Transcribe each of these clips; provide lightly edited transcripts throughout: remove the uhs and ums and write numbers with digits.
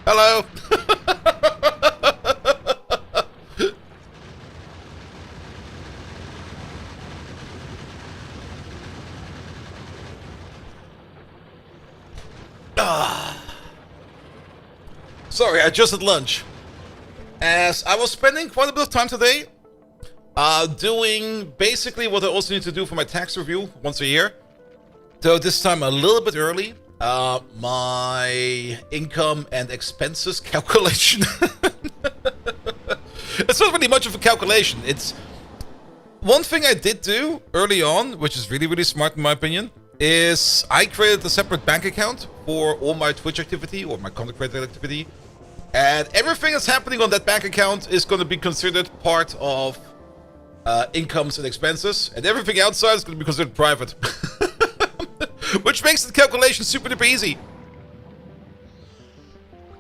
Hello. Sorry, I just had lunch. As I was spending quite a bit of time today doing basically what I also need to do for my tax review once a year. So this time a little bit early. My income and expenses calculation. It's not really much of a calculation. It's one thing I did do early on, which is really, really smart in my opinion, is I created a separate bank account for all my Twitch activity or my content creator activity. And everything that's happening on that bank account is going to be considered part of incomes and expenses. And everything outside is going to be considered private. Which makes the calculation super duper easy.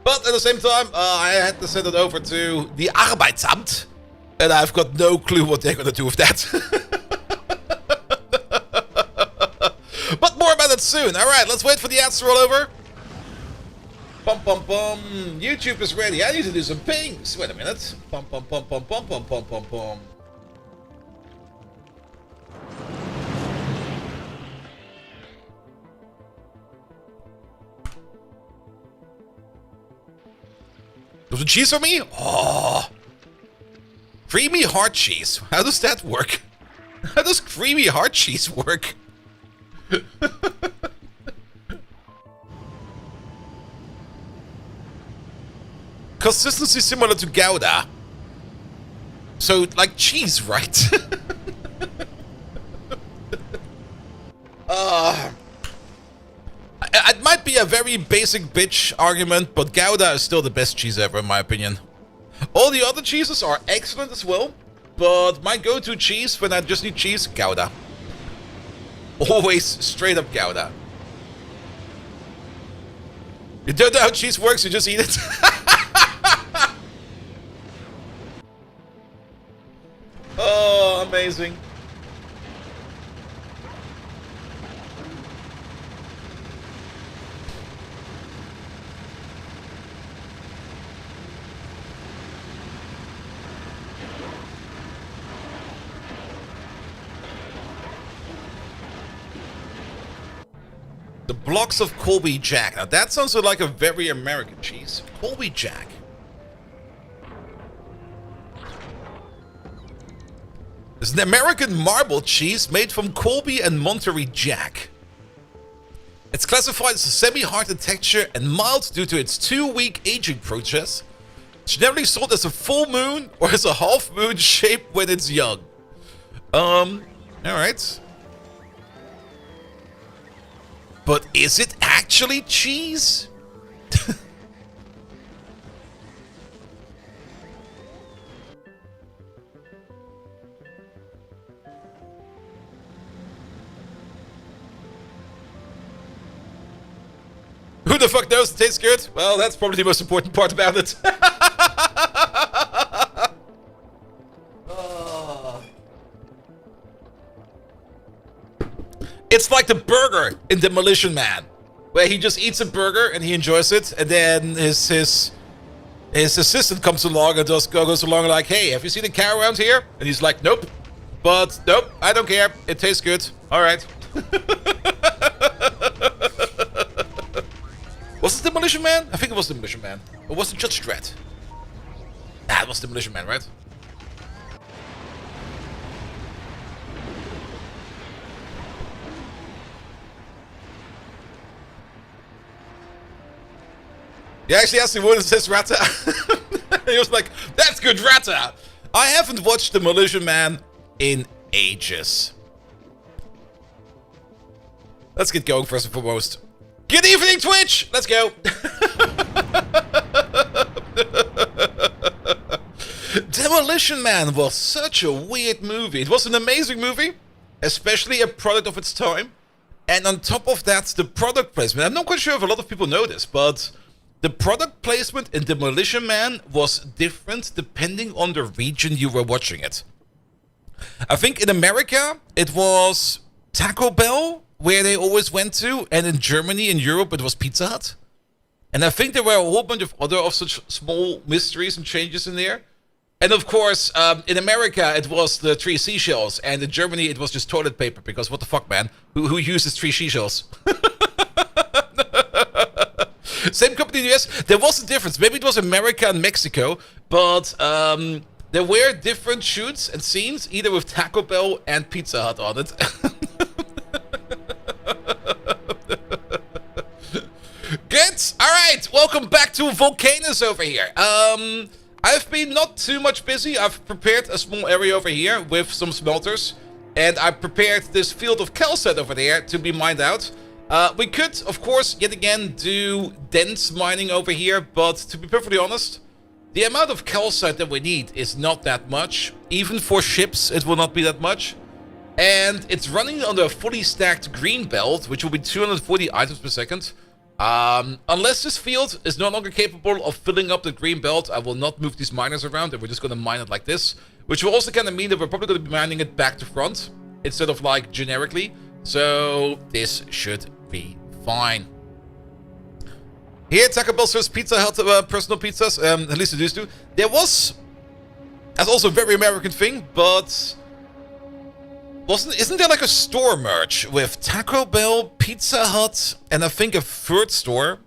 But at the same time, I had to send it over to the Arbeitsamt. And I've got no clue what they're going to do with that. But more about it soon. Alright, let's wait for the ads to roll over. Bum bum bum. YouTube is ready. I need to do some pings. Wait a minute. Bum bum bum bum bum bum bum bum bum. Was it cheese for me? Oh. Creamy heart cheese. How does that work? How does creamy heart cheese work? Consistency similar to Gouda. So, like cheese, right? It might be a very basic bitch argument, but Gouda is still the best cheese ever, in my opinion. All the other cheeses are excellent as well, but my go-to cheese when I just need cheese, Gouda. Always straight up Gouda. You don't know how cheese works, you just eat it. Oh, amazing. The blocks of Colby Jack. Now that sounds like a very American cheese. Colby Jack. It's an American marble cheese made from Colby and Monterey Jack. It's classified as a semi-hard in texture and mild due to its 2-week aging process. It's generally sold as a full moon or as a half moon shape when it's young. Alright. But is it actually cheese? Who the fuck knows? It tastes good? Well, that's probably the most important part about it. It's like the burger in Demolition Man, where he just eats a burger and he enjoys it, and then his assistant comes along and just goes along like, "Hey, have you seen a cow around here?" And he's like, "Nope, but nope, I don't care. It tastes good. All right." Was it Demolition Man? I think it was Demolition Man. Or was it Judge Dredd? Ah, it was Demolition Man, right? He actually asked me what it says Rata. He was like, "That's good Rata." I haven't watched Demolition Man in ages. Let's get going first and foremost. Good evening, Twitch! Let's go! Demolition Man was such a weird movie. It was an amazing movie, especially a product of its time. And on top of that, the product placement. I'm not quite sure if a lot of people know this, but the product placement in Demolition Man was different depending on the region you were watching it. I think in America, it was Taco Bell, where they always went to, and in Germany and Europe, it was Pizza Hut. And I think there were a whole bunch of other of such small mysteries and changes in there. And of course, in America, it was the 3 seashells. And in Germany, it was just toilet paper. Because what the fuck, man? Who uses 3 seashells? Same company in the US. There was a difference. Maybe it was America and Mexico. But there were different shoots and scenes. Either with Taco Bell and Pizza Hut on it. Good. All right. Welcome back to Vulcanus over here. I've been not too much busy. I've prepared a small area over here with some smelters. And I prepared this field of calcite over there to be mined out. We could, of course, yet again do dense mining over here. But to be perfectly honest, the amount of calcite that we need is not that much. Even for ships, it will not be that much. And it's running on a fully stacked green belt, which will be 240 items per second. Unless this field is no longer capable of filling up the green belt, I will not move these miners around, and we're just going to mine it like this. Which will also kind of mean that we're probably going to be mining it back to front, instead of like generically. So this should be fine. Here, Taco Bell serves Pizza Hut personal pizzas, at least it used to. There was, that's also a very American thing, but isn't there like a store merge with Taco Bell, Pizza Hut, and I think a third store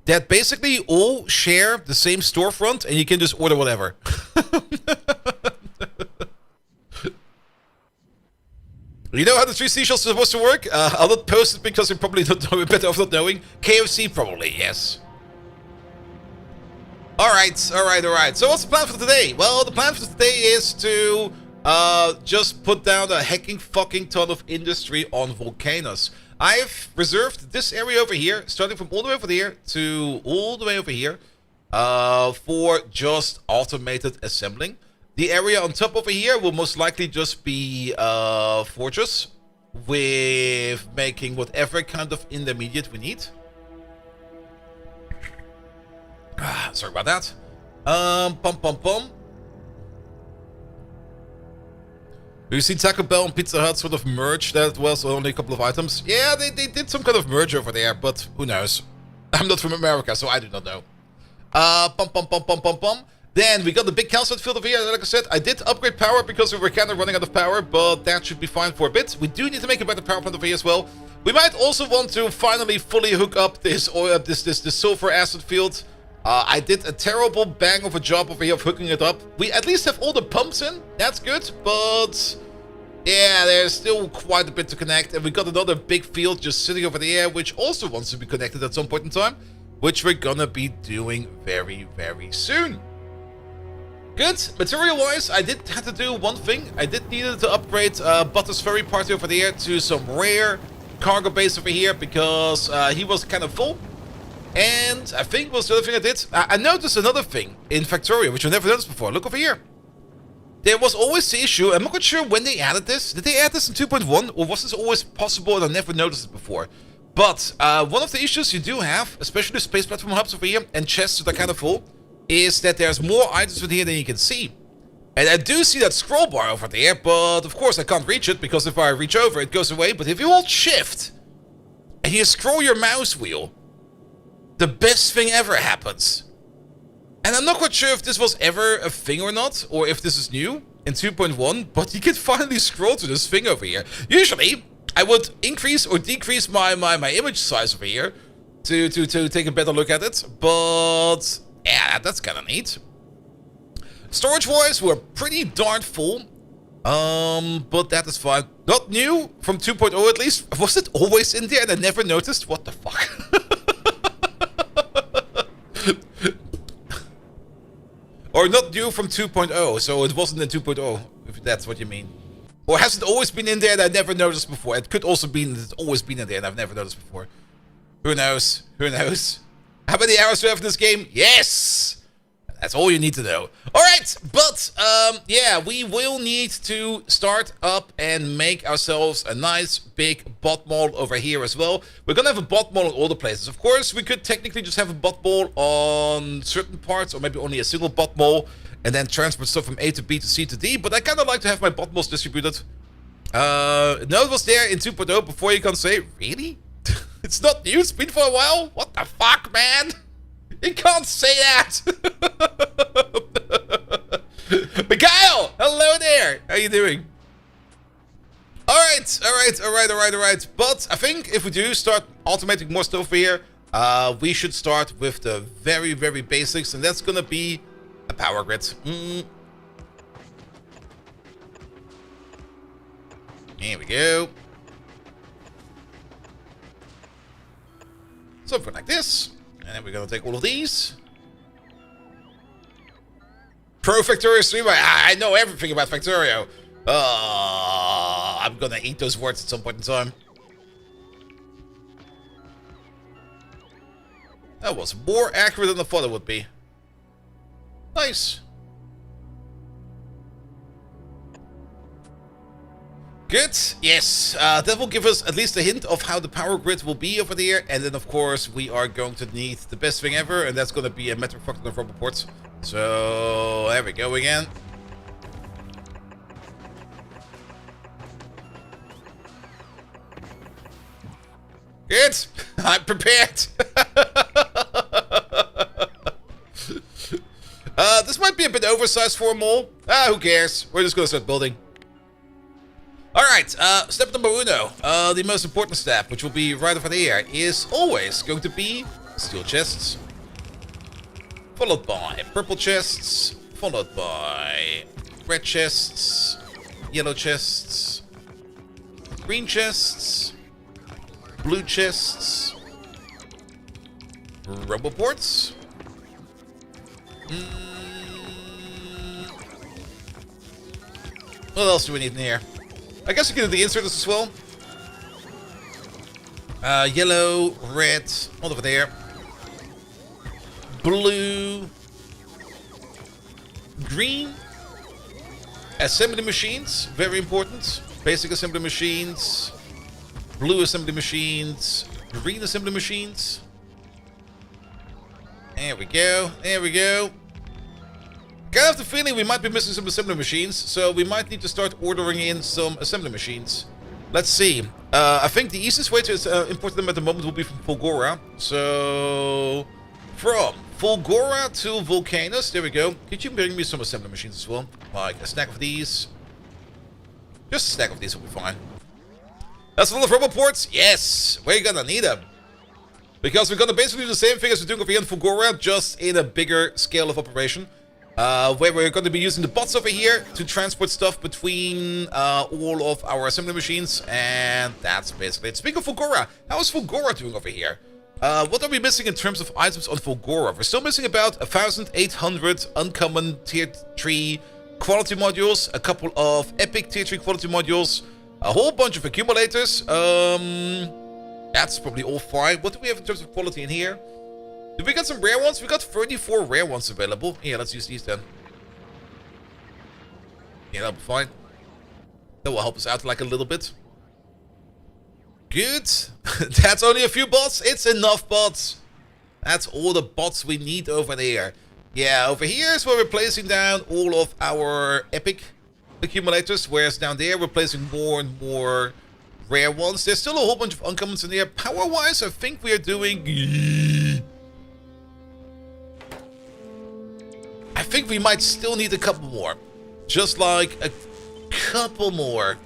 that basically all share the same storefront and you can just order whatever? You know how the 3 seashells are supposed to work? I'll not post it because you probably don't know it, better off not knowing. KFC probably, yes. Alright. So what's the plan for today? Well, the plan for today is to just put down a hecking fucking ton of industry on Vulcanus. I've reserved this area over here, starting from all the way over here to all the way over here, for just automated assembling. The area on top over here will most likely just be fortress, with making whatever kind of intermediate we need. Sorry about that. You see Taco Bell and Pizza Hut sort of merge. That was only a couple of items. Yeah, they did some kind of merge over there, but who knows? I'm not from America, so I do not know. Then we got the big calcite field over here. Like I said, I did upgrade power because we were kind of running out of power, but that should be fine for a bit. We do need to make a better power plant over here as well. We might also want to finally fully hook up this oil, this sulfur acid field. I did a terrible bang of a job over here of hooking it up. We at least have all the pumps in. That's good, but yeah, there's still quite a bit to connect. And we got another big field just sitting over there, which also wants to be connected at some point in time, which we're gonna be doing very, very soon. Good. Material-wise, I did have to do one thing. I did need to upgrade Butter's ferry party over there to some rare cargo base over here because he was kind of full. And I think was the other thing I did. I noticed another thing in Factorio, which I never noticed before. Look over here. There was always the issue. I'm not quite sure when they added this. Did they add this in 2.1, or was this always possible and I never noticed it before? But one of the issues you do have, especially space platform hubs over here and chests that are kind of full, is that there's more items in here than you can see. And I do see that scroll bar over there, but of course I can't reach it because if I reach over it goes away. But if you hold shift and you scroll your mouse wheel, the best thing ever happens. And I'm not quite sure if this was ever a thing or not, or if this is new in 2.1, but you can finally scroll to this thing over here. Usually, I would increase or decrease my image size over here to take a better look at it, but yeah, that's kind of neat. Storage-wise, we're pretty darn full, but that is fine. Not new from 2.0 at least. Was it always in there and I never noticed? What the fuck? Or not new from 2.0, so it wasn't in 2.0, if that's what you mean. Or has it always been in there and I never noticed before? It could also be that it's always been in there and I've never noticed before. Who knows? Who knows? How many hours do we have in this game? Yes! That's all you need to know. Alright, but yeah, we will need to start up and make ourselves a nice big bot mall over here as well. We're gonna have a bot mall in all the places. Of course, we could technically just have a bot mall on certain parts, or maybe only a single bot mall, and then transport stuff from A to B to C to D, but I kind of like to have my bot malls distributed. No, it was there in 2.0 before you can say, really? It's not new, it's been for a while? What the fuck, man? You can't say that! Mikhail! Hello there! How you doing? Alright. But I think if we do start automating more stuff here, we should start with the very, very basics, and that's gonna be a power grid. Here we go. Something like this. And then we're gonna take all of these. Pro Factorio streamer. I know everything about Factorio. I'm gonna eat those words at some point in time. That was more accurate than I thought it would be. Nice. Good. Yes. That will give us at least a hint of how the power grid will be over there. And then, of course, we are going to need the best thing ever. And that's going to be a metric fucking of rubber ports. So, there we go again. Good. I'm prepared. This might be a bit oversized for a mall. Who cares? We're just going to start building. Alright, step number uno, the most important step, which will be right over there, is always going to be steel chests. Followed by purple chests, followed by red chests, yellow chests, green chests, blue chests, rubber ports. What else do we need in here? I guess we can do the inserters as well. Yellow, red, all over there. Blue, green. Assembly machines, very important. Basic assembly machines. Blue assembly machines. Green assembly machines. There we go. There we go. Kind of the feeling we might be missing some assembly machines, so we might need to start ordering in some assembly machines. Let's see. I think the easiest way to import them at the moment will be from Fulgora. So, from Fulgora to Vulcanus, there we go. Could you bring me some assembly machines as well? Like a stack of these. Just a stack of these will be fine. That's a lot of rubber ports? Yes! We're gonna need them. Because we're gonna basically do the same thing as we're doing over here in Fulgora, just in a bigger scale of operation. Where we're going to be using the bots over here to transport stuff between all of our assembly machines, and that's basically it. Speaking of Fulgora, how is Fulgora doing over here? What are we missing in terms of items on Fulgora? We're still missing about 1,800 uncommon tier 3 quality modules, a couple of epic tier 3 quality modules, a whole bunch of accumulators. That's probably all fine. What do we have in terms of quality in here? Did we get some rare ones? We got 34 rare ones available. Yeah, let's use these then. Yeah, that'll be fine. That will help us out like a little bit. Good. That's only a few bots. It's enough bots. That's all the bots we need over there. Yeah, over here is where we're placing down all of our epic accumulators. Whereas down there, we're placing more and more rare ones. There's still a whole bunch of uncommons in there. Power-wise, I think we are doing... I think we might still need a couple more. Just like a couple more.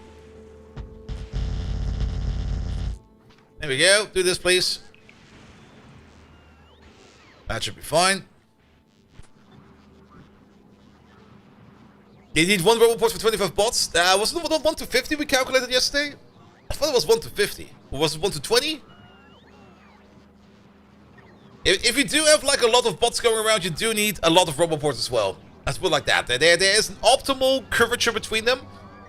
There we go. Do this, please. That should be fine. You need one robot port for 25 bots. Wasn't it 1 to 50 we calculated yesterday? I thought it was 1 to 50. Or was it 1 to 20? If you do have like a lot of bots going around, you do need a lot of robot ports as well. Let's put it like that. There is an optimal curvature between them.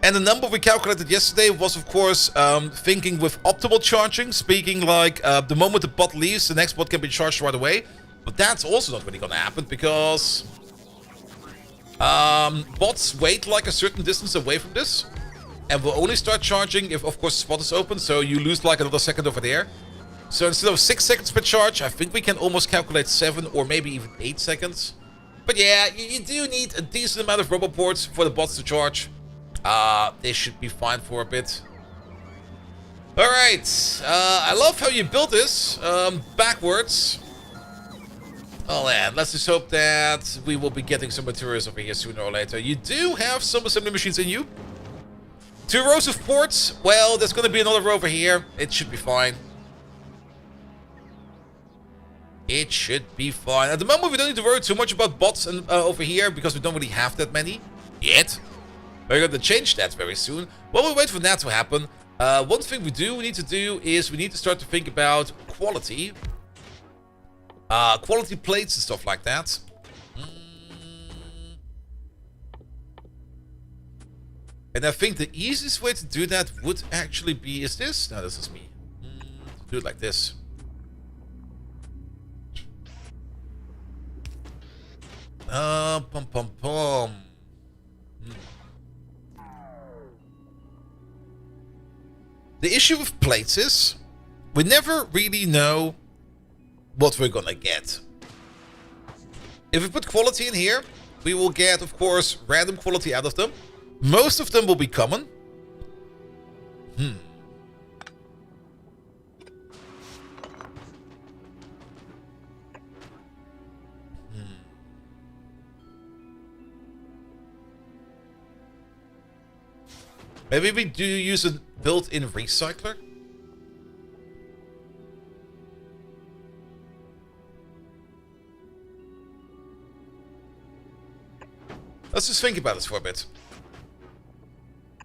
And the number we calculated yesterday was, of course, thinking with optimal charging. Speaking like the moment the bot leaves, the next bot can be charged right away. But that's also not really going to happen because bots wait like a certain distance away from this. And will only start charging if, of course, the spot is open. So you lose like another second over there. So instead of 6 seconds per charge, I think we can almost calculate 7 or maybe even 8 seconds. But yeah, you do need a decent amount of robot ports for the bots to charge. They should be fine for a bit. Alright, I love how you built this backwards. Oh, and let's just hope that we will be getting some materials over here sooner or later. You do have some assembly machines in you. 2 rows of ports. Well, there's going to be another row over here. It should be fine. It should be fine. At the moment, we don't need to worry too much about bots over here because we don't really have that many yet. We're going to change that very soon. While we wait for that to happen, one thing we need to do is we need to start to think about quality. Quality plates and stuff like that. And I think the easiest way to do that would actually be, is this? No, this is me. Do it like this. Pum pum pum. The issue with plates is, we never really know what we're gonna get. If we put quality in here, we will get, of course, random quality out of them. Most of them will be common. Maybe we do use a built-in recycler. Let's just think about this for a bit.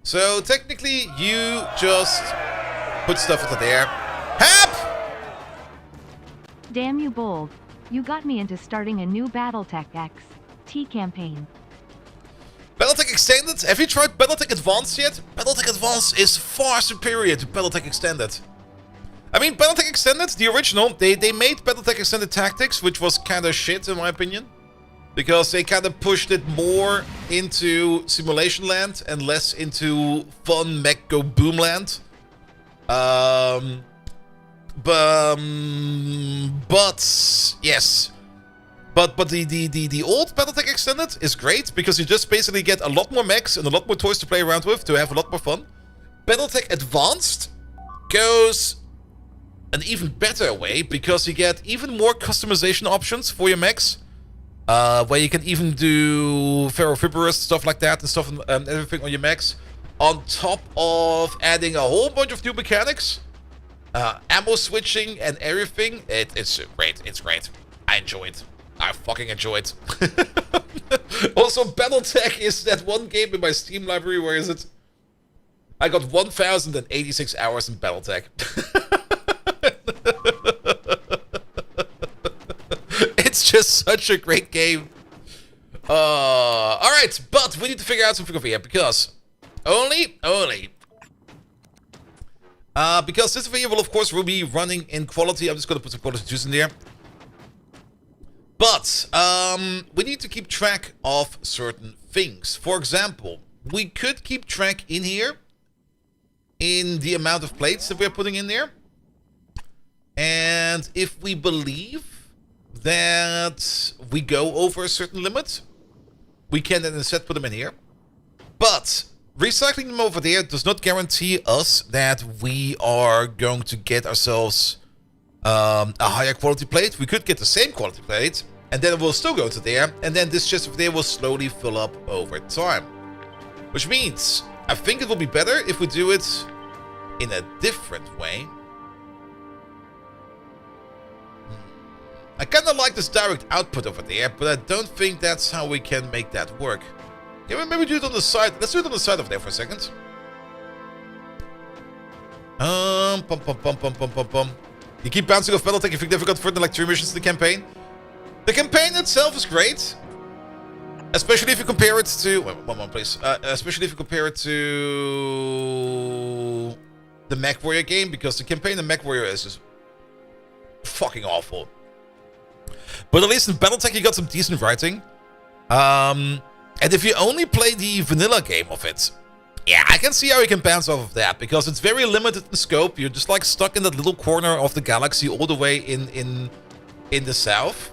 So technically, you just put stuff into there. Hap! Damn you, Bold. You got me into starting a new Battletech X T campaign. Battletech Extended? Have you tried Battletech Advanced yet? Battletech Advanced is far superior to Battletech Extended. I mean, Battletech Extended, the original, they made Battletech Extended Tactics, which was kind of shit in my opinion. Because they kind of pushed it more into simulation land and less into fun mech go boom land. But yes. But the old Battletech Extended is great because you just basically get a lot more mechs and a lot more toys to play around with to have a lot more fun. Battletech Advanced goes an even better way because you get even more customization options for your mechs. Where you can even do ferrofibrous stuff like that and stuff and everything on your mechs. On top of adding a whole bunch of new mechanics. Ammo switching and everything. It's great. It's great. I enjoy it. I fucking enjoy it. Also, Battletech is that one game in my Steam library. Where is it? I got 1,086 hours in Battletech. It's just such a great game. Alright, but we need to figure out something over here because because this video will of course will be running in quality. I'm just gonna put some quality juice in there. But we need to keep track of certain things. For example, we could keep track in here in the amount of plates that we're putting in there. And if we believe that we go over a certain limit, we can then instead put them in here. But recycling them over there does not guarantee us that we are going to get ourselves a higher quality plate. We could get the same quality plate, and then it will still go to there, and then this chest over there will slowly fill up over time. Which means, I think it will be better if we do it in a different way. I kind of like this direct output over there, but I don't think that's how we can make that work. Can we maybe do it on the side? Let's do it on the side over there for a second. You keep bouncing off Battletech if you never got further like 3 missions in the campaign. The campaign itself is great. Especially if you compare it to... Wait, one more please. Especially if you compare it to... the Mech Warrior game, because the campaign in Mech Warrior is just... fucking awful. But at least in Battletech you got some decent writing. And if you only play the vanilla game of it, yeah, I can see how you can bounce off of that, because it's very limited in scope. You're just like stuck in that little corner of the galaxy all the way in the south.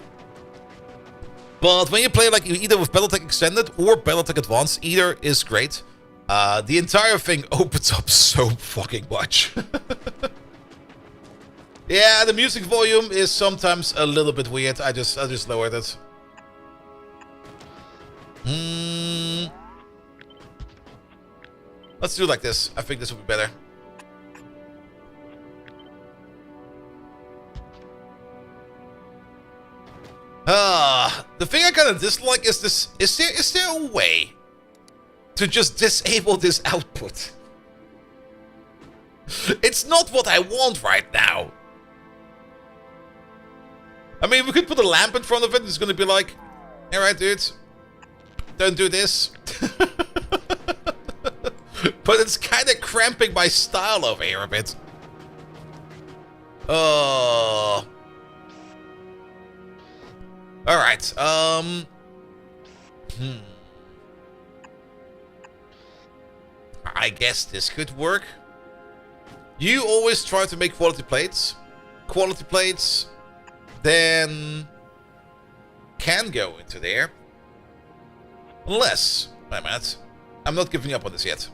But when you play like either with Battletech Extended or Battletech Advanced, either is great. The entire thing opens up so fucking much. Yeah, the music volume is sometimes a little bit weird. I just lowered it. Let's do it like this. I think this will be better. The thing I kind of dislike is this. Is there a way to just disable this output? It's not what I want right now. I mean, we could put a lamp in front of it. It's going to be like, alright, dudes, don't do this. But it's kind of cramping my style over here a bit. Oh. Alright, I guess this could work. You always try to make quality plates. Quality plates then can go into there. Unless, wait a minute, I'm not giving up on this yet.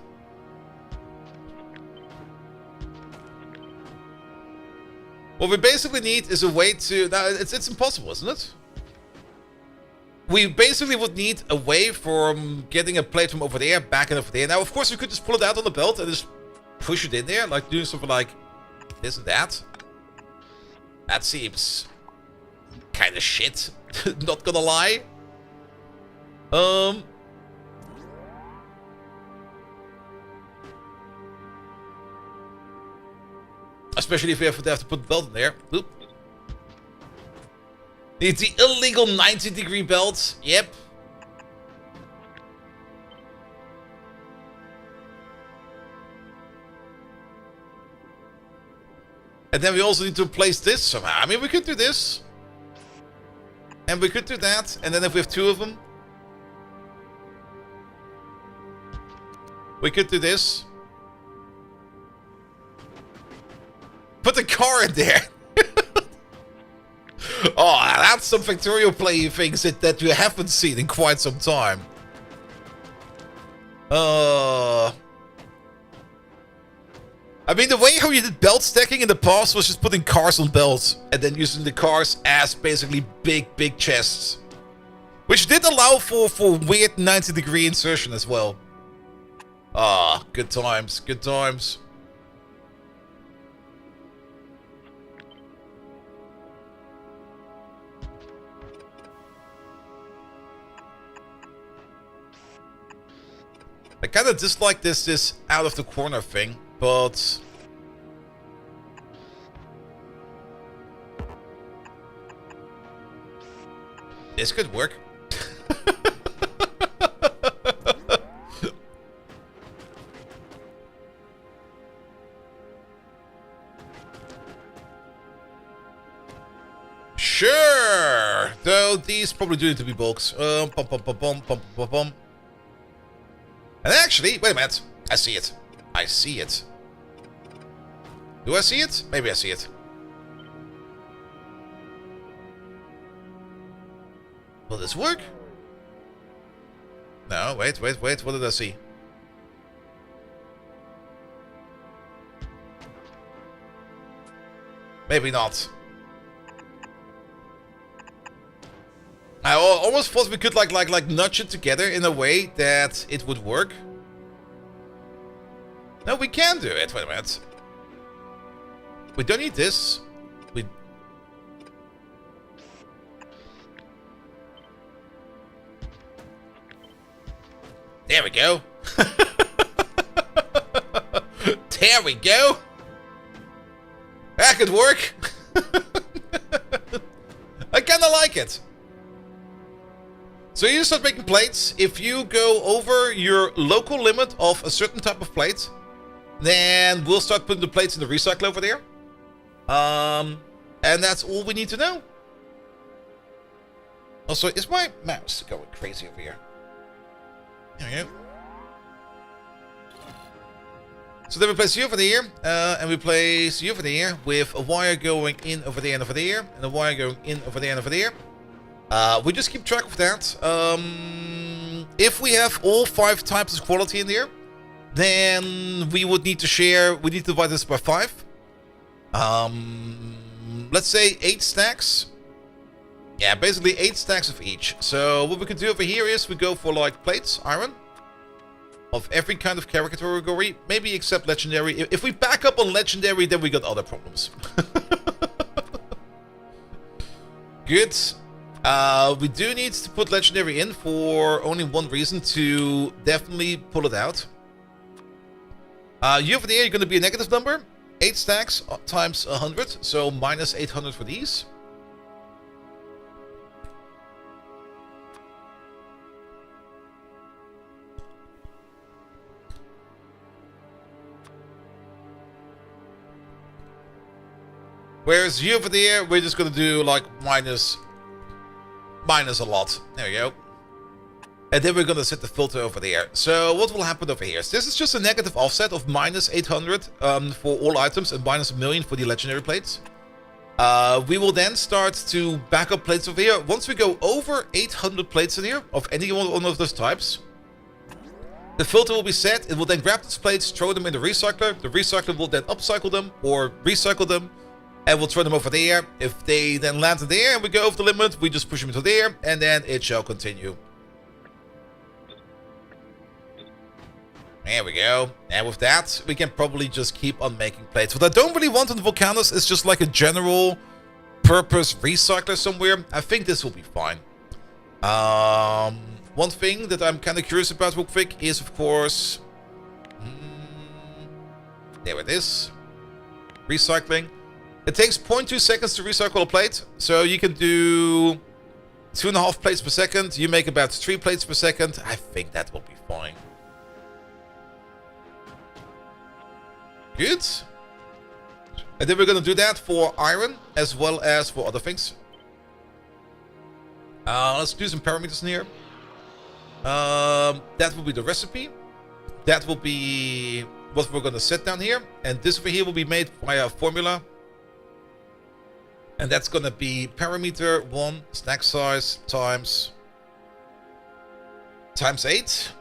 What we basically need is a way to... Now, it's impossible, isn't it? We basically would need a way from getting a plate from over there back and over there. Now, of course, we could just pull it out on the belt and just push it in there, like doing something like this and that. That seems kind of shit, not gonna lie. Especially if we have to put the belt in there. Oop. Need the illegal 90-degree belt. Yep. And then we also need to place this somehow. I mean, we could do this. And we could do that. And then if we have two of them, we could do this. Put the car in there. Oh, that's some Factorio play things that you haven't seen in quite some time. I mean, the way how you did belt stacking in the past was just putting cars on belts and then using the cars as basically big chests. Which did allow for weird 90-degree insertion as well. Ah, good times, good times. I kind of dislike this out of the corner thing, but this could work. Sure, though these probably do need to be bulks. And actually, wait a minute. I see it. I see it. Do I see it? Maybe I see it. Will this work? No, wait. What did I see? Maybe not. I almost thought we could like nudge it together in a way that it would work. No, we can do it. Wait a minute. We don't need this. There we go. There we go. That could work. I kind of like it. So you start making plates. If you go over your local limit of a certain type of plate, then we'll start putting the plates in the recycle over there. And that's all we need to know. Also, is my mouse going crazy over here? There we go. So then we place you over there, and we place you over there with a wire going in over there and over there, and a wire going in over there and over there. We just keep track of that. If we have all 5 types of quality in there, then we would need to share, we need to divide this by 5. let's say 8 stacks. Yeah, basically 8 stacks of each. So what we can do over here is we go for like plates, iron, of every kind of category, maybe except legendary. If we back up on legendary, then we got other problems. Good. We do need to put legendary in for only one reason, to definitely pull it out. You over there, you're going to be a negative number. 8 stacks times 100, so minus 800 for these. Whereas you over there, we're just going to do like minus a lot. There you go. And then we're going to set the filter over there. So what will happen over here? So this is just a negative offset of minus 800 for all items and minus 1,000,000 for the legendary plates. We will then start to back up plates over here. Once we go over 800 plates in here of any one of those types, the filter will be set. It will then grab these plates, throw them in the recycler. The recycler will then upcycle them or recycle them. And we'll throw them over there. If they then land in there and we go over the limit, we just push them into there, and then it shall continue. There we go. And with that, we can probably just keep on making plates. What I don't really want on Vulcanus is just like a general purpose recycler somewhere. I think this will be fine. One thing that I'm kind of curious about real quick is, of course... there it is. Recycling. It takes 0.2 seconds to recycle a plate, so you can do 2.5 plates per second. You make about 3 plates per second. I think that will be fine. Good. And then we're going to do that for iron as well as for other things. Let's do some parameters in here. That will be the recipe. That will be what we're going to set down here. And this over here will be made via a formula. And that's going to be parameter 1 stack size times 8.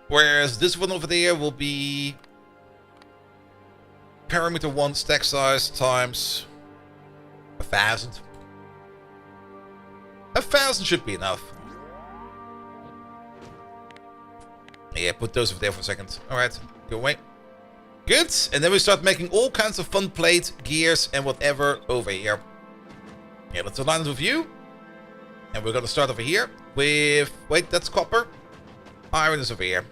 Whereas this one over there will be parameter 1 stack size times 1,000. 1,000 should be enough. Yeah, put those over there for a second. Alright, go away. Good, and then we start making all kinds of fun plate, gears, and whatever over here. Yeah, let's align it with you. And we're gonna start over here with... Wait, that's copper. Iron is over here.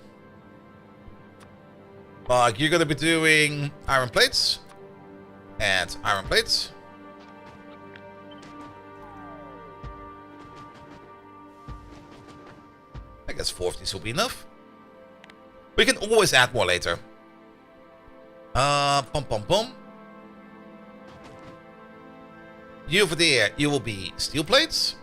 You're gonna be doing iron plates. And iron plates. I guess 4 of these will be enough. We can always add more later. Pum pum pum. You over there, you will be steel plates.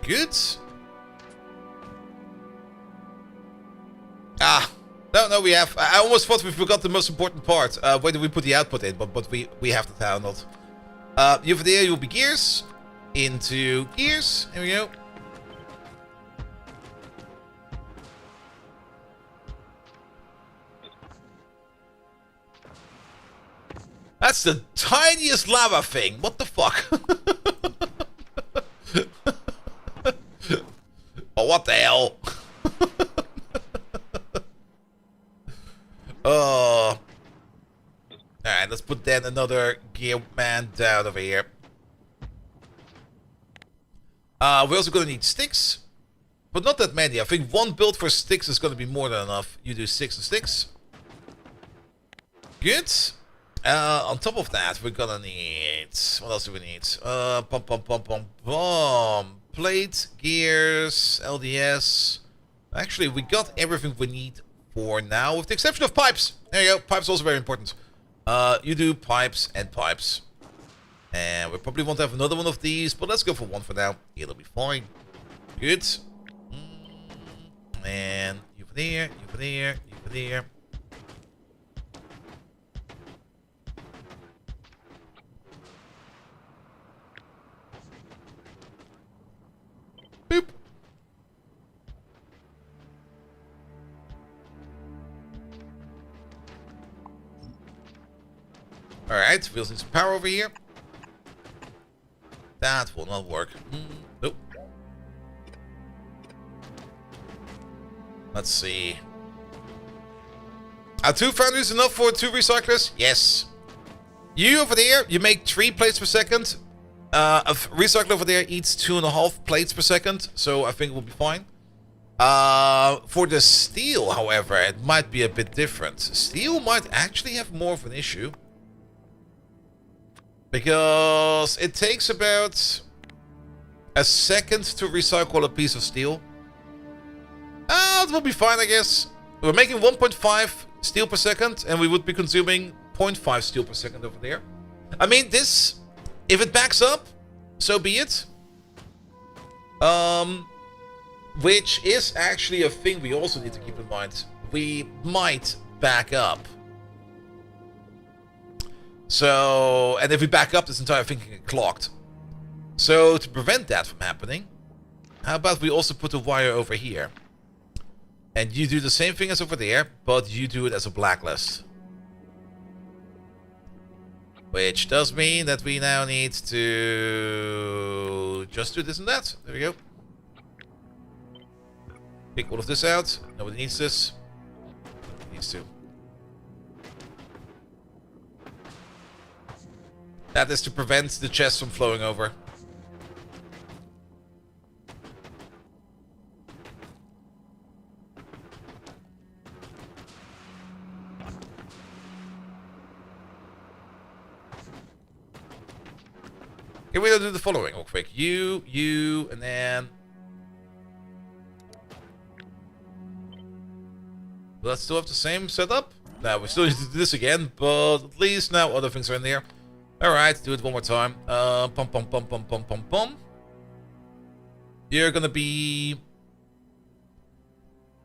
Good. No, we have. I almost thought we forgot the most important part. Where did we put the output in? But we have to handle it. Over there, you'll be gears. Into gears. Here we go. That's the tiniest lava thing. What the fuck? Oh, what the hell? Oh. Alright, let's put then another gear man down over here. We're also going to need sticks. But not that many. I think 1 build for sticks is going to be more than enough. You do 6 and sticks. Good. On top of that, we're gonna need... What else do we need? Plate, gears, LDS. Actually, we got everything we need for now, with the exception of pipes. There you go. Pipes also very important. You do pipes and pipes. And we probably won't have another one of these, but let's go for 1 for now. It'll be fine. Good. And you for there, you for there, you for there. Alright, we'll need some power over here. That will not work. Nope. Let's see. Are 2 foundries enough for 2 recyclers? Yes. You over there, you make 3 plates per second. A recycler over there eats 2.5 plates per second, so I think we'll be fine. For the steel, however, it might be a bit different. Steel might actually have more of an issue. Because it takes about a second to recycle a piece of steel. It will be fine, I guess. We're making 1.5 steel per second, and we would be consuming 0.5 steel per second over there. I mean, this, if it backs up, so be it. Which is actually a thing we also need to keep in mind. We might back up. So, and if we back up, this entire thing can get clogged. So, to prevent that from happening, how about we also put a wire over here? And you do the same thing as over there, but you do it as a blacklist. Which does mean that we now need to just do this and that. There we go. Pick all of this out. Nobody needs this. Nobody needs to. That is to prevent the chest from flowing over. Okay, we'll do the following real quick. You, and then... Will that still have the same setup? No, we still need to do this again, but at least now other things are in there. Alright, do it one more time. Pum. You're gonna be...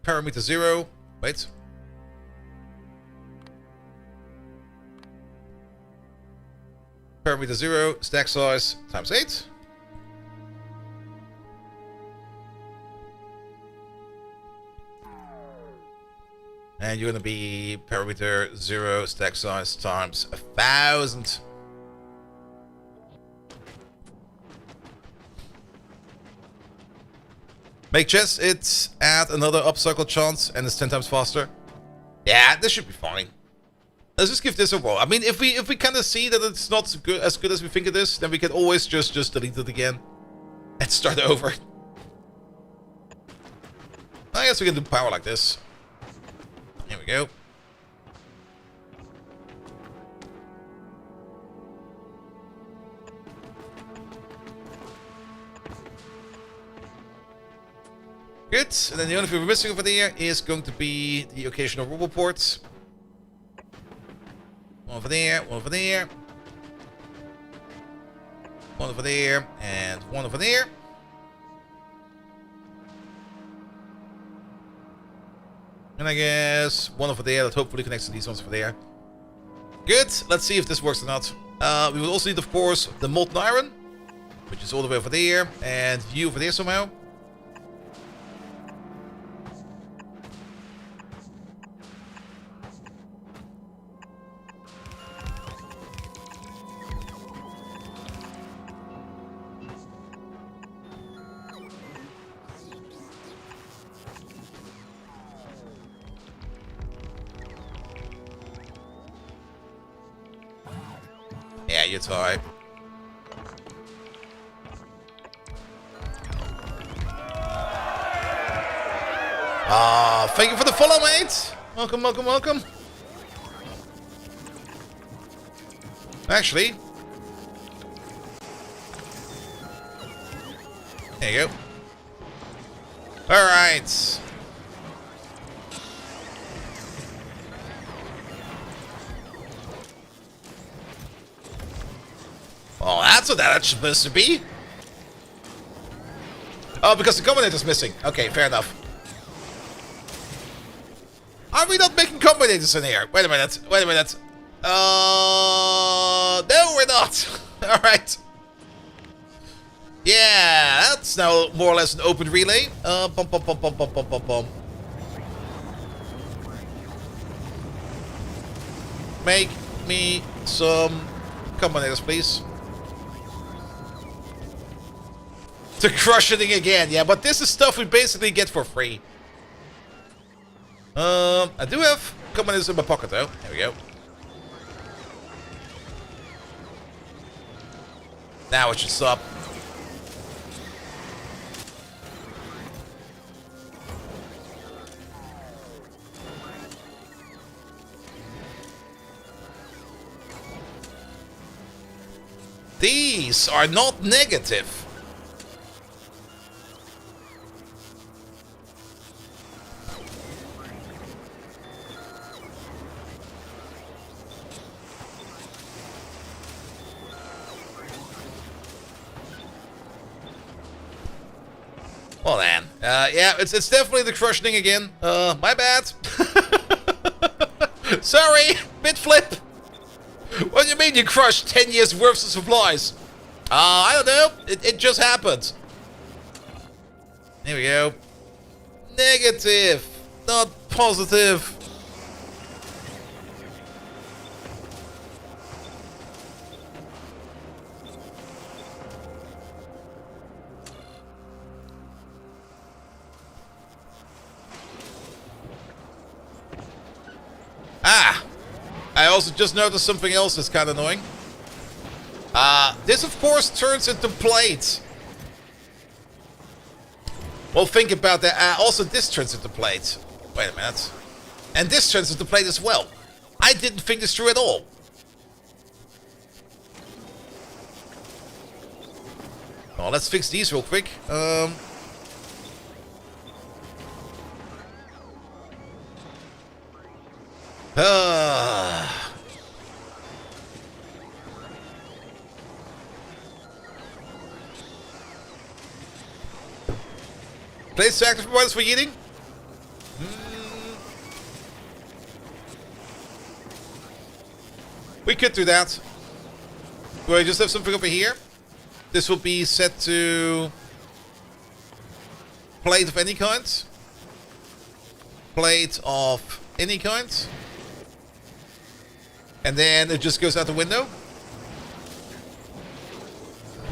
Parameter 0. Wait. Parameter 0, stack size, times 8. And you're gonna be parameter 0, stack size, times 1,000. Make chest, it's add another upcycle chance, and it's 10 times faster. Yeah, this should be fine. Let's just give this a roll. I mean, if we kind of see that it's not as good as we think it is, then we can always just delete it again and start over. I guess we can do power like this. Here we go. Good. And then the only thing we're missing over there is going to be the occasional robo ports. One over there, one over there. One over there, and one over there. And I guess one over there that hopefully connects to these ones over there. Good. Let's see if this works or not. We will also need, of course, the molten iron, which is all the way over there, and you over there somehow. Yeah, you're tight. Thank you for the follow, mate. Welcome, welcome, welcome. Actually, there you go. All right. Oh, that's what that's supposed to be. Oh, because the combinator's missing. Okay, fair enough. Are we not making combinators in here? Wait a minute. Wait a minute. No, we're not. All right. Yeah, that's now more or less an open relay. Make me some combinators, please. To crushing again, yeah, but this is stuff we basically get for free. I do have combinators in my pocket though. There we go. Now it should stop. These are not negative. Well then, yeah, it's definitely the crushing again. My bad. Sorry, bit flip. What do you mean you crushed 10 years worth of supplies? I don't know. It just happened. There we go. Negative, not positive. I also just noticed something else that's kind of annoying. This, of course, turns into plates. Well, think about that. Also, this turns into plate. Wait a minute. And this turns into plate as well. I didn't think this through at all. Oh, let's fix these real quick. Place to active providers for eating? We could do that. Do I just have something over here? This will be set to plate of any kind. Plate of any kind. And then it just goes out the window.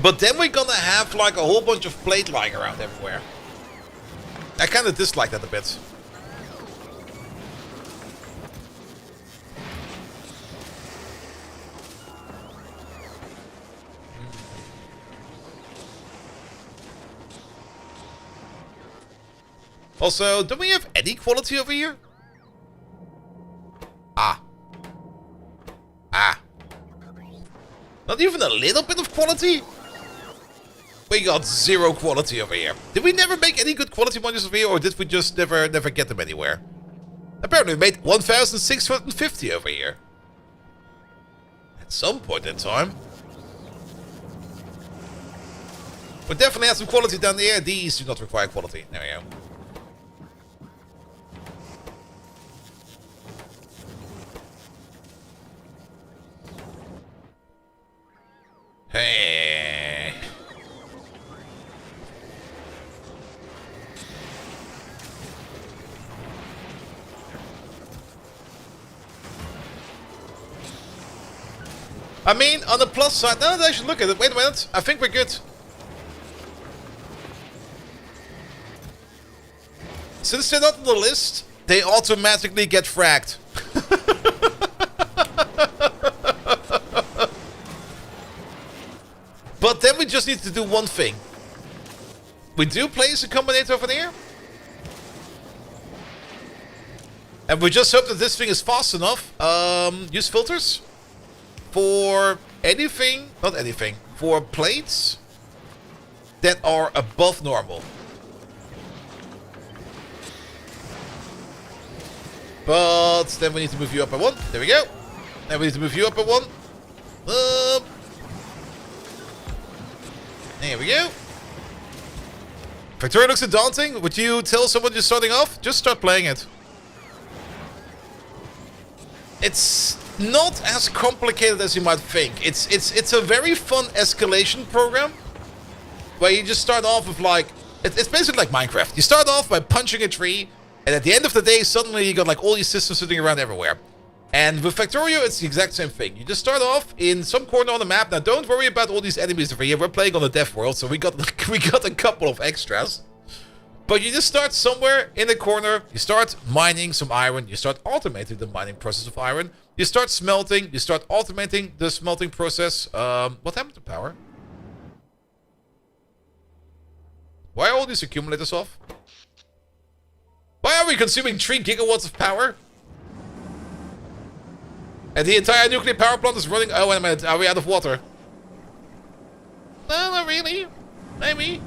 But then we're gonna have like a whole bunch of plate lying around everywhere. I kind of dislike that a bit. Also, don't we have any quality over here? Not even a little bit of quality? We got zero quality over here. Did we never make any good quality modules over here, or did we just never get them anywhere? Apparently we made 1,650 over here. At some point in time. We definitely have some quality down there. These do not require quality. There we go. Hey. I mean, on the plus side, now that I should look at it, wait a minute, I think we're good. Since they're not on the list, they automatically get fragged. But then we just need to do one thing. We do place a combinator over there. And we just hope that this thing is fast enough. Use filters. For anything, not anything, for plates that are above normal. But then we need to move you up by one. There we go. Then we need to move you up by one. There we go. Factorio looks daunting. Would you tell someone just starting off? Just start playing it. It's not as complicated as you might think. It's a very fun escalation program where you just start off with like it's basically like Minecraft. You start off by punching a tree, and at the end of the day, suddenly you got like all these systems sitting around everywhere. And with Factorio, it's the exact same thing. You just start off in some corner on the map. Now, don't worry about all these enemies over here. We're playing on the Death World, so we got a couple of extras. But you just start somewhere in the corner. You start mining some iron. You start automating the mining process of iron. You start smelting. You start automating the smelting process. What happened to power? Why are all these accumulators off? Why are we consuming 3 gigawatts of power? And the entire nuclear power plant is running... Oh, wait a minute. Are we out of water? No, not really. Maybe.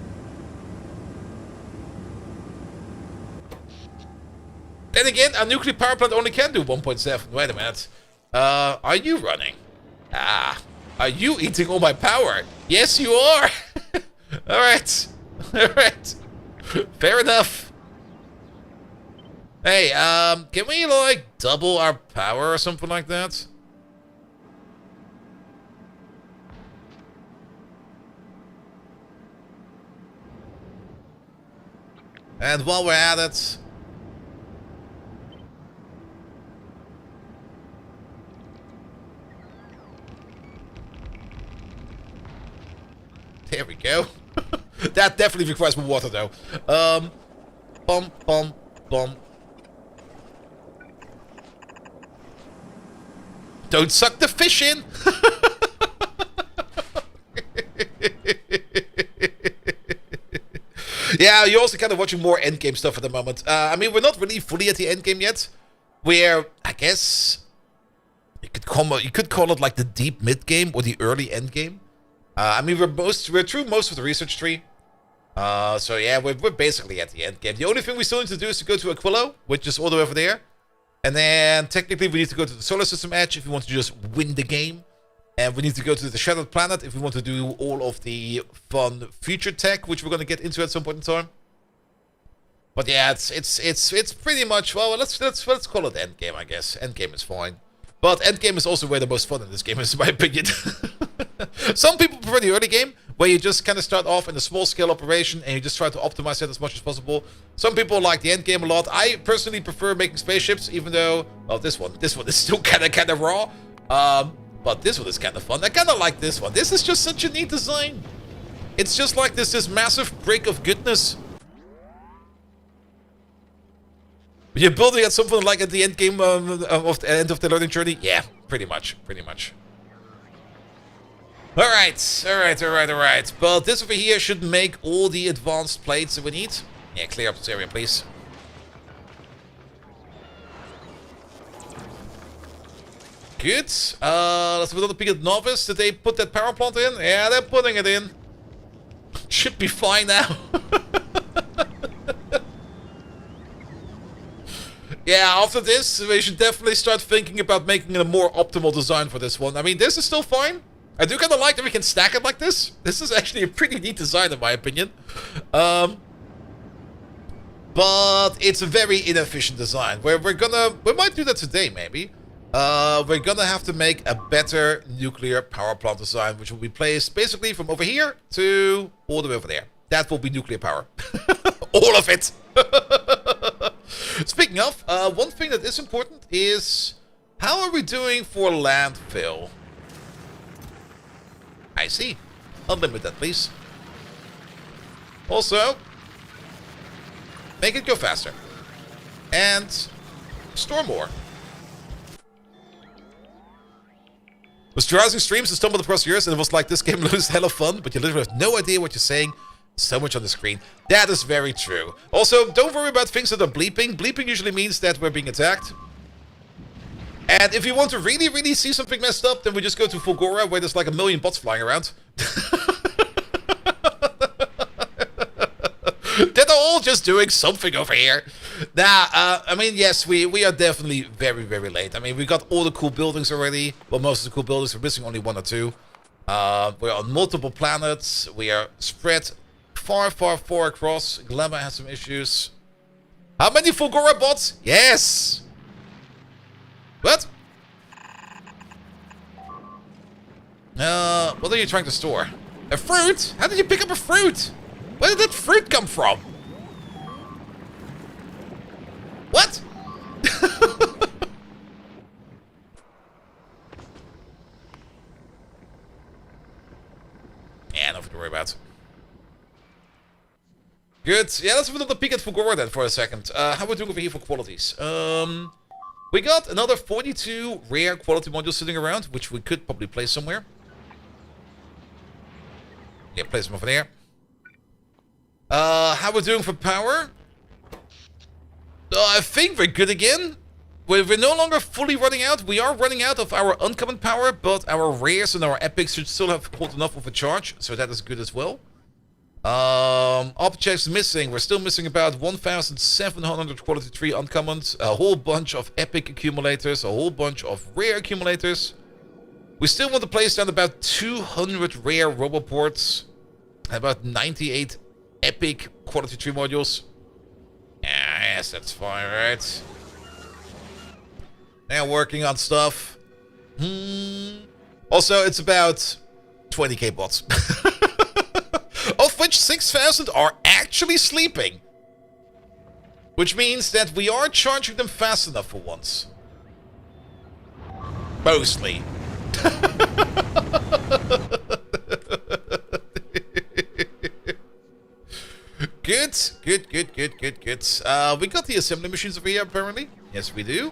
Then again, a nuclear power plant only can do 1.7. Wait a minute. Are you running? Ah. Are you eating all my power? Yes, you are. Alright. Alright. Fair enough. Hey, can we, like, double our power or something like that? And while we're at it... There we go. That definitely requires more water, though. Bum, bum, bum. Don't suck the fish in! Yeah, you're also kind of watching more endgame stuff at the moment. I mean, we're not really fully at the endgame yet. We're, I guess... You could call it like the deep mid-game or the early endgame. I mean, we're through most of the research tree. So yeah, we're basically at the endgame. The only thing we still need to do is to go to Aquilo, which is all the way over there. And then, technically, we need to go to the Solar System Edge if we want to just win the game. And we need to go to the Shattered Planet if we want to do all of the fun future tech, which we're going to get into at some point in time. But yeah, it's pretty much, well, let's call it Endgame, I guess. Endgame is fine. But Endgame is also where the most fun in this game is, in my opinion. Some people prefer the early game, where you just kind of start off in a small-scale operation and you just try to optimize it as much as possible. Some people like the end game a lot. I personally prefer making spaceships, even though, well, this one is still kind of raw. But this one is kind of fun. I kind of like this one. This is just such a neat design. It's just like this massive break of goodness. You're building at something like at the end game of the end of the learning journey. Yeah, pretty much. Alright. But this over here should make all the advanced plates that we need. Yeah, clear up this area, please. Good. Let's have another peek at Novice. Did they put that power plant in? Yeah, they're putting it in. Should be fine now. Yeah, after this, we should definitely start thinking about making a more optimal design for this one. I mean, this is still fine. I do kind of like that we can stack it like this. This is actually a pretty neat design, in my opinion. But it's a very inefficient design. We might do that today, maybe. We're gonna have to make a better nuclear power plant design, which will be placed basically from over here to all the way over there. That will be nuclear power. All of it. Speaking of, one thing that is important is how are we doing for landfill? I see. Unlimit that, please. Also, make it go faster. And store more. Was browsing streams and stumbled across yours and it was like, this game looks hella fun, but you literally have no idea what you're saying. So much on the screen. That is very true. Also, don't worry about things that are bleeping. Bleeping usually means that we're being attacked. And if you want to really, really see something messed up, then we just go to Fulgora, where there's like 1 million bots flying around. They're all just doing something over here. Nah, I mean, yes, we are definitely very, very late. I mean, we got all the cool buildings already. Well, most of the cool buildings. We're missing only 1 or 2. We're on multiple planets. We are spread far across. Glamour has some issues. How many Fulgora bots? Yes! What? What are you trying to store? A fruit? How did you pick up a fruit? Where did that fruit come from? What? Don't worry about it. Good. Yeah, let's have another peek at Fulgora then for a second. How are we doing over here for qualities? We got another 42 rare quality modules sitting around, which we could probably place somewhere. Yeah, place them over there. How we're doing for power? I think we're good again. We're no longer fully running out. We are running out of our uncommon power, but our rares and our epics should still have pulled enough of a charge, so that is good as well. Objects missing. We're still missing about 1,700 quality 3 uncommons, a whole bunch of epic accumulators, a whole bunch of rare accumulators. We still want to place down about 200 rare roboports, about 98 epic quality 3 modules. Yes, that's fine, right? They're working on stuff. Also, it's about 20k bots. Of which 6,000 are actually sleeping. Which means that we are charging them fast enough for once. Mostly. Good. We got the assembly machines over here, apparently. Yes, we do.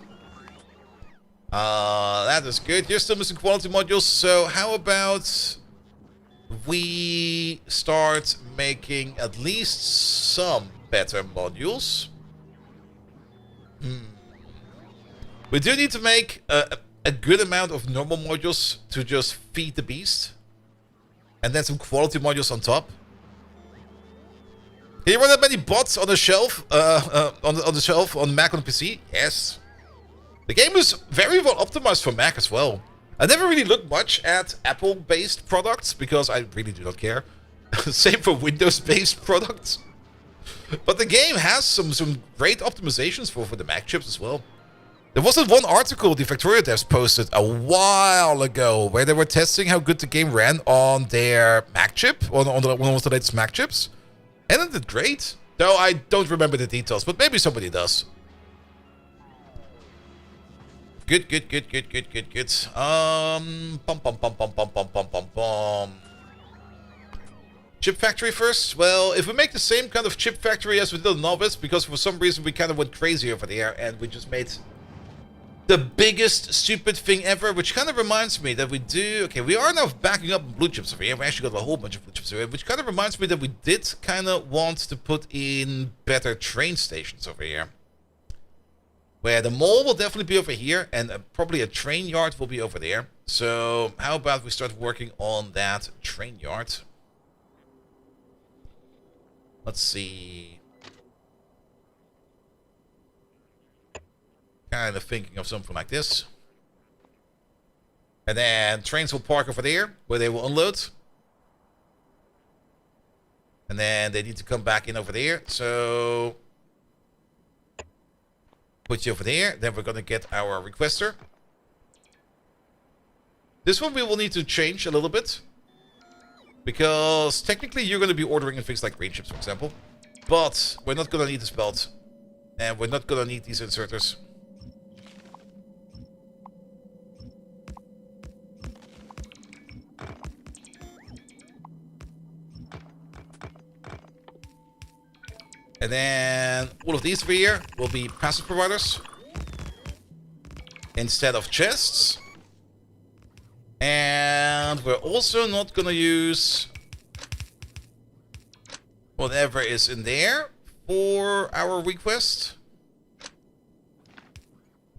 That is good. You're still missing quality modules, so how about we start making at least some better modules? We do need to make a good amount of normal modules to just feed the beast. And then some quality modules on top. Can you run that many bots on the shelf? On the shelf on Mac on PC? Yes. The game is very well optimized for Mac as well. I never really looked much at Apple-based products because I really do not care. Same for Windows-based products. But the game has some great optimizations for the Mac chips as well. There was that one article the Factorio devs posted a while ago where they were testing how good the game ran on their Mac chip, on one of the latest Mac chips. And it did great. Though I don't remember the details, but maybe somebody does. Good. Chip factory first. Well, if we make the same kind of chip factory as we did on Novice, because for some reason we kind of went crazy over there and we just made the biggest stupid thing ever, which kind of reminds me that we do... Okay, we are now backing up blue chips over here. We actually got a whole bunch of blue chips over here, which kind of reminds me that we did kind of want to put in better train stations over here. Where the mall will definitely be over here, and probably a train yard will be over there. So, how about we start working on that train yard? Let's see. Kind of thinking of something like this. And then trains will park over there, where they will unload. And then they need to come back in over there, so... Put you over there. Then we're going to get our requester. This one we will need to change a little bit. Because technically you're going to be ordering things like green chips, for example. But we're not going to need this belt. And we're not going to need these inserters. And then all of these over here will be passive providers instead of chests. And we're also not going to use whatever is in there for our request.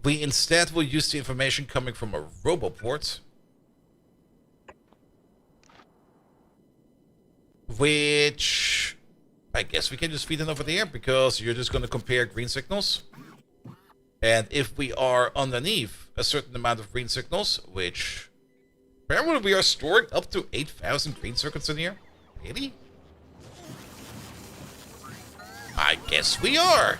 We instead will use the information coming from a roboport, which... I guess we can just feed it over there, because you're just going to compare green signals. And if we are underneath a certain amount of green signals, which... Apparently we are storing up to 8,000 green circuits in here? Really? I guess we are.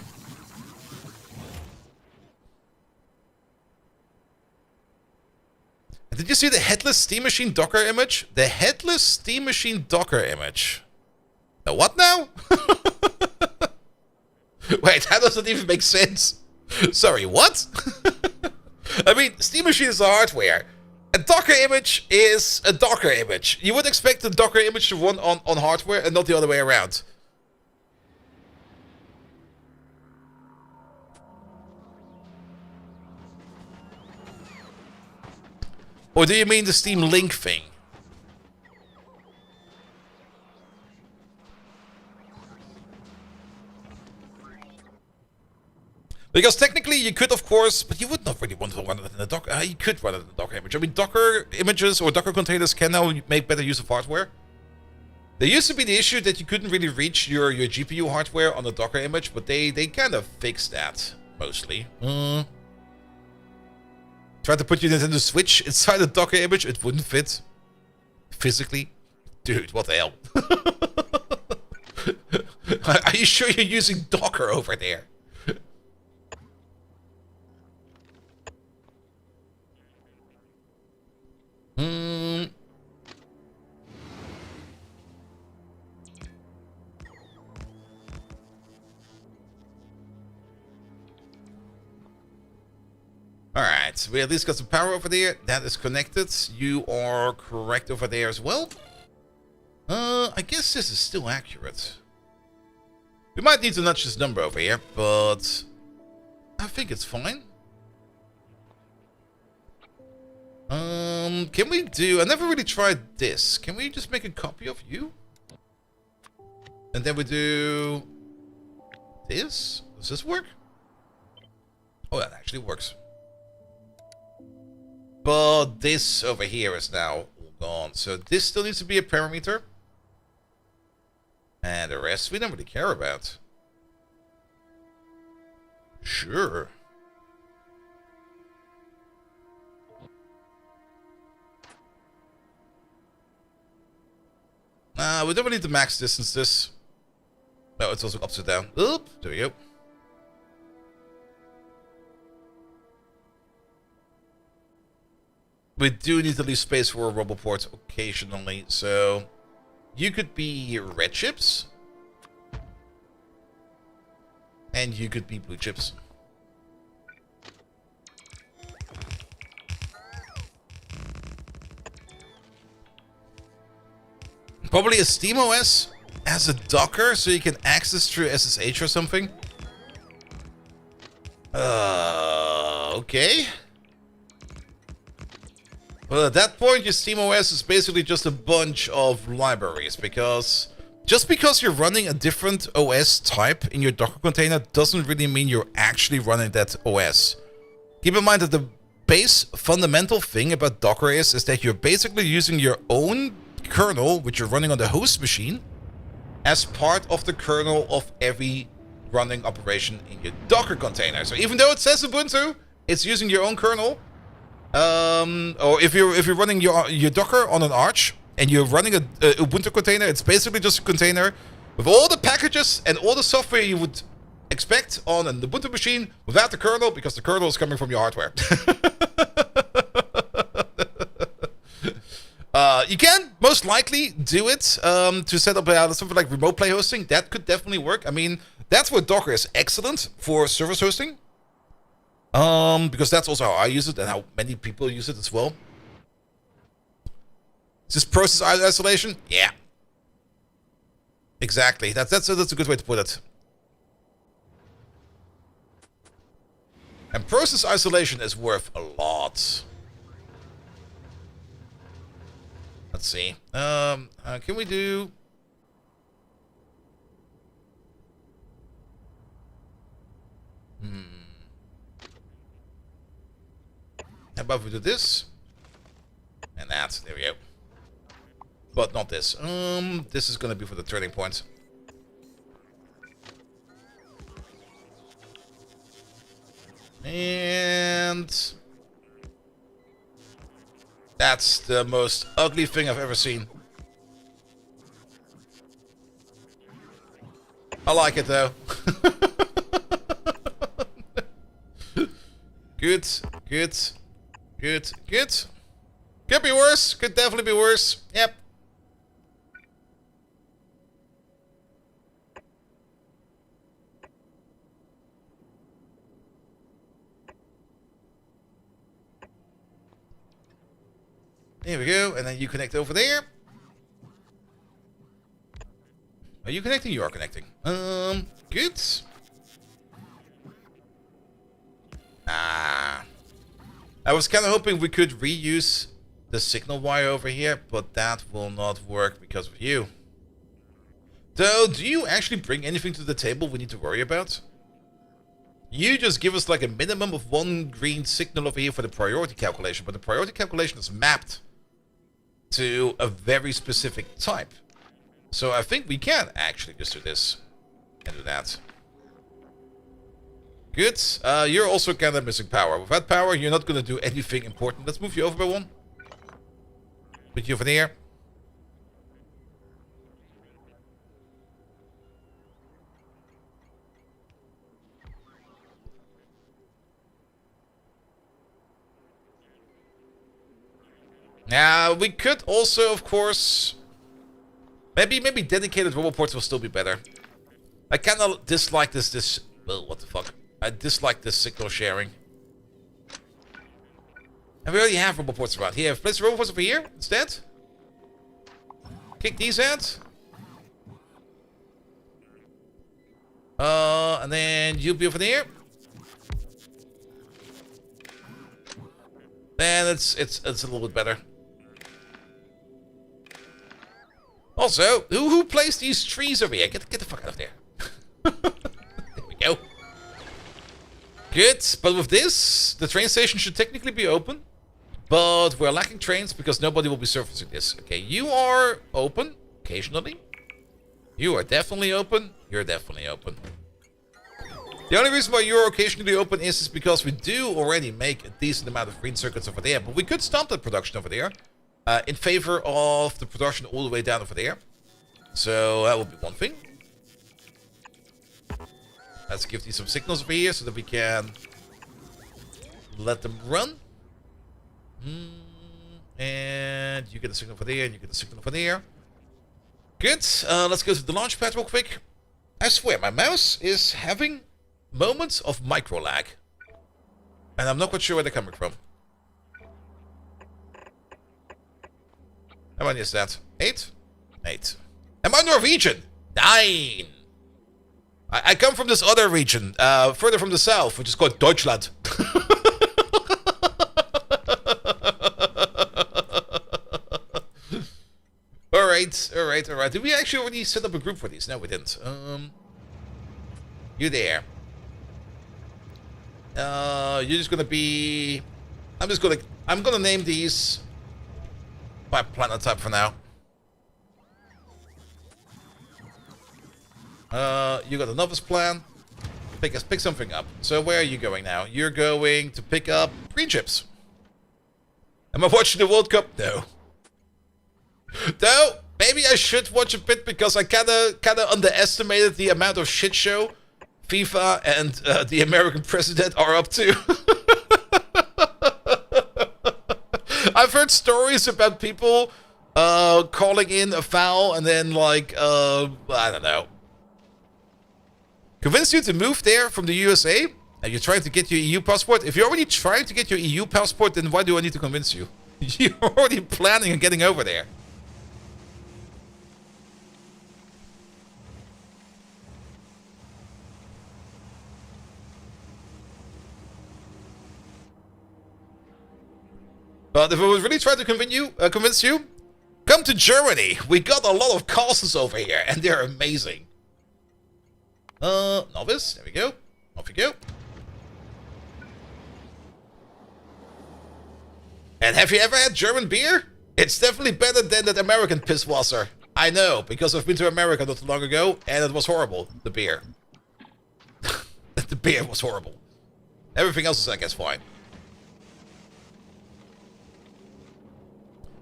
Did you see the headless steam machine Docker image? The headless steam machine Docker image. The what now? Wait, that doesn't even make sense. Sorry, what? I mean, Steam Machine is the hardware. A Docker image is a Docker image. You would expect the Docker image to run on hardware and not the other way around. Or do you mean the Steam Link thing? Because technically you could, of course, but you would not really want to run it in a Docker. You could run it in a Docker image. I mean, Docker images or Docker containers can now make better use of hardware. There used to be the issue that you couldn't really reach your GPU hardware on a Docker image, but they kind of fixed that, mostly. Tried to put your Nintendo Switch inside a Docker image, it wouldn't fit. Physically. Dude, what the hell? Are you sure you're using Docker over there? Alright, we at least got some power over there. That is connected. You are correct over there as well. I guess this is still accurate. We might need to nudge this number over here, but I think it's fine. Can we do... I never really tried this. Can we just make a copy of you? And then we do... this? Does this work? Oh, that actually works. But this over here is now gone. So this still needs to be a parameter. And the rest we don't really care about. Sure. We don't really need to max distance this. No, it's also upside down. Oop, there we go. We do need to leave space for a rubble port occasionally, so you could be red chips. And you could be blue chips. Probably a SteamOS as a Docker, so you can access through SSH or something. Okay. Well, at that point, your SteamOS is basically just a bunch of libraries, because just because you're running a different OS type in your Docker container doesn't really mean you're actually running that OS. Keep in mind that the base fundamental thing about Docker is that you're basically using your own kernel, which you're running on the host machine, as part of the kernel of every running operation in your Docker container. So even though it says Ubuntu, it's using your own kernel. Or if you're running your Docker on an Arch and you're running a Ubuntu container, it's basically just a container with all the packages and all the software you would expect on an Ubuntu machine without the kernel, because the kernel is coming from your hardware. You can most likely do it to set up something like remote play hosting. That could definitely work. I mean, that's where Docker is excellent for service hosting. Because that's also how I use it and how many people use it as well. Is this process isolation? Yeah. Exactly. That's a good way to put it. And process isolation is worth a lot. Let's see. Can we do... How about we do this? And that. There we go. But not this. This is gonna be for the turning point. And... that's the most ugly thing I've ever seen. I like it though. Good, good, good, good. Could be worse, could definitely be worse. Yep. There we go. And then you connect over there. Are you connecting? You are connecting. Good. I was kind of hoping we could reuse the signal wire over here, but that will not work because of you. So, do you actually bring anything to the table we need to worry about? You just give us like a minimum of 1 green signal over here for the priority calculation, but the priority calculation is mapped to a very specific type. So I think we can actually just do this and do that. Good. You're also kind of missing power. Without power, you're not going to do anything important. Let's move you over by 1. Put you over there. Now, we could also, of course... Maybe dedicated roboports will still be better. I kind of dislike this... Well, what the fuck? I dislike this signal sharing. And we already have roboports around here. Place the roboports over here instead. Kick these out. And then you'll be over there. And it's a little bit better. Also, who placed these trees over here? Get the fuck out of there. There we go. Good, but with this, the train station should technically be open. But we're lacking trains because nobody will be surfacing this. Okay, you are open, occasionally. You are definitely open. You're definitely open. The only reason why you're occasionally open is because we do already make a decent amount of green circuits over there. But we could stop that production over there. In favor of the production all the way down over there. So that would be one thing. Let's give these some signals over here so that we can let them run. And you get a signal for there, and you get a signal for there. Good. Let's go to the launch pad real quick. I swear, my mouse is having moments of micro lag. And I'm not quite sure where they're coming from. How many is that? 8? 8. Am I Norwegian? 9. I come from this other region, further from the south, which is called Deutschland. Alright. Did we actually already set up a group for these? No, we didn't. You there. You're just gonna be... I'm gonna name these by planet type for now. You got a novice plan. Pick something up. So where are you going now? You're going to pick up green chips. Am I watching the World Cup? No. No, maybe I should watch a bit because I kinda underestimated the amount of shit show FIFA and the American president are up to. I've heard stories about people calling in a foul and then like I don't know. Convince you to move there from the USA and you're trying to get your EU passport. If you're already trying to get your EU passport, then why do I need to convince you? You're already planning on getting over there. But if I was really trying to convince you, come to Germany. We got a lot of castles over here, and they're amazing. Novice, there we go. Off you go. And have you ever had German beer? It's definitely better than that American pisswasser. I know, because I've been to America not too long ago, and it was horrible, the beer. The beer was horrible. Everything else is, I guess, fine.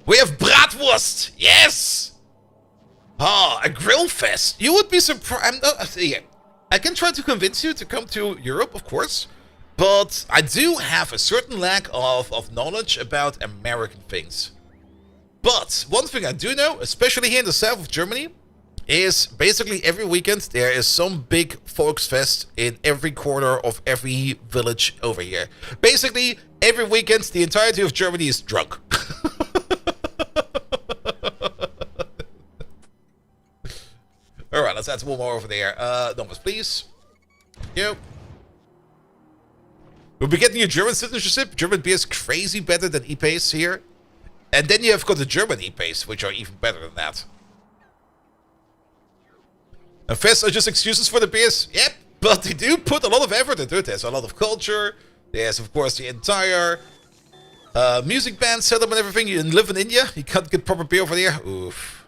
We have bratwurst! Yes! Ah, a grill fest. You would be surprised. I can try to convince you to come to Europe, of course. But I do have a certain lack of knowledge about American things. But one thing I do know, especially here in the south of Germany, is basically every weekend there is some big Volksfest in every corner of every village over here. Basically, every weekend the entirety of Germany is drunk. let's add one more over there. Numbers, please. Thank you. We'll be getting a German citizenship. German beer is crazy better than e-pace here. And then you have got the German e-pace, which are even better than that. And fests are just excuses for the beers. Yep, but they do put a lot of effort into it. There's a lot of culture. There's, of course, the entire music band setup and everything. You live in India. You can't get proper beer over there. Oof.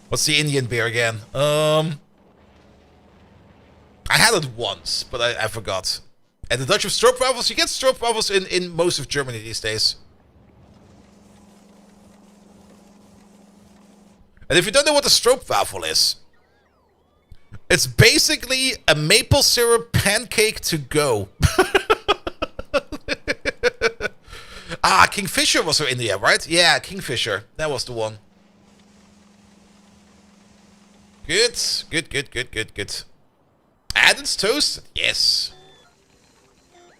What's the Indian beer again? I had it once, but I forgot. And the Dutch of stroopwafels, you get stroopwafels in most of Germany these days. And if you don't know what a stroopwafel is, it's basically a maple syrup pancake to go. Kingfisher was in India, right? Yeah, Kingfisher. That was the one. Good, good, good, good, good, good. And it's toast? Yes.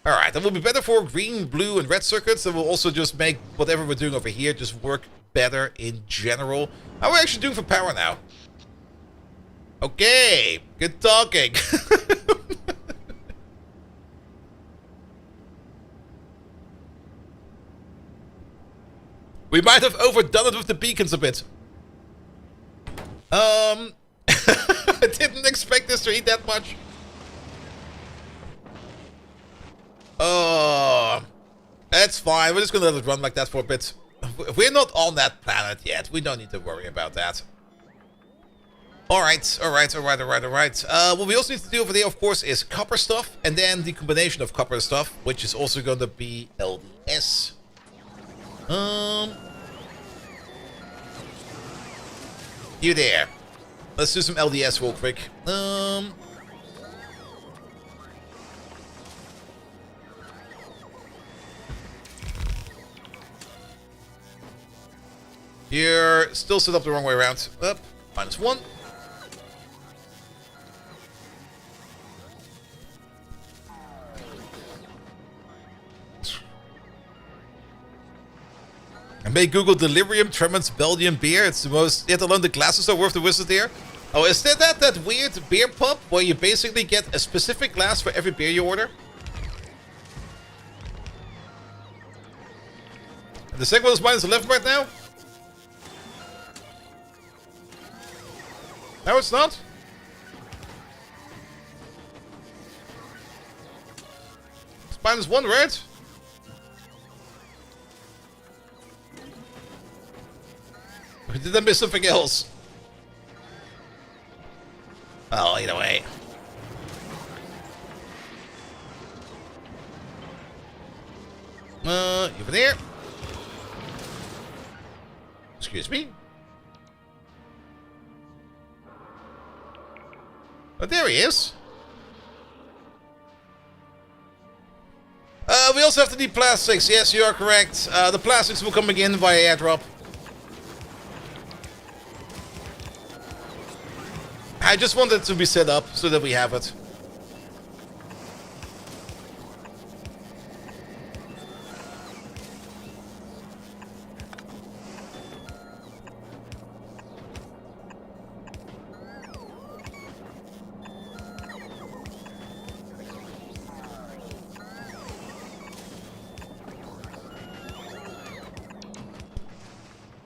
Alright, that will be better for green, blue, and red circuits. That will also just make whatever we're doing over here just work better in general. How are we actually doing for power now? Okay, good talking. We might have overdone it with the beacons a bit. I didn't expect this to eat that much. Oh, that's fine. We're just gonna let it run like that for a bit. We're not on that planet yet. We don't need to worry about that. Alright, alright. What we also need to do over there, of course, is copper stuff. And then the combination of copper stuff, which is also gonna be LDS. You there. Let's do some LDS real quick. You're still set up the wrong way around. Up, -1. I may Google Delirium Tremens Belgian beer. It's the most. Yet alone the glasses are worth the visit there. Oh, is that weird beer pub where you basically get a specific glass for every beer you order? The second one is -11 right now? No, it's not. It's -1, right? Or did I miss something else? Oh, either way. Over there. Excuse me. Oh, there he is. We also have to need plastics. Yes, you are correct. The plastics will come again via airdrop. I just wanted it to be set up so that we have it.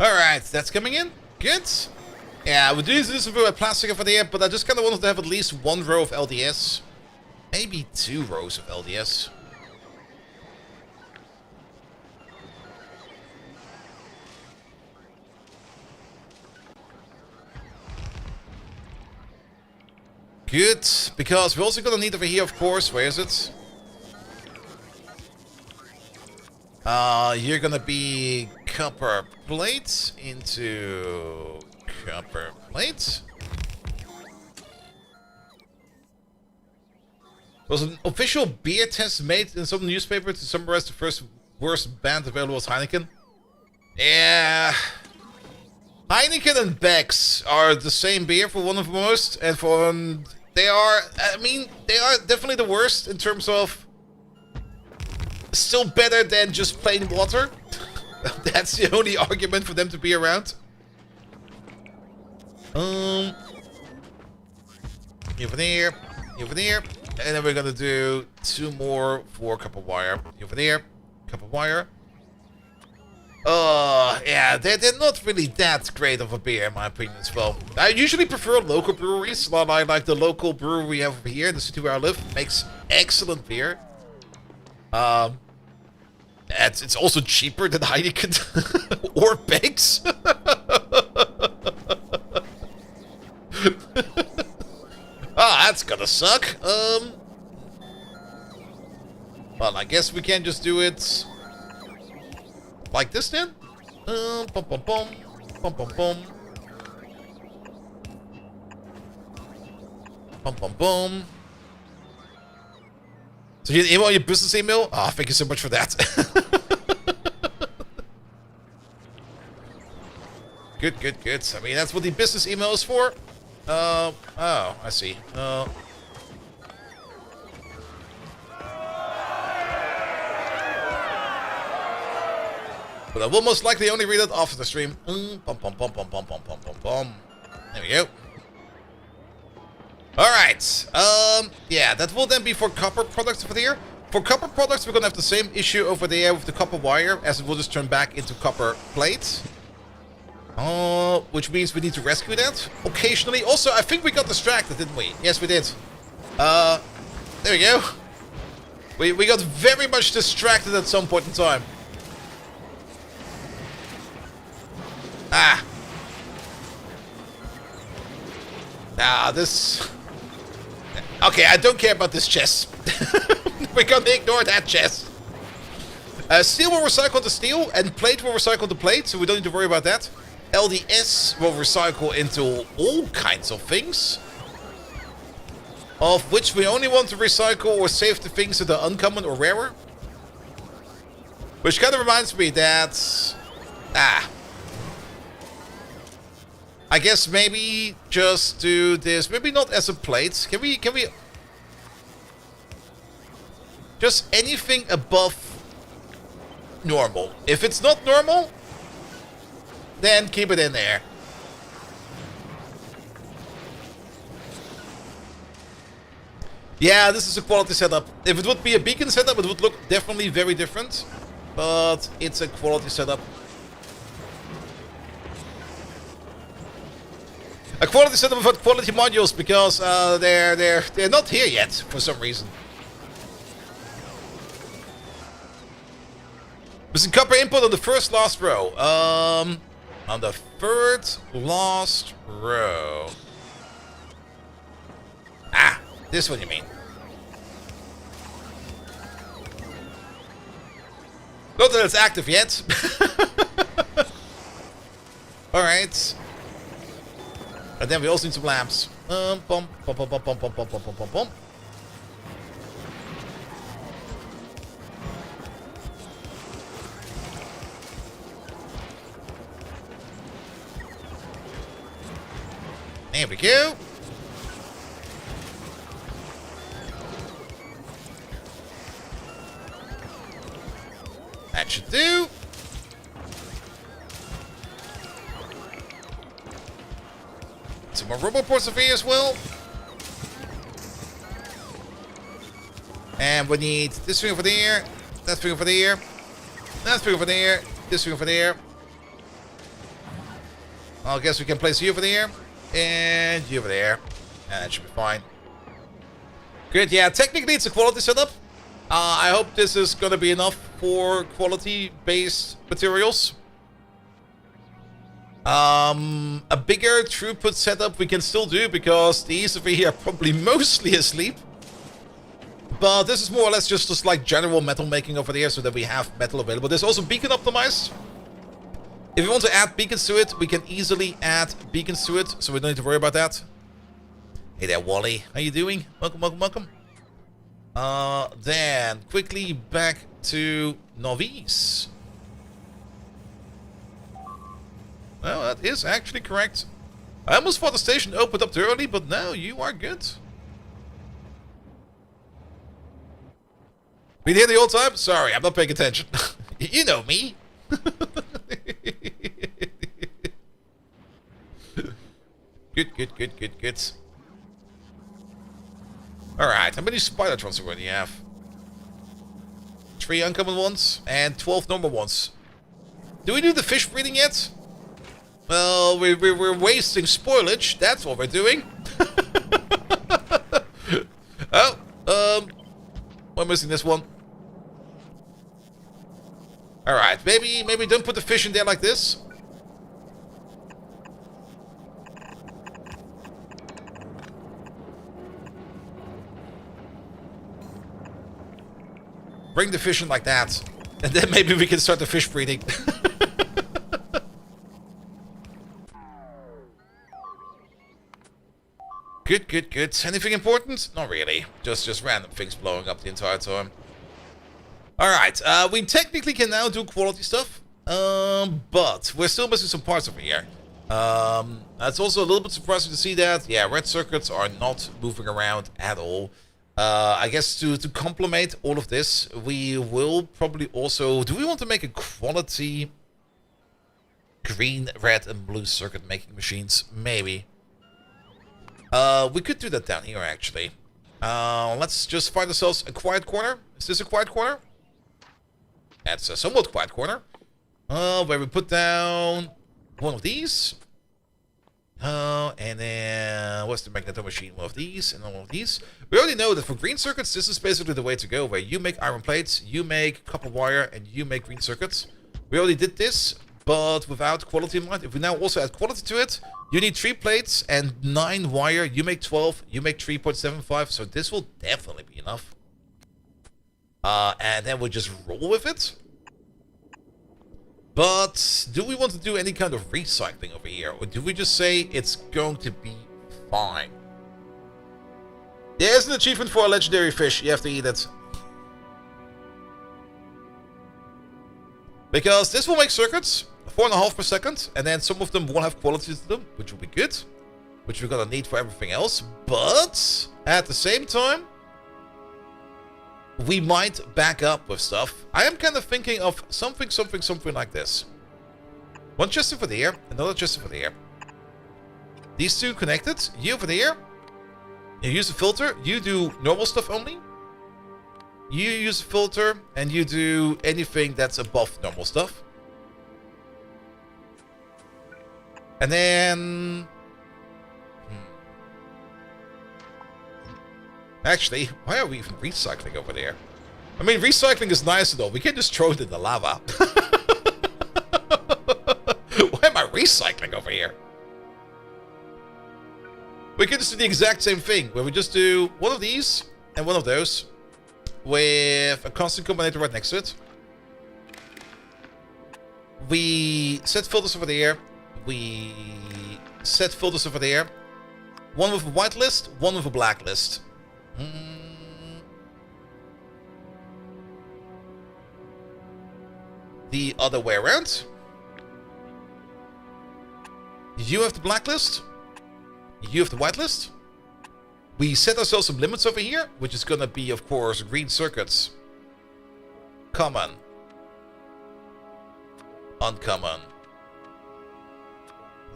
Alright, that's coming in. Good. Yeah, we do need to do some plastic over there, but I just kind of wanted to have at least one row of LDS. Maybe 2 rows of LDS. Good, because we're also gonna need over here, of course. Where is it? You're gonna be copper plates into copper plates. Was an official beer test made in some newspaper to summarize the first worst band available as Heineken? Yeah. Heineken and Beck's are the same beer for one of the most, and for they are, I mean, they are definitely the worst in terms of still better than just plain water. That's the only argument for them to be around. Over there, over there. And then we're gonna do 2 more for copper wire. Over there, copper wire. Yeah, they're not really that great of a beer, in my opinion, as well. I usually prefer local breweries. Like the local brewery we have over here in the city where I live. Makes excellent beer. It's also cheaper than Heineken or Beck's. Ah, that's gonna suck. Well, I guess we can just do it like this then. Bum bum bum, bum bum bum, bum bum bum. So you email your business email? Ah, thank you so much for that. Good, good, good. I mean, that's what the business email is for. Oh, I see. But I will most likely only read it after the stream. Bum, bum, bum, bum, bum, bum, bum, bum, bum. There we go. Alright. Yeah, that will then be for copper products over there. For copper products, we're gonna have the same issue over there with the copper wire, as it will just turn back into copper plates. Which means we need to rescue that occasionally. Also, I think we got distracted, didn't we? Yes, we did. There we go. We got very much distracted at some point in time. Ah. Ah, this... Okay, I don't care about this chest. We're gonna ignore that chest. Steel will recycle the steel, and plate will recycle the plate, so we don't need to worry about that. LDS will recycle into all kinds of things, of which we only want to recycle or save the things that are uncommon or rarer. Which kind of reminds me that... I guess maybe just do this. Maybe not as a plate. Can we... Just anything above normal. If it's not normal, then keep it in there. Yeah, this is a quality setup. If it would be a beacon setup, it would look definitely very different. But it's a quality setup. A quality setup without quality modules, because they're not here yet for some reason. Missing copper input on the first last row. On the third last row. Ah, this one you mean. Not that it's active yet. Alright. And then we also need some lamps. Bum, bum, bum, bum, bum, bum, bum, bum, bum, bum, bum. There we go. That should do. Some more roboports over here as well. And we need this thing over there, that thing over there, that thing over there, this thing over there. I guess we can place you over there. And you over there. And that should be fine. Good, yeah, technically it's a quality setup. I hope this is gonna be enough for quality-based materials. A bigger throughput setup we can still do, because these over here are probably mostly asleep. But this is more or less just like general metal making over there, so that we have metal available. There's also beacon optimized. If we want to add beacons to it, we can easily add beacons to it, so we don't need to worry about that. Hey there, Wally. How you doing? Welcome, welcome, welcome. Then, quickly back to Novice. Well, that is actually correct. I almost thought the station opened up too early, but no, you are good. Been here the whole time? Sorry, I'm not paying attention. You know me. Good, good, good, good, good. Alright, how many Spidertrons do we already have? 3 uncommon ones and 12 normal ones. Do we do the fish breeding yet? Well, we're wasting spoilage. That's what we're doing. Oh, we're missing this one. Alright, maybe don't put the fish in there like this. Bring the fish in like that. And then maybe we can start the fish breeding. Good, good, good. Anything important? Not really. Just random things blowing up the entire time. Alright, we technically can now do quality stuff. But we're still missing some parts over here. That's also a little bit surprising to see that. Yeah, red circuits are not moving around at all. I guess to complement all of this, we will probably also... Do we want to make a quality green, red, and blue circuit making machines? Maybe. We could do that down here, actually. Let's just find ourselves a quiet corner. Is this a quiet corner? That's a somewhat quiet corner. Where we put down one of these. And then what's the magneto machine? One of these and one of these. We already know that for green circuits, this is basically the way to go, where you make iron plates, you make copper wire, and you make green circuits. We already did this, but without quality in mind. If we now also add quality to it, you need 3 plates and 9 wire. You make 12, you make 3.75, so this will definitely be enough. And then we'll just roll with it. But do we want to do any kind of recycling over here? Or do we just say it's going to be fine? There's an achievement for a legendary fish. You have to eat it. Because this will make circuits, 4.5 per second. And then some of them will have quality to them, which will be good. Which we're going to need for everything else. But at the same time, we might back up with stuff. I am kind of thinking of something like this. One chest over there, another chest over there. These two connected. You over there. You use a filter. You do normal stuff only. You use a filter, and you do anything that's above normal stuff. And then... Actually, why are we even recycling over there? I mean, recycling is nice and all. We can just throw it in the lava. Why am I recycling over here? We can just do the exact same thing, where we just do one of these and one of those with a constant combinator right next to it. We set filters over there. We set filters over there. One with a white list, one with a black list. The other way around. You have the blacklist. You have the whitelist. We set ourselves some limits over here, which is gonna be, of course, green circuits. Common. Uncommon.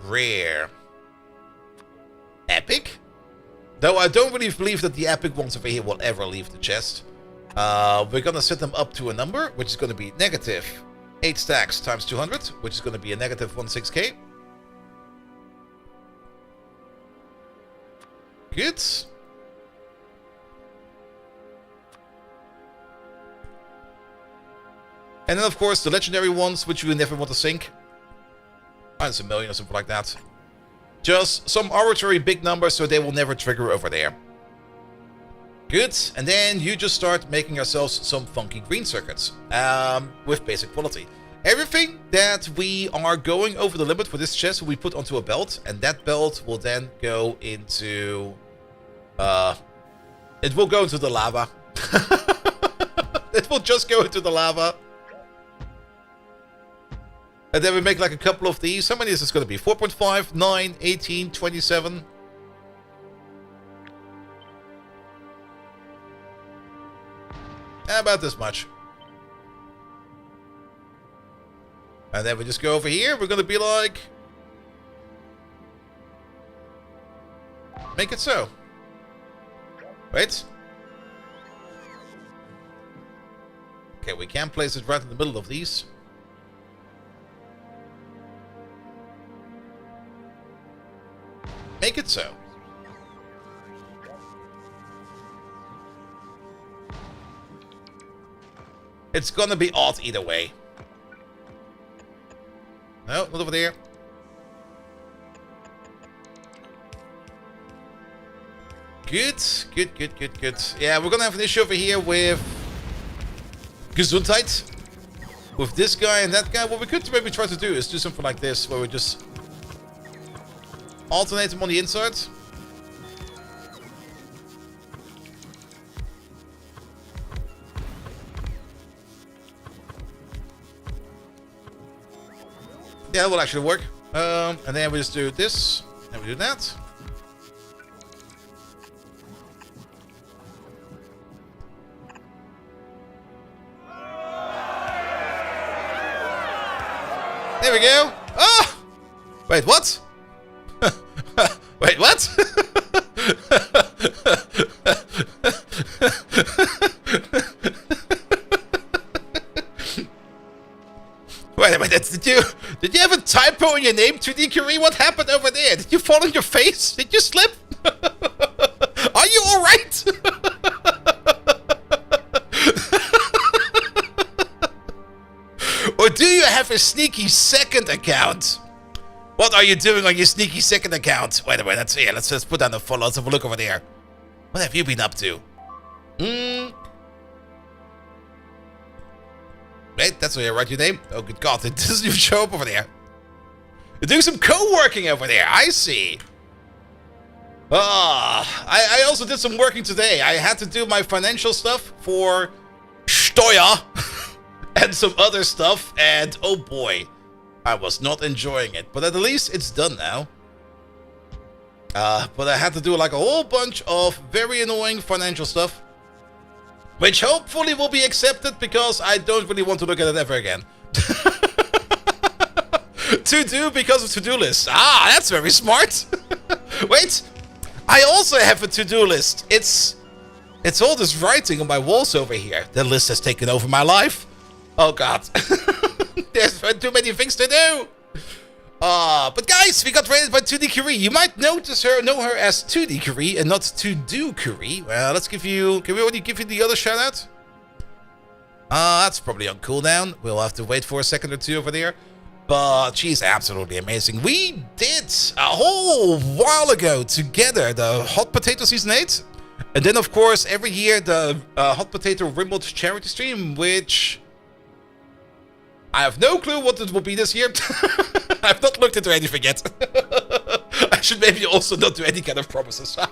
Rare. Epic. Though I don't really believe that the epic ones over here will ever leave the chest. We're gonna set them up to a number, which is gonna be negative 8 stacks times 200, which is gonna be a negative 16k. Good. And then, of course, the legendary ones, which you never want to sink. Minus a million or something like that. Just some arbitrary big number, so they will never trigger over there. Good. And then you just start making ourselves some funky green circuits. With basic quality. Everything that we are going over the limit for this chest will be put onto a belt. And that belt will then go into... it will go into the lava. It will just go into the lava. And then we make like a couple of these. How many is this going to be? 4.5, 9, 18, 27. About this much. And then we just go over here. We're going to be like... Make it so. Wait. Okay, we can place it right in the middle of these. Make it so. It's gonna be odd either way. No, not over there. Good, good, good, good, good. Yeah, we're gonna have an issue over here with Gesundheit. With this guy and that guy. What we could maybe try to do is do something like this, where we just alternate them on the inside. Yeah, that will actually work. And then we just do this, and we do that. There we go. Oh! Wait, what? Wait, what? Wait a minute, did you have a typo in your name, 2D Curie? What happened over there? Did you fall on your face? Did you slip? Are you alright? Or do you have a sneaky second account? What are you doing on your sneaky second account? Wait a minute, let's put down the follow. Let's have a look over there. What have you been up to? Wait, that's where you write your name? Oh, good God, it doesn't even show up over there. You're doing some co-working over there, I see. I also did some working today. I had to do my financial stuff for Steuer and some other stuff, and oh boy, I was not enjoying it. But at least it's done now. But I had to do like a whole bunch of very annoying financial stuff, which hopefully will be accepted because I don't really want to look at it ever again. To do because of to-do list. Ah, that's very smart. Wait, I also have a to-do list. It's all this writing on my walls over here. The list has taken over my life. Oh God, there's too many things to do. But guys, we got rated by 2D Curie. You might know her as 2D Curie and not To Do Curie. Well, let's give you. Can we already give you the other shout out? That's probably on cooldown. We'll have to wait for a second or two over there. But she's absolutely amazing. We did a whole while ago together the Hot Potato Season 8. And then, of course, every year the Hot Potato Rimworld charity stream, which I have no clue what it will be this year. I've not looked into anything yet. I should maybe also not do any kind of promises. But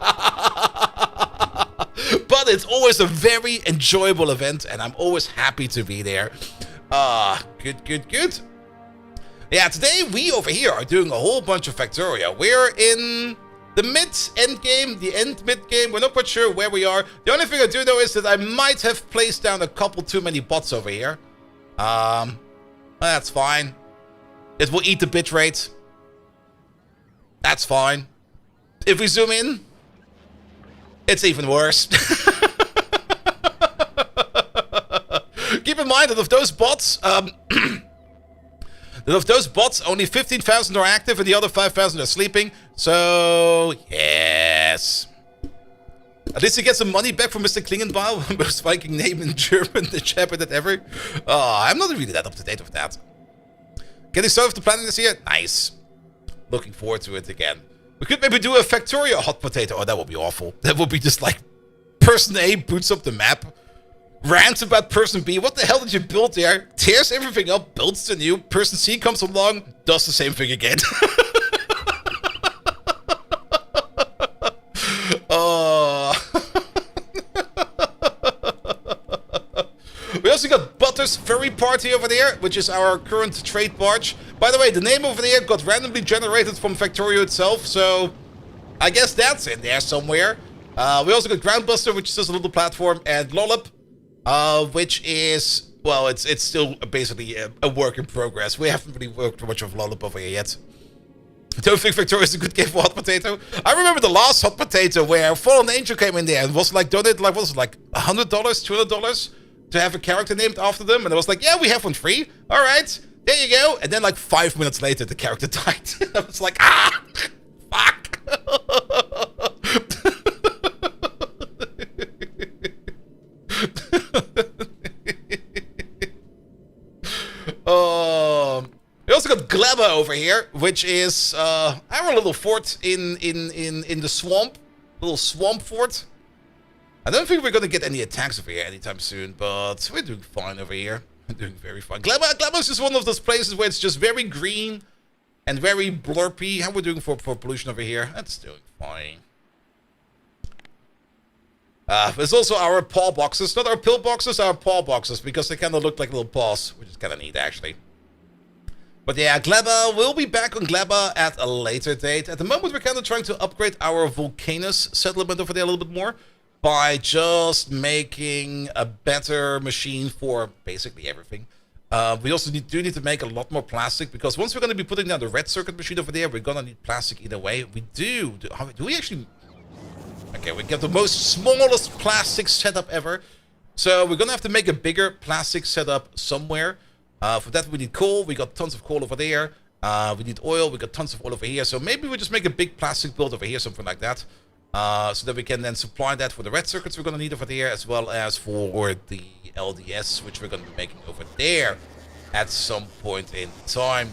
it's always a very enjoyable event, and I'm always happy to be there. Good, good, good. Yeah, today we over here are doing a whole bunch of Factorio. We're in the mid-end game, the end-mid game. We're not quite sure where we are. The only thing I do know is that I might have placed down a couple too many bots over here. That's fine. It will eat the bitrate. That's fine. If we zoom in, it's even worse. Keep in mind that of those bots, only 15,000 are active and the other 5,000 are sleeping. So, yes. At least you get some money back from Mr. Klingenbau, most Viking name in German, the champion ever. I'm not really that up to date with that. Getting started with the planning this year? Nice. Looking forward to it again. We could maybe do a Factorio hot potato. Oh, that would be awful. That would be just like person A boots up the map, rants about person B. What the hell did you build there? Tears everything up, builds the new. Person C comes along, does the same thing again. We also got Butter's Furry Party over there, which is our current trade barge. By the way, the name over there got randomly generated from Factorio itself, so I guess that's in there somewhere. We also got Groundbuster, which is just a little platform, and Lollop, which is, well, it's still basically a work in progress. We haven't really worked much of Lollop over here yet. don't think Factorio is a good game for hot potato. I remember the last hot potato where Fallen Angel came in there and was like donated like, what was it, like $100, $200 to have a character named after them, and I was like, yeah, we have one free. All right, there you go. And then like 5 minutes later, the character died. I was like, fuck. We also got Gleba over here, which is our little fort in the swamp, little swamp fort. I don't think we're gonna get any attacks over here anytime soon, but we're doing fine over here. We're doing very fine. Gleba is just one of those places where it's just very green and very blurpy. How we're doing for pollution over here? That's doing fine. There's also our paw boxes, not our pill boxes, our paw boxes, because they kind of look like little paws, which is kind of neat actually. But yeah, Gleba, we'll be back on Gleba at a later date. At the moment, we're kind of trying to upgrade our Vulcanus settlement over there a little bit more by just making a better machine for basically everything. We also do need to make a lot more plastic, because once we're going to be putting down the red circuit machine over there, we're going to need plastic either way. We do we actually... Okay, we got the smallest plastic setup ever. So we're going to have to make a bigger plastic setup somewhere. For that, we need coal. We got tons of coal over there. We need oil. We got tons of oil over here. So maybe we just make a big plastic build over here, something like that. So that we can then supply that for the red circuits we're going to need over there, as well as for the LDS, which we're going to be making over there at some point in time.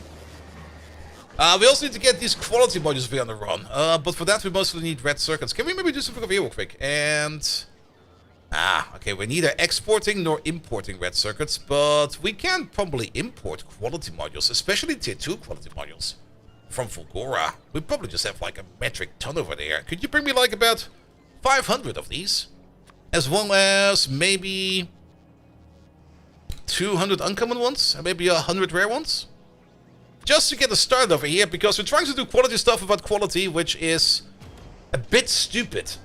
We also need to get these quality modules over on the run. But for that, we mostly need red circuits. Can we maybe do something over here real quick? And... okay, we're neither exporting nor importing red circuits, but we can probably import quality modules, especially tier 2 quality modules from Fulgora. We probably just have like a metric ton over there. Could you bring me like about 500 of these? As well as maybe 200 uncommon ones, and maybe 100 rare ones? Just to get us started over here, because we're trying to do quality stuff about quality, which is a bit stupid.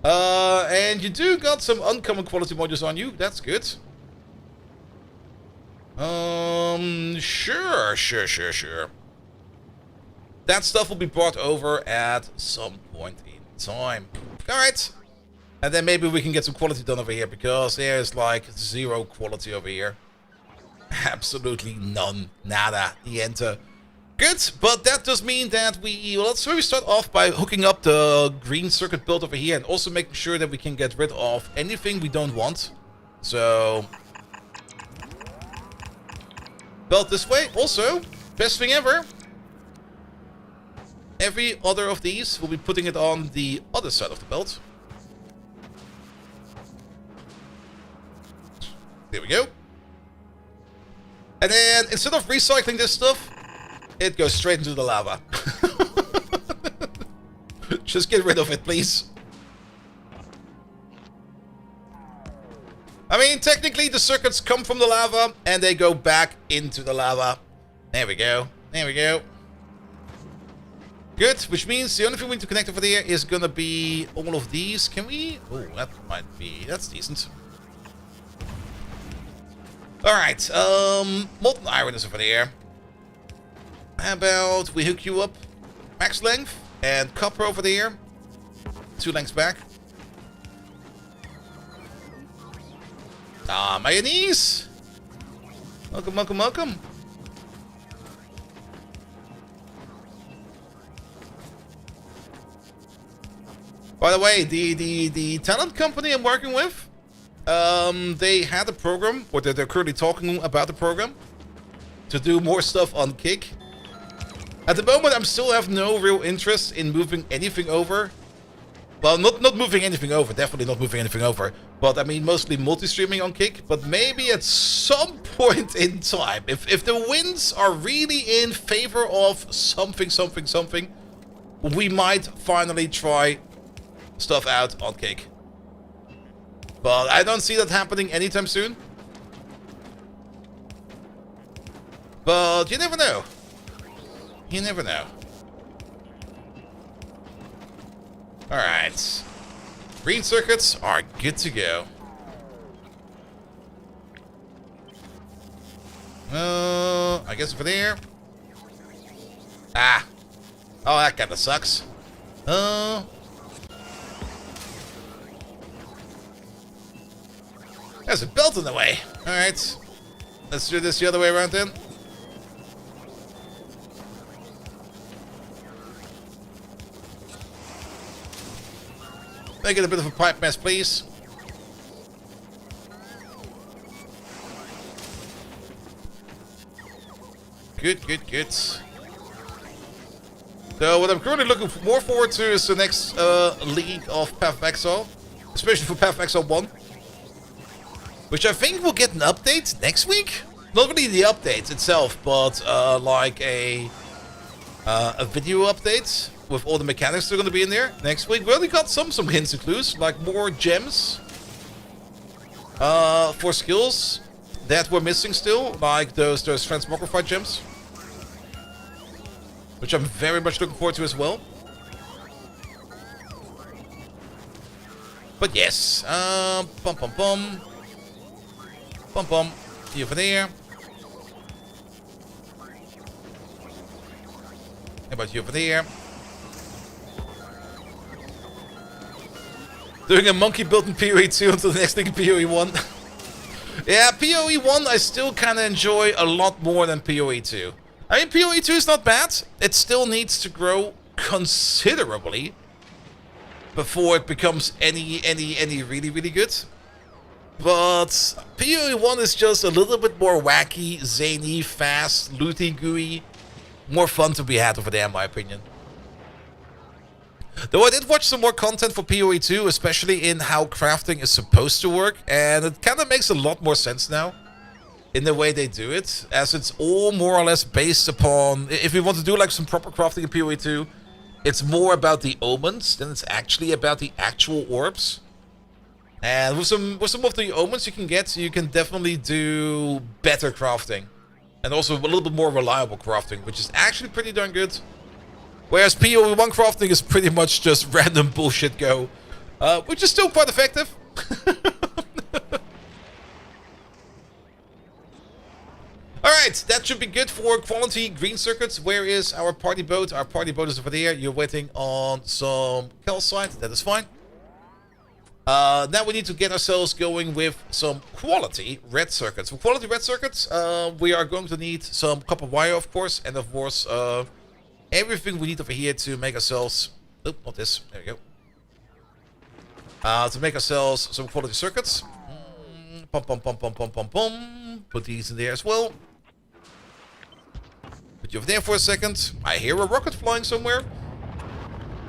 And you do got some uncommon quality modules on you. That's good. Sure. That stuff will be brought over at some point in time. Alright. And then maybe we can get some quality done over here, because there's like 0 quality over here. Absolutely none. Nada. Niente. Good, but that does mean that let's maybe start off by hooking up the green circuit build over here, and also making sure that we can get rid of anything we don't want. So, belt this way. Also, best thing ever, every other of these, we'll be putting it on the other side of the belt. There we go. And then, instead of recycling this stuff, it goes straight into the lava. Just get rid of it, please. I mean, technically the circuits come from the lava and they go back into the lava. There we go. There we go. Good, which means the only thing we need to connect over there is gonna be all of these. Can we? Oh, that might be... That's decent. Alright, molten iron is over there. How about we hook you up max length, and copper over there 2 lengths back. Mayonnaise! Welcome. By the way, the talent company I'm working with, they had a program, or they're currently talking about the program, to do more stuff on Kick. At the moment, I still have no real interest in moving anything over. Well, not moving anything over, definitely not moving anything over. But I mean, mostly multi-streaming on Kick. But maybe at some point in time, if the winds are really in favor of something, we might finally try stuff out on Kick. But I don't see that happening anytime soon. But you never know. You never know. Alright. Green circuits are good to go. I guess over there. Ah. Oh, that kinda sucks. There's a belt in the way. Alright. Let's do this the other way around then. Make it a bit of a pipe mess, please. Good, good, good. So what I'm currently looking more forward to is the next League of Path of Exile. Especially for Path of Exile 1. Which I think will get an update next week. Not really the update itself, but like a video update with all the mechanics that are going to be in there next week. We already got some hints and clues, like more gems for skills that were missing still, like those transmogrified gems, which I'm very much looking forward to as well. But yes, bum bum bum. Bum bum. You over there. How about you over there? Doing a monkey build in PoE 2 until the next thing in PoE 1. Yeah, PoE 1 I still kind of enjoy a lot more than PoE 2. I mean, PoE 2 is not bad. It still needs to grow considerably before it becomes any really, really good. But PoE 1 is just a little bit more wacky, zany, fast, looty gooey. More fun to be had over there, in my opinion. Though I did watch some more content for PoE 2, especially in how crafting is supposed to work, and it kind of makes a lot more sense now in the way they do it, as it's all more or less based upon, if we want to do like some proper crafting in PoE 2, it's more about the omens than it's actually about the actual orbs. And with some of the omens you can get, you can definitely do better crafting. And also a little bit more reliable crafting, which is actually pretty darn good. Whereas PoE 1 crafting is pretty much just random bullshit go. Which is still quite effective. Alright, that should be good for quality green circuits. Where is our party boat? Our party boat is over there. You're waiting on some calcite. That is fine. Now we need to get ourselves going with some quality red circuits. For quality red circuits, we are going to need some copper wire, of course. And of course, everything we need over here to make ourselves... Oh, not this. There we go. To make ourselves some quality circuits. Pum, pum, pum, pum, pum, pum, pum. Put these in there as well. Put you over there for a second. I hear a rocket flying somewhere.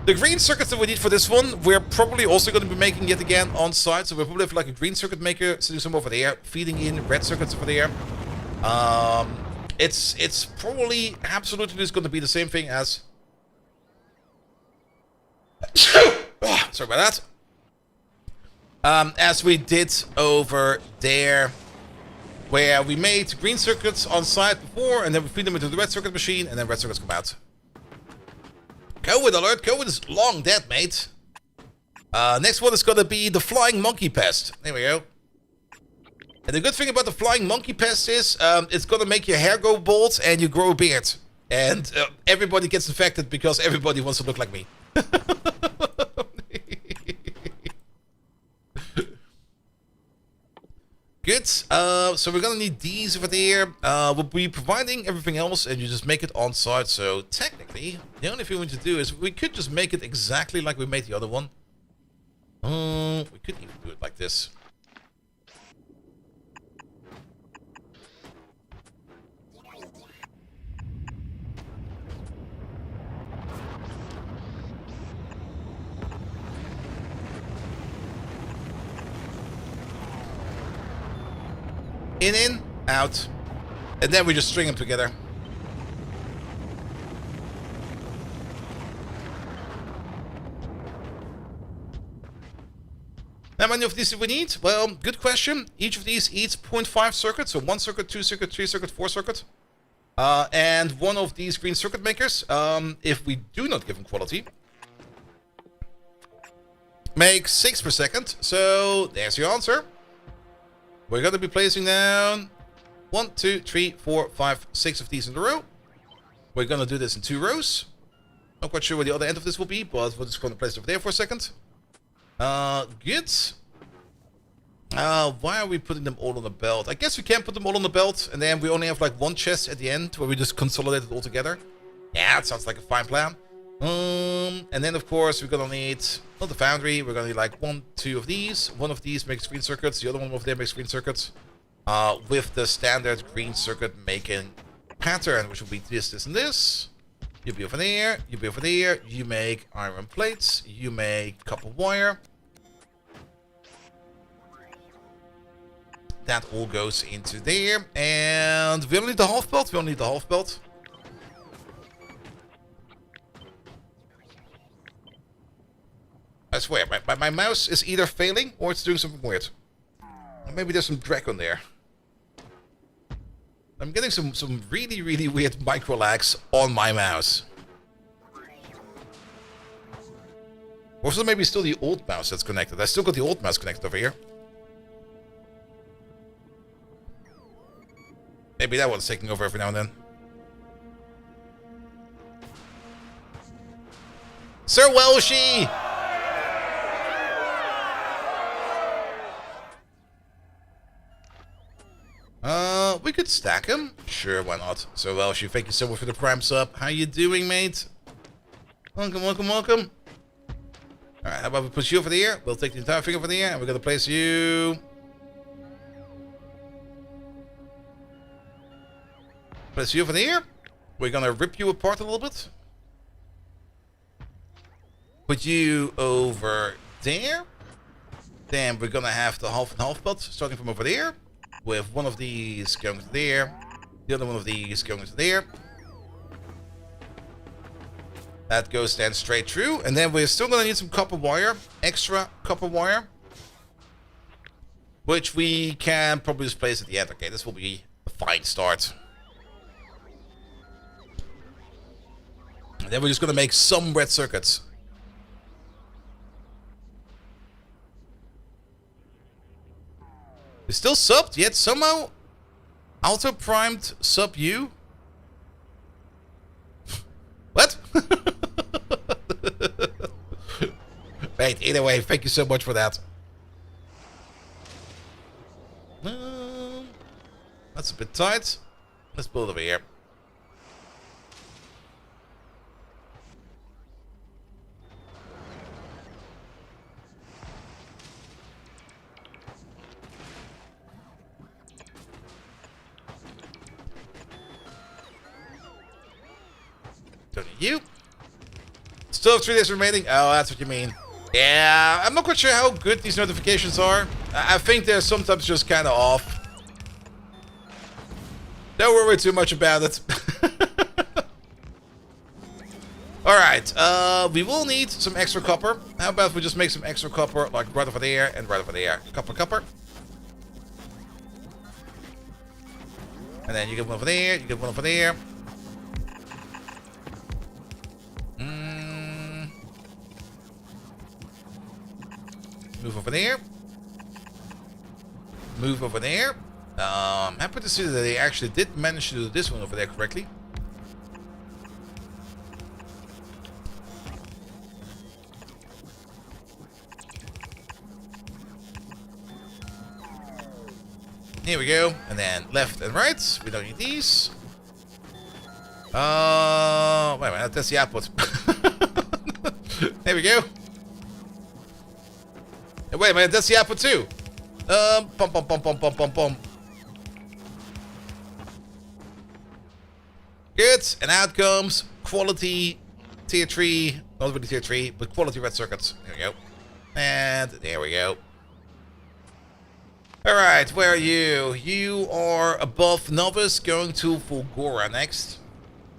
The green circuits that we need for this one, we're probably also going to be making yet again on site. So we'll probably have like a green circuit maker sitting somewhere over there, feeding in red circuits over there. It's probably absolutely just going to be the same thing as... Sorry about that. As we did over there, where we made green circuits on site before, and then we feed them into the red circuit machine, and then red circuits come out. COVID alert, COVID is long dead, mate. Next one is going to be the flying monkey pest. There we go. And the good thing about the flying monkey pest is it's going to make your hair go bald and you grow a beard. And everybody gets infected because everybody wants to look like me. Good. So we're going to need these over there. We'll be providing everything else and you just make it on site. So technically, the only thing we need to do is we could just make it exactly like we made the other one. We could even do it like this. In, out. And then we just string them together. How many of these do we need? Well, good question. Each of these eats 0.5 circuits. So 1 circuit, 2 circuit, 3 circuit, 4 circuit. And one of these green circuit makers, if we do not give them quality, makes 6 per second. So there's your answer. We're going to be placing down 1, 2, 3, 4, 5, 6 of these in a row. We're gonna do this in 2 rows. Not quite sure where the other end of this will be, but we're just gonna place it over there for a second. Good. Why are we putting them all on the belt? I guess we can put them all on the belt, and then we only have like one chest at the end where we just consolidate it all together. Yeah, that sounds like a fine plan. And then of course we're gonna need, not the foundry, we're gonna need like 1, 2 of these. One of these makes green circuits, the other one over there makes green circuits. With the standard green circuit making pattern, which will be this, this, and this. You'll be over there, you'll be over there. You make iron plates, you make copper wire. That all goes into there. And we only need the half belt, we only need the half belt. I swear, my mouse is either failing or it's doing something weird. Maybe there's some drag on there. I'm getting some really, really weird micro lags on my mouse. Or is it maybe still the old mouse that's connected? I still got the old mouse connected over here. Maybe that one's taking over every now and then. Sir Welshie! We could stack him. Sure, why not? So Welshie, thank you so much for the prime sub. How you doing, mate? Welcome, welcome, welcome. Alright, how about we put you over there? We'll take the entire thing over there, and we're gonna place you... Place you over there. We're gonna rip you apart a little bit. Put you over there. Then we're gonna have the half and half belt starting from over there. With one of these going to there. The other one of these going to there. That goes then straight through. And then we're still gonna need some copper wire. Extra copper wire. Which we can probably just place at the end. Okay, this will be a fine start. And then we're just gonna make some red circuits. It's still subbed, yet somehow auto primed sub you. What? Wait, either way, thank you so much for that. That's a bit tight. Let's build over here. You still have 3 days remaining. Oh, that's what you mean. Yeah, I'm not quite sure how good these notifications are. I think they're sometimes just kind of off. Don't worry too much about it. Alright, we will need some extra copper. How about we just make some extra copper, like right over there and right over there. Copper, copper. And then you get one over there, you get one over there. Move over there. Move over there. Happy to see that they actually did manage to do this one over there correctly. Here we go. And then left and right. We don't need these. Wait a minute. That's the output. There we go. Wait a minute, that's the output too. Pum pum pum pum pum pum pum. Good, and out comes quality tier 3, not really tier 3, but quality red circuits. There we go. And there we go. Alright, where are you? You are above novice, going to Fulgora next.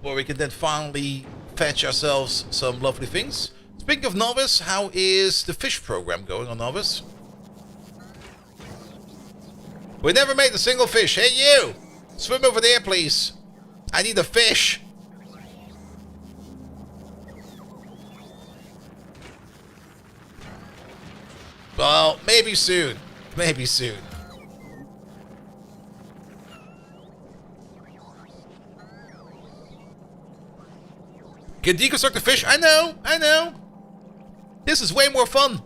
Where we can then finally fetch ourselves some lovely things. Speaking of novice, how is the fish program going on novice? We never made a single fish. Hey you! Swim over there, please. I need a fish. Well, maybe soon. Maybe soon. Can deconstruct the fish? I know. This is way more fun.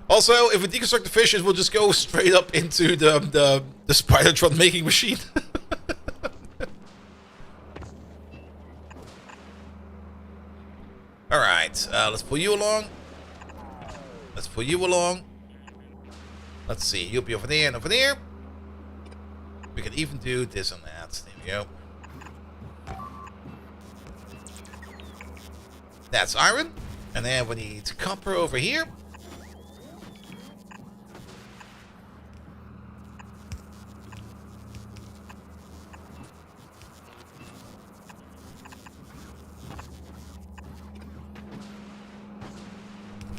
Also, if we deconstruct the fish, it will just go straight up into the Spidertron making machine. Alright, let's pull you along. Let's pull you along. Let's see, you'll be over there and over there. We can even do this and that. There we go. That's iron. And then we need copper over here.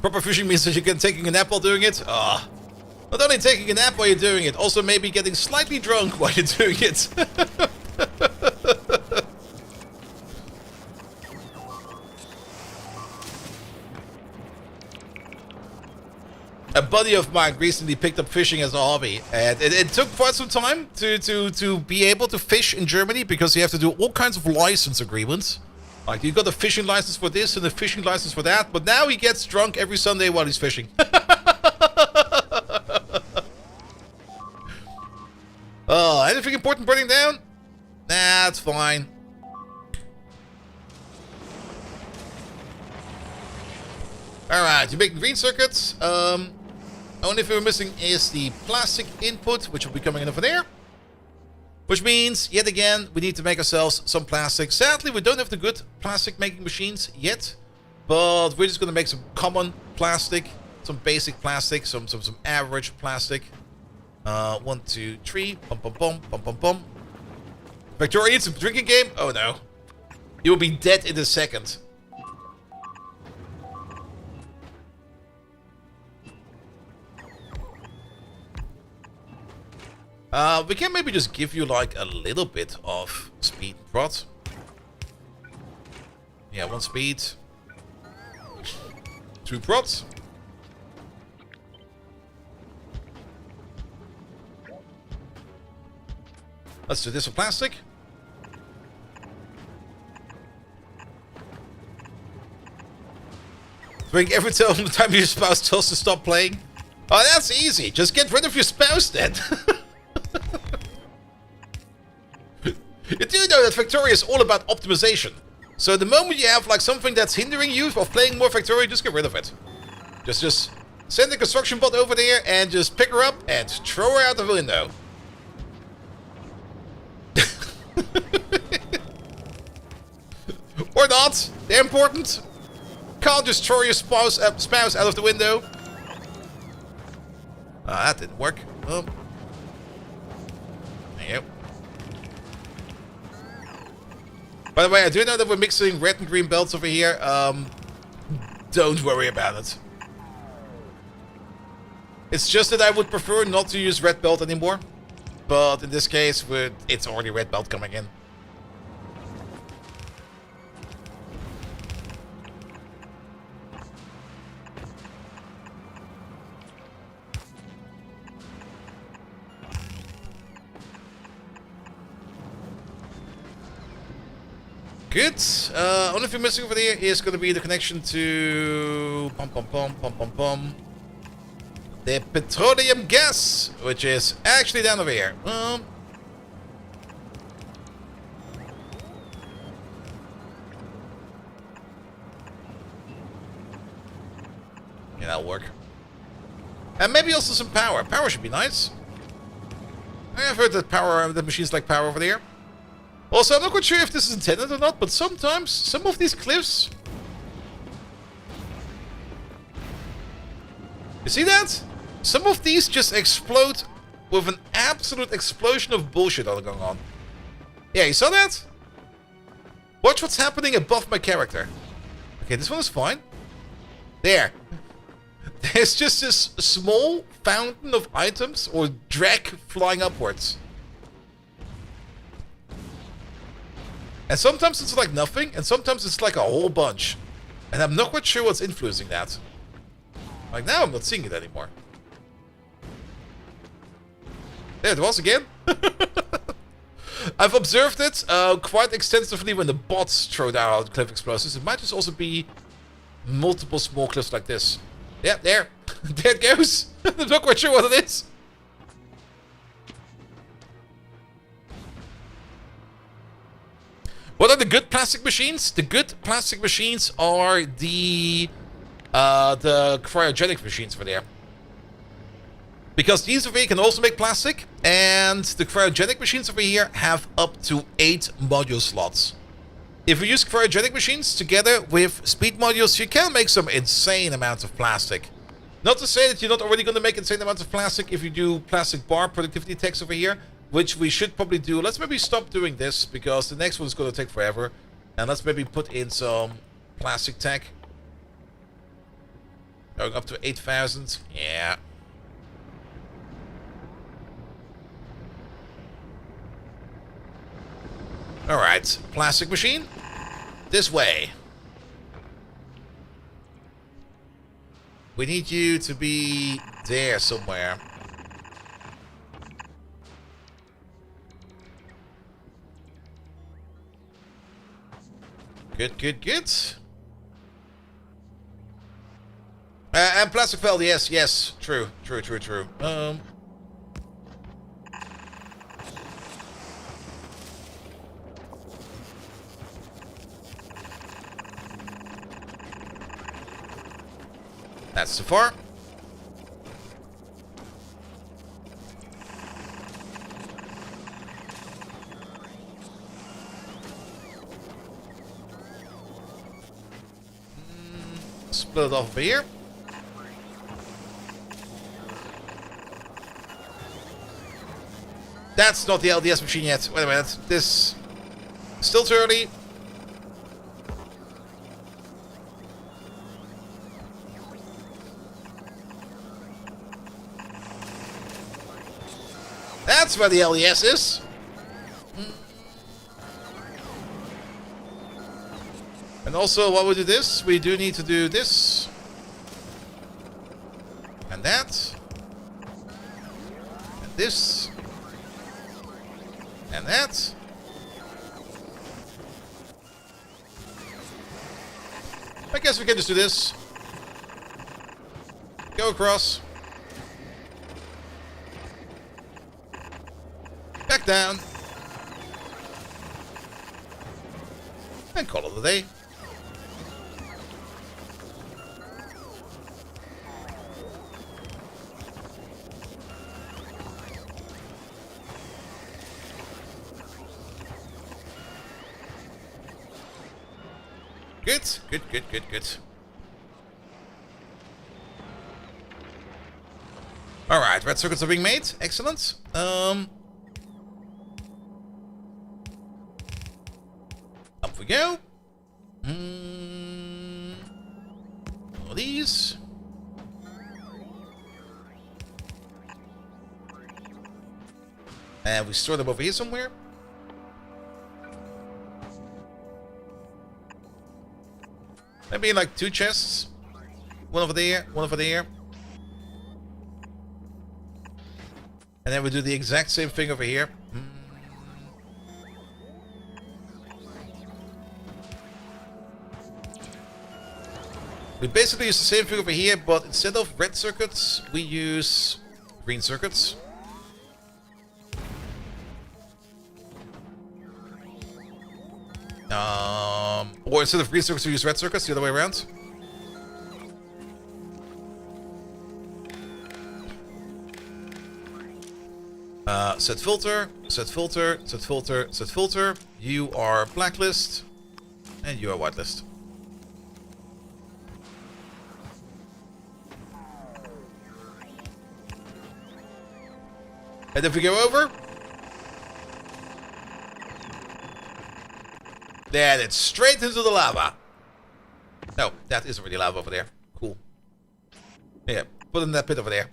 Proper fishing means that you can taking a nap while doing it. Ah. Not only taking a nap while you're doing it, also maybe getting slightly drunk while you're doing it. A buddy of mine recently picked up fishing as a hobby, and it took quite some time to be able to fish in Germany because you have to do all kinds of license agreements. Like, you got a fishing license for this and a fishing license for that, but now he gets drunk every Sunday while he's fishing. Oh, anything important burning down? Nah, it's fine. Alright, you're making green circuits. Only thing we're missing is the plastic input, which will be coming in over there. Which means, yet again, we need to make ourselves some plastic. Sadly, we don't have the good plastic making machines yet. But we're just going to make some common plastic. Some basic plastic. Some average plastic. 1, 2, 3. Bum, bum, bum, bum, bum, bum. Factorio needs a drinking game? Oh no. You will be dead in a second. We can maybe just give you like a little bit of speed prod. Yeah, 1 speed. 2 prods. Let's do this for plastic. Drink every time your spouse tells to stop playing. Oh, that's easy. Just get rid of your spouse then. You do know that Factorio is all about optimization. So the moment you have like something that's hindering you of playing more Factorio, just get rid of it. Just send the construction bot over there and just pick her up and throw her out the window. Or not. They're important. Can't just throw your spouse out of the window. That didn't work. Oh. There you go. By the way, I do know that we're mixing red and green belts over here. Don't worry about it. It's just that I would prefer not to use red belt anymore. But in this case, it's already red belt coming in. Good. Only thing missing over there is going to be the connection to the petroleum gas, which is actually down over here. Yeah, that'll work. And maybe also some power. Power should be nice. I've heard that the machines like power over there. Also, I'm not quite sure if this is intended or not, but sometimes some of these cliffs... You see that? Some of these just explode with an absolute explosion of bullshit going on. Yeah, you saw that? Watch what's happening above my character. Okay, this one is fine. There. There's just this small fountain of items or drag flying upwards. And sometimes it's like nothing, and sometimes it's like a whole bunch. And I'm not quite sure what's influencing that. Like now I'm not seeing it anymore. There it was again. I've observed it quite extensively when the bots throw down cliff explosives. It might just also be multiple small cliffs like this. Yeah, there. There it goes. I'm not quite sure what it is. What are the good plastic machines? The good plastic machines are the cryogenic machines over there. Because these over here can also make plastic, and the cryogenic machines over here have up to 8 module slots. If you use cryogenic machines together with speed modules, you can make some insane amounts of plastic. Not to say that you're not already going to make insane amounts of plastic if you do plastic bar productivity techs over here, which we should probably do. Let's maybe stop doing this, because the next one's going to take forever. And let's maybe put in some plastic tech. Going up to 8,000. Yeah. Alright, plastic machine. This way. We need you to be there somewhere. Good, good, good. And plastic fell, yes, yes. True, true, true, true. That's too far. Split it off over here. That's not the LDS machine yet. Wait a minute. This... Still too early. That's where the LES is. And also, while we do this, we do need to do this. And that. And this. And that. I guess we can just do this. Go across. Back down. And call it a day. Good, good, good, good, good. Alright, red circuits are being made. Excellent. Up we go. All these. And we store them over here somewhere. Maybe like 2 chests. One over there, one over there. And then we do the exact same thing over here. We basically use the same thing over here, but instead of red circuits, we use green circuits. Or instead of green circuits, we use red circuits, the other way around. Set filter, set filter, set filter, set filter. You are blacklist, and you are whitelist. And if we go over, then it's straight into the lava. No, that is already lava over there. Cool. Yeah, put in that pit over there.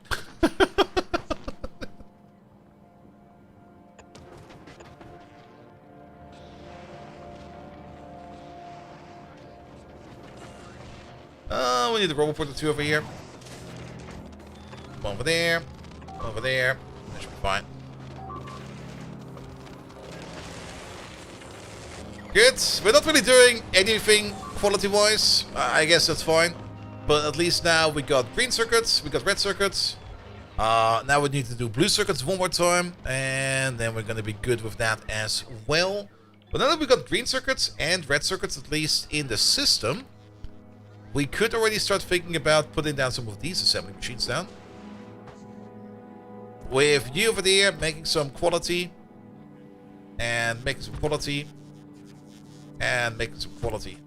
We need the robot portal 2 over here. One over there. One over there. That should be fine. Good. We're not really doing anything quality-wise. I guess that's fine. But at least now we got green circuits, we got red circuits. Now we need to do blue circuits one more time. And then we're going to be good with that as well. But now that we got green circuits and red circuits at least in the system, we could already start thinking about putting down some of these assembly machines down. With you over there making some quality. And making some quality. And making some quality.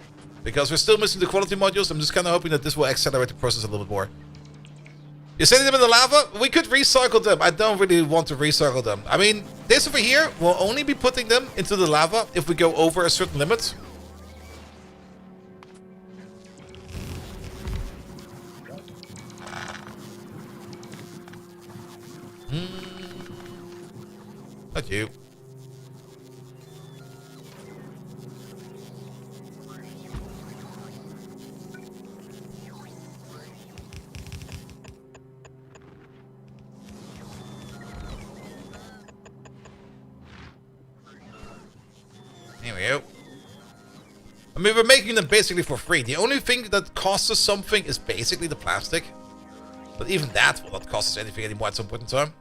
Because we're still missing the quality modules. I'm just kind of hoping that this will accelerate the process a little bit more. You're sending them in the lava? We could recycle them. I don't really want to recycle them. I mean, this over here will only be putting them into the lava if we go over a certain limit. Not you. There we go. I mean, we're making them basically for free. The only thing that costs us something is basically the plastic. But even that will not cost us anything anymore at some point in time.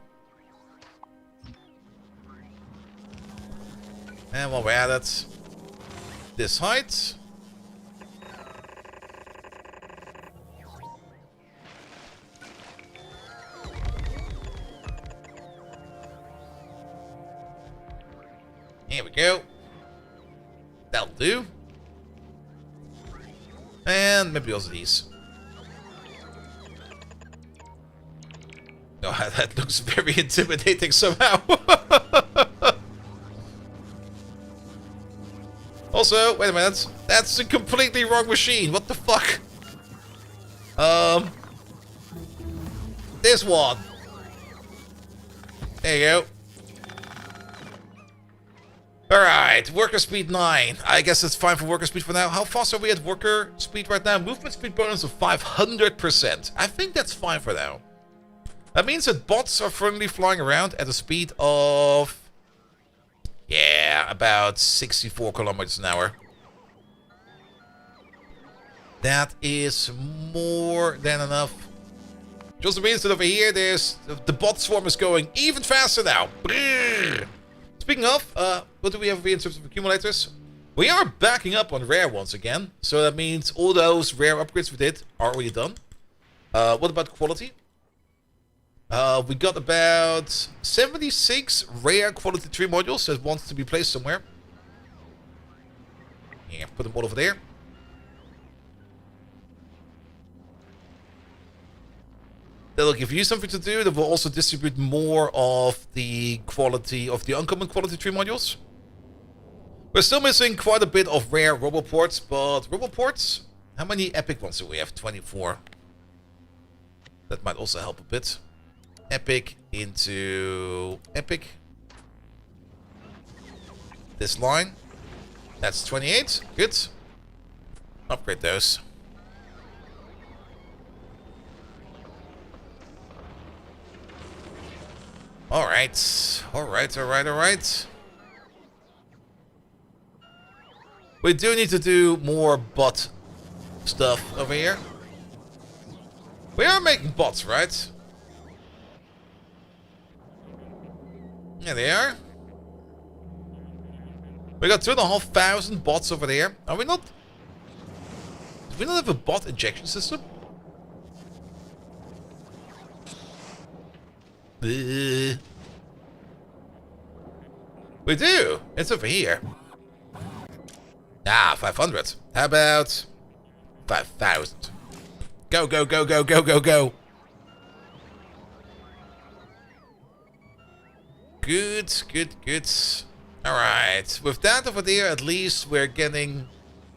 And while we're at it, this height. Here we go. That'll do. And maybe also these. Oh, that looks very intimidating somehow. Also, wait a minute. That's a completely wrong machine. What the fuck? This one. There you go. Alright, worker speed 9. I guess it's fine for worker speed for now. How fast are we at worker speed right now? Movement speed bonus of 500%. I think that's fine for now. That means that bots are currently flying around at a speed of... yeah, about 64 kilometers an hour. That is more than enough. Which also means that over here, there's... the bot swarm is going even faster now. Brrr. Speaking of, what do we have in terms of accumulators? We are backing up on rare once again. So that means all those rare upgrades we did are already done. What about quality? We got about 76 rare quality tree modules that wants to be placed somewhere. Yeah, put them all over there. That'll give you something to do. That will also distribute more of the quality of the uncommon quality tree modules. We're still missing quite a bit of rare roboports, but roboports? How many epic ones do we have? 24. That might also help a bit. Epic into epic. This line. That's 28. Good. Upgrade those. Alright. Alright. We do need to do more bot stuff over here. We are making bots, right? Yeah, they are. We got 2,500 bots over there. Are we not... do we not have a bot injection system? We do. It's over here. Ah, 500. How about 5,000? Go. Good. Alright. With that over there, at least we're getting...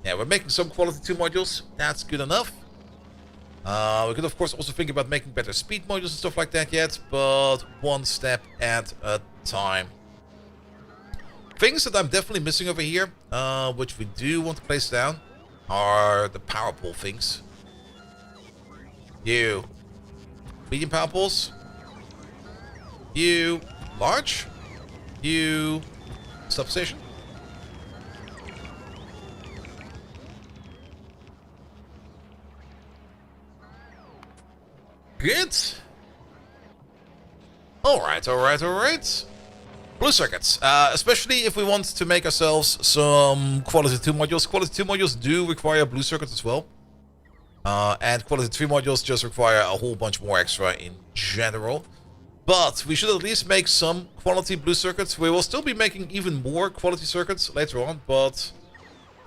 yeah, we're making some quality 2 modules. That's good enough. We could, of course, also think about making better speed modules and stuff like that yet, but one step at a time. Things that I'm definitely missing over here, which we do want to place down, are the power pole things. You. Medium power poles. You. Large. You. Substation. Good. Alright, alright, alright. Blue circuits. Especially if we want to make ourselves some quality 2 modules. Quality 2 modules do require blue circuits as well. And quality 3 modules just require a whole bunch more extra in general. But we should at least make some quality blue circuits. We will still be making even more quality circuits later on. But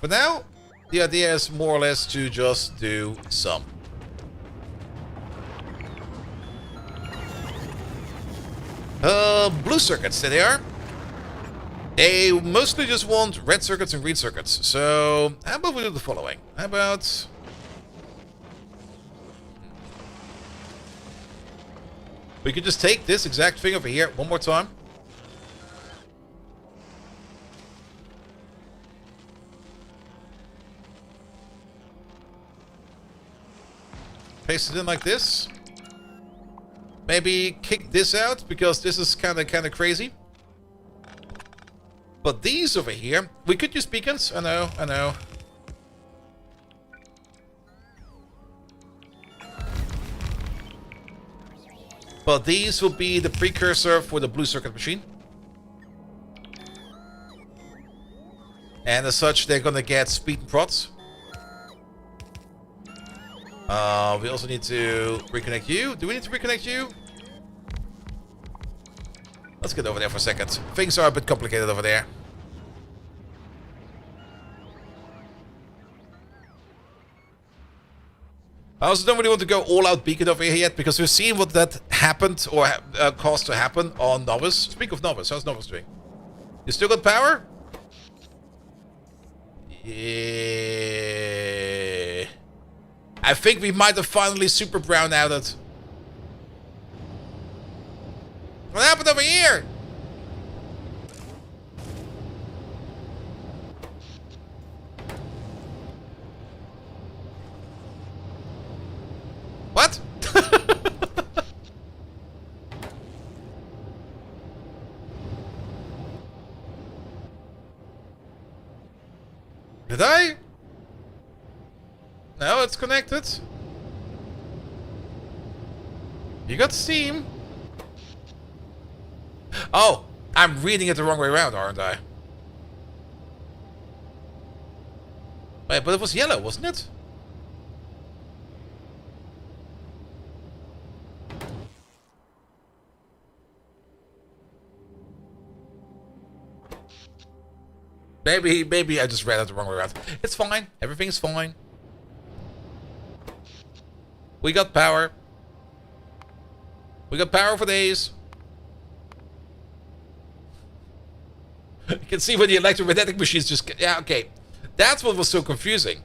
for now, the idea is more or less to just do some. Blue circuits, there they are. They mostly just want red circuits and green circuits. So, how about we do the following? How about... we could just take this exact thing over here one more time. Paste it in like this. Maybe kick this out, because this is kind of crazy. But these over here, we could use beacons. I know, I know. But these will be the precursor for the blue circuit machine. And as such, they're gonna get speed and prots. We also need to reconnect you. Do we need to reconnect you? Let's get over there for a second. Things are a bit complicated over there. I also don't really want to go all-out beacon over here yet, because we've seen what that happened, or caused to happen on Novice. Speak of Novice, how's Novice doing? You still got power? Yeah. I think we might have finally super brown out it. What happened over here? What? Did I? No, it's connected. You got steam. Oh, I'm reading it the wrong way around, aren't I? Wait, but it was yellow, wasn't it? Maybe I just read it the wrong way around. It's fine. Everything's fine. We got power. We got power for days. You can see when the electromagnetic machines just... yeah, okay. That's what was so confusing.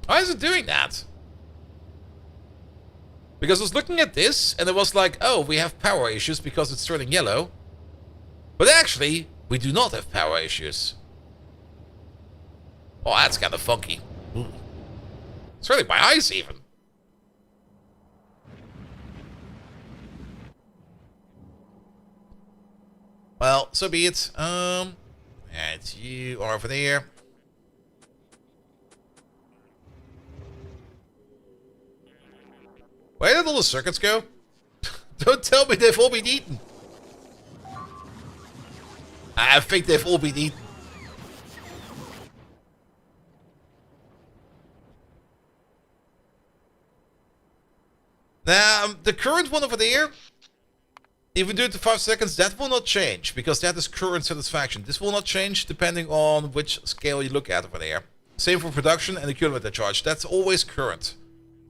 Why is it doing that? Because I was looking at this, and it was like, oh, we have power issues because it's turning yellow. But actually, we do not have power issues. Oh, that's kind of funky. Ooh. It's hurting my eyes, even. Well, so be it. And you are over there. Where did all the circuits go? Don't tell me they've all been eaten. I think they've all been eaten. Now, the current one over there, even due to 5 seconds, that will not change, because that is current satisfaction. This will not change depending on which scale you look at over there. Same for production and accumulator charge. That's always current.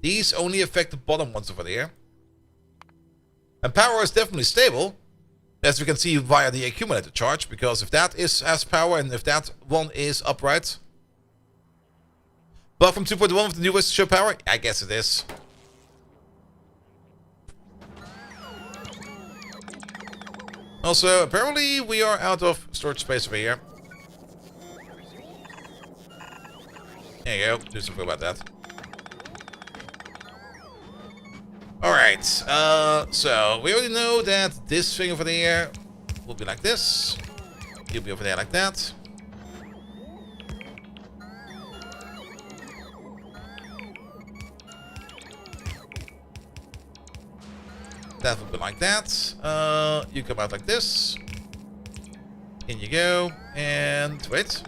These only affect the bottom ones over there. And power is definitely stable, as we can see via the accumulator charge, because if that has power and if that one is upright. But from 2.1 with the new ways to show power? I guess it is. Also, apparently we are out of storage space over here. There you go. Do something about that. Alright, so we already know that this thing over there will be like this. You'll be over there like that. That would be like that. You come out like this. In you go. And wait.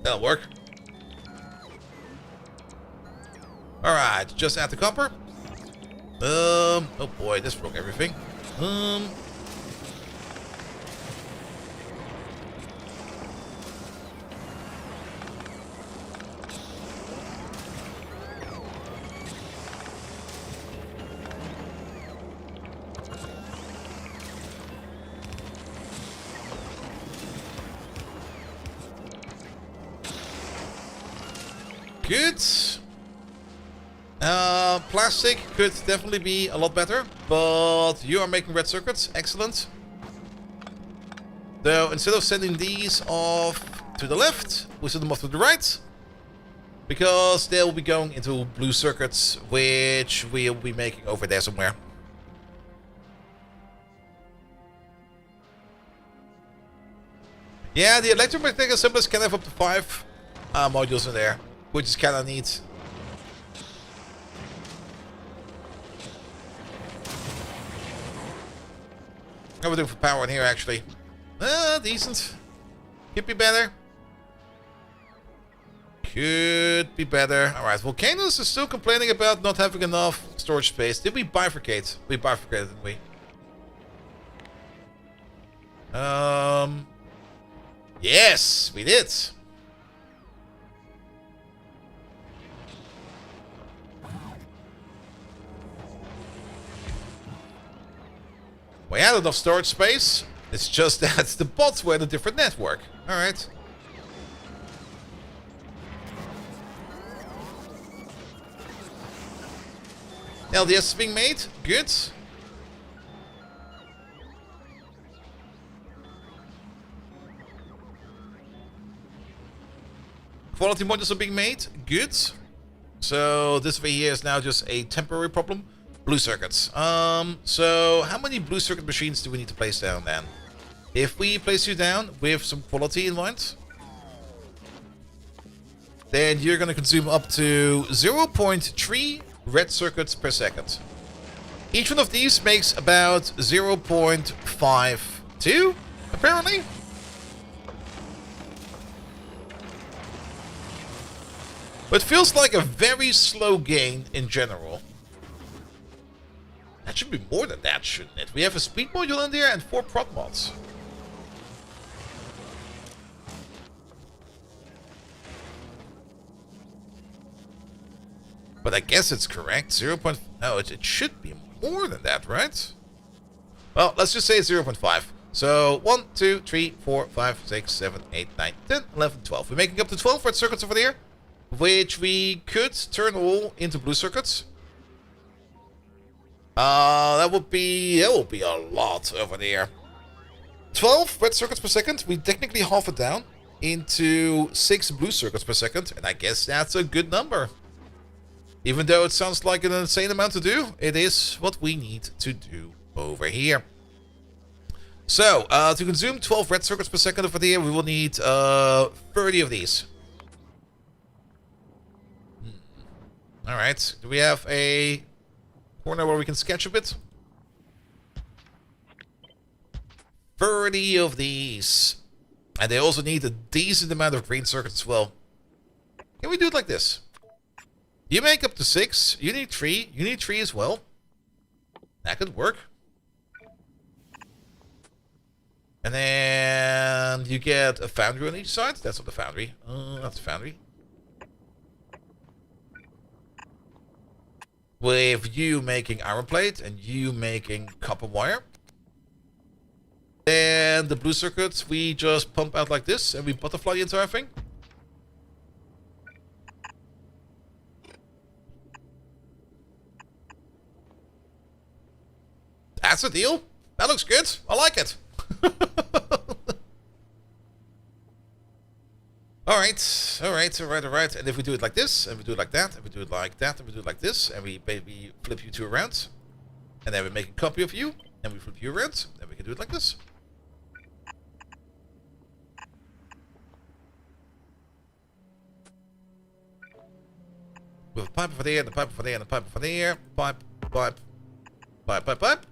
That'll work. Alright, just add the copper. Oh boy, this broke everything. Good. Plastic could definitely be a lot better, but you are making red circuits. Excellent. So instead of sending these off to the left, we send them off to the right, because they'll be going into blue circuits, which we'll be making over there somewhere. Yeah, the electromagnetic assemblers can have up to 5 modules in there, which is kind of neat. How we doing for power in here, actually? Decent. Could be better. Could be better. Alright, Vulcanus is still complaining about not having enough storage space. Did we bifurcate? We bifurcated, didn't we? Yes, we did. We had enough storage space. It's just that the bots were in a different network. Alright. LDS is being made. Good. Quality modules are being made. Good. So this over here is now just a temporary problem. Blue circuits. So how many blue circuit machines do we need to place down then? If we place you down with some quality in mind, then you're going to consume up to 0.3 red circuits per second. Each one of these makes about 0.52, apparently. But feels like a very slow gain in general. That should be more than that, shouldn't it? We have a speed module in there and 4 prot mods. But I guess it's correct. 0. No, it should be more than that, right? Well, let's just say it's 0.5. So 1, 2, 3, 4, 5, 6, 7, 8, 9, 10, 11, 12. We're making up to 12 red circuits over there, which we could turn all into blue circuits. That will be a lot over there. 12 red circuits per second. We technically half it down into 6 blue circuits per second, and I guess that's a good number. Even though it sounds like an insane amount to do, it is what we need to do over here. So, to consume 12 red circuits per second over there, we will need 30 of these. Alright, do we have a corner where we can sketch a bit? 30 of these. And they also need a decent amount of green circuits as well. Can we do it like this? You make up to 6. You need 3. You need 3 as well. That could work. And then you get a foundry on each side. That's not the foundry. That's the foundry. With you making iron plate and you making copper wire. And the blue circuits we just pump out like this and we butterfly the entire thing. That's a deal. That looks good. I like it. Alright, alright, alright, alright. And if we do it like this, and we do it like that, and we do it like that, and we do it like this, and we maybe flip you two around, and then we make a copy of you, and we flip you around, then we can do it like this. With a pipe over there, and a pipe over there, and a pipe over there. Pipe, pipe, pipe, pipe, pipe.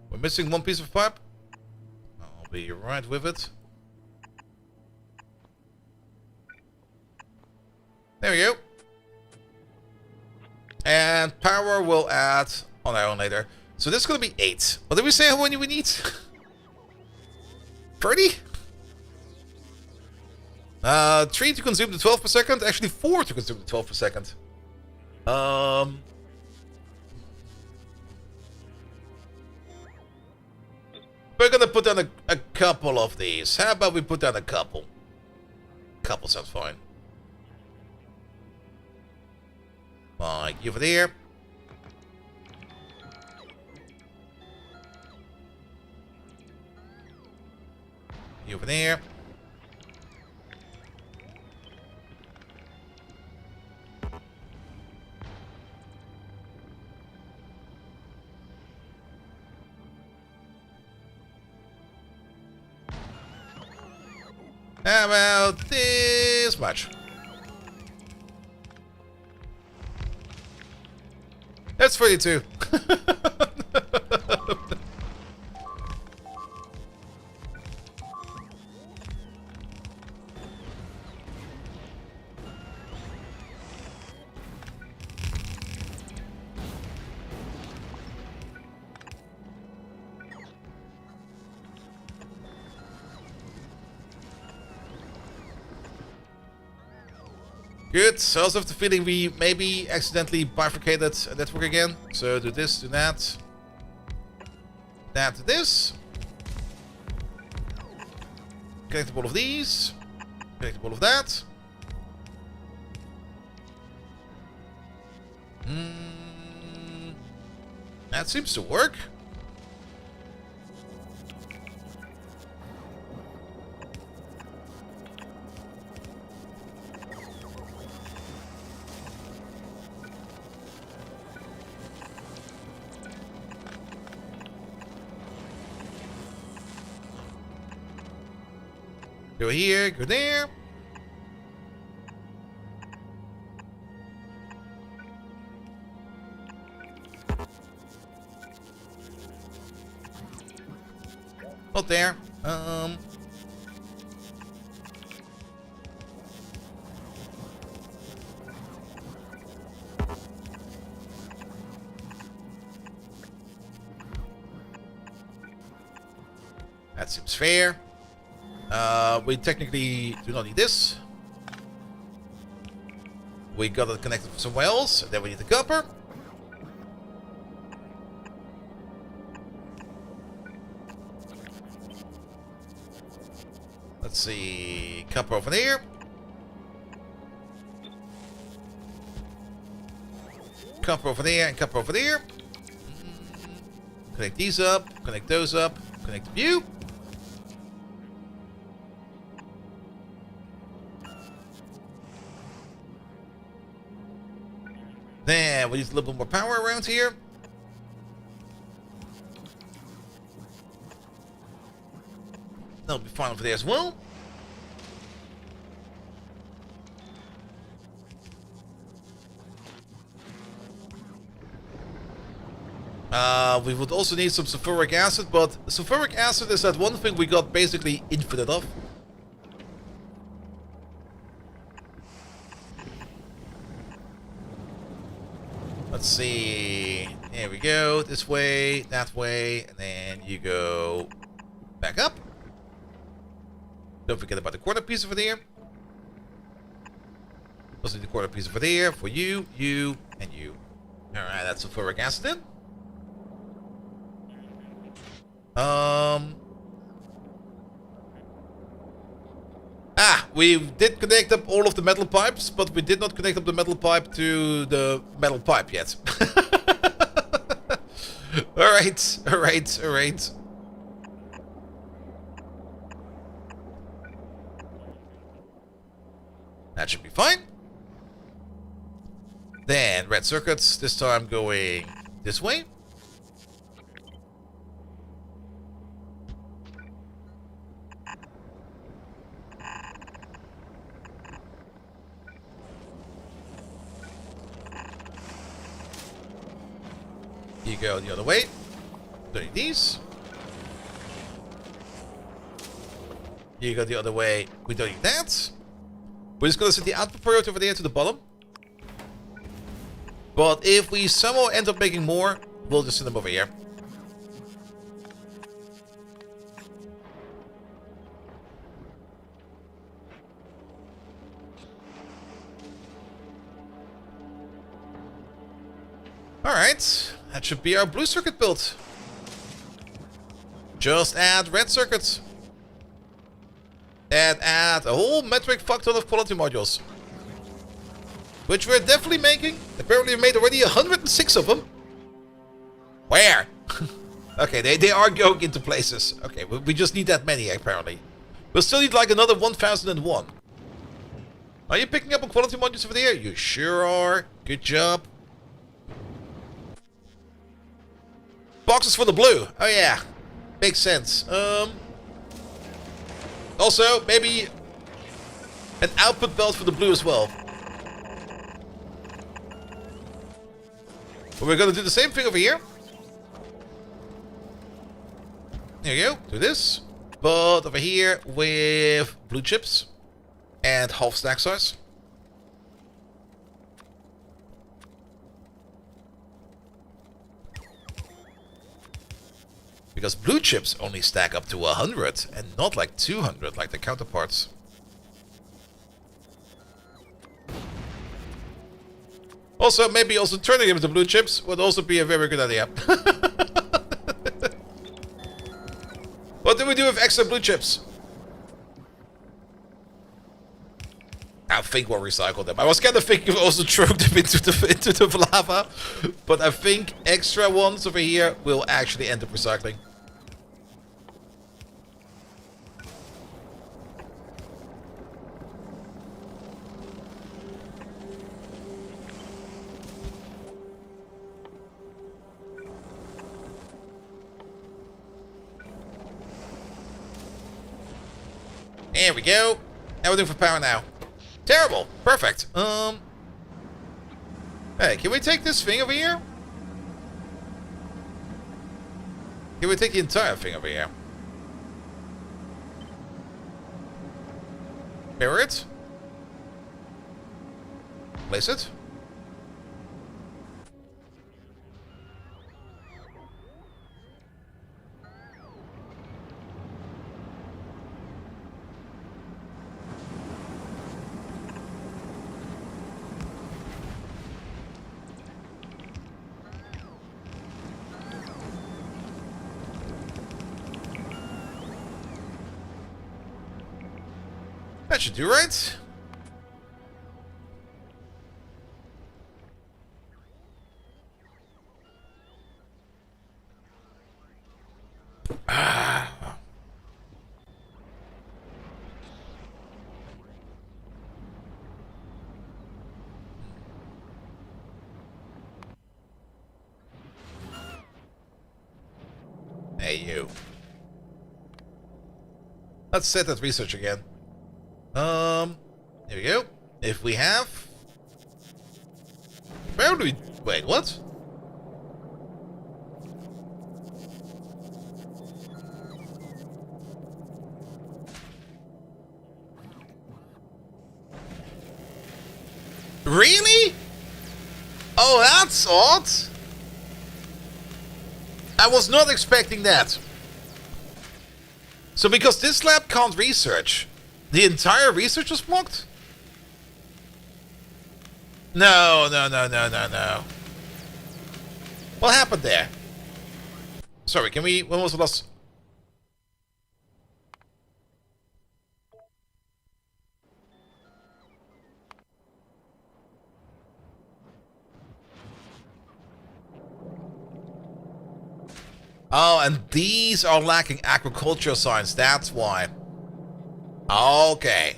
We're missing one piece of pipe. I'll be right with it. There we go. And power will add on our own later. So this is going to be 8. What did we say how many we need? 30? 3 to consume the 12 per second. Actually 4 to consume the 12 per second. We're going to put down a couple of these. How about we put down a couple? Couple sounds fine. Like you over there. You over there. How about this much? That's 42. Good. I also have the feeling we maybe accidentally bifurcated a network again. So do this, do that. That to this. Connect all of these. Connect all of that. That seems to work. Go here, go there. Not there. That seems fair. We technically do not need this. We got it connected from somewhere else. Then we need the copper. Let's see. Copper over there. Copper over there and copper over there. Connect these up. Connect those up. Connect the view. Then we need a little bit more power around here. That'll be fine over there as well. We would also need some sulfuric acid, but sulfuric acid is that one thing we got basically infinite of. Let's see. There we go. This way, that way, and then you go back up. Don't forget about the corner piece over there. Also need the corner piece over there for you, you, and you. Alright, that's sulfuric acid then. we did connect up all of the metal pipes, but we did not connect up the metal pipe to the metal pipe yet. Alright, alright, alright. That should be fine. Then red circuits, this time going this way. You go the other way. Doing these. You go the other way. We're doing that. We're just gonna set the output priority over there to the bottom. But if we somehow end up making more, we'll just send them over here. Alright, that should be our blue circuit built. Just add red circuits. And add a whole metric fuck ton of quality modules. Which we're definitely making. Apparently we made already 106 of them. Where? Okay, they are going into places. Okay, we just need that many apparently. We'll still need like another 1001. Are you picking up on quality modules over there? You sure are. Good job. Boxes for the blue. Oh yeah. Makes sense. Also, maybe an output belt for the blue as well. But we're gonna do the same thing over here. There you go. Do this. But over here with blue chips and half stack size. Because blue chips only stack up to 100 and not like 200 like the counterparts. Also, maybe also turning them into blue chips would also be a very good idea. What do we do with extra blue chips? I think we'll recycle them. I was kind of thinking of also throwing them into the lava. But I think extra ones over here will actually end up recycling. There we go. Now we're doing for power now. Terrible. Perfect. Hey, can we take this thing over here? Can we take the entire thing over here? Mirror it. Place it. That should do right. Ah. Hey, you. Let's set that research again. There we go. If we have... Where do we... Wait, what? Really? Oh, that's odd. I was not expecting that. So because this lab can't research, the entire research was blocked? No. What happened there? Sorry, can we... When was the last... Oh, and these are lacking agricultural science. That's why. Okay.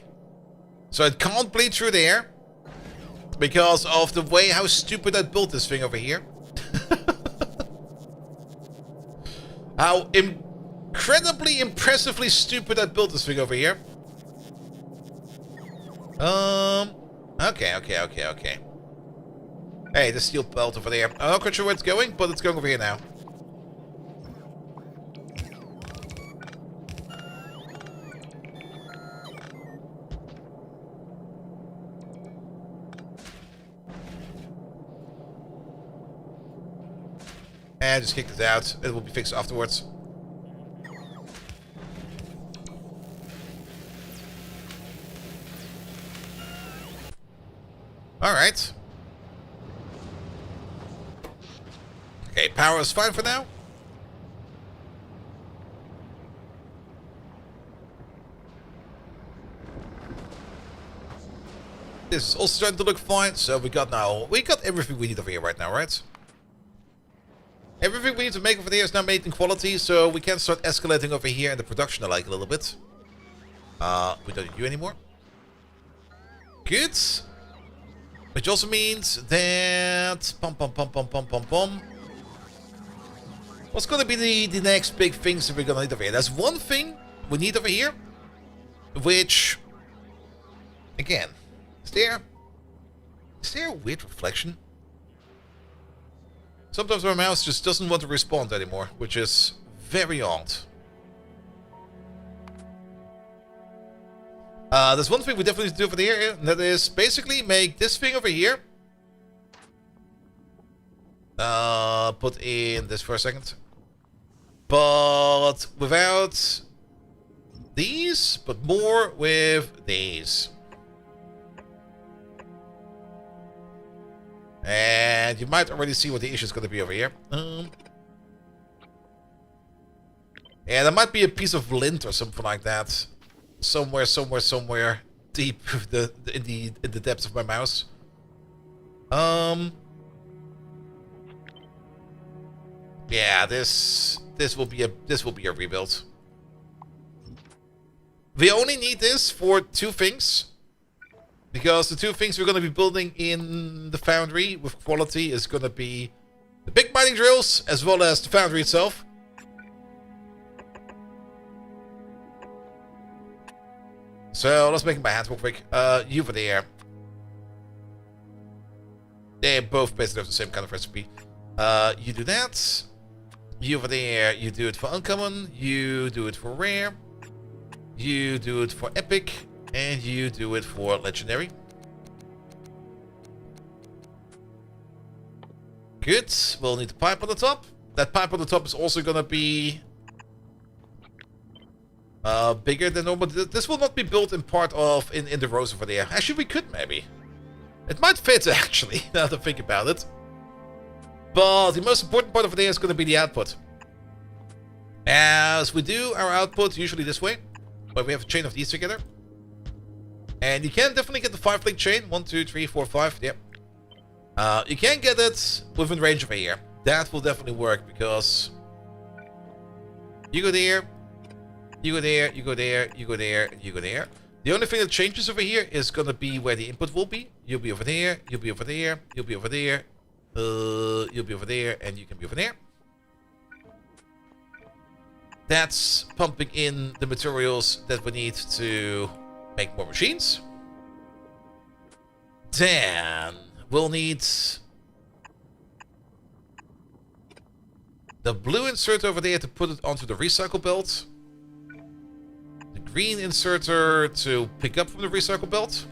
So it can't bleed through there. Because of the way how stupid I built this thing over here. How incredibly, impressively stupid I built this thing over here. Okay. Hey, the steel belt over there. I'm not quite sure where it's going, but it's going over here now. And just kick this out. It will be fixed afterwards. Alright. Okay, power is fine for now. This is also starting to look fine, so we got everything we need over here right now, right? Everything we need to make over there is now made in quality, so we can start escalating over here in the production I like a little bit. We don't need you anymore. Good. Which also means that... What's going to be the next big things that we're going to need over here? There's one thing we need over here, which... Again, is there a weird reflection? Sometimes my mouse just doesn't want to respond anymore, which is very odd. There's one thing we definitely need to do over here, and that is basically make this thing over here. Put in this for a second. But without these, but more with these. And you might already see what the issue is going to be over here. Yeah, there might be a piece of lint or something like that. Somewhere deep in the depths of my mouse. Yeah, this will be a rebuild. We only need this for two things. Because the two things we're going to be building in the foundry with quality is going to be the big mining drills as well as the foundry itself. So let's make my hands real quick. You over there. They both basically have the same kind of recipe. You do that. You over there, you do it for uncommon. You do it for rare. You do it for epic. And you do it for legendary. Good. We'll need the pipe on the top. That pipe on the top is also going to be bigger than normal. This will not be built in the rows over there. Actually, we could maybe. It might fit actually, now that I think about it. But the most important part over there is going to be the output. As we do our output usually this way, where we have a chain of these together. And you can definitely get the 5-link chain. 1, 2, 3, 4, 5. Yep. You can get it within range over here. That will definitely work because you go there, you go there, you go there, you go there, you go there. The only thing that changes over here is going to be where the input will be. You'll be over there, you'll be over there, you'll be over there, you'll be over there, and you can be over there. That's pumping in the materials that we need to make more machines. Then we'll need the blue insert over there to put it onto the recycle belt. The green inserter to pick up from the recycle belt.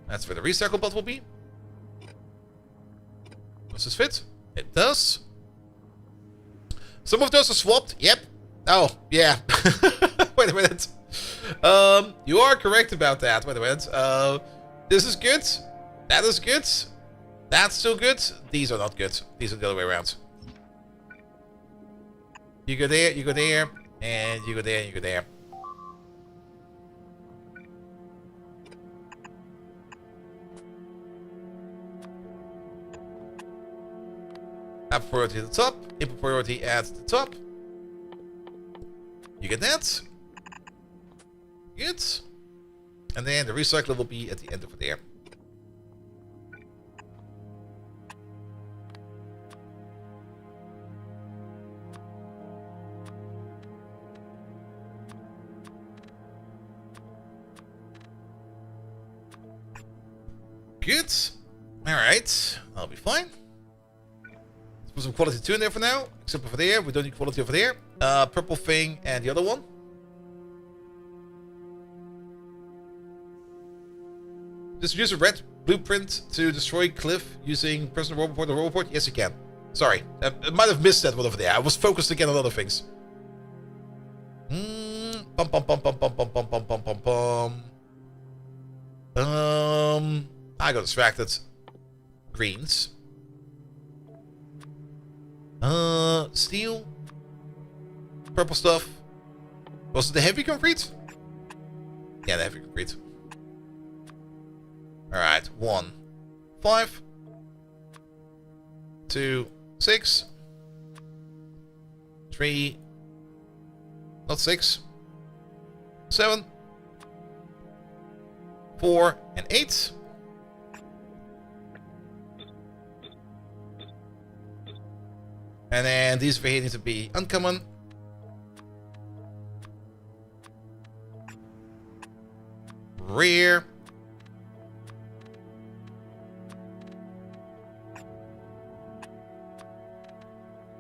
That's where the recycle belt will be. Does this fit? It does. Some of those are swapped. Yep. Oh, yeah. Wait a minute. You are correct about that. Wait a minute. This is good. That is good. That's still good. These are not good. These are the other way around. You go there, and you go there, and you go there. output priority at the top, input priority at the top. You get that. Good. And then the recycler will be at the end over there. Good. Alright. That'll be fine. Let's put some quality 2 in there for now. Except over there. We don't need quality over there. Purple thing and the other one. Just use a red blueprint to destroy cliff using personal robot or robot? Yes, you can. Sorry. I might have missed that one over there. I was focused again on other things. Bum, bum, bum, bum, bum, bum, bum, bum, bum, bum, bum. I got distracted. Greens. Steel. Purple stuff. Was it the heavy concrete? Yeah, the heavy concrete. Alright, 1, 5, 2, 6, 3, not 6, 7, 4, and 8. And then these over here need to be uncommon. Rare.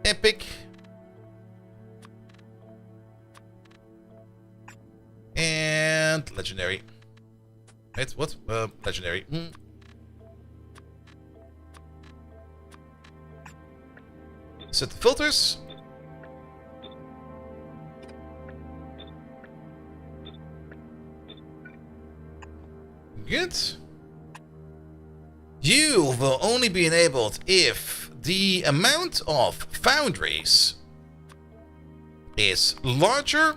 Epic. And legendary. Wait, what? Legendary. Set the filters. Good. You will only be enabled if the amount of foundries is larger,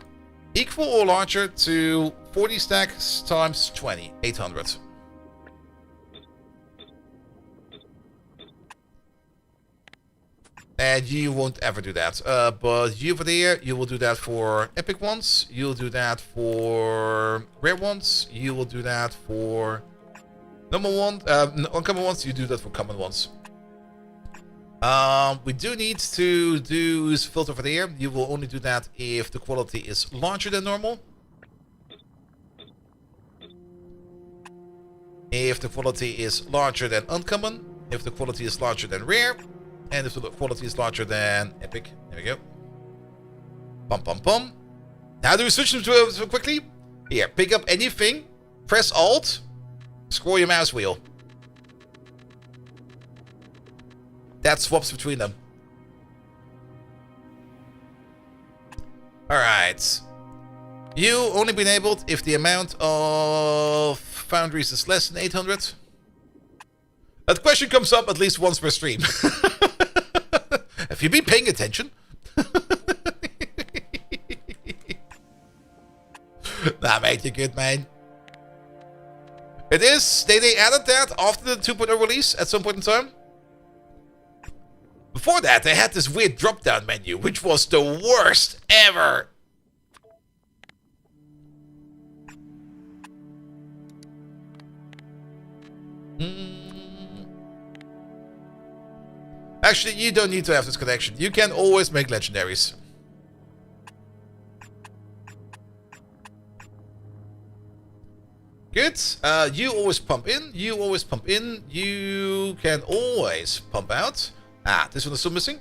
equal or larger to 40 stacks times 20, 800. And you won't ever do that. But you over there, you will do that for epic ones. You'll do that for rare ones. You will do that for normal ones, uncommon ones. You do that for common ones. We do need to do this filter over there. You will only do that if the quality is larger than normal. If the quality is larger than uncommon. If the quality is larger than rare. And if the quality is larger than epic. There we go. Bum, bum, bum. Now do we switch them to quickly? Here, pick up anything. Press Alt. Scroll your mouse wheel. That swaps between them. Alright. You only be enabled if the amount of foundries is less than 800. That question comes up at least once per stream. Have you been paying attention? Nah, mate, you're good, man. It is. They added that after the 2.0 release at some point in time. Before that, they had this weird drop-down menu, which was the worst ever. Actually, you don't need to have this connection. You can always make legendaries. Good. You always pump in. You always pump in. You can always pump out. Ah, this one is still missing.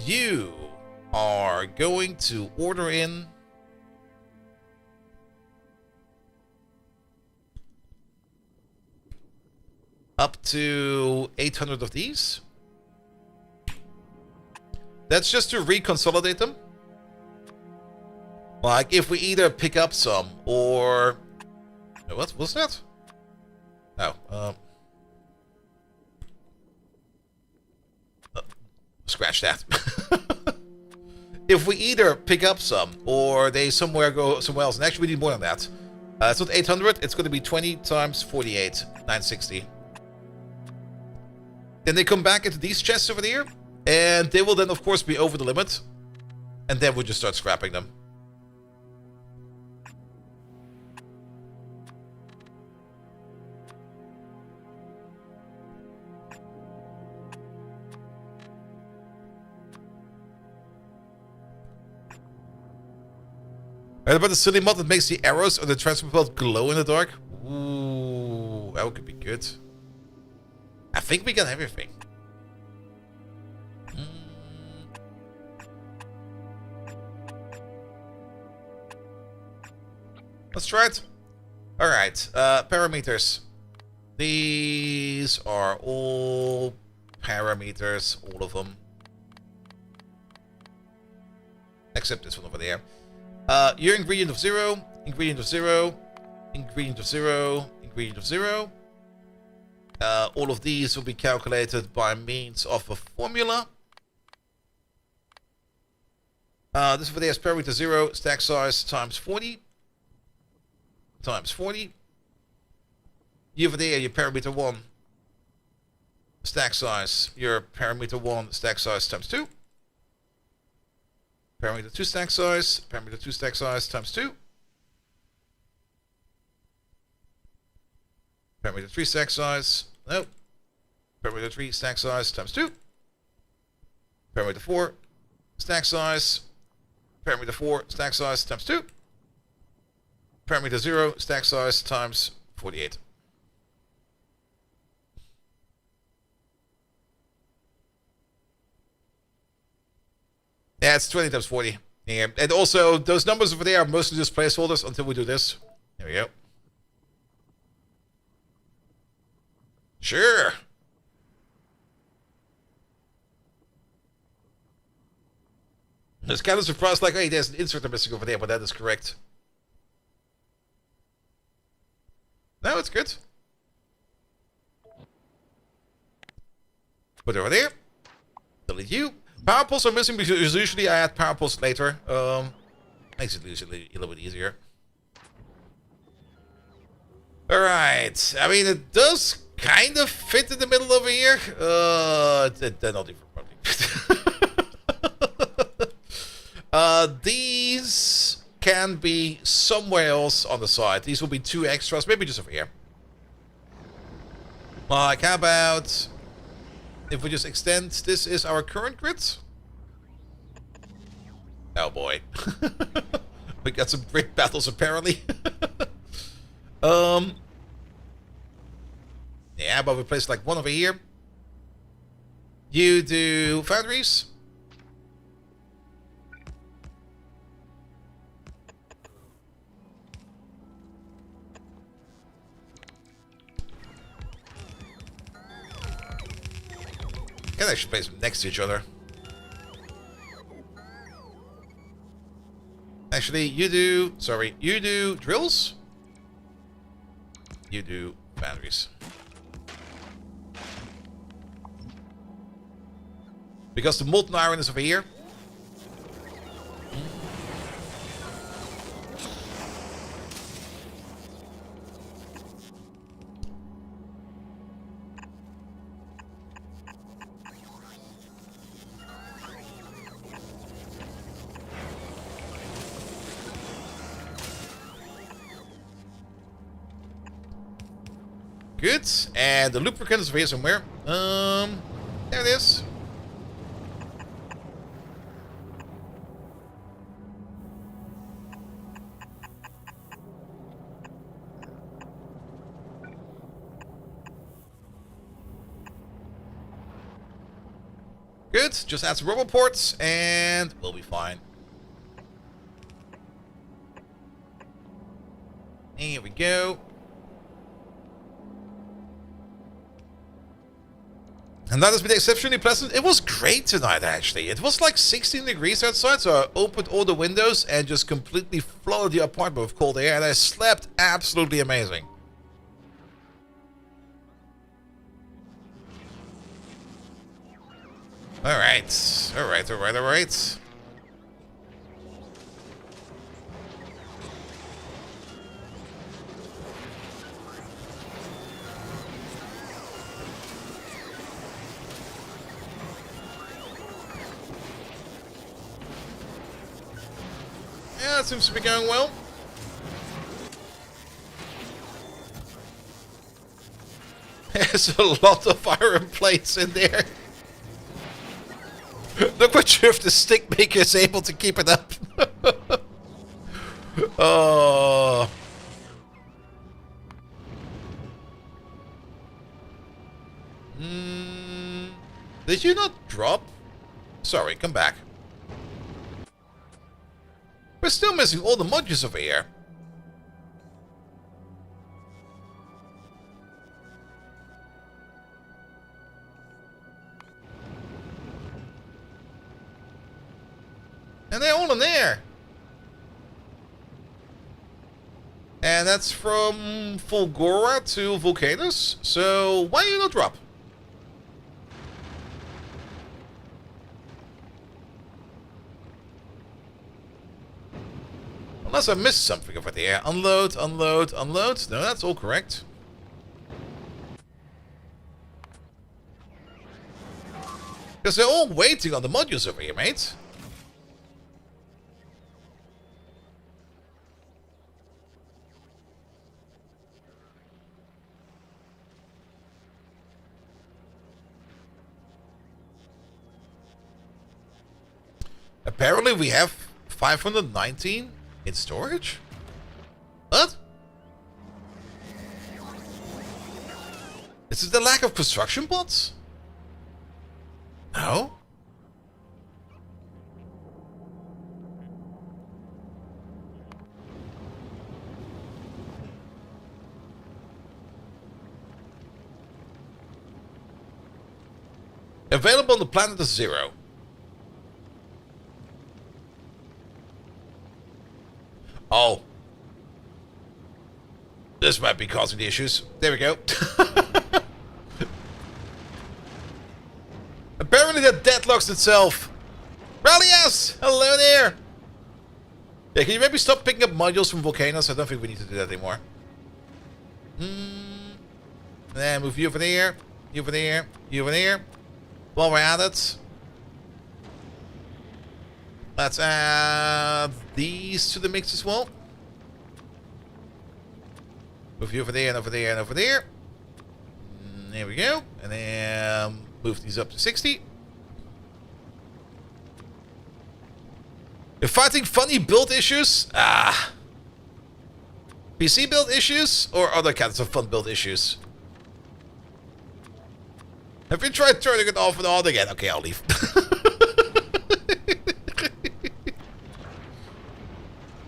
You are going to order in up to 800 of these. That's just to reconsolidate them. Like, if we either pick up some or... What was that? Oh, scratch that. If we either pick up some or they go somewhere else, and actually we need more than that. It's not 800, it's going to be 20 times 48, 960. Then they come back into these chests over there, and they will then, of course, be over the limit. And then we'll just start scrapping them. Right about the silly mod that makes the arrows or the transport belt glow in the dark. Ooh, that could be good. I think we got everything. Let's try it. Alright, parameters. These are all parameters, all of them. Except this one over there. Your ingredient of 0, ingredient of 0, ingredient of 0, ingredient of 0. All of these will be calculated by means of a formula. This over there is parameter 0, stack size times 40. Times 40. You over there, your parameter 1, stack size. Your parameter 1, stack size times 2. Parameter 2 stack size, parameter 2 stack size times 2. Parameter 3 stack size, no. Parameter 3 stack size times 2. Parameter 4 stack size, parameter 4 stack size times 2. Parameter 0 stack size times 48. Yeah, it's 20 times 40. Yeah. And also, those numbers over there are mostly just placeholders until we do this. There we go. Sure. There's kind of surprised, like, hey, there's an insert missing over there, but that is correct. No, it's good. Put it over there. Delete you. Power pulls are missing because usually I add power pulls later. Makes it usually a little bit easier. Alright. I mean, it does kind of fit in the middle over here. They're not even probably. These can be somewhere else on the side. These will be 2 extras, maybe just over here. Like, how about if we just extend, this is our current grid. Oh boy. We got some great battles apparently. Yeah, but we place like one over here. You do foundries. Can actually place them next to each other. Actually, you do drills. You do foundries. Because the molten iron is over here. Good. And the lubricant is over here somewhere. There it is. Good. Just add some rubber ports and we'll be fine. Here we go. And that has been exceptionally pleasant. It was great tonight, actually. It was like 16 degrees outside, so I opened all the windows and just completely flooded the apartment with cold air, and I slept absolutely amazing. Alright. Alright. Yeah, it seems to be going well. There's a lot of iron plates in there. Look what sure if the stick maker is able to keep it up. Oh. Did you not drop? Sorry, come back. We're still missing all the modules over here. And they're all in there. And that's from Fulgora to Vulcanus. So why do you not drop? Unless I missed something over there. Unload, unload, unload. No, that's all correct. Because they're all waiting on the modules over here, mate. Apparently we have 519 in storage? What? Is it the lack of construction bots? No? Available on the planet is 0. Oh. This might be causing the issues. There we go. Apparently that deadlocks itself. Rallias! Hello there! Yeah, can you maybe stop picking up modules from Vulcanus? I don't think we need to do that anymore. Then move you over there, you over there, you over there. While we're at it, let's add these to the mix as well. Move you over there and over there and over there. There we go. And then move these up to 60. You're fighting funny build issues? PC build issues? Or other kinds of fun build issues? Have you tried turning it off and on again? Okay, I'll leave.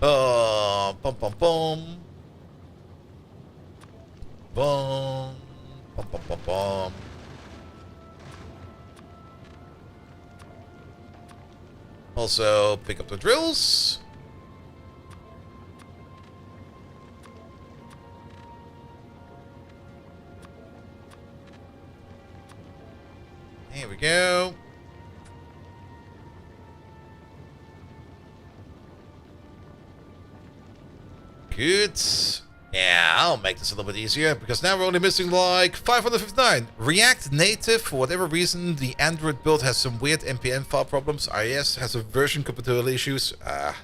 Bum bum bum. Bum. Bum bum bum bum. Also, pick up the drills. There we go. Good. Yeah, I'll make this a little bit easier, because now we're only missing like 559. React Native, for whatever reason, the Android build has some weird npm file problems. iOS has some version compatibility issues. I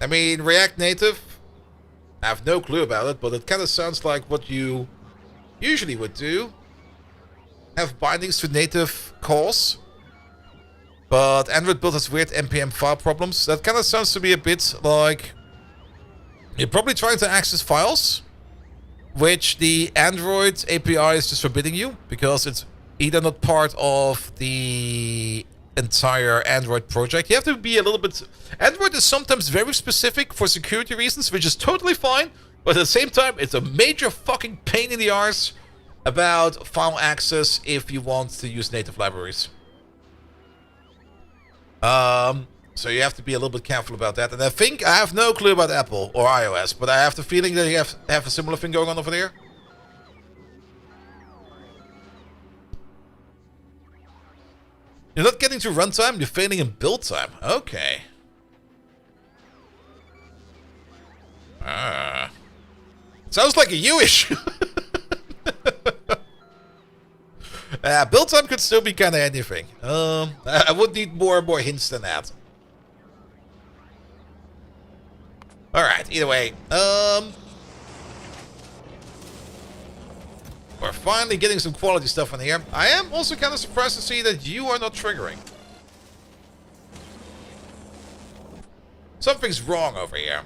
mean, React Native, I have no clue about it, but it kind of sounds like what you usually would do. Have bindings to native calls. But Android build has weird npm file problems. That kind of sounds to me a bit like you're probably trying to access files, which the Android API is just forbidding you, because it's either not part of the entire Android project. You have to be a little bit... Android is sometimes very specific for security reasons, which is totally fine, but at the same time, it's a major fucking pain in the arse about file access if you want to use native libraries. So you have to be a little bit careful about that. And I think I have no clue about Apple or iOS, but I have the feeling that you have a similar thing going on over there. You're not getting to runtime, you're failing in build time. Okay. Sounds like a you issue. Build time could still be kind of anything. I would need more and more hints than that. Alright, either way. We're finally getting some quality stuff in here. I am also kind of surprised to see that you are not triggering. Something's wrong over here.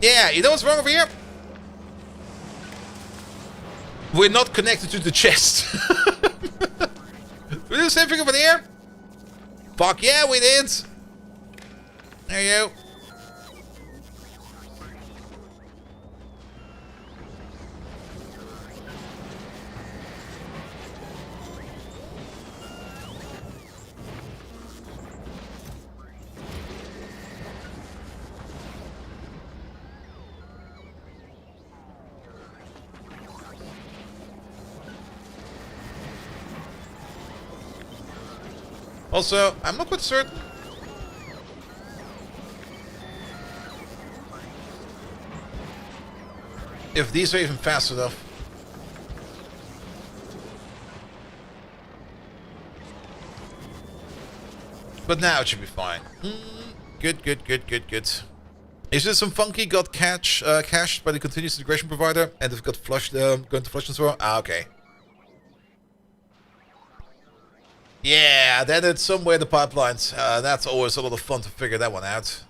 Yeah, you know what's wrong over here? We're not connected to the chest. We do the same thing over there? Fuck yeah, we did. There you go. Also, I'm not quite certain. If these are even fast enough. But now it should be fine. Good, good, good, good, good. Is this some funky got cached by the continuous integration provider and they've got flushed, going to flush and so on? Ah, okay. Yeah, then it's somewhere in the pipelines. That's always a lot of fun to figure that one out.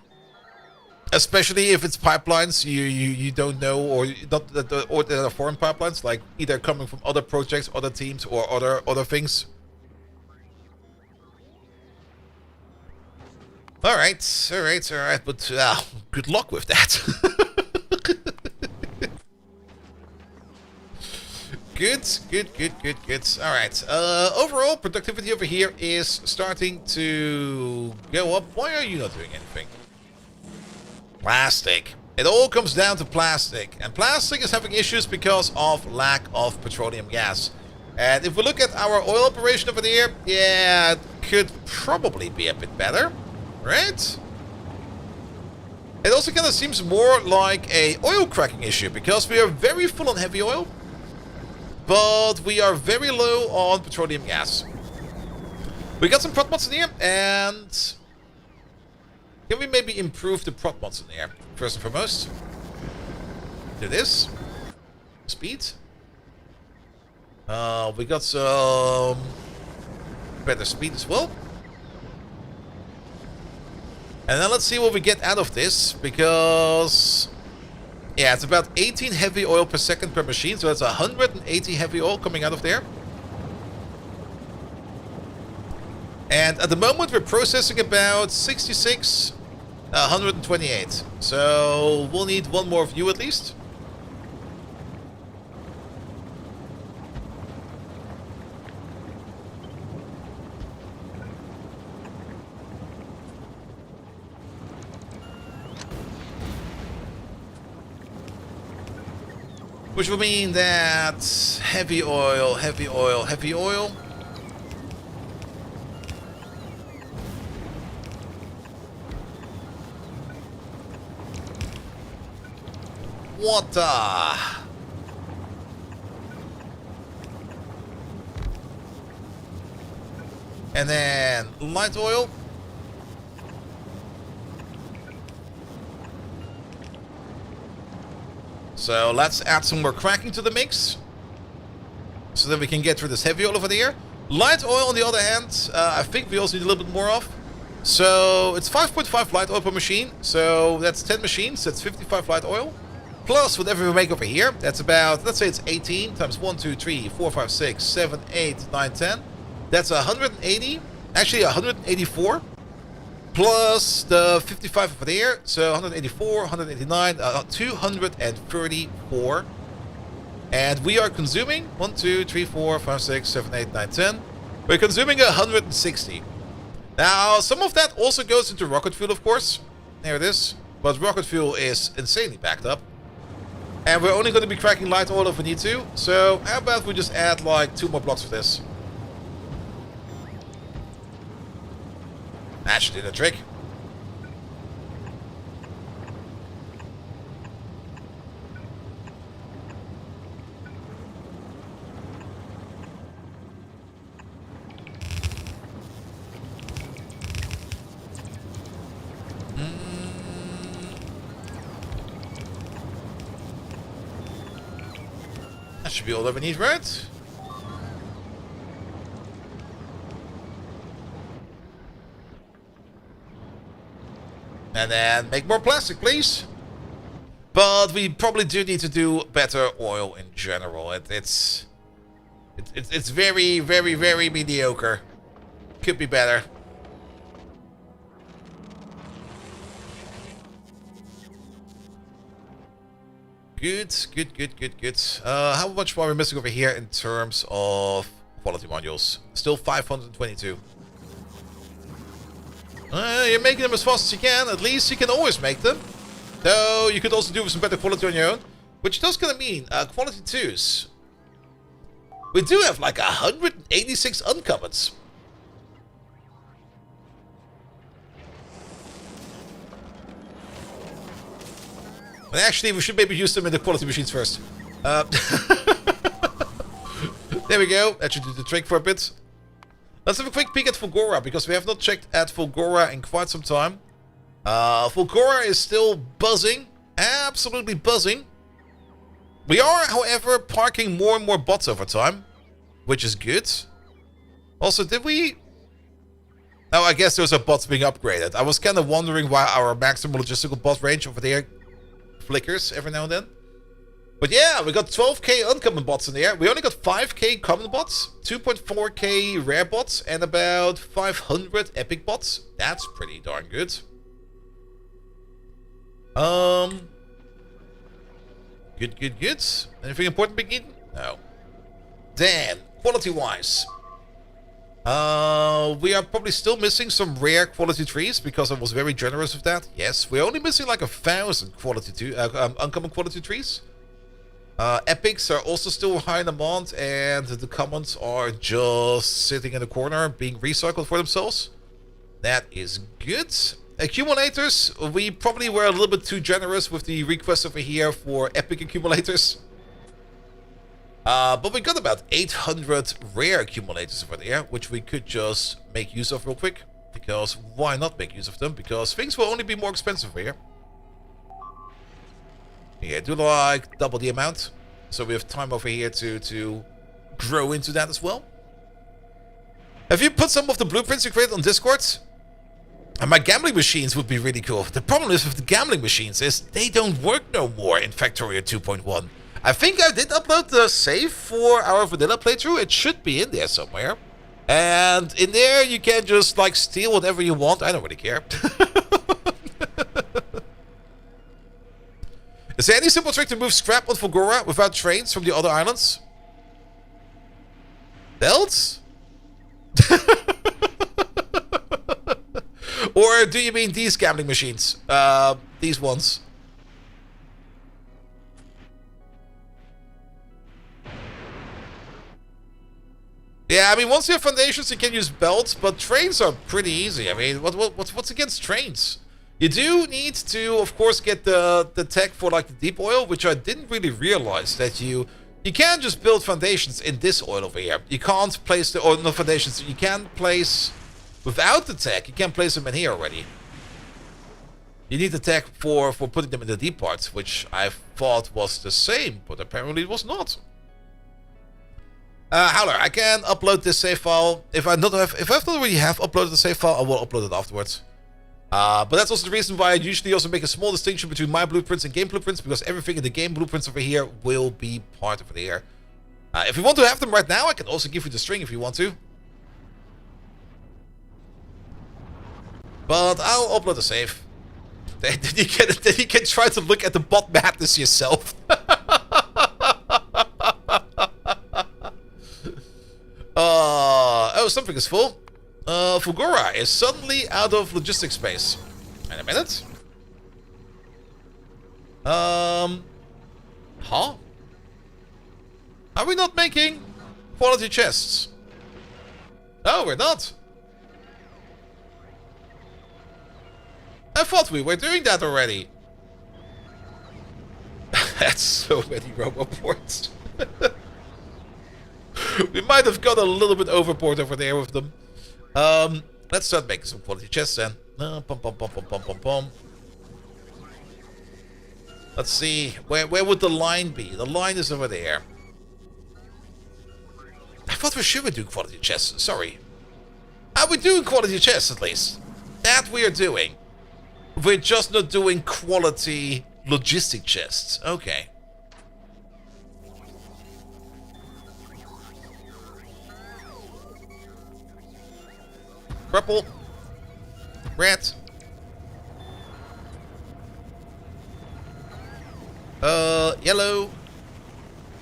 Especially if it's pipelines you don't know, or not or there are foreign pipelines, like either coming from other projects, other teams, or other things. All right, all right, all right. But good luck with that. Good, good, good, good, good. All right. Overall, productivity over here is starting to go up. Why are you not doing anything? Plastic. It all comes down to plastic. And plastic is having issues because of lack of petroleum gas. And if we look at our oil operation over there, yeah, it could probably be a bit better, right? It also kind of seems more like a oil cracking issue because we are very full on heavy oil. But we are very low on petroleum gas. We got some prot mods in here, and can we maybe improve the prot mods in here? First and foremost, do this. Speed. We got some better speed as well. And then let's see what we get out of this, because yeah, it's about 18 heavy oil per second per machine, so that's 180 heavy oil coming out of there. And at the moment we're processing about 66, 128. So we'll need one more of you at least. Which will mean that heavy oil, heavy oil, heavy oil. Water. And then light oil. So let's add some more cracking to the mix, so that we can get through this heavy oil over there. Light oil, on the other hand, I think we also need a little bit more of. So it's 5.5 light oil per machine. So that's 10 machines. That's 55 light oil. Plus whatever we make over here, that's about, let's say it's 18 times 1, 2, 3, 4, 5, 6, 7, 8, 9, 10. That's 180. Actually 184. Plus the 55 over there, so 184, 189, 234. And we are consuming 1, 2, 3, 4, 5, 6, 7, 8, 9, 10. We're consuming 160. Now, some of that also goes into rocket fuel, of course. There it is. But rocket fuel is insanely backed up. And we're only going to be cracking light oil if we need to. So how about we just add like 2 more blocks for this. That should do the trick. That should be all that we need, right? And then make more plastic, please. But we probably do need to do better oil in general. It's very, very, very mediocre. Could be better. Good, good, good, good, good. How much more are we missing over here in terms of quality modules? Still 522. You're making them as fast as you can. At least you can always make them. Though you could also do with some better quality on your own. Which does kind of mean quality 2s. We do have like 186 uncommons. And actually, we should maybe use them in the quality machines first. There we go. That should do the trick for a bit. Let's have a quick peek at Fulgora, because we have not checked at Fulgora in quite some time. Fulgora is still buzzing. Absolutely buzzing. We are, however, parking more and more bots over time, which is good. Also, did we... Oh, I guess those are bots being upgraded. I was kind of wondering why our maximum logistical bot range over there flickers every now and then. But yeah, we got 12k uncommon bots in there. We only got 5k common bots, 2.4k rare bots, and about 500 epic bots. That's pretty darn good. Good, good, good. Anything important being eaten? No. Then, quality-wise. We are probably still missing some rare quality trees because I was very generous with that. Yes, we're only missing like 1,000 quality uncommon quality trees. Epics are also still high in demand, and the commons are just sitting in the corner being recycled for themselves. That is good. Accumulators, we probably were a little bit too generous with the request over here for epic accumulators. But we got about 800 rare accumulators over there, which we could just make use of real quick. Because why not make use of them? Because things will only be more expensive here. Yeah, do like double the amount. So we have time over here to grow into that as well. Have you put some of the blueprints you created on Discord? And my gambling machines would be really cool. The problem is with the gambling machines is they don't work no more in Factorio 2.1. I think I did upload the save for our vanilla playthrough. It should be in there somewhere. And in there you can just like steal whatever you want. I don't really care. Is there any simple trick to move scrap on Fulgora without trains from the other islands? Belts? Or do you mean these gambling machines? These ones. Yeah, I mean, once you have foundations, you can use belts, but trains are pretty easy. I mean, what's against trains? You do need to, of course, get the tech for like the deep oil, which I didn't really realize that you can't just build foundations in this oil over here. You can't place the oil, no foundations. You can place without the tech. You can place them in here already. You need the tech for putting them in the deep parts, which I thought was the same, but apparently it was not. Howler, I can upload this save file. If I not already have uploaded the save file, I will upload it afterwards. But that's also the reason why I usually also make a small distinction between my blueprints and game blueprints, because everything in the game blueprints over here will be part of it here. If you want to have them right now, I can also give you the string if you want to. But I'll upload the save. Then you can try to look at the bot madness yourself. Oh, something is full. Fulgora is suddenly out of logistics space. In a minute. Are we not making quality chests? No, we're not. I thought we were doing that already. That's so many roboports. We might have got a little bit overboard over there with them. Let's start making some quality chests then. Pum, pum, pum, pum, pum, pum, pum. Let's see. Where would the line be? The line is over there. I thought for sure we'd do quality chests. Sorry. Are we doing quality chests at least? That we are doing. We're just not doing quality logistic chests. Okay. Purple. Red. Yellow.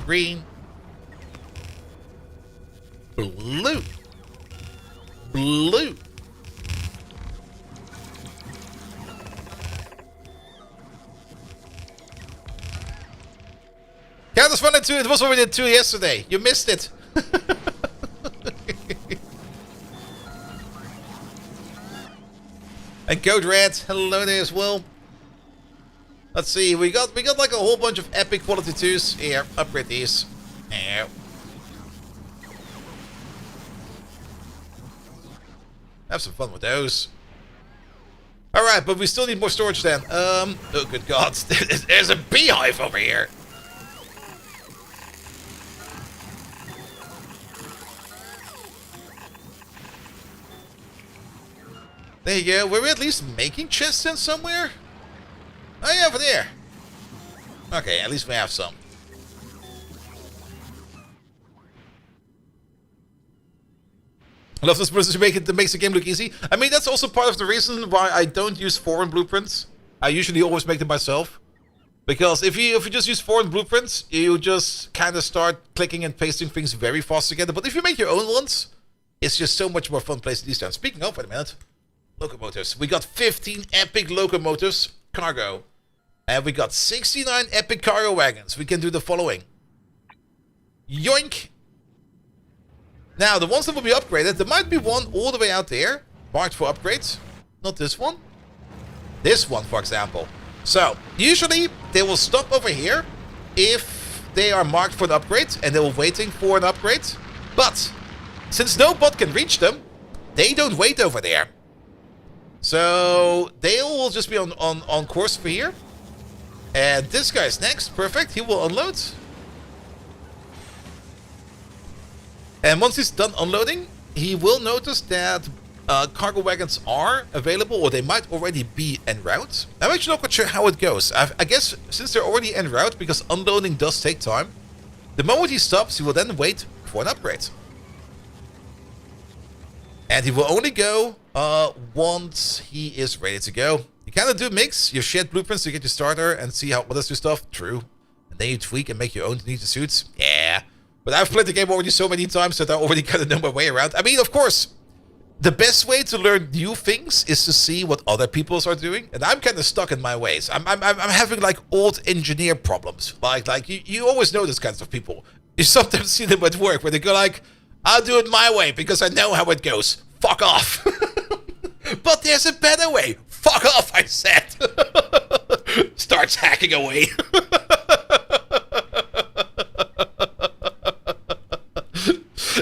Green. Blue. Blue. Count as 1 and 2. It was what we did 2 yesterday. You missed it. And Code Red, hello there as well. Let's see, we got like a whole bunch of epic quality 2s. Here, upgrade these. Here. Have some fun with those. Alright, but we still need more storage then. Oh good god, there's a beehive over here. There you go. Were we at least making chests in somewhere? Oh yeah, over there. Okay, at least we have some. I love this process that makes the game look easy. I mean, that's also part of the reason why I don't use foreign blueprints. I usually always make them myself. Because if you just use foreign blueprints, you just kind of start clicking and pasting things very fast together. But if you make your own ones, it's just so much more fun placing these down. Speaking of, wait a minute. Locomotives. We got 15 epic locomotives, cargo. And we got 69 epic cargo wagons. We can do the following. Yoink! Now, the ones that will be upgraded, there might be one all the way out there, marked for upgrades. Not this one. This one, for example. So, usually, they will stop over here if they are marked for an upgrade, and they were waiting for an upgrade. But, since no bot can reach them, they don't wait over there. So they will just be on course for here. And this guy's next. Perfect. He will unload. And once he's done unloading, he will notice that cargo wagons are available, or they might already be en route. I'm actually not quite sure how it goes. I guess since they're already en route, because unloading does take time, the moment he stops, he will then wait for an upgrade. And he will only go once he is ready to go. You kind of do mix your shared blueprints to get your starter and see how others do stuff. True. And then you tweak and make your own ninja suits. Yeah. But I've played the game already so many times that I already kind of know my way around. I mean, of course, the best way to learn new things is to see what other people are doing. And I'm kind of stuck in my ways. I'm having like old engineer problems. Like you always know this kinds of people. You sometimes see them at work where they go like, I'll do it my way because I know how it goes. Fuck off. But there's a better way. Fuck off, I said. Starts hacking away.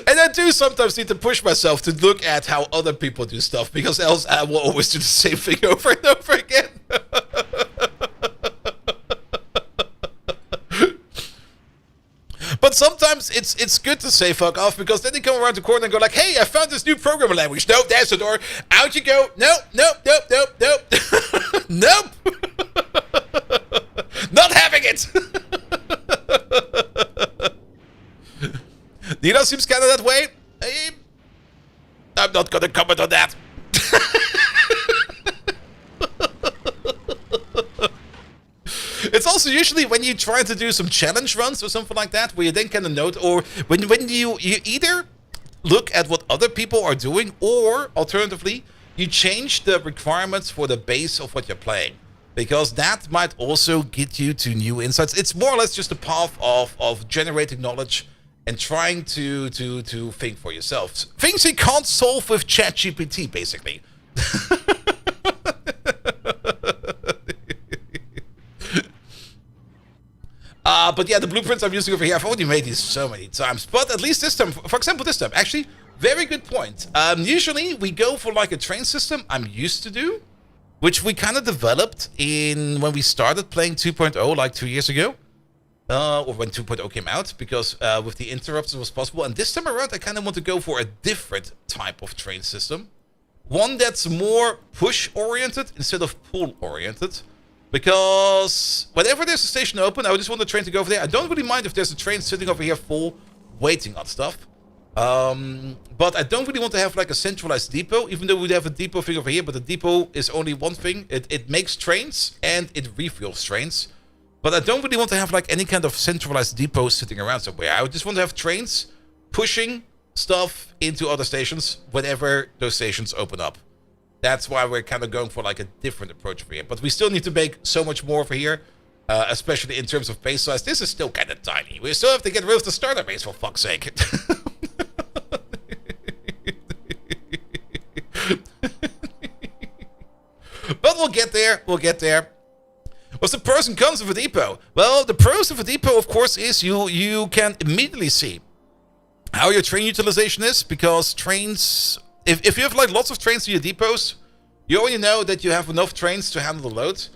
And I do sometimes need to push myself to look at how other people do stuff, because else I will always do the same thing over and over again. But sometimes it's good to say fuck off, because then they come around the corner and go like, hey, I found this new programming language. Nope, there's the door. Out you go. Nope, nope, nope, nope, nope. Nope. Not having it. Nino seems kind of that way. I'm not going to comment on that. It's also usually when you try to do some challenge runs or something like that, where you then kind of note, or when you either look at what other people are doing, or alternatively, you change the requirements for the base of what you're playing. Because that might also get you to new insights. It's more or less just a path of generating knowledge and trying to think for yourself. Things you can't solve with ChatGPT, basically. But yeah, the blueprints I'm using over here, I've already made these so many times. But at least this time, for example, this time, actually, very good point. Usually we go for like a train system I'm used to do, which we kind of developed when we started playing 2.0 like 2 years ago. Or when 2.0 came out, because with the interrupts it was possible. And this time around, I kind of want to go for a different type of train system. One that's more push-oriented instead of pull-oriented. Because whenever there's a station open, I just want the train to go over there. I don't really mind if there's a train sitting over here full, waiting on stuff. But I don't really want to have like a centralized depot, even though we have a depot thing over here. But the depot is only one thing. It makes trains and it refuels trains. But I don't really want to have like any kind of centralized depot sitting around somewhere. I just want to have trains pushing stuff into other stations whenever those stations open up. That's why we're kind of going for like a different approach over here. But we still need to make so much more over here, especially in terms of base size. This is still kind of tiny. We still have to get rid of the starter base, for fuck's sake. But we'll get there. We'll get there. What's the pros and cons of a depot? Well, the pros of a depot, of course, is you can immediately see how your train utilization is, because trains, if you have like lots of trains in your depots, you already know that you have enough trains to handle the load.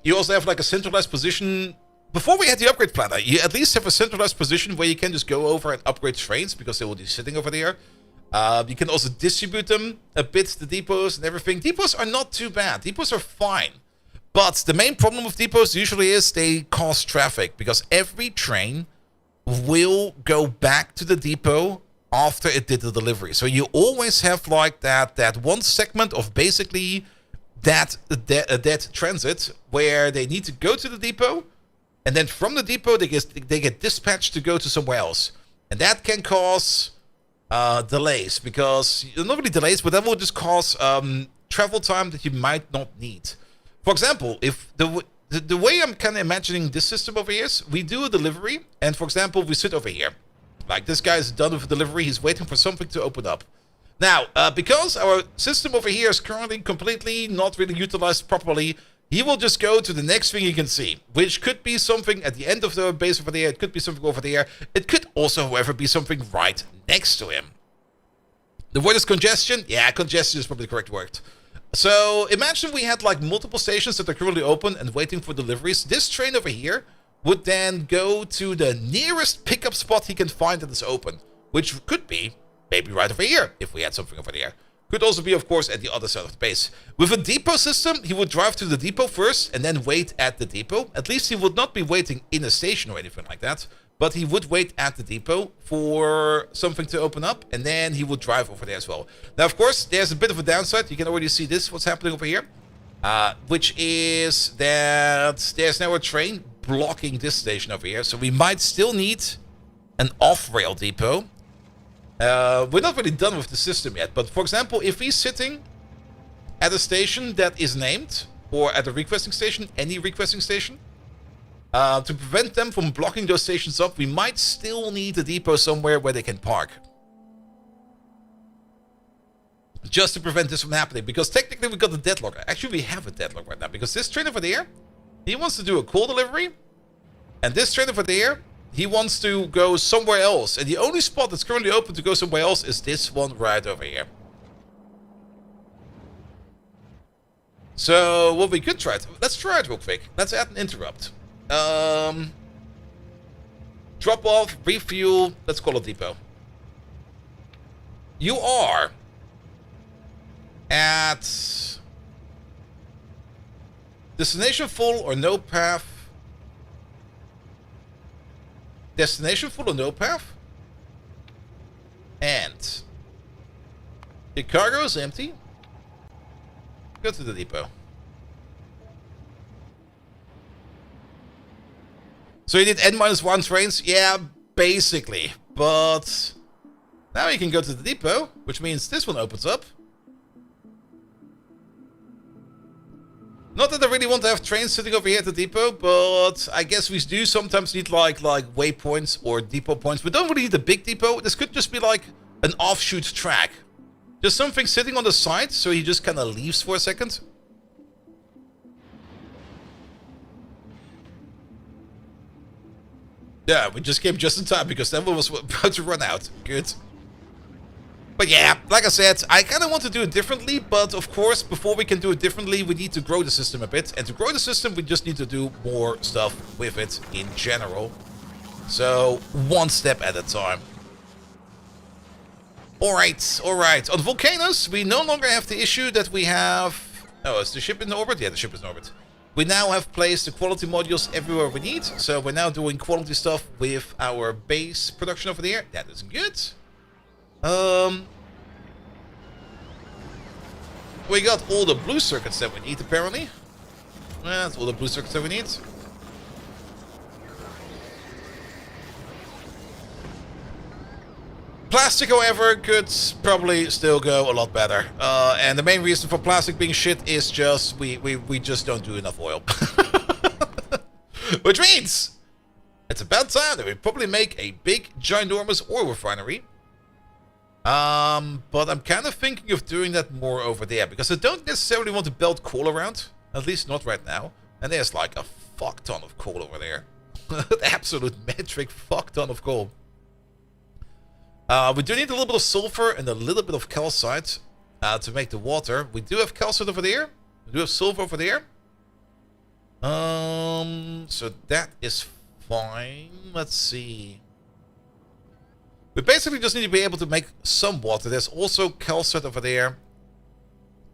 You also have like a centralized position. Before we had the upgrade planner, you at least have a centralized position where you can just go over and upgrade trains, because they will be sitting over there. You can also distribute them a bit, the depots and everything. Depots are not too bad. Depots are fine. But the main problem with depots usually is they cause traffic, because every train will go back to the depot after it did the delivery. So you always have like that one segment of basically that dead transit where they need to go to the depot, and then from the depot they get dispatched to go to somewhere else. And that can cause delays, because not really delays, but that will just cause travel time that you might not need. For example, if the way I'm kind of imagining this system over here is, we do a delivery, and for example, we sit over here. Like, this guy is done with a delivery, he's waiting for something to open up. Now, because our system over here is currently completely not really utilized properly, he will just go to the next thing he can see, which could be something at the end of the base over there, it could be something over there, it could also, however, be something right next to him. The word is congestion? Yeah, congestion is probably the correct word. So imagine we had like multiple stations that are currently open and waiting for deliveries. This train over here would then go to the nearest pickup spot he can find that is open, which could be maybe right over here if we had something over there. Could also be, of course, at the other side of the base. With a depot system, he would drive to the depot first and then wait at the depot. At least he would not be waiting in a station or anything like that, but he would wait at the depot for something to open up, and then he would drive over there as well. Now, of course, there's a bit of a downside. You can already see this, what's happening over here, which is that there's now a train blocking this station over here, so we might still need an off-rail depot. We're not really done with the system yet, but for example, if he's sitting at a station that is named, or at a requesting station, any requesting station, to prevent them from blocking those stations up, we might still need a depot somewhere where they can park. Just to prevent this from happening, because technically we got a deadlock. Actually, we have a deadlock right now, because this train over there, he wants to do a coal delivery, and this train over there, he wants to go somewhere else. And the only spot that's currently open to go somewhere else is this one right over here. So what we could try, let's try it real quick. Let's add an interrupt. Drop off, refuel, let's call it depot. You are at destination full or no path. Destination full or no path. And the cargo is empty. Go to the depot. So you did N-1 trains? Yeah, basically. But now you can go to the depot, which means this one opens up. Not that I really want to have trains sitting over here at the depot, but I guess we do sometimes need like waypoints or depot points. We don't really need a big depot. This could just be like an offshoot track. Just something sitting on the side, so he just kind of leaves for a second. Yeah, we just came just in time because that one was about to run out. Good. But yeah, like I said, I kind of want to do it differently, but of course, before we can do it differently, we need to grow the system a bit. And to grow the system, we just need to do more stuff with it in general. So, one step at a time. Alright, alright. On Vulcanus, we no longer have the issue that we have... Oh, is the ship in orbit? Yeah, the ship is in orbit. We now have placed the quality modules everywhere we need. So we're now doing quality stuff with our base production over there. That is good. We got all the blue circuits that we need, apparently. That's all the blue circuits that we need. Plastic, however, could probably still go a lot better. And the main reason for plastic being shit is just we just don't do enough oil. Which means it's about time that we probably make a big, ginormous oil refinery. But I'm kind of thinking of doing that more over there, because I don't necessarily want to build coal around, at least not right now. And there's like a fuck ton of coal over there. Absolute metric fuck ton of coal. We do need a little bit of sulfur and a little bit of calcite to make the water. We do have calcite over there. We do have sulfur over there. So that is fine. Let's see. We basically just need to be able to make some water. There's also calcite over there.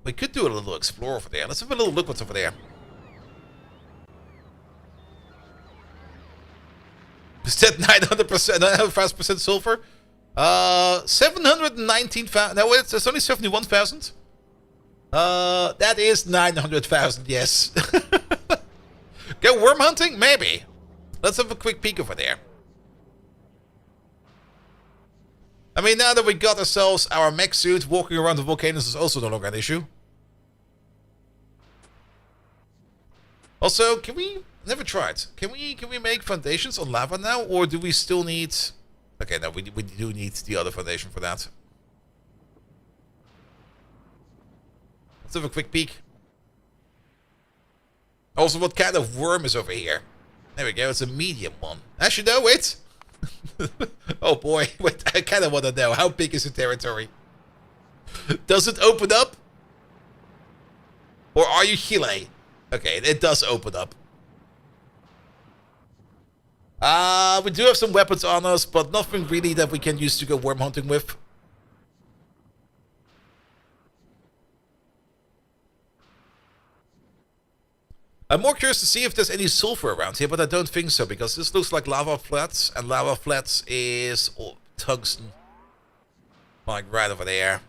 We could do a little explore over there. Let's have a little look what's over there. Is that 900%, 905% sulfur? 719,000. No, it's only 71,000. That is 900,000, yes. Go worm hunting? Maybe. Let's have a quick peek over there. I mean, now that we got ourselves our mech suit, walking around the volcanoes is also no longer an issue. Also, can we... Never tried. Can we make foundations on lava now? Or do we still need... Okay, no, we do need the other foundation for that. Let's have a quick peek. Also, what kind of worm is over here? There we go, it's a medium one. Actually, no, wait. Oh boy, wait, I kind of want to know. How big is the territory? Does it open up? Or are you Chile? Okay, it does open up. We do have some weapons on us, but nothing really that we can use to go worm hunting with. I'm more curious to see if there's any sulfur around here, but I don't think so, because this looks like lava flats, and lava flats is tungsten. Like right over there.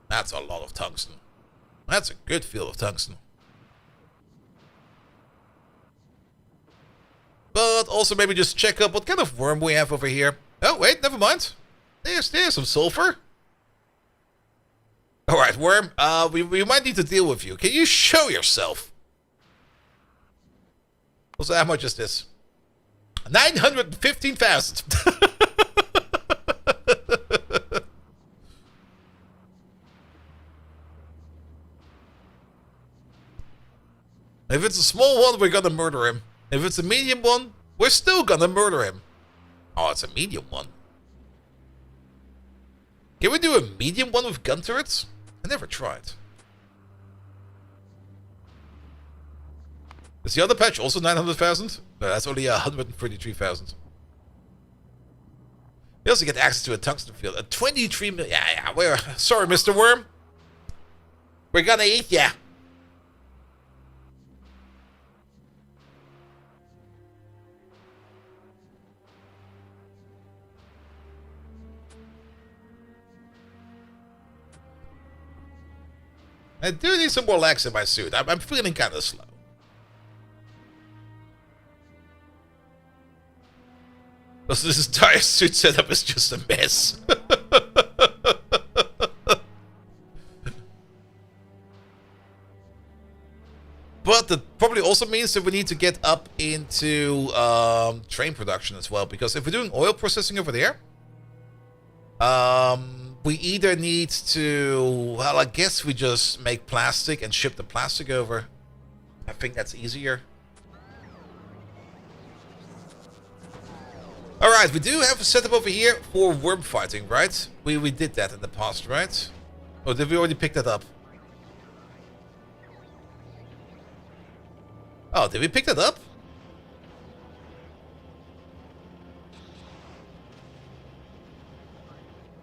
That's a lot of tungsten. That's a good field of tungsten. But also maybe just check up what kind of worm we have over here. Oh, wait, never mind. There's some sulfur. Alright, worm, we might need to deal with you. Can you show yourself? Also, how much is this? 915,000. If it's a small one, we're gonna murder him. If it's a medium one, we're still gonna murder him. Oh, it's a medium one. Can we do a medium one with gun turrets? I never tried. Is the other patch also 900,000? No, that's only 133,000. You also get access to a tungsten field. A 23 million. Yeah, we're sorry, Mr. Worm. We're gonna eat ya. I do need some more legs in my suit. I'm feeling kind of slow. This entire suit setup is just a mess. But Probably also means that we need to get up into train production as well, because if we're doing oil processing over there, we either need to, well, I guess we just make plastic and ship the plastic over. I think that's easier. Alright, we do have a setup over here for worm fighting, right? We did that in the past, right? Or did we already pick that up? Oh, did we pick that up?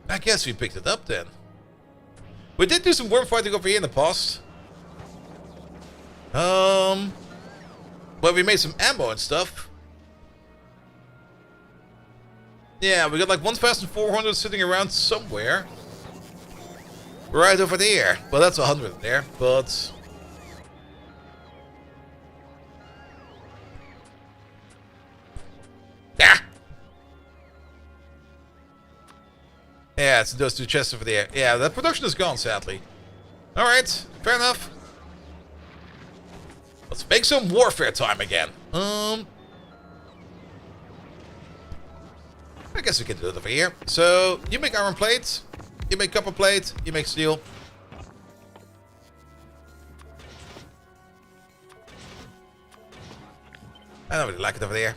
I guess we picked it up then. We did do some worm fighting over here in the past. Well, we made some ammo and stuff. Yeah, we got like 1,400 sitting around somewhere. Right over there. Well, that's 100 there, but... Ah! Yeah, it's those two chests over there. Yeah, that production is gone, sadly. Alright, fair enough. Let's make some warfare time again. I guess we can do it over here. So, you make iron plates, you make copper plate, you make steel. I don't really like it over there.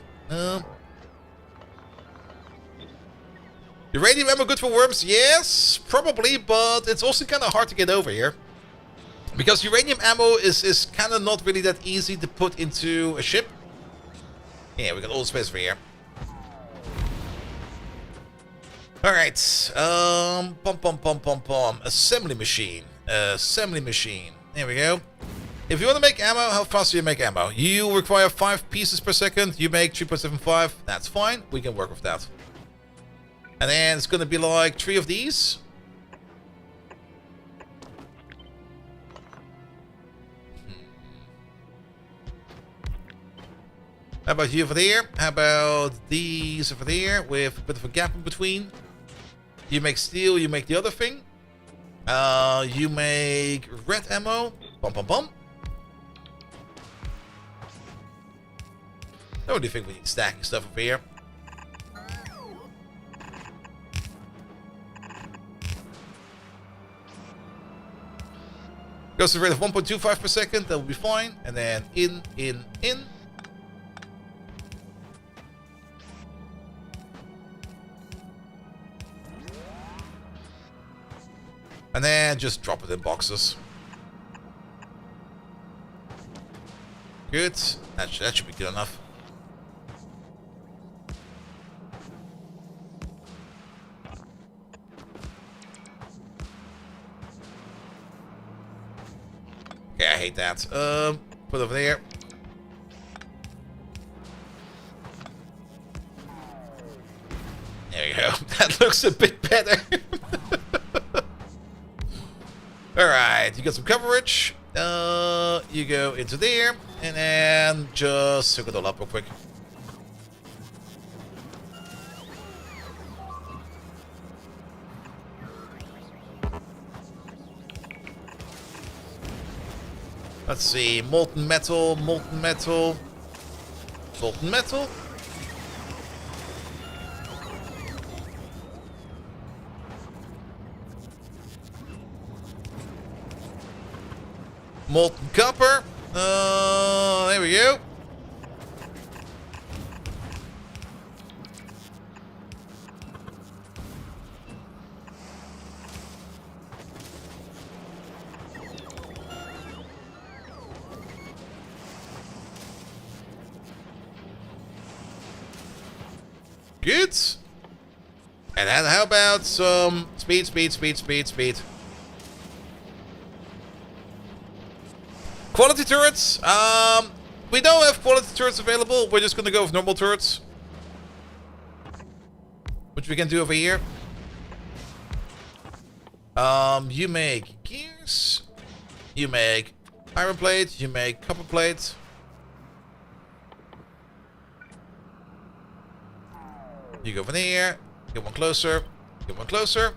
Uranium ammo good for worms? Yes, probably, but it's also kind of hard to get over here. Because uranium ammo is kind of not really that easy to put into a ship. Yeah, we got all the space over here. Alright, assembly machine. Assembly machine. There we go. If you want to make ammo, how fast do you make ammo? You require 5 pieces per second. You make 3.75. That's fine. We can work with that. And then it's going to be like 3 of these. How about you over there? How about these over there with a bit of a gap in between? You make steel, you make the other thing. You make red ammo. Bum bum bum. I don't really think we need stacking stuff over here. Goes to the rate of 1.25 per second, that will be fine. And then in. And then just drop it in boxes. Good. That should be good enough. Yeah, I hate that. Put over there. There you go. That looks a bit better. Alright, you got some coverage. You go into there. And then just hook it all up real quick. Let's see, molten metal, molten metal, molten metal. Molten copper. There we go. Good. And then how about some speed. Quality turrets. We don't have quality turrets available. We're just gonna go with normal turrets, which we can do over here. You make gears. You make iron plate. You make copper plate. You go over there. Get one closer. Get one closer.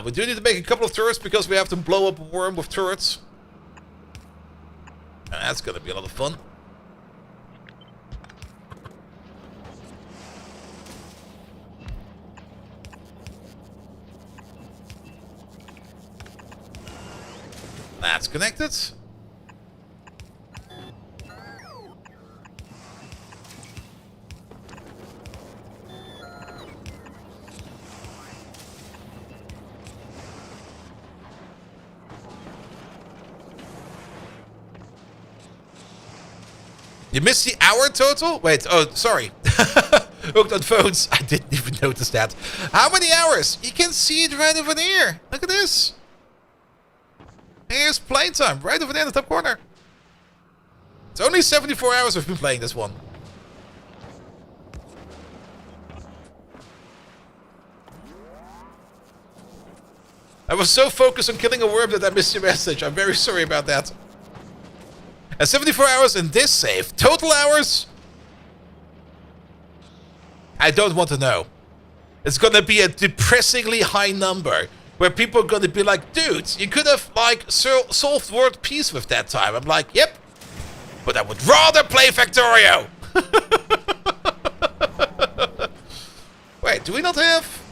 We do need to make a couple of turrets because we have to blow up a worm with turrets. That's gonna be a lot of fun. That's connected. You missed the hour total? Wait, oh, sorry. Hooked on phones. I didn't even notice that. How many hours? You can see it right over there. Look at this. Here's playtime, right over there in the top corner. It's only 74 hours we've been playing this one. I was so focused on killing a worm that I missed your message. I'm very sorry about that. And 74 hours in this save. Total hours? I don't want to know. It's gonna be a depressingly high number. Where people are gonna be like, dude, you could have, like, solved world peace with that time. I'm like, yep. But I would rather play Factorio. Wait, do we not have...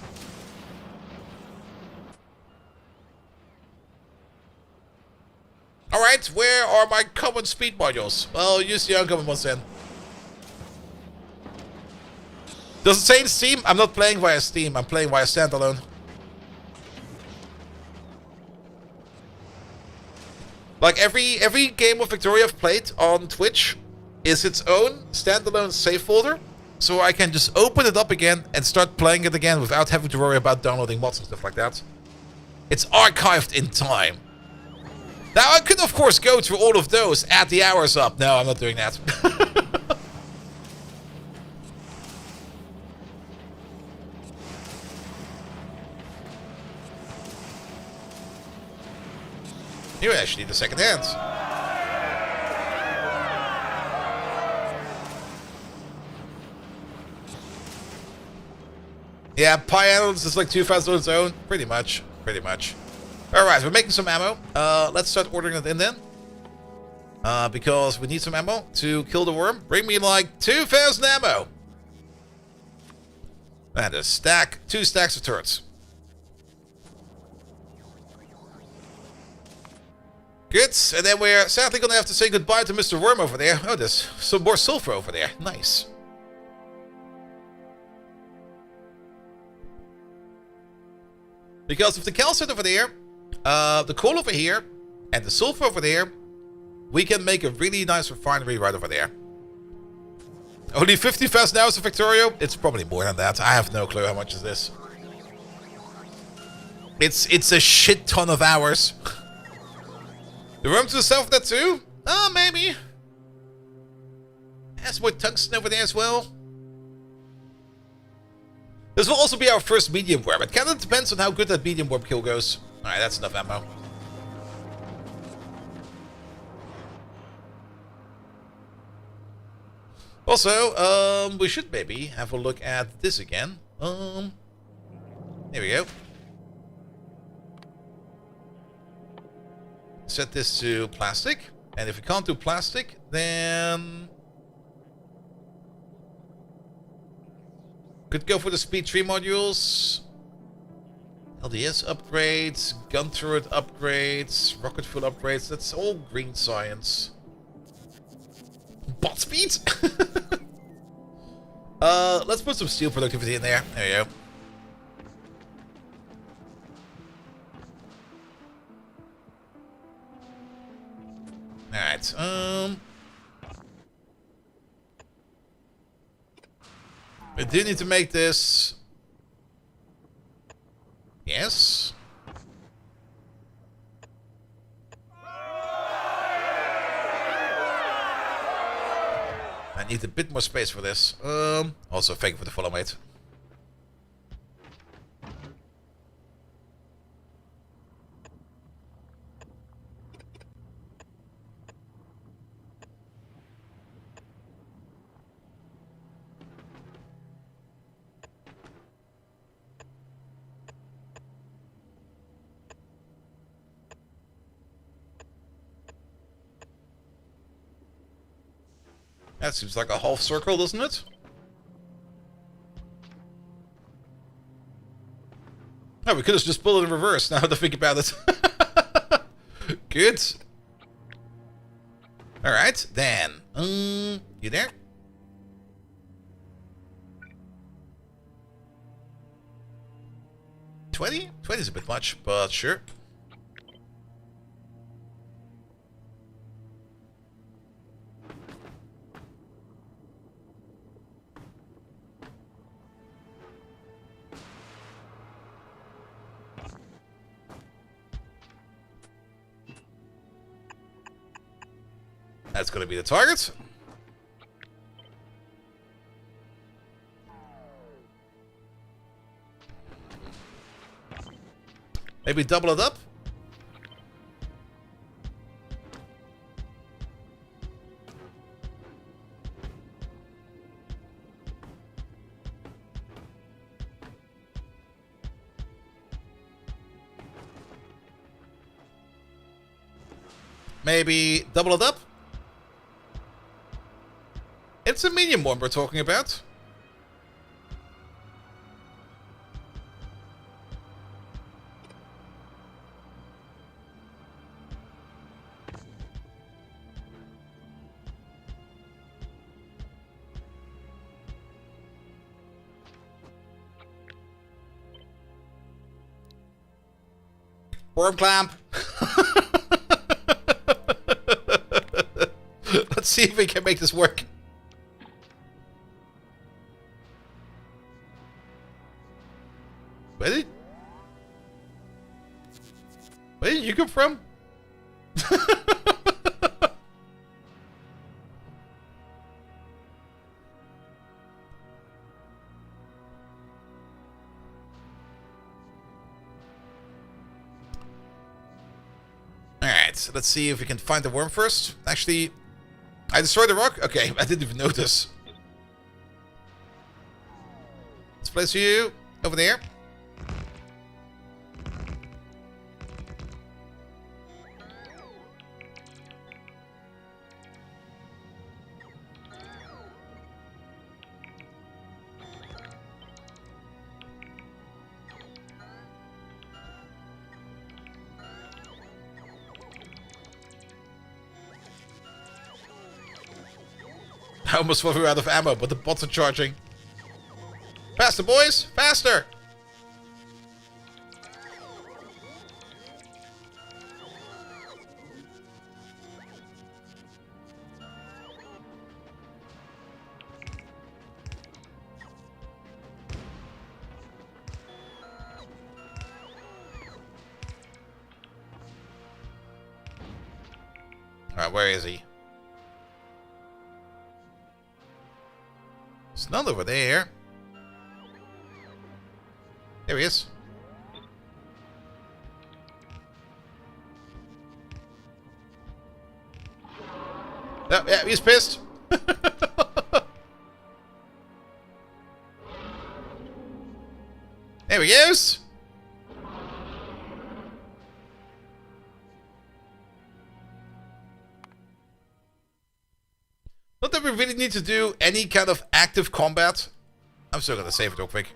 Alright, where are my common speed modules? Well, use the uncommon ones then. Does it say in Steam? I'm not playing via Steam, I'm playing via standalone. Like every game of Factorio I've played on Twitch is its own standalone save folder. So I can just open it up again and start playing it again without having to worry about downloading mods and stuff like that. It's archived in time. Now, I could, of course, go through all of those, add the hours up. No, I'm not doing that. You actually need a second hand. Yeah, Pi Islands is like 2,000 on its own. Pretty much. Pretty much. Alright, we're making some ammo. Let's start ordering it in then. Because we need some ammo to kill the worm. Bring me like 2,000 ammo. And a stack, 2 stacks of turrets. Good, and then we're sadly gonna have to say goodbye to Mr. Worm over there. Oh, there's some more sulfur over there. Nice. Because with the calcite over there, the coal over here, and the sulfur over there, we can make a really nice refinery right over there. Only 50,000 hours of Factorio? It's probably more than that. I have no clue how much is this. It's a shit ton of hours. The room to the south of that too? Oh, maybe. Has more tungsten over there as well. This will also be our first medium worm. It kind of depends on how good that medium worm kill goes. Alright, that's enough ammo. Also, we should maybe have a look at this again. Here we go. Set this to plastic. And if we can't do plastic, then... could go for the speed 3 modules. LDS upgrades, gun turret upgrades, rocket fuel upgrades. That's all green science. Bot speed? Let's put some steel productivity in there. There you go. Alright, we do need to make this. Yes. I need a bit more space for this. Also, thank you for the follow, mate. That seems like a half circle, doesn't it? Oh, we could have just pulled it in reverse, now that I think about it. Good. Alright, then. You there? $20? 20 is a bit much, but sure. That's going to be the target. Maybe double it up. Maybe double it up. It's a medium one we're talking about. Worm clamp. Let's see if we can make this work. Where did you come from? Alright, let's see if we can find the worm first. Actually, I destroyed the rock? Okay, I didn't even notice. Let's place you over there. I almost thought we were out of ammo, but the bots are charging. Faster, boys! Faster! Alright, where is he? It's not over there. There he is. Oh, yeah, he's pissed. There he goes. Not that we really need to do any kind of active combat. I'm still gonna save it real quick.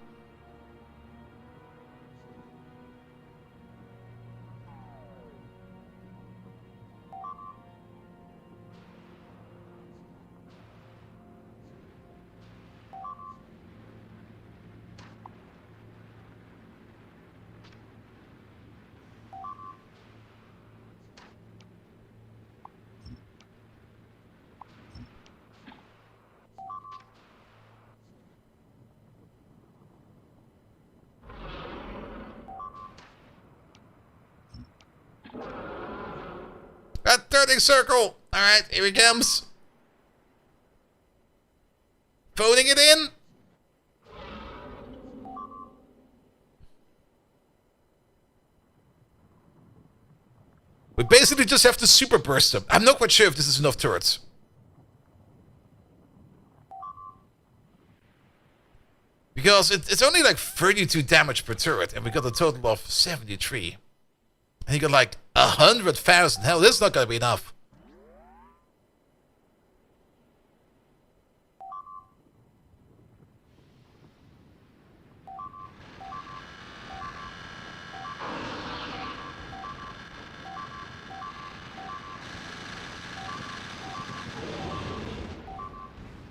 That turning circle! Alright, here he comes. Phoning it in. We basically just have to super burst them. I'm not quite sure if this is enough turrets. Because it's only like 32 damage per turret, and we got a total of 73. And he got like 100,000. Hell, this is not gonna be enough.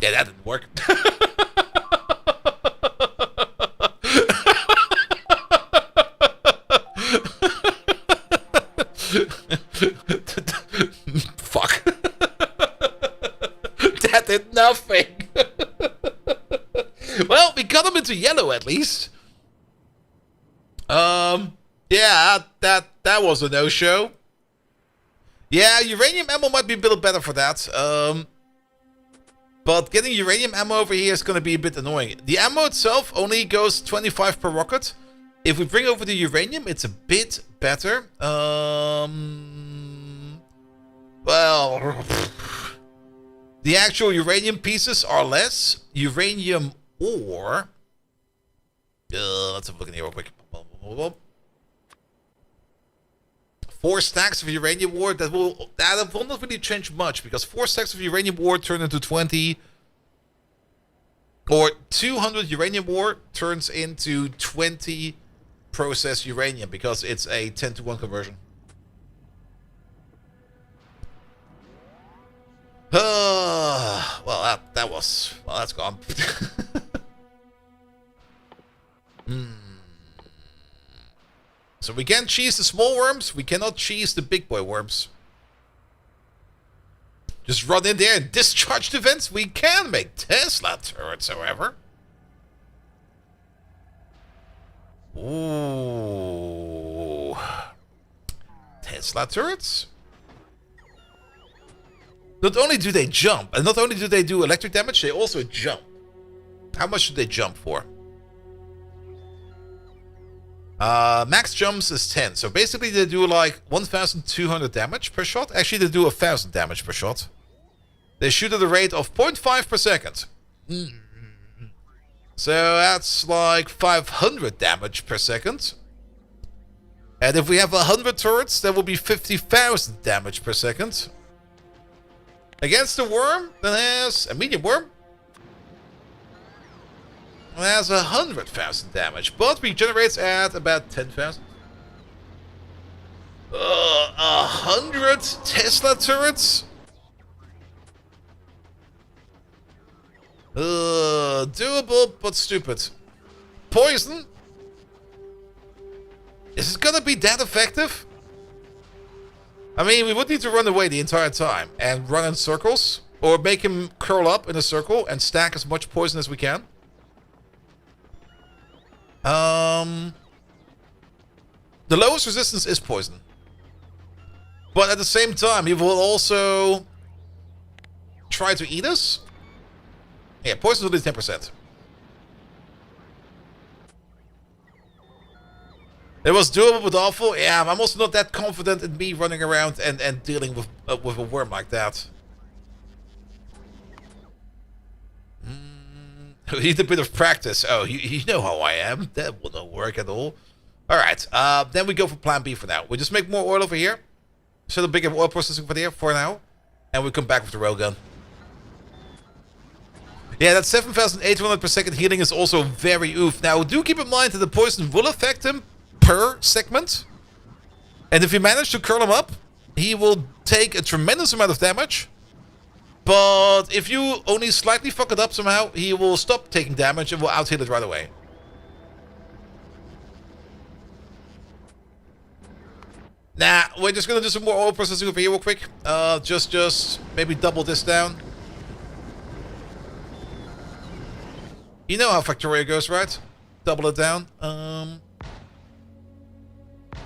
Yeah, that didn't work. Fuck. That did nothing. Well, we got him into yellow at least. Yeah, that was a no-show. Yeah, uranium ammo might be a bit better for that. But getting uranium ammo over here is going to be a bit annoying. The ammo itself only goes 25 per rocket. If we bring over the uranium, it's a bit better. Well, the actual uranium pieces are less. Uranium ore. Let's have a look in here real quick. 4 stacks of uranium ore, that will not really change much, because 4 stacks of uranium ore turn into 20, or 200 uranium ore turns into 20 processed uranium, because it's a 10-to-1 conversion. Well, that's gone. So we can cheese the small worms, we cannot cheese the big boy worms. Just run in there and discharge the vents. We can make Tesla turrets, however. Ooh. Tesla turrets? Not only do they jump, and not only do they do electric damage, they also jump. How much should they jump for? Max jumps is 10. So basically they do like 1,200 damage per shot. Actually, they do 1,000 damage per shot. They shoot at a rate of 0.5 per second. So that's like 500 damage per second. And if we have 100 turrets, that will be 50,000 damage per second. Against the worm that has a medium worm. It has 100,000 damage, but regenerates at about 10,000. 100 Tesla turrets? Doable, but stupid. Poison? Is it gonna be that effective? I mean, we would need to run away the entire time and run in circles, or make him curl up in a circle and stack as much poison as we can. The lowest resistance is poison. But at the same time, he will also try to eat us. Yeah, poison is only 10%. It was doable but awful. Yeah, I'm also not that confident in me running around and dealing with a worm like that. We need a bit of practice. Oh, you know how I am. That will not work at all. Alright, then we go for plan B for now. We just make more oil over here. Set a bigger oil processing for there for now. And we come back with the railgun. Yeah, that 7,800 per second healing is also very oof. Now, do keep in mind that the poison will affect him per segment. And if you manage to curl him up, he will take a tremendous amount of damage. But if you only slightly fuck it up somehow, he will stop taking damage and will out-heal it right away. Nah, we're just gonna do some more oil processing over here real quick. Just maybe double this down. You know how Factorio goes, right? Double it down.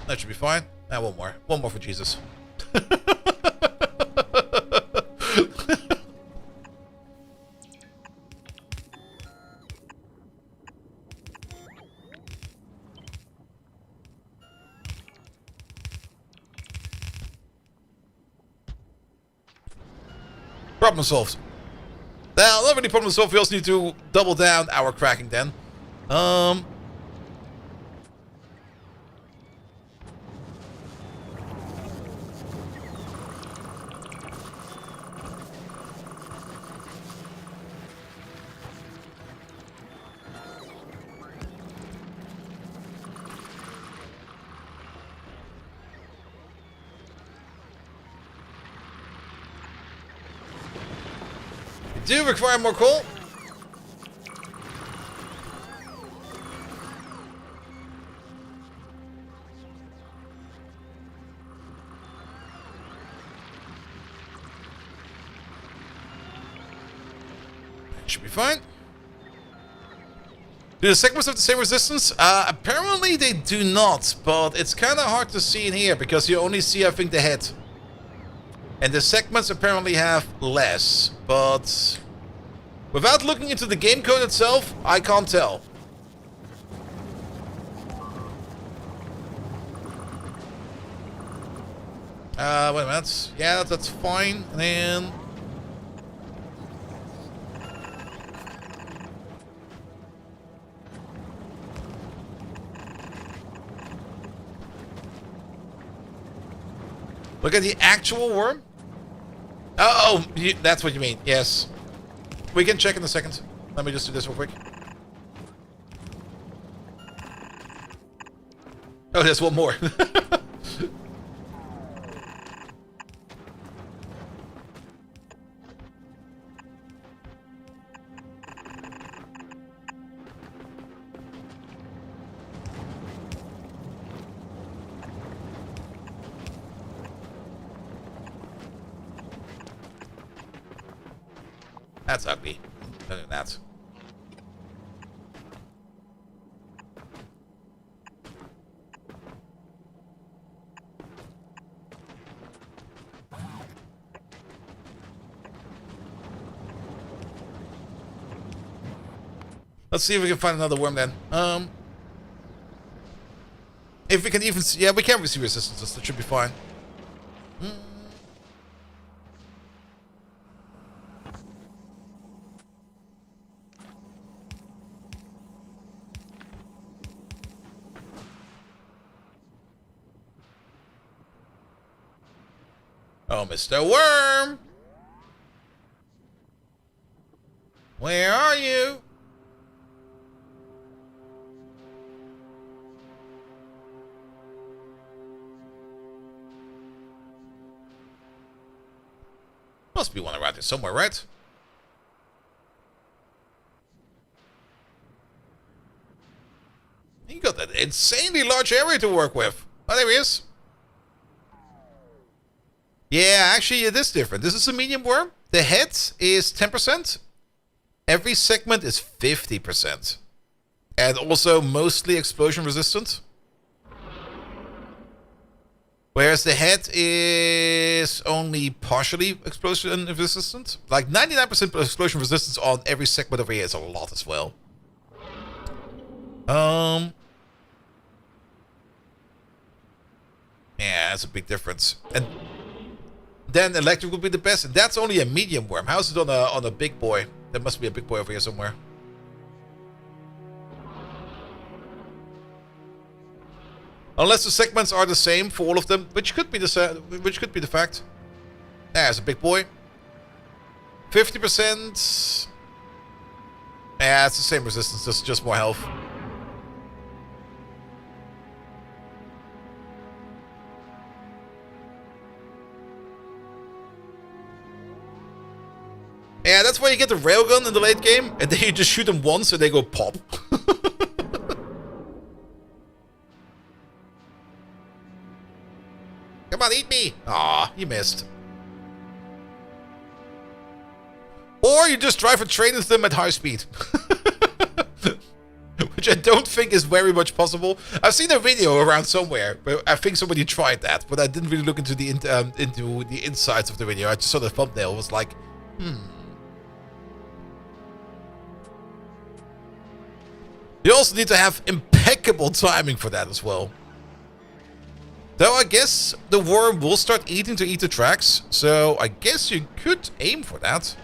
That should be fine. One more. One more for Jesus. Problem solved. Well, not really problem solved. We also need to double down our cracking then. Do require more coal. Should be fine. Do the segments have the same resistance? Apparently they do not, but it's kind of hard to see in here because you only see, I think, the head. And the segments apparently have less, but without looking into the game code itself, I can't tell. Wait a minute. Yeah, that's fine. And then... look at the actual worm. Oh, that's what you mean. Yes. We can check in a second. Let me just do this real quick. Oh, there's one more. That's ugly. Look at that. Let's see if we can find another worm then. If we can even see, yeah, we can receive resistances. That should be fine. Oh, Mr. Worm! Where are you? Must be one around here somewhere, right? You got that insanely large area to work with. Oh, there he is. Yeah, actually, it is different. This is a medium worm. The head is 10%. Every segment is 50%. And also mostly explosion resistant. Whereas the head is only partially explosion resistant. Like 99% explosion resistance on every segment over here is a lot as well. Yeah, that's a big difference. And then electric would be the best. And that's only a medium worm. How's it on a big boy? There must be a big boy over here somewhere. Unless the segments are the same for all of them, which could be the fact. There's a big boy. 50%. Yeah, it's the same resistance, just more health. Yeah, that's why you get the railgun in the late game, and then you just shoot them once and they go pop. Come on, eat me! Aw, you missed. Or you just drive a train into them at high speed. Which I don't think is very much possible. I've seen a video around somewhere, but I think somebody tried that, but I didn't really look into the insides of the video. I just saw the thumbnail, was like, You also need to have impeccable timing for that as well. Though I guess the worm will start eating to eat the tracks, so I guess you could aim for that.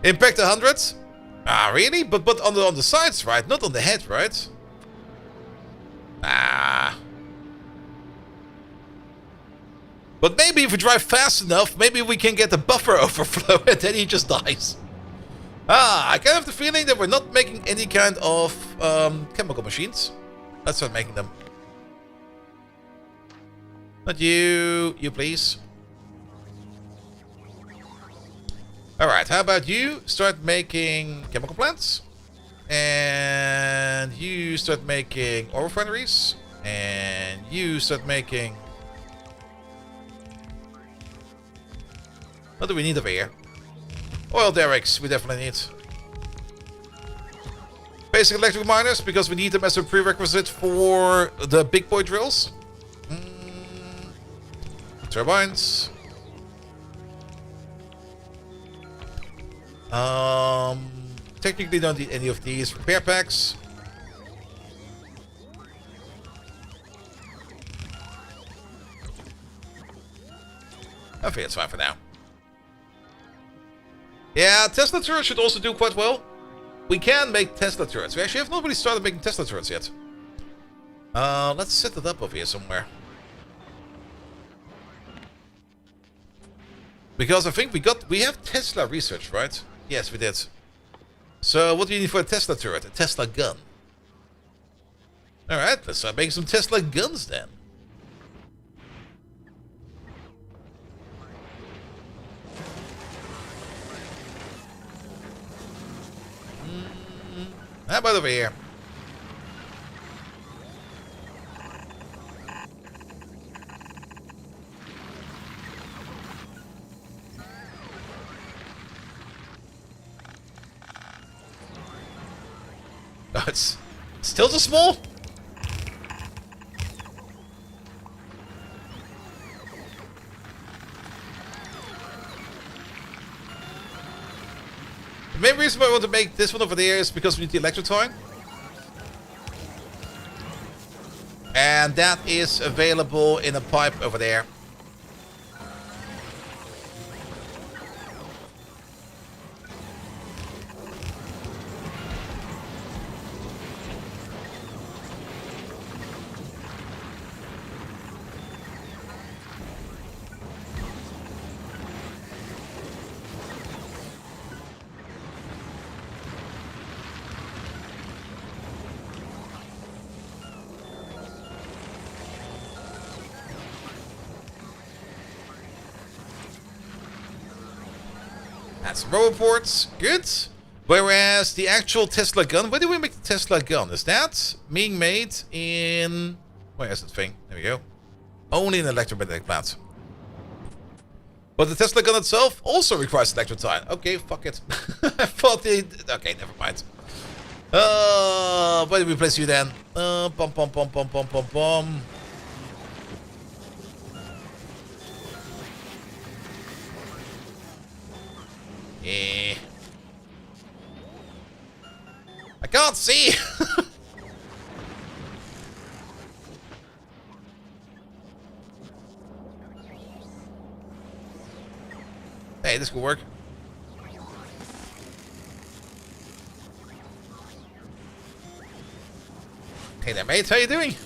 Impact 100? Ah, really? But on the sides, right? Not on the head, right? Ah. But maybe if we drive fast enough, maybe we can get the buffer overflow and then he just dies. Ah, I kind of have the feeling that we're not making any kind of chemical machines. Let's start making them. Not you. You, please. Alright, how about you start making chemical plants? And you start making oil refineries. And you start making... What do we need over here? Oil derricks, we definitely need. Basic electric miners, because we need them as a prerequisite for the big boy drills. Turbines. Technically don't need any of these repair packs. I think it's fine for now. Yeah, Tesla turrets should also do quite well. We can make Tesla turrets. We actually have not really started making Tesla turrets yet. Let's set it up over here somewhere. Because I think we have Tesla research, right? Yes, we did. So what do you need for a Tesla turret? A Tesla gun. Alright, let's start making some Tesla guns then. How about over here? Oh, it's still too small? The main reason why I want to make this one over there is because we need the electrotine. And that is available in a pipe over there. That's roboports, good. Whereas the actual Tesla gun, where do we make the Tesla gun? Is that being made in... Where is that thing? There we go. Only an electromagnetic plant. But the Tesla gun itself also requires electrotine. Okay, fuck it. I thought they... Okay, never mind. Where do we place you then? Bum, bum, bum, bum, bum, bum, bum. Yeah. I can't see. Hey, this could work. Hey there, mate. How you doing?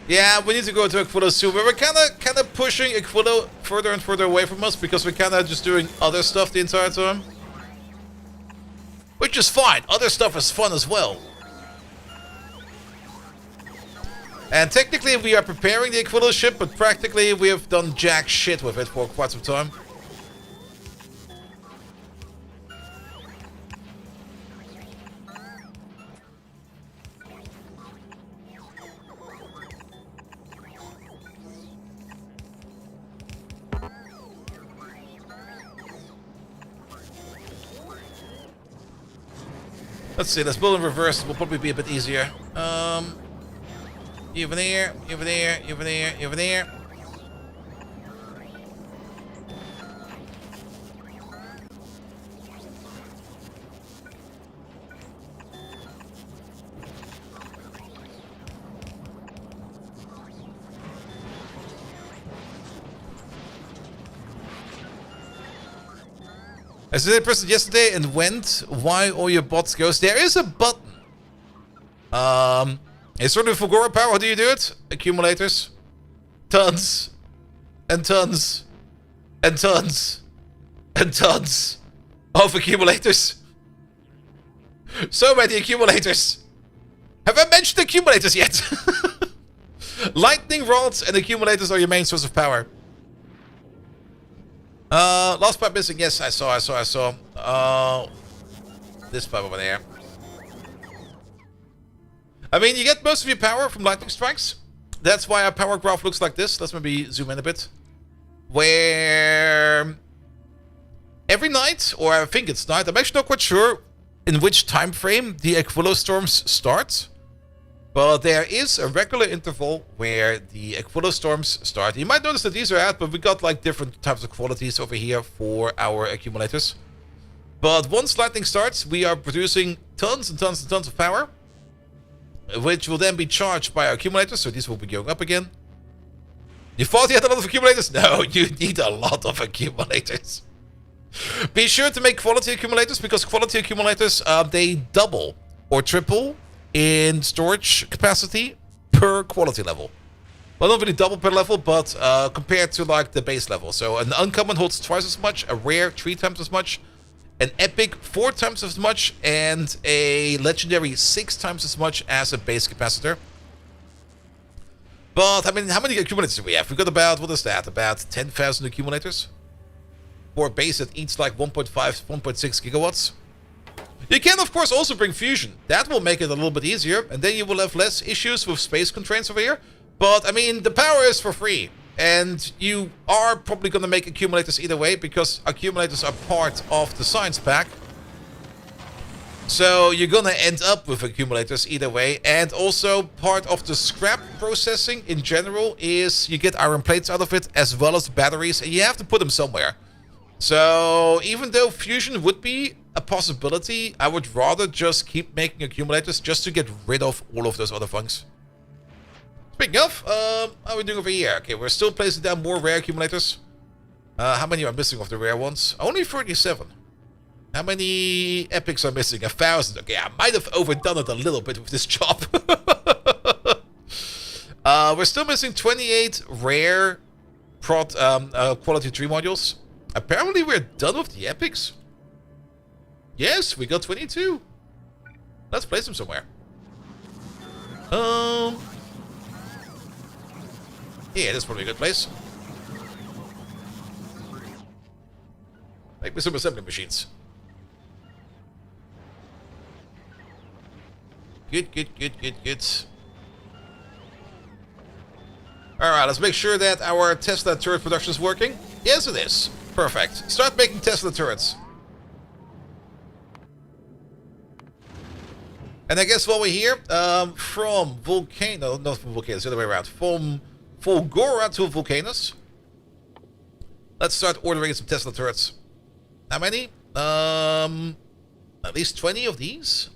Yeah, we need to go to Aquilo soon. We're kind of pushing Aquilo further and further away from us because we're kind of just doing other stuff the entire time. Which is fine. Other stuff is fun as well. And technically we are preparing the Aquilo ship, but practically we have done jack shit with it for quite some time. Let's see, let's build in reverse. Will probably be a bit easier. You over there, you over there, you over there, you over there. I did a person yesterday and went, why all your bots goes. There is a button. It's sort of Fulgora power. How do you do it? Accumulators. Tons. and tons and tons and tons of accumulators. So many accumulators. Have I mentioned accumulators yet? Lightning rods and accumulators are your main source of power. Last pipe missing. Yes, I saw. This pipe over there. I mean, you get most of your power from lightning strikes. That's why our power graph looks like this. Let's maybe zoom in a bit. Where every night, or I think it's night, I'm actually not quite sure in which time frame the Aquilostorms start. But there is a regular interval where the Aquilostorms start. You might notice that these are out, but we got like different types of qualities over here for our accumulators. But once lightning starts, we are producing tons and tons and tons of power, which will then be charged by our accumulators, so these will be going up again. You thought you had a lot of accumulators? No, you need a lot of accumulators. Be sure to make quality accumulators, because quality accumulators, they double or triple in storage capacity per quality level. Well, not really double per level, but compared to like the base level. So an uncommon holds twice as much, a rare 3 times as much, an epic 4 times as much, and a legendary 6 times as much as a base capacitor. But I mean, how many accumulators do we have? We've got about, what is that? About 10,000 accumulators for a base that eats like 1.5, 1.6 gigawatts. You can, of course, also bring fusion. That will make it a little bit easier, and then you will have less issues with space constraints over here. But, I mean, the power is for free. And you are probably going to make accumulators either way, because accumulators are part of the science pack. So you're going to end up with accumulators either way. And also part of the scrap processing in general is you get iron plates out of it, as well as batteries, and you have to put them somewhere. So even though fusion would be a possibility, I would rather just keep making accumulators just to get rid of all of those other things. Speaking of, how are we doing over here? Okay, we're still placing down more rare accumulators. How many are missing of the rare ones? Only 37. How many epics are missing? 1,000. Okay, I might have overdone it a little bit with this job. We're still missing 28 rare quality 3 modules. Apparently we're done with the epics. Yes, we got 22. Let's place them somewhere. Yeah, this is probably a good place. Make me some assembly machines. Good. Alright, let's make sure that our Tesla turret production is working. Yes, it is. Perfect. Start making Tesla turrets. And I guess while we're here, from Volcano, not from Vulcanus, the other way around, from Fulgora to Vulcanus, let's start ordering some Tesla turrets. How many? At least 20 of these.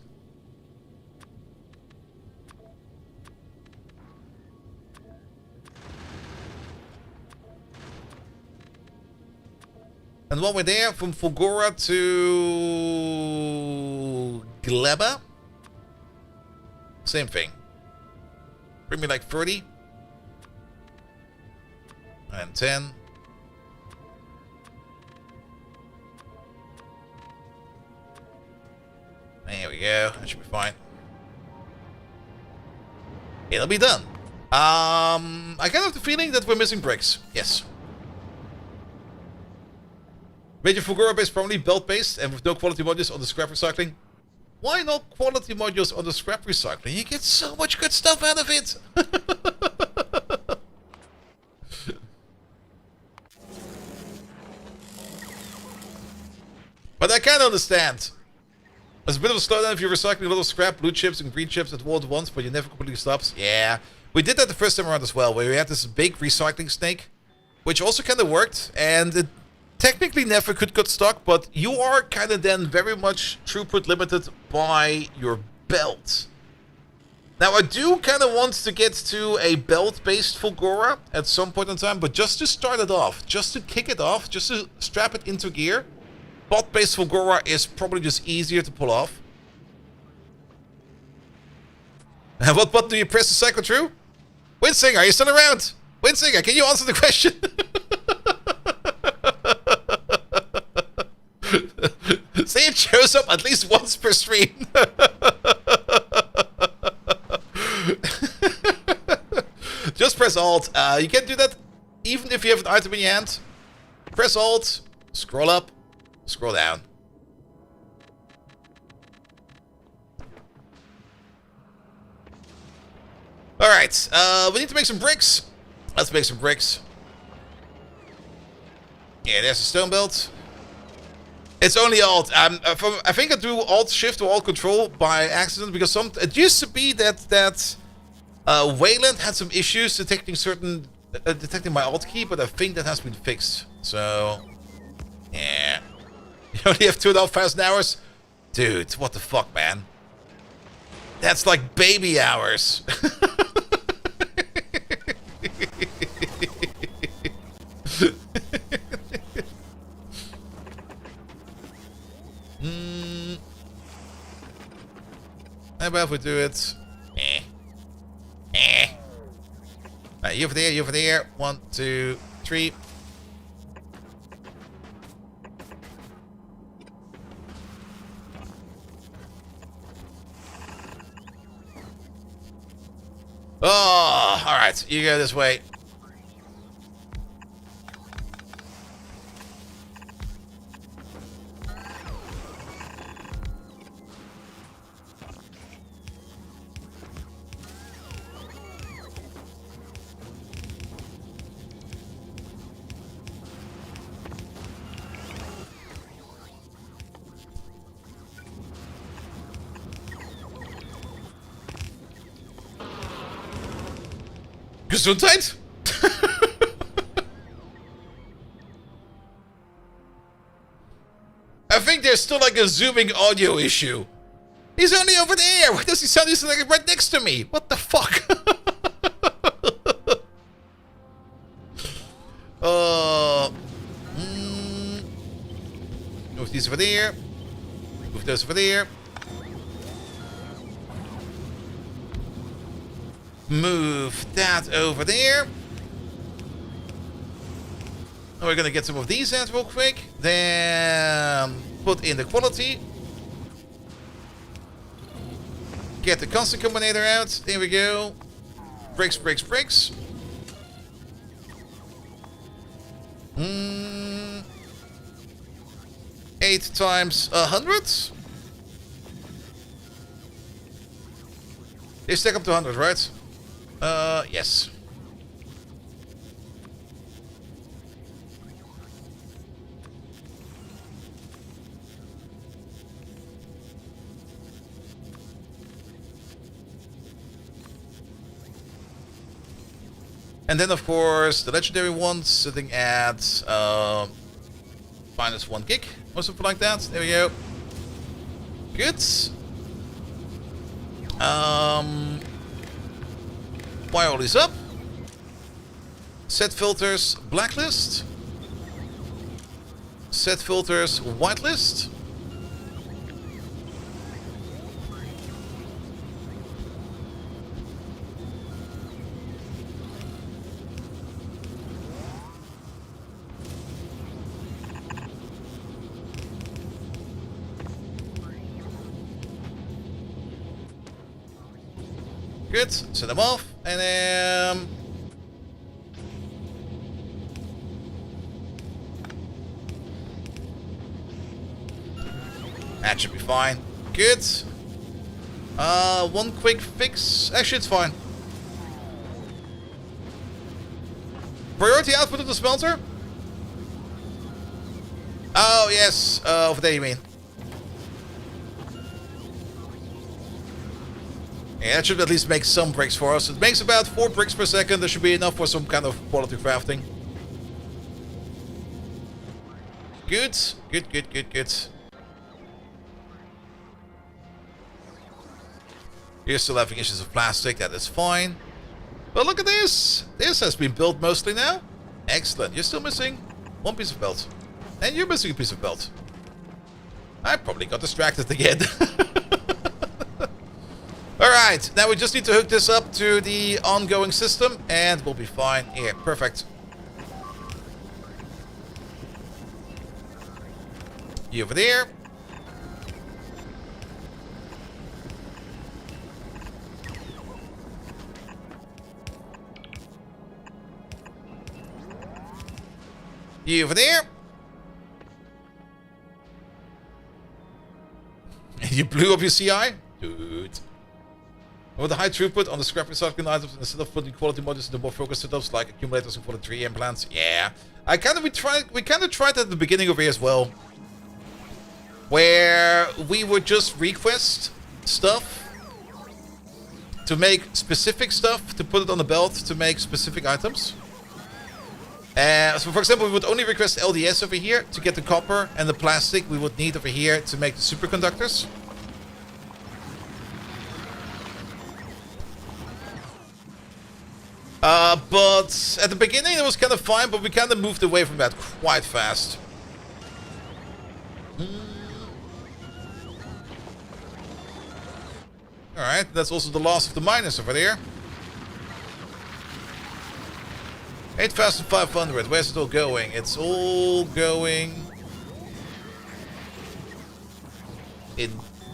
And while we're there, from Fulgora to Gleba, same thing. Bring me like 30. And 10. There we go. That should be fine. It'll be done. I kind of have the feeling that we're missing bricks. Yes. Major Fulgora base probably belt-based and with no quality modules on the scrap recycling. Why not quality modules on the scrap recycling? You get so much good stuff out of it! But I can understand. There's a bit of a slowdown if you're recycling a lot of scrap, blue chips and green chips at once, but you never completely stops. Yeah, we did that the first time around as well, where we had this big recycling snake, which also kind of worked, and it technically never could get stuck, but you are kind of then very much throughput limited by your belt. Now, I do kind of want to get to a belt-based Fulgora at some point in time, but just to start it off, just to kick it off, just to strap it into gear, bot-based Fulgora is probably just easier to pull off. And what button do you press to cycle through? Winsinger, are you still around? Winsinger, can you answer the question? shows up at least once per stream. Just press Alt. You can do that even if you have an item in your hand. Press Alt, scroll up, scroll down. Alright, we need to make some bricks. Let's make some bricks. Yeah, there's a stone belt. It's only Alt. I think I do Alt Shift or Alt Control by accident because it used to be that Wayland had some issues detecting detecting my Alt key, but I think that has been fixed. So yeah, you only have 2,500 hours, dude. What the fuck, man? That's like baby hours. How about if we do it? You over there, you over there. 1, 2, 3. Oh, alright. You go this way. Gesundheit? I think there's still like a zooming audio issue. He's only over there. Why does he sound like right next to me? What the fuck? Move these over there. Move those over there. Move that over there. And we're gonna get some of these out real quick. Then put in the quality. Get the constant combinator out. There we go. Bricks, bricks, bricks. 8 times 100. They stack up to 100, right? Yes. And then, of course, the legendary one sitting at minus 1 gig or something like that. There we go. Good. Fire all these up. Set filters blacklist. Set filters whitelist. Good. Set them off. And then that should be fine. Good. One quick fix. Actually, it's fine. Priority output of the smelter? Oh, yes. Over there, you mean. Yeah, that should at least make some bricks for us. It makes about 4 bricks per second. That should be enough for some kind of quality crafting. Good. Good, good, good, good. You're still having issues of plastic. That is fine. But look at this. This has been built mostly now. Excellent. You're still missing 1 piece of belt. And you're missing a piece of belt. I probably got distracted again. Alright, now we just need to hook this up to the ongoing system and we'll be fine. Yeah, perfect. You over there. You over there. You blew up your CI? Dude. With the high throughput on the scrap recycling items instead of putting quality modules into more focused setups like accumulators and for the 3 implants. Yeah. We kind of tried that at the beginning of here as well. Where we would just request stuff to make specific stuff, to put it on the belt to make specific items. So for example, we would only request LDS over here to get the copper and the plastic we would need over here to make the superconductors. But at the beginning it was kind of fine, but we kind of moved away from that quite fast. Alright, that's also the last of the miners over there. 8,500, where's it all going? It's all going in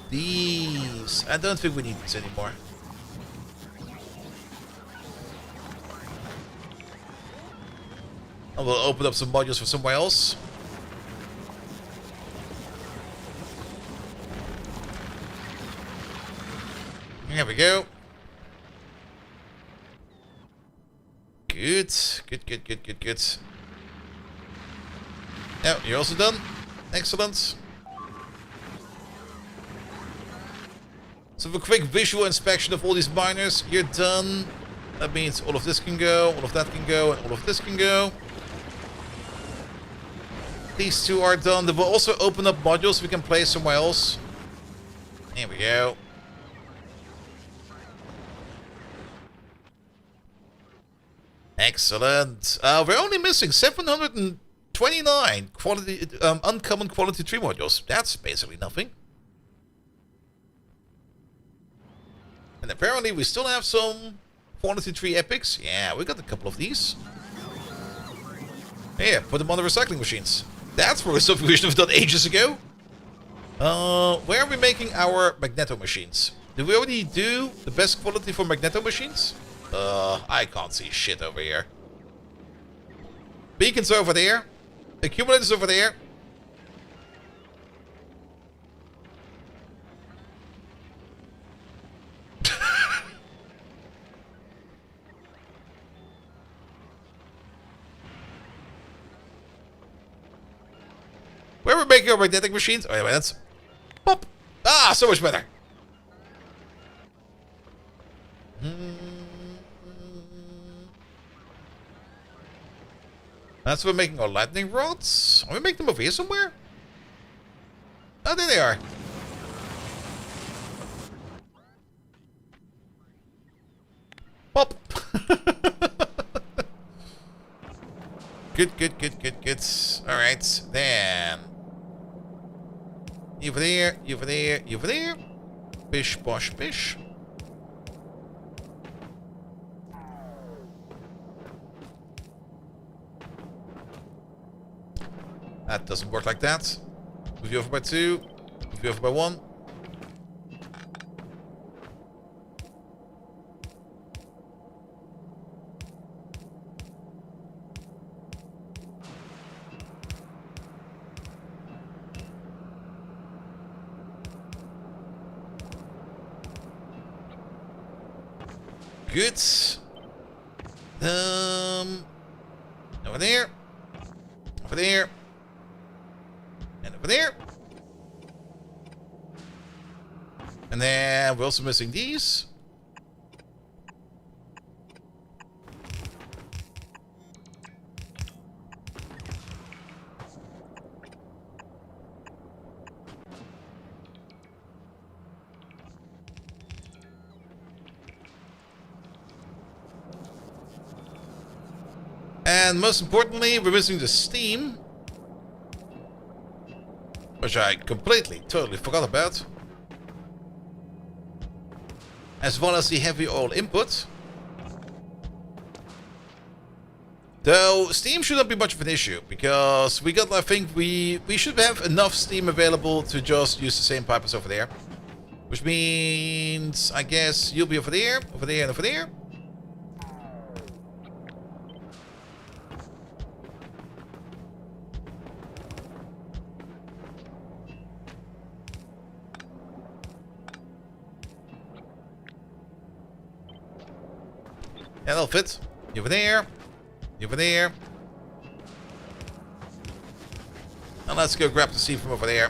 these. I don't think we need this anymore. I will open up some modules for somewhere else. Here we go. Good. Good. Yeah, you're also done. Excellent. So for a quick visual inspection of all these miners, you're done. That means all of this can go, all of that can go, and all of this can go. These two are done. They will also open up modules we can place somewhere else. Here we go. Excellent. We're only missing 729 quality, uncommon quality tree modules. That's basically nothing. And apparently we still have some quality tree epics. Yeah, we got a couple of these. Here, put them on the recycling machines. That's probably something we should have done ages ago. Where are we making our magneto machines? Did we already do the best quality for magneto machines? I can't see shit over here. Beacons over there. Accumulators over there. Where we're making our magnetic machines? Oh, yeah, that's... Pop! Ah, so much better. That's where we're making our lightning rods. Are we making them over here somewhere? Oh, there they are. Pop! Good. Alright, then. You over there, you over there, you over there. Bish, bosh, bish. That doesn't work like that. Move you over by 2. Move you over by 1. Good. Over there. Over there. And over there. And then we're also missing these. And most importantly, we're missing the steam, which I totally forgot about, as well as the heavy oil input. Though steam shouldn't be much of an issue, because we got, I think we should have enough steam available to just use the same pipe as over there. Which means, I guess, you'll be over there, and over there. Yeah, that'll fit. You over there. You over there. And let's go grab the seed from over there.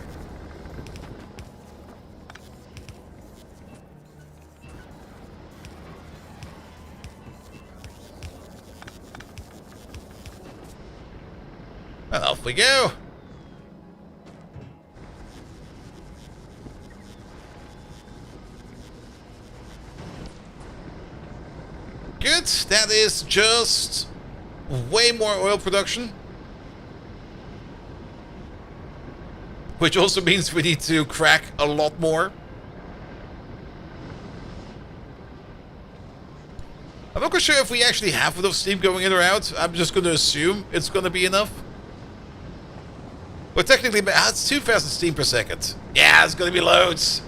And off we go. Good. That is just way more oil production. Which also means we need to crack a lot more. I'm not quite sure if we actually have enough steam going in or out. I'm just going to assume it's going to be enough. But technically, it's 2,000 steam per second. Yeah, it's going to be loads.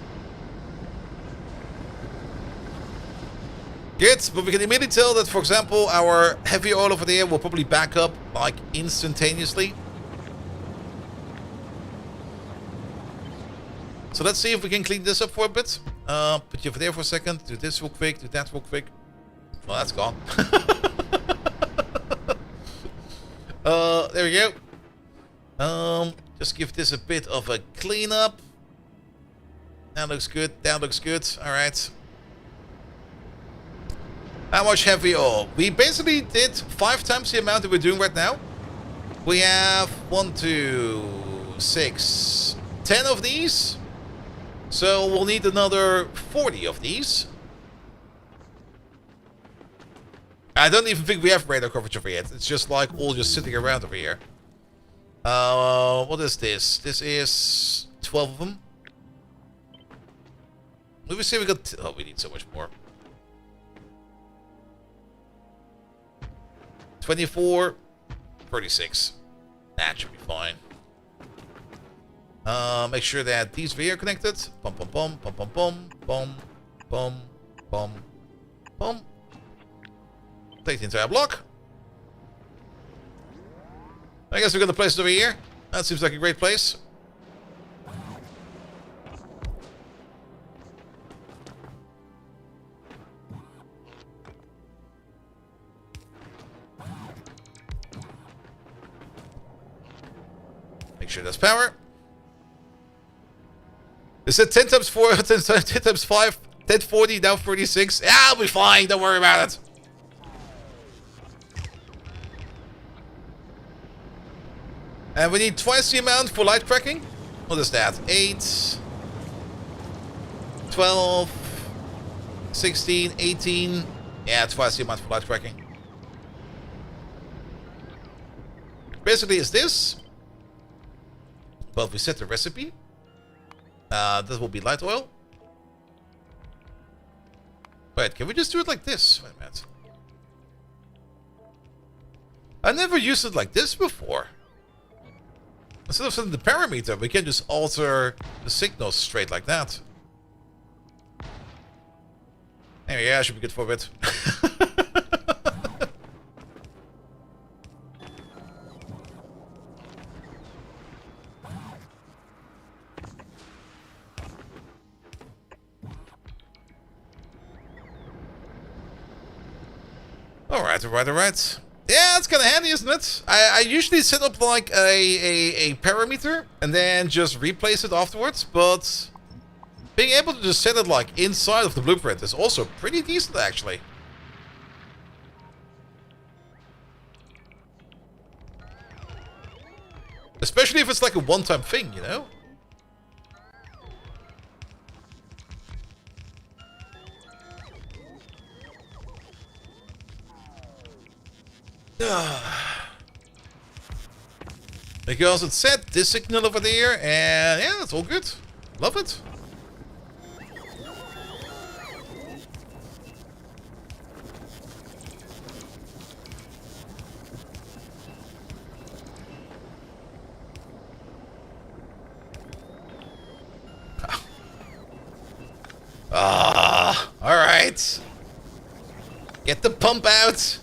Good, but we can immediately tell that, for example, our heavy oil over there will probably back up, like, instantaneously. So let's see if we can clean this up for a bit. Put you over there for a second. Do this real quick, do that real quick. Well, that's gone. There we go. Just give this a bit of a cleanup. That looks good, that looks good. Alright. How much heavy oil? We basically did 5 times the amount that we're doing right now. We have 1, 2, 6, 10 of these. So we'll need another 40 of these. I don't even think we have radar coverage over yet. It's just like all just sitting around over here. What is this? This is 12 of them. Let me see, we got... Oh, we need so much more. 24, 36. That should be fine. Make sure that these three are connected. Bum bum bum bum bum bum bum bum bum bum. Take the entire block. I guess we're gonna place it over here. That seems like a great place. Make sure there's power. They said 10 times 4, 10 times 5, 1040, now 36. Yeah, I'll be fine, don't worry about it. And we need twice the amount for light cracking. What is that? 8, 12, 16, 18. Yeah, twice the amount for light cracking. Basically, it's this. But if we set the recipe, this will be light oil. Wait, can we just do it like this? Wait a minute. I never used it like this before. Instead of setting the parameter, we can just alter the signals straight like that. Anyway, yeah, I should be good for a bit. Alright. Yeah, it's kind of handy, isn't it? I usually set up like a parameter and then just replace it afterwards, but being able to just set it like inside of the blueprint is also pretty decent, actually. Especially if it's like a one-time thing, you know? Because it set this signal over there, and yeah, it's all good. Love it. All right. Get the pump out.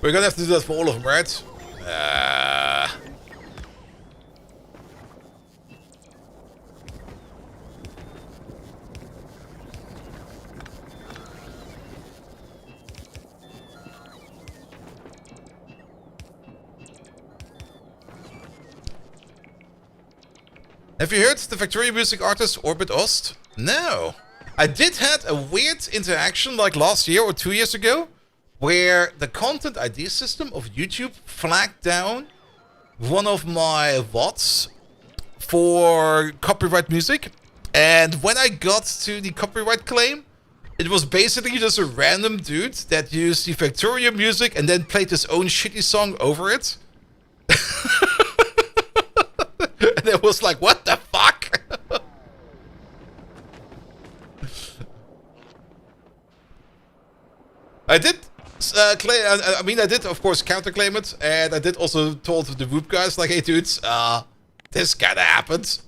We're gonna have to do that for all of them, right? Have you heard the Factorio music artist Orbit Ost? No. I did had a weird interaction like last year or 2 years ago, where the content ID system of YouTube flagged down one of my VODs for copyright music. And when I got to the copyright claim, it was basically just a random dude that used the Factorio music and then played his own shitty song over it. And it was like, what the fuck? I did I did of course counterclaim it, and I did also told the Whoop guys like, hey dudes, this kinda happened.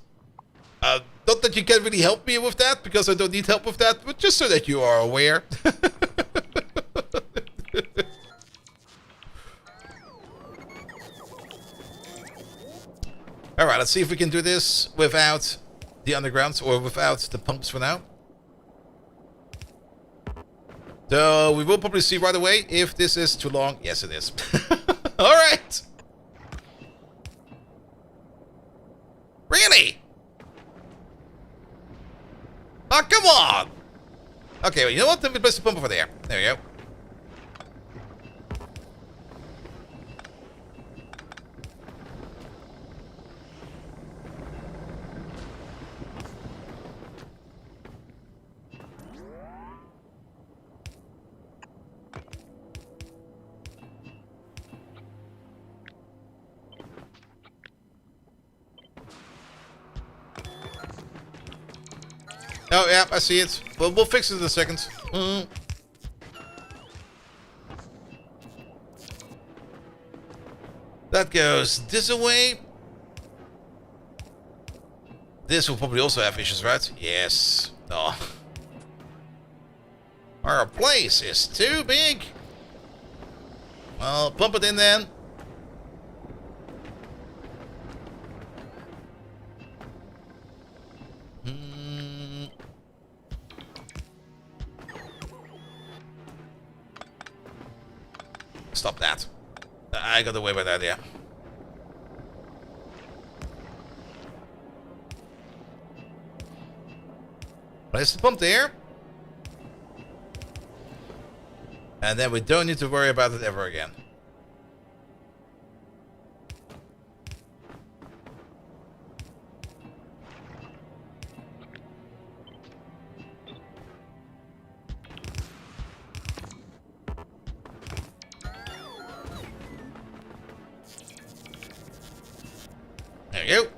Not that you can really help me with that, because I don't need help with that, but just so that you are aware. Alright, let's see if we can do this without the undergrounds, or without the pumps for now. So, we will probably see right away if this is too long. Yes, it is. Alright! Really? Oh, come on! Okay, well, you know what? Let me place the pump over there. There we go. Oh, yeah, I see it. Well, we'll fix it in a second. That goes this away. This will probably also have issues, right? Yes. Oh. Our place is too big. Well, pump it in then. Stop that. I got away with that, yeah. Place the pump there. And then we don't need to worry about it ever again. There you go.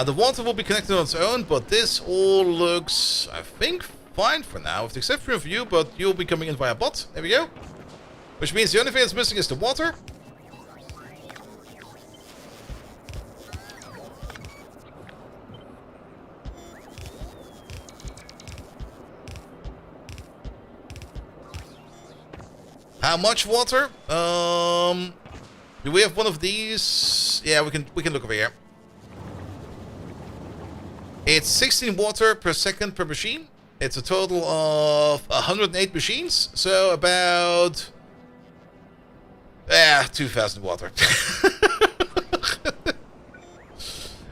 The water will be connected on its own, but this all looks, I think, fine for now, with the exception of you, but you'll be coming in via bot. There we go. Which means the only thing that's missing is the water. How much water? Do we have one of these? Yeah, we can look over here. It's 16 water per second per machine. It's a total of 108 machines, so about 2,000 water.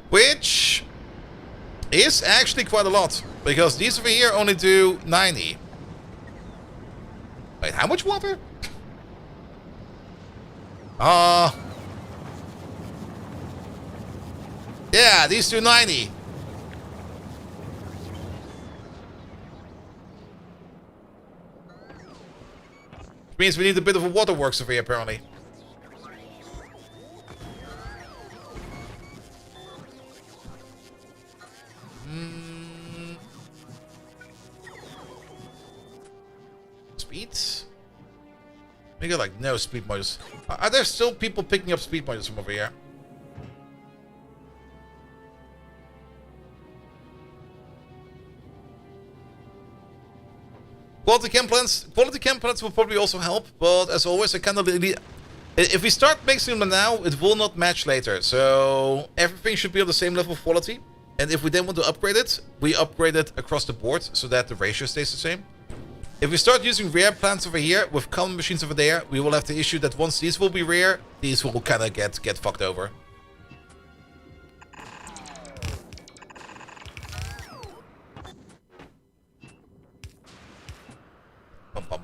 Which is actually quite a lot, because these over here only do 90. Wait, how much water? Yeah, these do 90. Which means we need a bit of a waterworks over here, apparently. Speed? We got like no speed modules. Are there still people picking up speed modules from over here? Quality chem plants will probably also help, but as always, I kind of really... If we start mixing them now, it will not match later. So everything should be on the same level of quality. And if we then want to upgrade it, we upgrade it across the board so that the ratio stays the same. If we start using rare plants over here with common machines over there, we will have the issue that once these will be rare, these will kind of get fucked over.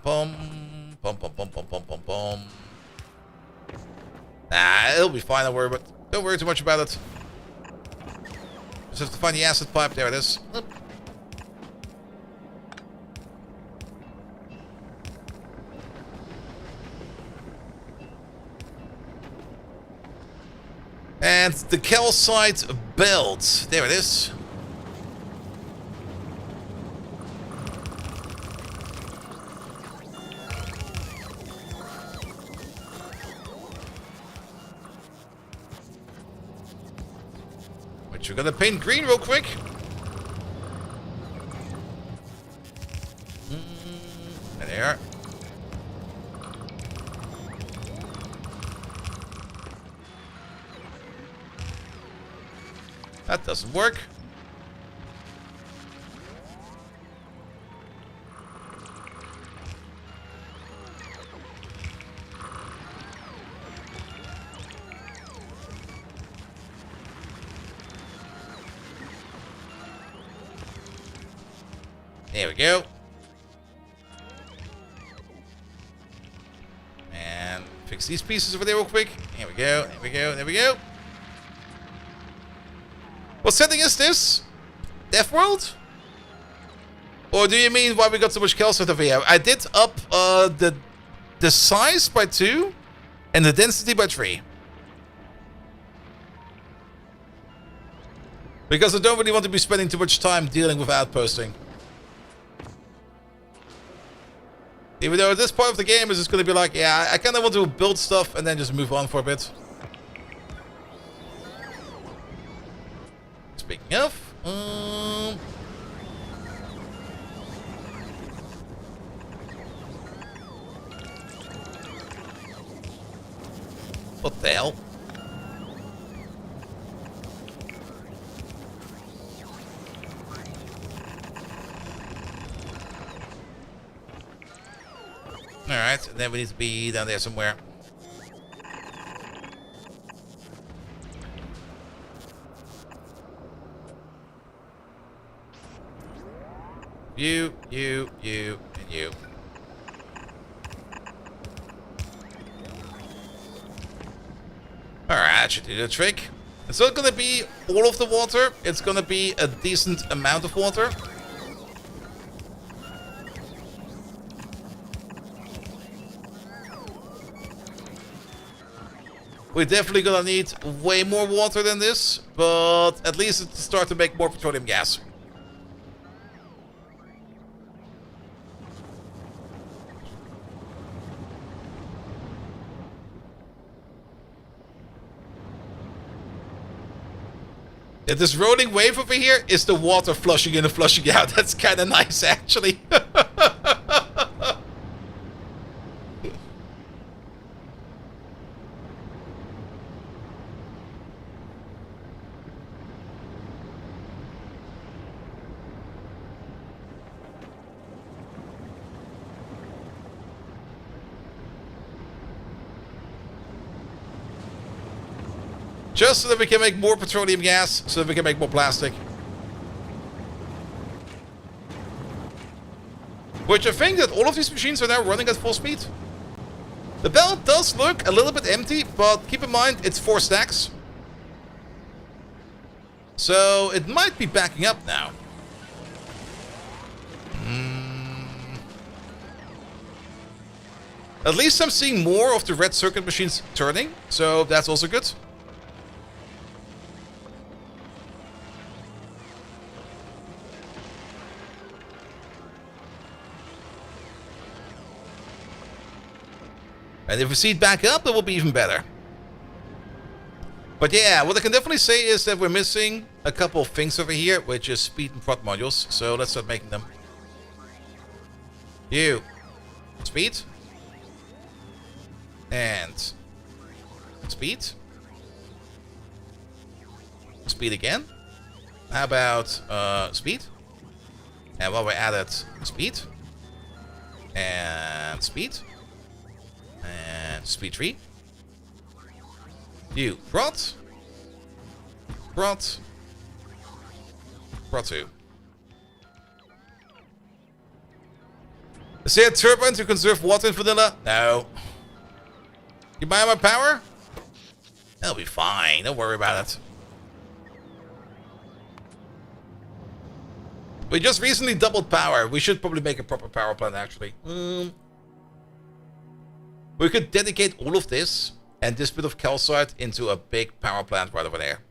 pum. Pum, pum, pum, pum, pum, pum, pum. Nah, it'll be fine, don't worry too much about it. Just have to find the acid pipe. There it is. Oop. And the calcite belt. There it is. Which we're gonna paint green real quick. There they are. That doesn't work. There we go. And fix these pieces over there real quick. There we go, there we go, there we go. What setting is this? Death World? Or do you mean why we got so much calcite over here? I did up the size by 2 and the density by 3. Because I don't really want to be spending too much time dealing with outposting. Even though this part of the game is just going to be like, yeah, I kind of want to build stuff and then just move on for a bit. Speaking of, what the hell? Alright, and then we need to be down there somewhere. You, and you. Alright, that should do the trick. It's not gonna be all of the water, it's gonna be a decent amount of water. We're definitely gonna need way more water than this, but at least it's to start to make more petroleum gas. Yeah, this rolling wave over here is the water flushing in and flushing out. That's kind of nice, actually. Just so that we can make more petroleum gas, so that we can make more plastic. Which I think that all of these machines are now running at full speed. The belt does look a little bit empty, but keep in mind, it's 4 stacks. So it might be backing up now. At least I'm seeing more of the red circuit machines turning, so that's also good. And if we see it back up, it will be even better. But yeah, what I can definitely say is that we're missing a couple of things over here, which is speed and prod modules. So let's start making them. You. Speed. And speed. Speed again. How about speed? And while we're at it, speed. And speed. And speed 3. You. Prod. Prod. Prod 2. Is there a turbine to conserve water in vanilla? No. You buy my power? That'll be fine. Don't worry about it. We just recently doubled power. We should probably make a proper power plant, actually. We could dedicate all of this and this bit of calcite into a big power plant right over there.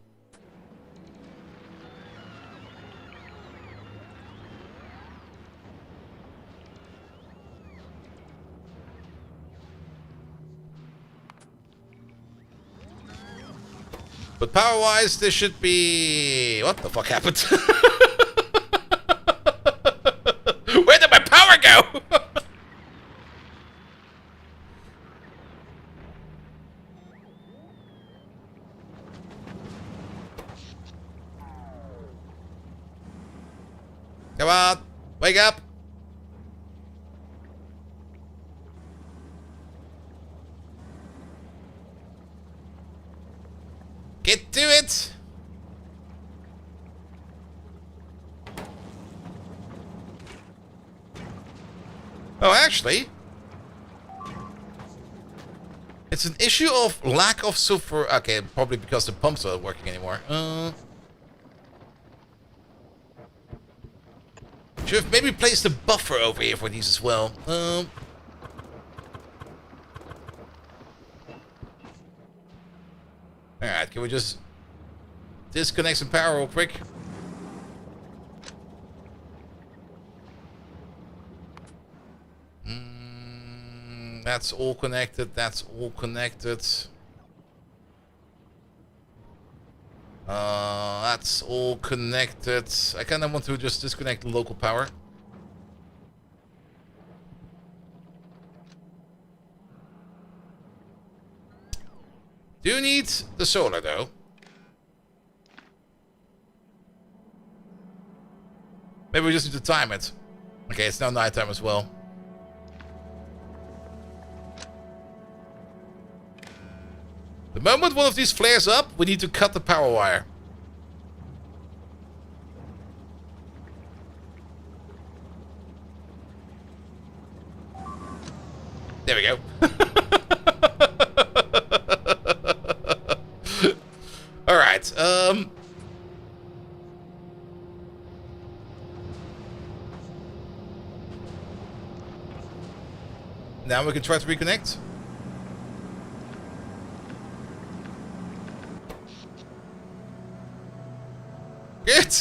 But power-wise, this should be... What the fuck happened? Where did my power go? Come on, wake up. Get to it! Oh, actually, it's an issue of lack of sulfur. Okay, probably because the pumps aren't working anymore. Should have maybe placed a buffer over here for these as well. Alright, can we just disconnect some power real quick? That's all connected, that's all connected. That's all connected. I kind of want to just disconnect the local power. Do need the solar though. Maybe we just need to time it. Okay, it's now nighttime as well. The moment one of these flares up, we need to cut the power wire. There we go. Alright, now we can try to reconnect. Good!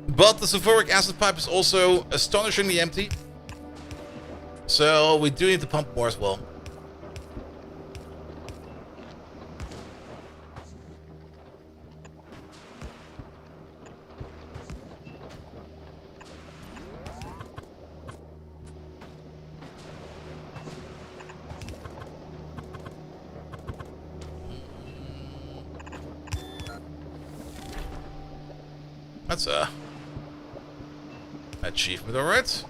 But the sulfuric acid pipe is also astonishingly empty. So we do need to pump more as well. That's a achievement, alright.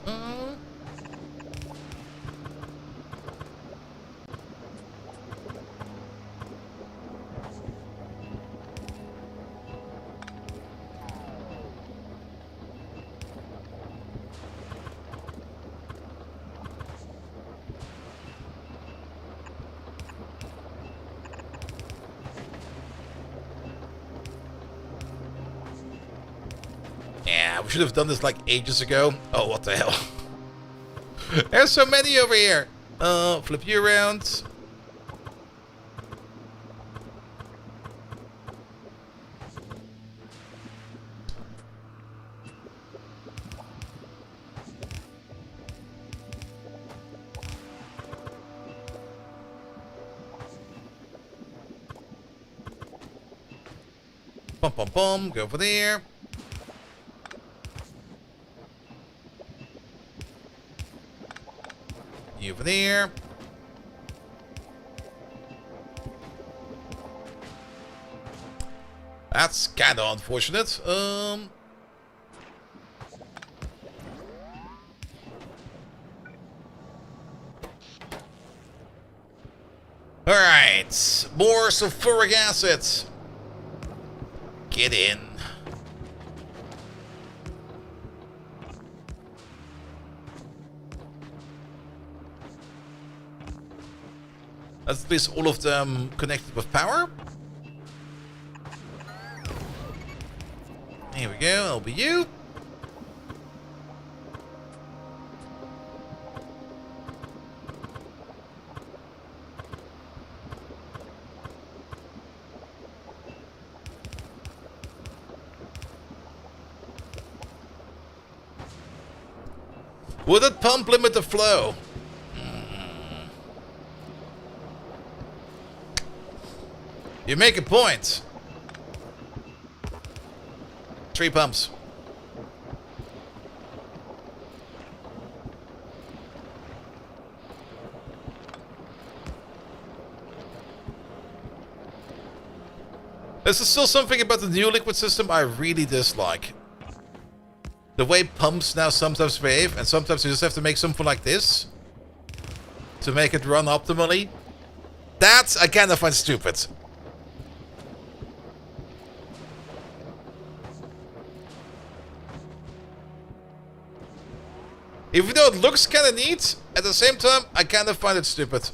Yeah, we should have done this like ages ago. Oh, what the hell? There's so many over here. Flip you around. Bum bum bum. Go over there. Over there. That's kind of unfortunate. Alright, more sulfuric acid. Get in. That's at least all of them connected with power. Here we go, that'll be you. Would that pump limit the flow? You make a point. 3 pumps. This is still something about the new liquid system I really dislike. The way pumps now sometimes behave, and sometimes you just have to make something like this to make it run optimally. That I kind of find stupid. Even though it looks kind of neat, at the same time, I kind of find it stupid.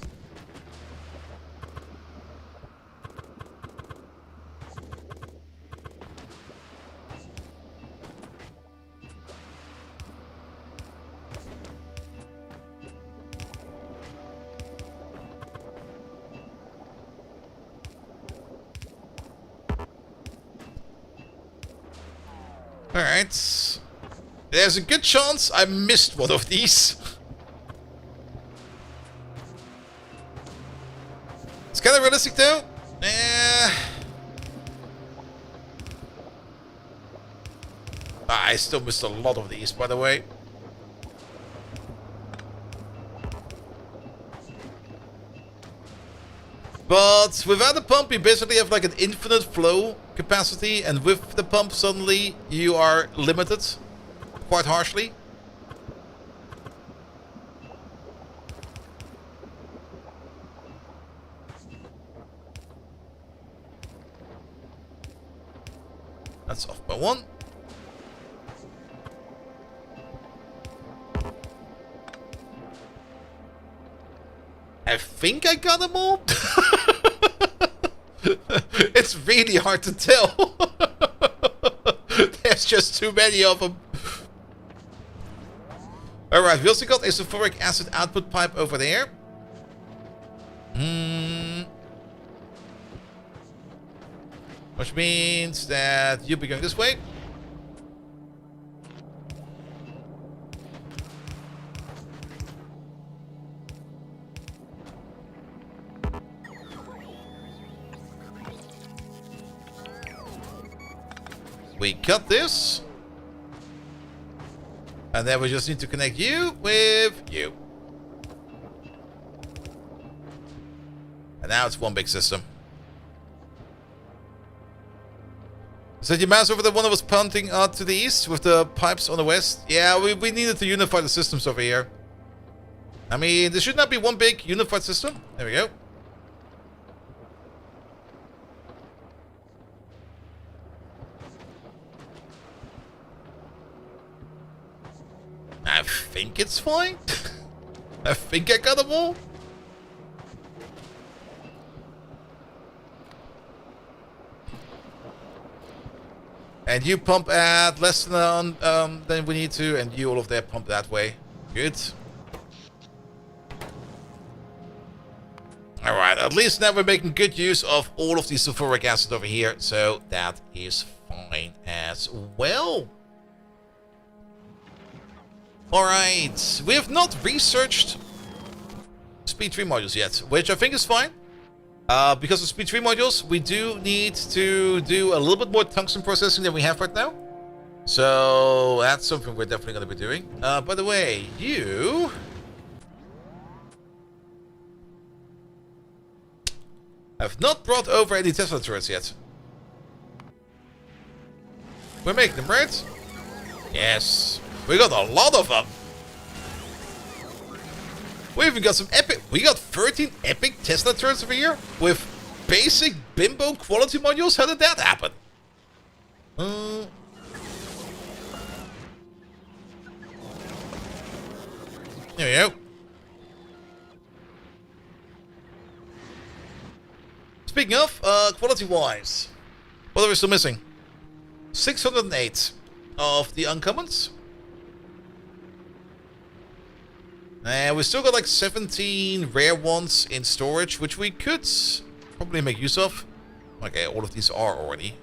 Alright. There's a good chance I missed one of these. It's kind of realistic though. I still missed a lot of these, by the way. But without the pump, you basically have like an infinite flow capacity, and with the pump, suddenly you are limited quite harshly. That's off by 1. I think I got them all. It's really hard to tell. There's just too many of them. Alright, we also got a sulfuric acid output pipe over there. Which means that you'll be going this way. We cut this. And then we just need to connect you with you. And now it's one big system. So you mouse over the one that was pointing out to the east with the pipes on the west? Yeah, we needed to unify the systems over here. I mean, there should not be one big unified system. There we go. I think it's fine. I think I got them all. And you pump at less than we need to, and you all of that pump that way. Good. Alright, at least now we're making good use of all of the sulfuric acid over here, so that is fine as well. Alright, we have not researched speed 3 modules yet, which I think is fine. Because of speed 3 modules, we do need to do a little bit more tungsten processing than we have right now. So that's something we're definitely going to be doing. By the way, you... have not brought over any Tesla turrets yet. We're making them, right? Yes. We got a lot of them. We even got some epic. We got 13 epic Tesla turns over here with basic bimbo quality modules. How did that happen? There we go. Speaking of, quality-wise, what are we still missing? 608 of the uncommons. And we still got like 17 rare ones in storage, which we could probably make use of. Okay, all of these are already.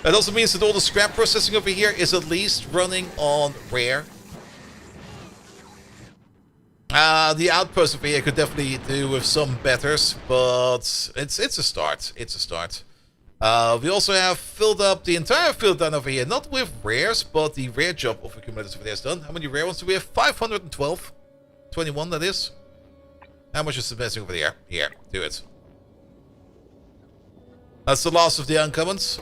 That also means that all the scrap processing over here is at least running on rare. The outpost over here could definitely do with some betters, but it's a start. It's a start. We also have filled up the entire field down over here, not with rares, but the rare job of accumulators over there is done. How many rare ones do we have? 512. 21, that is. How much is the missing over there? Here, do it. That's the last of the uncommons.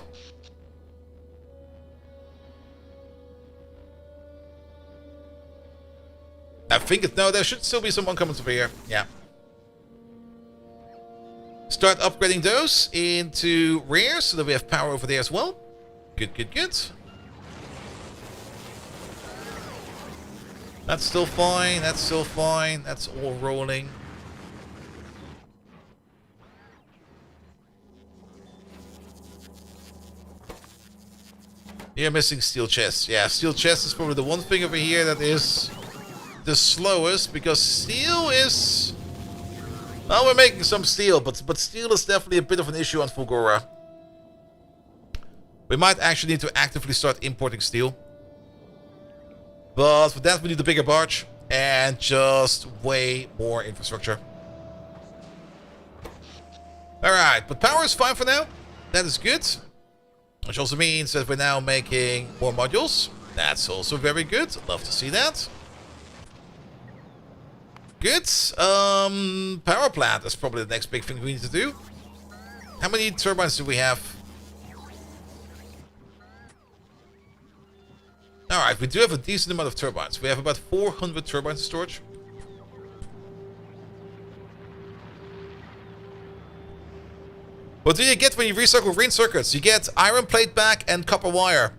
I think it. No, there should still be some uncommons over here. Yeah. Start upgrading those into rares so that we have power over there as well. Good, good, good. That's still fine. That's still fine. That's all rolling. You're missing steel chests. Yeah, steel chest is probably the one thing over here that is the slowest, because steel is... Well, we're making some steel, but steel is definitely a bit of an issue on Fulgora. We might actually need to actively start importing steel. But for that we need a bigger barge and just way more infrastructure. Alright, but power is fine for now. That is good. Which also means that we're now making more modules. That's also very good. Love to see that. Good. Power plant is probably the next big thing we need to do. How many turbines do we have? Alright, we do have a decent amount of turbines. We have about 400 turbines in storage. What do you get when you recycle green circuits? You get iron plate back and copper wire.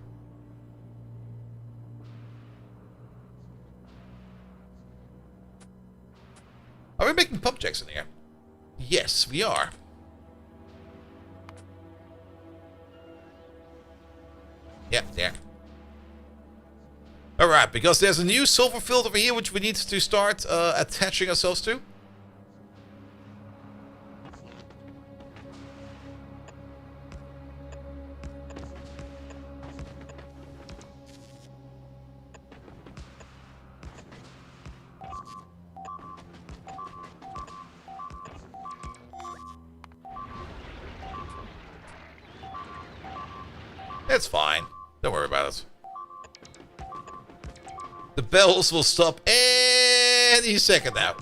Are we making pump jacks in here? Yes, we are. Yep, there. Alright, because there's a new silver field over here which we need to start attaching ourselves to. It's fine. Don't worry about it. The bells will stop any second now.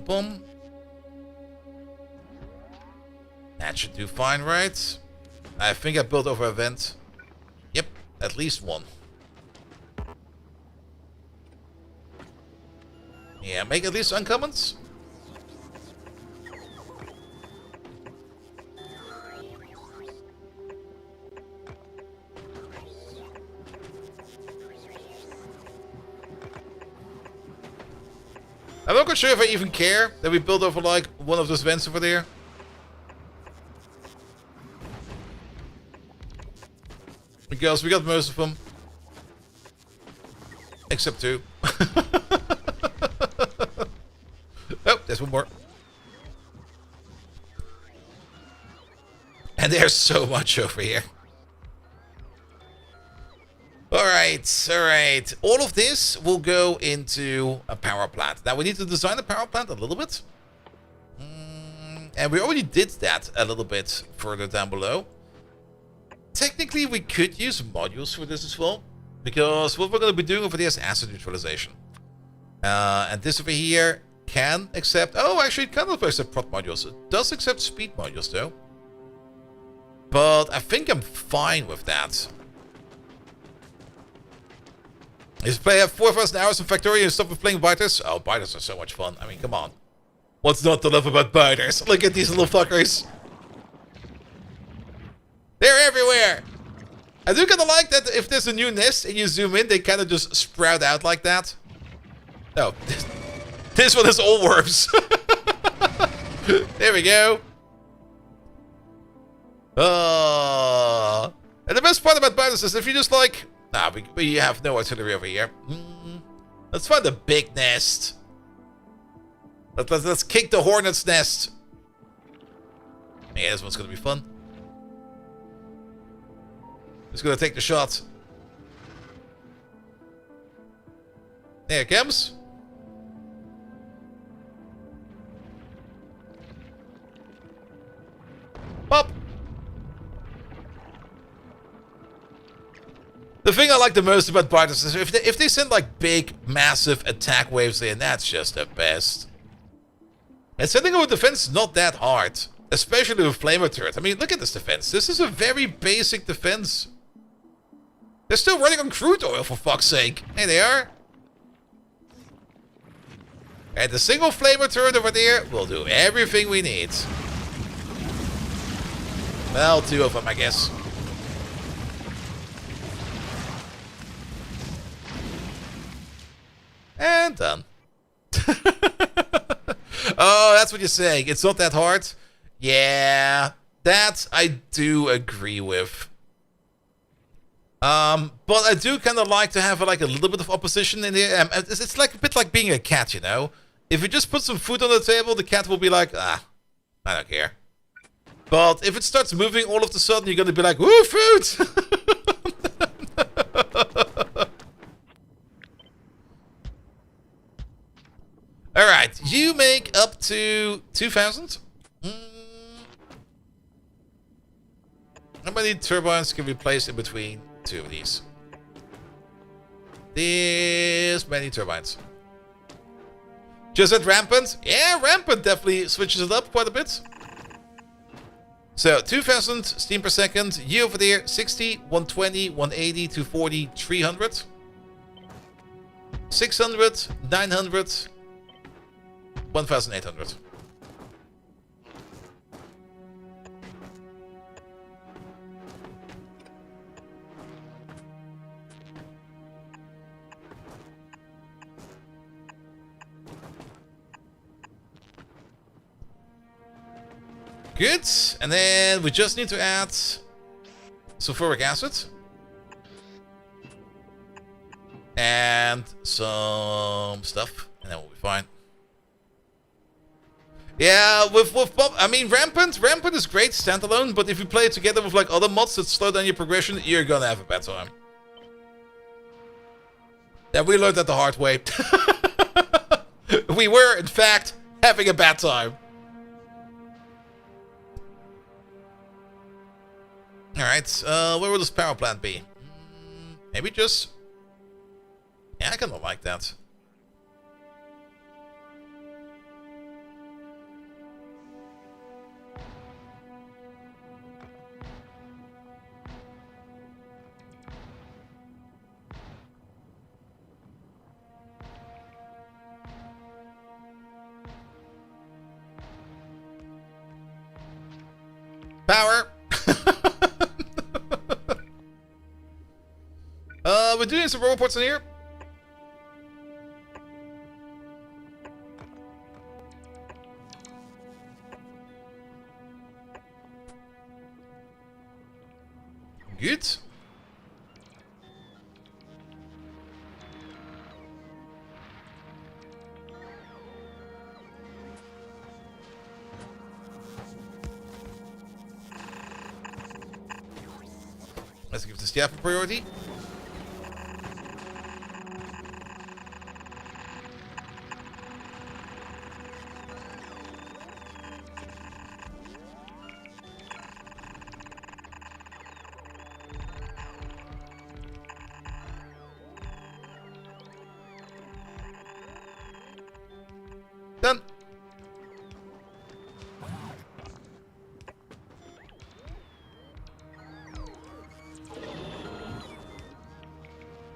Pum. That should do fine, right? I think I built over a vent. Yep, at least one. Yeah, make at least uncommons. I'm not quite sure if I even care that we build over like one of those vents over there. Because we got most of them. Except two. Oh, there's one more. And there's so much over here. Alright, alright. All of this will go into a power plant. Now we need to design the power plant a little bit. and we already did that a little bit further down below. Technically, we could use modules for this as well, because what we're going to be doing over there is acid neutralization. And this over here can accept... Oh, actually, it cannot accept prot modules. It does accept speed modules, though. But I think I'm fine with that. If you play 4,000 hours in Factorio and stop with playing biters... Oh, biters are so much fun. I mean, come on. What's not to love about biters? Look at these little fuckers. They're everywhere. I do kind of like that if there's a new nest and you zoom in, they kind of just sprout out like that. No. This one is all worms. There we go. And the best part about biters is if you just like... Nah, we have no artillery over here. Let's find a big nest. Let's kick the hornet's nest. Yeah, this one's gonna be fun. Who's gonna take the shot? There it comes. Pop. The thing I like the most about biters is if they send like big, massive attack waves in, that's just the best. And setting up a defense is not that hard, especially with flamer turret. I mean, look at this defense. This is a very basic defense. They're still running on crude oil, for fuck's sake. Hey, they are. And the single flamer turret over there will do everything we need. Well, 2 of them, I guess. And done. Oh, that's what you're saying. It's not that hard? Yeah, that I do agree with. But I do kind of like to have like a little bit of opposition in there. It's like a bit like being a cat, you know? If you just put some food on the table, the cat will be like, ah, I don't care. But if it starts moving all of a sudden, you're going to be like, woo, food! Alright, you make up to 2,000. How many turbines can we place in between 2 of these? This many turbines. Just at Rampant? Yeah, Rampant definitely switches it up quite a bit. So, 2,000 steam per second. You over there, 60, 120, 180, 240, 300. 600, 900, 1,800. Good, and then we just need to add sulfuric acid and some stuff, and then we'll be fine. Yeah, I mean, Rampant is great standalone, but if you play it together with like other mods that slow down your progression, you're gonna have a bad time. Yeah, we learned that the hard way. We were, in fact, having a bad time. Alright, where will this power plant be? Maybe just... Yeah, I kinda like that. Power! We're doing some reports in here. Good. Let's give the staff a priority.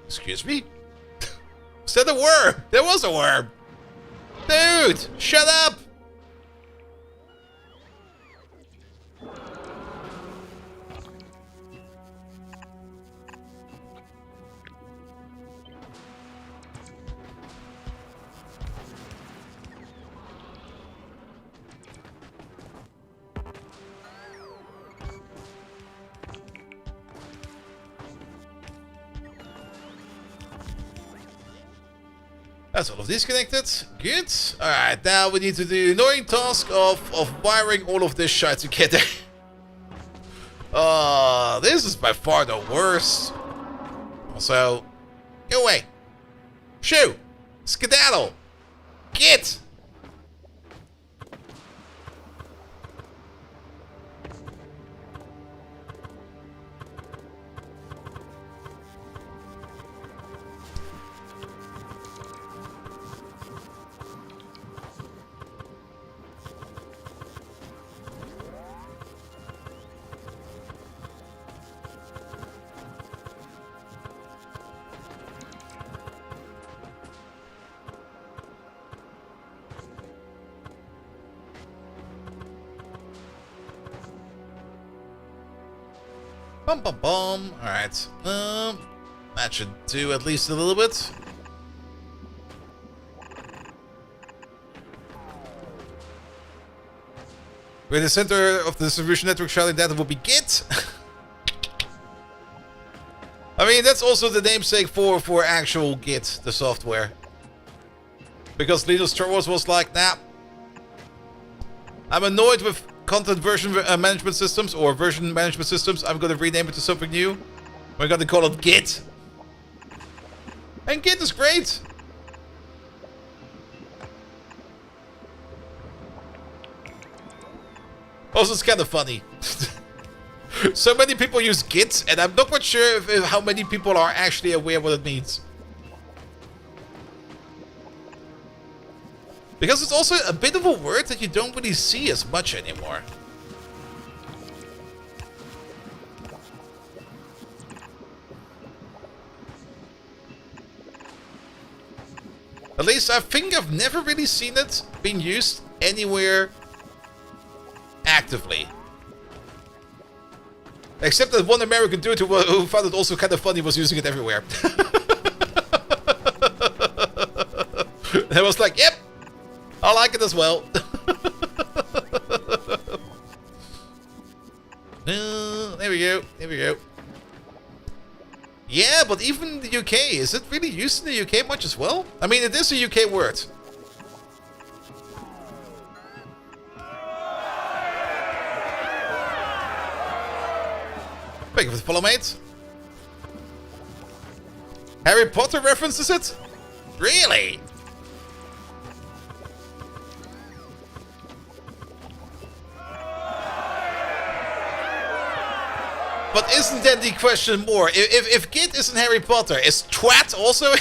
Excuse me? Was that a worm? There was a worm. Dude, shut up. That's all of these connected. Good. Alright, now we need to do the annoying task of wiring all of this shit together. This is by far the worst. Also, go away. Shoo! Skedaddle! Get! Bum bum bum. Alright. That should do at least a little bit. Where the center of the distribution network sharding data will be Git. I mean, that's also the namesake for actual Git, the software. Because Linus Torvalds was like, nah. I'm annoyed with content version management systems or version management systems. I'm gonna rename it to something new. We're gonna call it Git. And Git is great. Also, it's kind of funny. So many people use Git, and I'm not quite sure if how many people are actually aware what it means. Because it's also a bit of a word that you don't really see as much anymore. At least I think I've never really seen it being used anywhere actively. Except that one American dude who found it also kind of funny was using it everywhere. And I was like, yep, I like it as well. There we go, there we go. Yeah, but even in the UK, is it really used in the UK much as well? I mean, it is a UK word. Thank you for the follow, mate. Harry Potter references it? Really? But isn't that the question more? If Git isn't Harry Potter, is twat also in?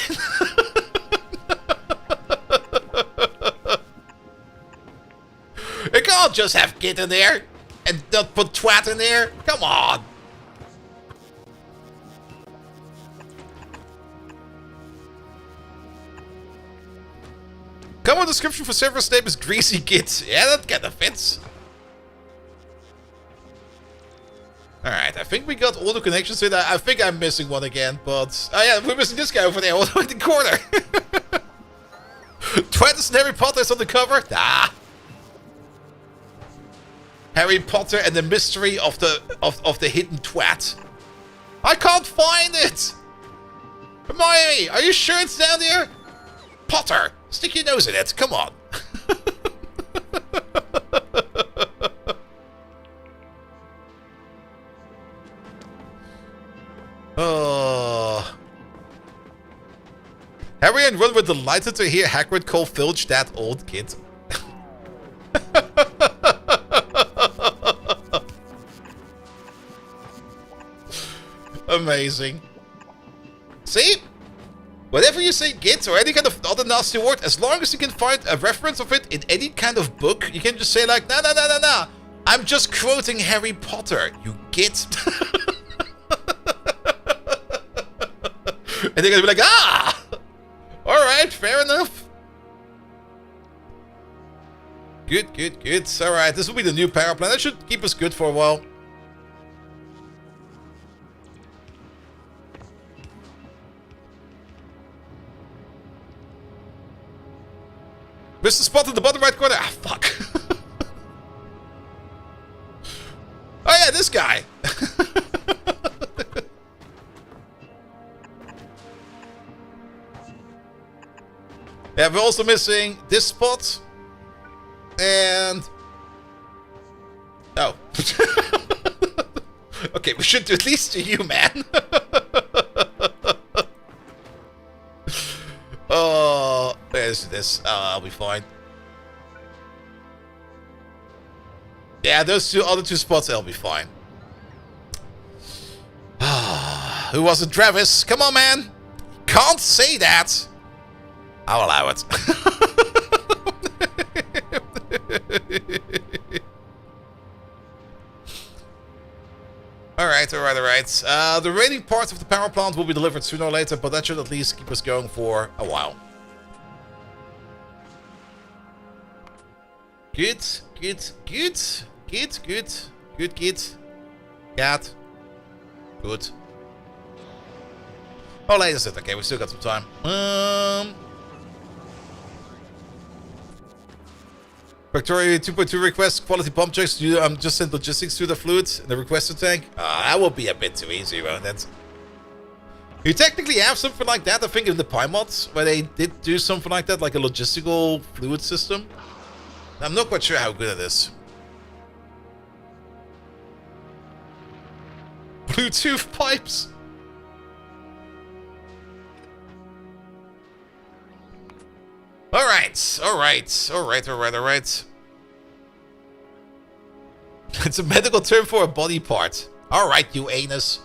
You can't just have Git in there and not put twat in there. Come on. Common description for server's name is Greasy Git. Yeah, that kind of fits. Alright, I think we got all the connections in. I think I'm missing one again, but... Oh yeah, we're missing this guy over there, all the way in the corner. Twat and Harry Potter is on the cover? Nah. Harry Potter and the mystery of the hidden twat. I can't find it! Hermione, are you sure it's down there? Potter, stick your nose in it, come on. Oh. Harry and Ron were delighted to hear Hagrid call Filch that old kid. Amazing. See? Whenever you say Git or any kind of other nasty word, as long as you can find a reference of it in any kind of book, you can just say like, nah, nah, nah, nah, nah. I'm just quoting Harry Potter, you Git. And they're gonna be like, ah! Alright, fair enough. Good, good, good. Alright, this will be the new power plant. That should keep us good for a while. Missed the spot in the bottom right corner. Ah, fuck. Oh yeah, this guy. Yeah, we're also missing this spot. And... oh. Okay, we should do at least to you, man. Oh, there's this. I'll be fine. Yeah, those other two spots, I'll be fine. Who was it, Travis? Come on, man. Can't say that. I'll allow it. Alright. The remaining parts of the power plant will be delivered sooner or later, but that should at least keep us going for a while. Good. Cat. Good. Oh, late is it? Okay, we still got some time. Factorio 2.2 requests quality pump checks. Just send logistics to the fluid in the requester tank. That will be a bit too easy, won't it? You technically have something like that, I think, in the Pi mods, where they did do something like that, like a logistical fluid system. I'm not quite sure how good it is. Bluetooth pipes. Alright. It's a medical term for a body part. Alright, you anus.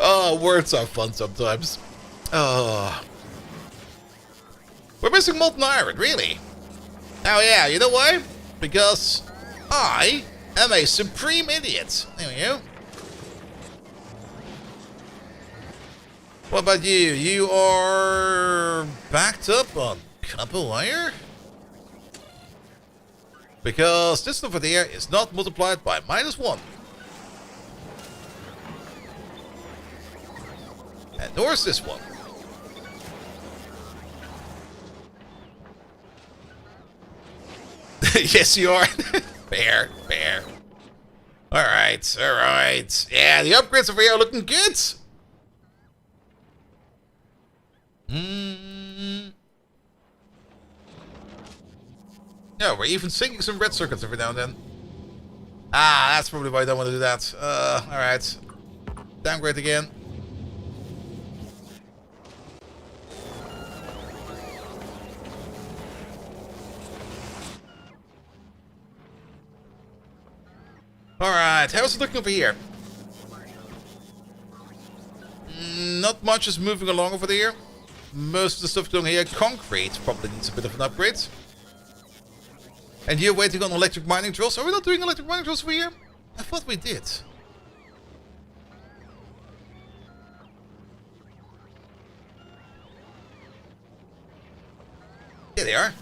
Oh, words are fun sometimes. Oh. We're missing molten iron, really? Oh yeah, you know why? Because I am a supreme idiot. There we go. What about you? You are backed up on copper wire? Because this over there is not multiplied by -1. And nor is this one. Yes, you are. Fair. Alright. Yeah, the upgrades over here are looking good. Yeah, we're even sinking some red circuits every now and then. That's probably why I don't want to do that. Alright. Downgrade again. Alright, how's it looking over here? Not much is moving along over there. Most of the stuff going here, concrete, probably needs a bit of an upgrade. And you're waiting on electric mining drills. Are we not doing electric mining drills over here? I thought we did. Here they are.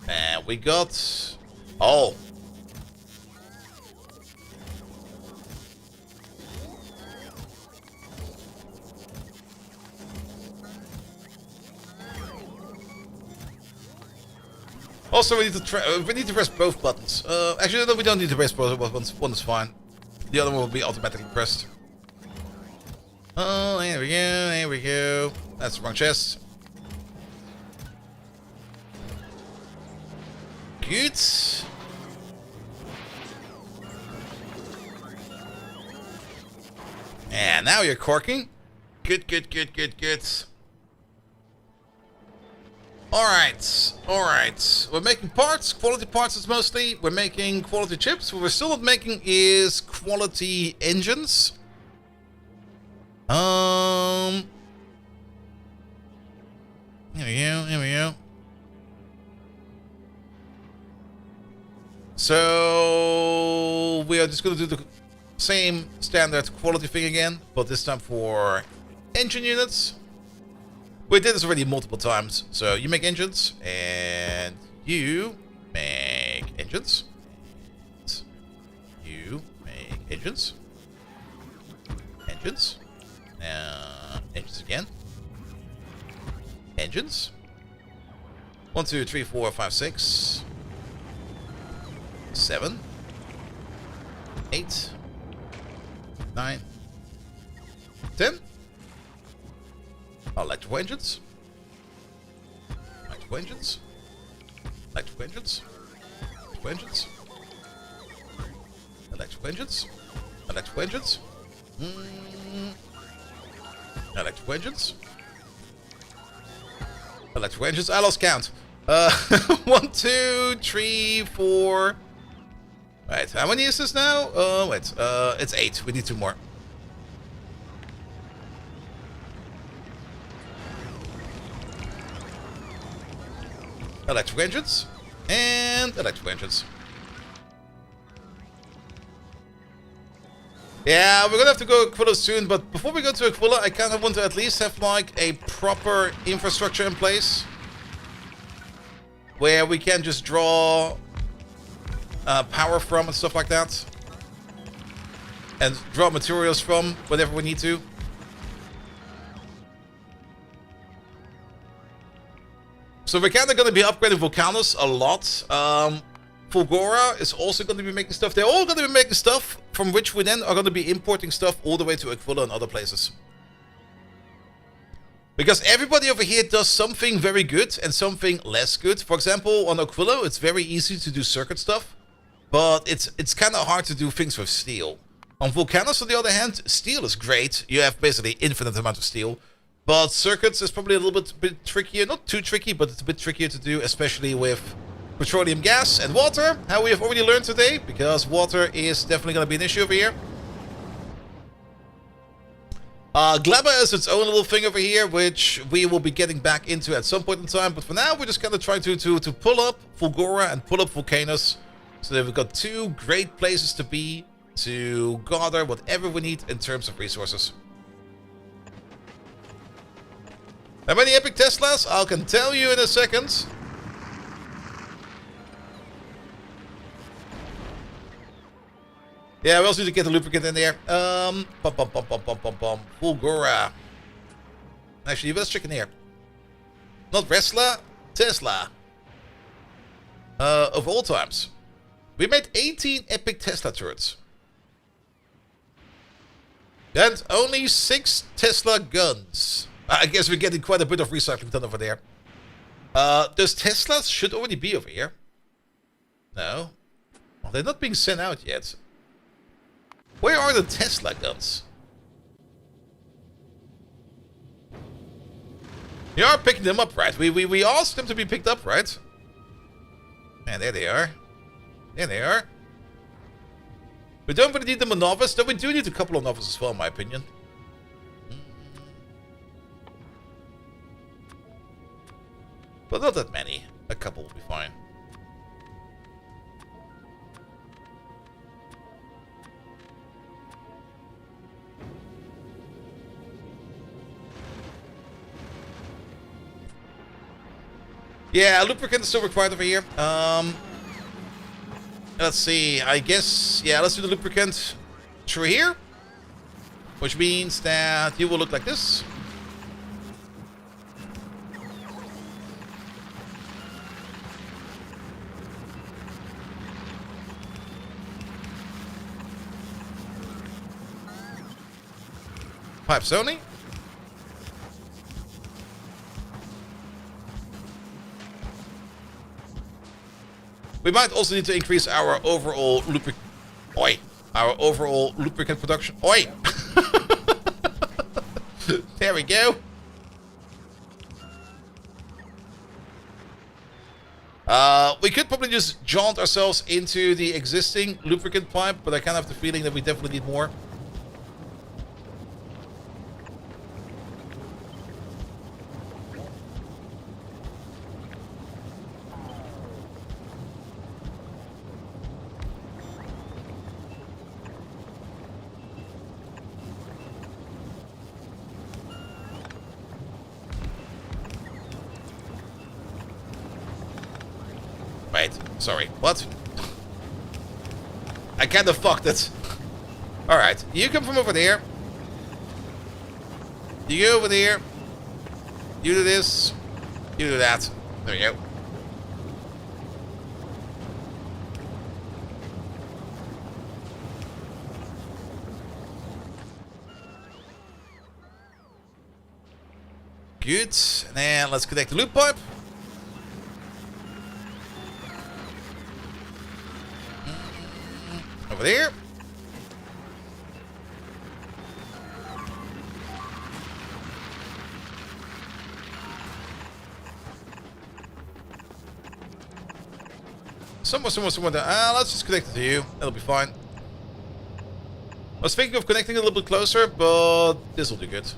And we got... oh. Also, we need to press both buttons. Actually, no, we don't need to press both buttons. One is fine. The other one will be automatically pressed. Oh, there we go. That's the wrong chest. Good. And now you're corking. Good. Alright. We're making parts. Quality parts is mostly. We're making quality chips. What we're still not making is quality engines. So we are just going to do the same standard quality thing again, but this time for engine units. We did this already multiple times. So you make engines, and you make engines. You make engines. Engines. Engines again. Engines. 1, 2, 3, 4, 5, 6. 7. 8. 9. 10. Electrical engines. Electrical engines. Electrical engines. Electrical engines. Electrical engines. Electrical engines. Electrical engines. Electrical engines. I lost count. 1, 2, 3, 4. Right. How many is this now? Wait. It's 8. We need 2 more. Electrical engines. And electrical engines. Yeah, we're gonna have to go Aquila soon, but before we go to Aquila, I kind of want to at least have like a proper infrastructure in place where we can just draw power from and stuff like that, and draw materials from whenever we need to. So we're kind of going to be upgrading Vulcanus a lot. Fulgora is also going to be making stuff. They're all going to be making stuff from which we then are going to be importing stuff all the way to Aquila and other places. Because everybody over here does something very good and something less good. For example, on Aquila, it's very easy to do circuit stuff, but it's kind of hard to do things with steel. On Vulcanus, on the other hand, steel is great. You have basically infinite amount of steel. But circuits is probably a little bit trickier. Not too tricky, but it's a bit trickier to do, especially with petroleum gas and water, how we have already learned today, because water is definitely going to be an issue over here. Gleba is its own little thing over here, which we will be getting back into at some point in time. But for now, we're just kind of trying to pull up Fulgora and pull up Vulcanus, so that we've got 2 great places to be, to gather whatever we need in terms of resources. How many epic Teslas? I can tell you in a second. Yeah, we also need to get the lubricant in there. Fulgora. Actually, let's check in here. Not Wrestler, Tesla. Of all times. We made 18 epic Tesla turrets. And only 6 Tesla guns. I guess we're getting quite a bit of recycling done over there. Those Teslas should already be over here. No. Well, they're not being sent out yet. Where are the Tesla guns? You are picking them up, right? We asked them to be picked up, right? And there they are. There they are. We don't really need them a novice, though we do need a couple of novices as well, in my opinion. But not that many. A couple will be fine. Yeah, lubricant is still required over here. Let's see. I guess, yeah, let's do the lubricant through here. Which means that you will look like this. Pipes only. We might also need to increase our overall lubricant. Oi! Our overall lubricant production. Oi! There we go. We could probably just jaunt ourselves into the existing lubricant pipe, but I kind of have the feeling that we definitely need more. Sorry, what? I kind of fucked it. Alright, you come from over there. You go over there. You do this. You do that. There you go. Good. And then let's connect the loop pipe. Over there. Somewhere there. Let's just connect it to you. That'll be fine. I was thinking of connecting it a little bit closer, but this will do good.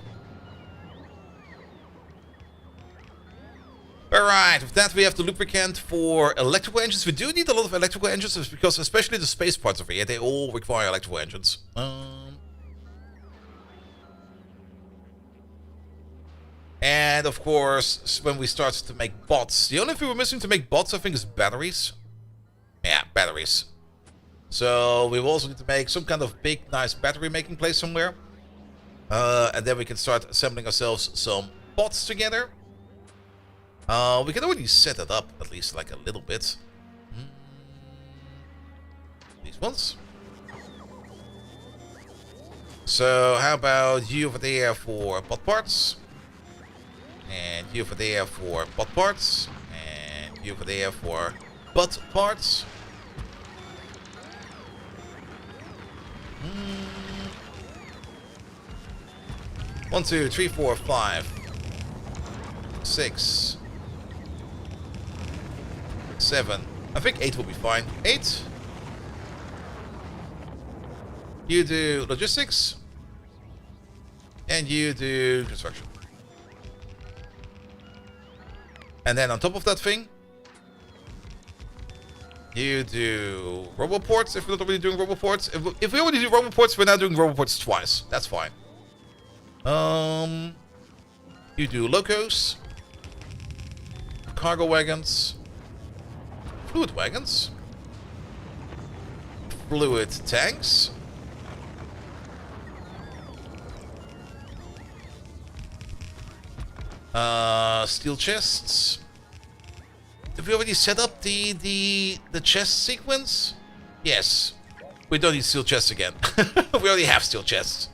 Alright, with that we have the lubricant for electrical engines. We do need a lot of electrical engines because especially the space parts over here, they all require electrical engines. And of course, when we start to make bots, the only thing we're missing to make bots, I think, is batteries. Yeah, batteries. So we will also need to make some kind of big, nice battery making place somewhere. And then we can start assembling ourselves some bots together. We can already set it up, at least like a little bit. These ones. So how about you over there for bot parts? And you over there for bot parts? And you over there for butt parts? 1, 2, 3, 4, 5, 6, 7. I think 8 will be fine. 8. You do logistics. And you do construction. And then on top of that thing, you do roboports if we're not already doing roboports. If we already do roboports, we're now doing roboports twice. That's fine. You do locos, cargo wagons, fluid wagons, fluid tanks, steel chests. Did we already set up the chest sequence? Yes. We don't need steel chests again. We already have steel chests.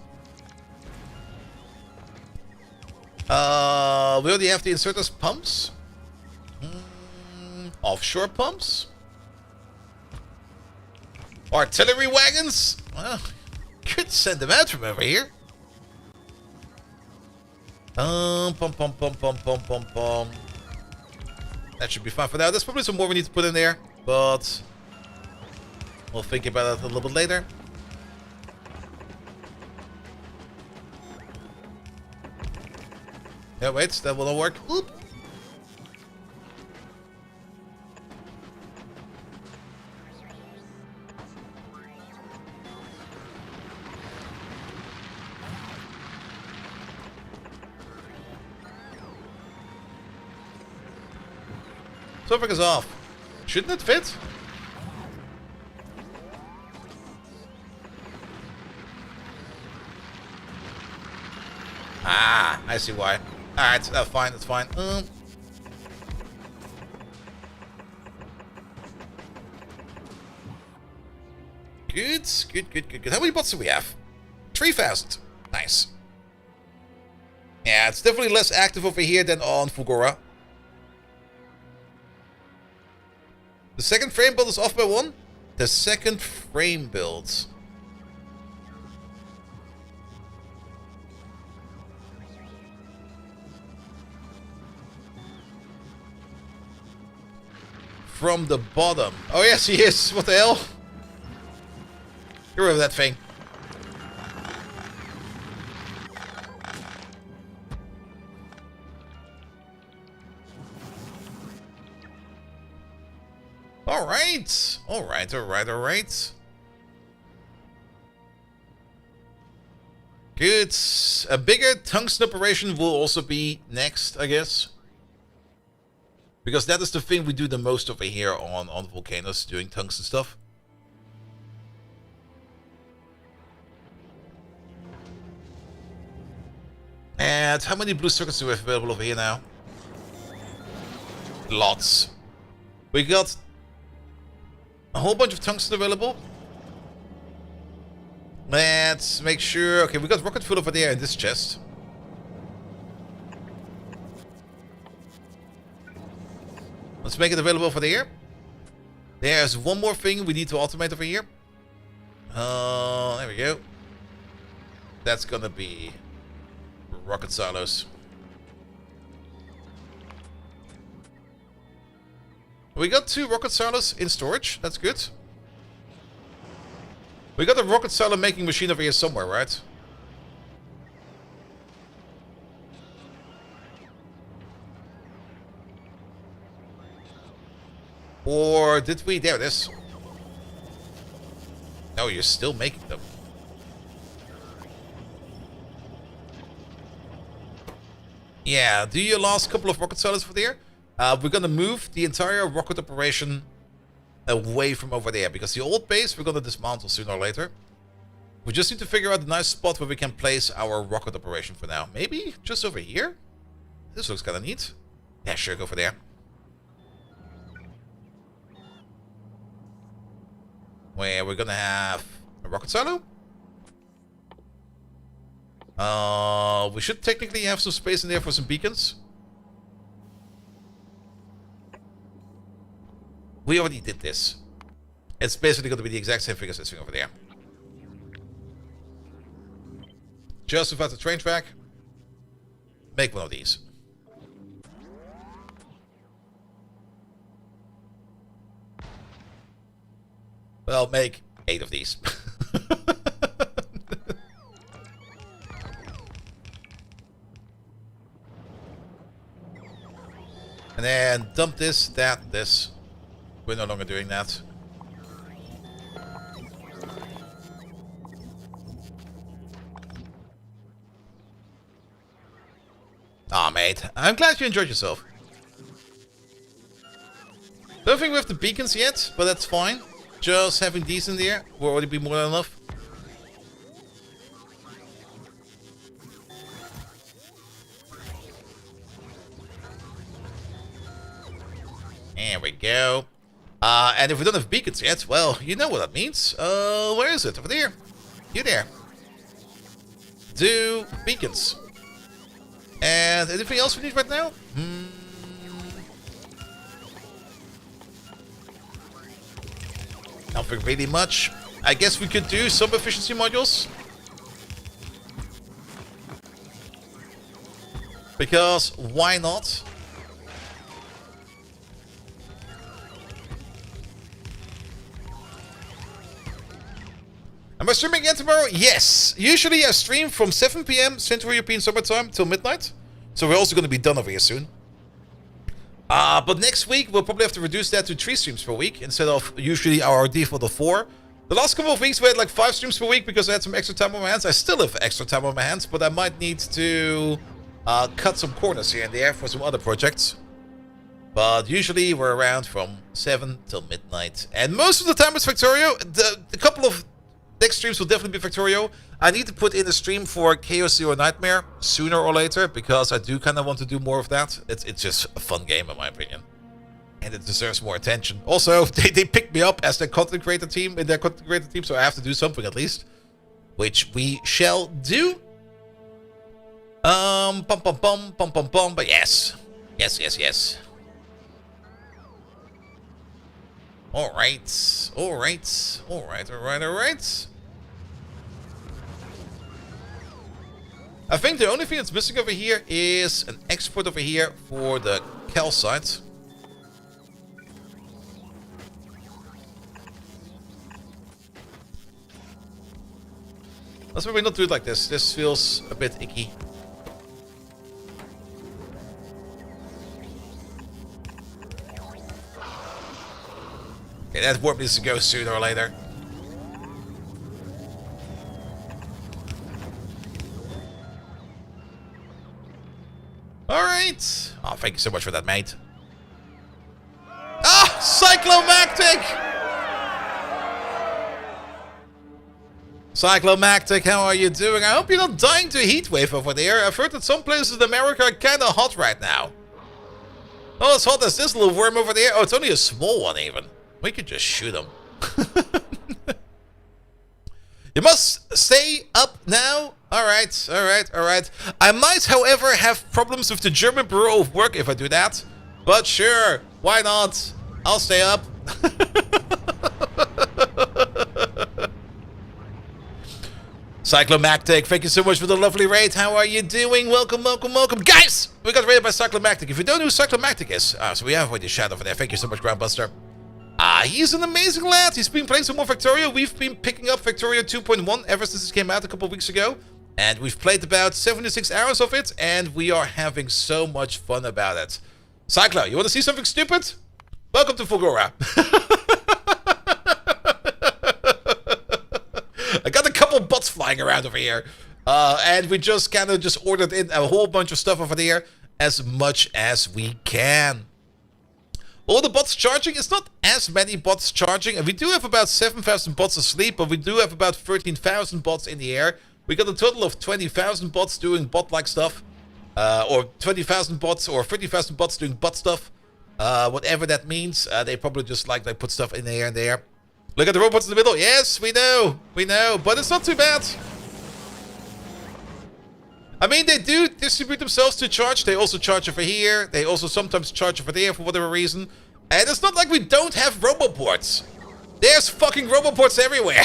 We already have the inserters pumps. Offshore pumps. Artillery wagons. Well, could send them out from over here. Pum. That should be fine for now. There's probably some more we need to put in there, but we'll think about it a little bit later. Yeah, wait, that will not work. Oop. Something is off. Shouldn't it fit? Ah, I see why. Alright, that's fine, that's fine. Good. How many bots do we have? 3,000. Nice. Yeah, it's definitely less active over here than on Fulgora. The second frame build is off by 1. The second frame build. From the bottom. Oh yes, he is. What the hell? Get rid of that thing. Alright. Good. A bigger tungsten operation will also be next, I guess. Because that is the thing we do the most over here on Vulcanus, doing tungsten stuff. And how many blue circuits do we have available over here now? Lots. We got a whole bunch of tungsten available. Let's make sure... Okay, we got rocket fuel over there in this chest. Let's make it available over there. There's one more thing we need to automate over here. There we go. That's gonna be rocket silos. We got 2 rocket silos in storage. That's good. We got a rocket silo making machine over here somewhere, right? Or did we? There it is. No, you're still making them. Yeah, do your last couple of rocket silos for there. We're gonna move the entire rocket operation away from over there, because the old base we're gonna dismantle sooner or later. We just need to figure out a nice spot where we can place our rocket operation for now. Maybe just over here? This looks kinda neat. Yeah, sure, go for there. Where we're gonna have a rocket silo. We should technically have some space in there for some beacons. We already did this. It's basically going to be the exact same thing as this thing over there. Just without the train track. Make one of these. Well, make 8 of these. And then dump this, that, this. We're no longer doing that. Aw, mate. I'm glad you enjoyed yourself. Don't think we have the beacons yet, but that's fine. Just having these in there will already be more than enough. There we go. And if we don't have beacons yet, well, you know what that means. Where is it? Over there. You there. Do beacons. And anything else we need right now? Nothing really much. I guess we could do some efficiency modules. Because why not? Am I streaming again tomorrow? Yes! Usually I stream from 7 PM Central European Summer Time till midnight. So we're also going to be done over here soon. But next week we'll probably have to reduce that to 3 streams per week instead of usually our default of 4. The last couple of weeks we had like 5 streams per week because I had some extra time on my hands. I still have extra time on my hands, but I might need to cut some corners here and there for some other projects. But usually we're around from 7 till midnight. And most of the time it's Factorio. The couple of next streams will definitely be Factorio. I need to put in a stream for Chaos or Nightmare sooner or later, because I do kind of want to do more of that. It's just a fun game in my opinion. And it deserves more attention. Also, they picked me up as their content creator team, in their content creator team, so I have to do something at least. Which we shall do. But yes. Yes. Alright. I think the only thing that's missing over here is an export over here for the calcite. Let's maybe not do it like this. This feels a bit icky. Okay, that warp needs to go sooner or later. Alright. Oh, thank you so much for that, mate. Cyclomactic! Cyclomactic, how are you doing? I hope you're not dying to a heat wave over there. I've heard that some places in America are kind of hot right now. Oh, as hot as this little worm over there. Oh, it's only a small one even. We could just shoot him. You must stay up now. Alright, alright, alright. I might, however, have problems with the German Bureau of Work if I do that. But sure, why not? I'll stay up. Cyclomactic, thank you so much for the lovely raid. How are you doing? Welcome, welcome, welcome. Guys, we got raided by Cyclomactic. If you don't know who Cyclomactic is, so we have already shot over there. Thank you so much, Groundbuster. He's an amazing lad. He's been playing some more Factorio. We've been picking up Factorio 2.1 ever since it came out a couple of weeks ago. And we've played about 76 hours of it, and we are having so much fun about it. Cyclo, you want to see something stupid? Welcome to Fulgora. I got a couple bots flying around over here. And we just kind of just ordered in a whole bunch of stuff over there as much as we can. All the bots charging, it's not as many bots charging. And we do have about 7,000 bots asleep, but we do have about 13,000 bots in the air. We got a total of 20,000 bots doing bot-like stuff. Or 20,000 bots or 30,000 bots doing bot stuff. Whatever that means. They probably just like they put stuff in the air and there. Look at the robots in the middle. Yes, we know. We know. But it's not too bad. I mean, they do distribute themselves to charge. They also charge over here. They also sometimes charge over there for whatever reason. And it's not like we don't have roboports. There's fucking roboports everywhere.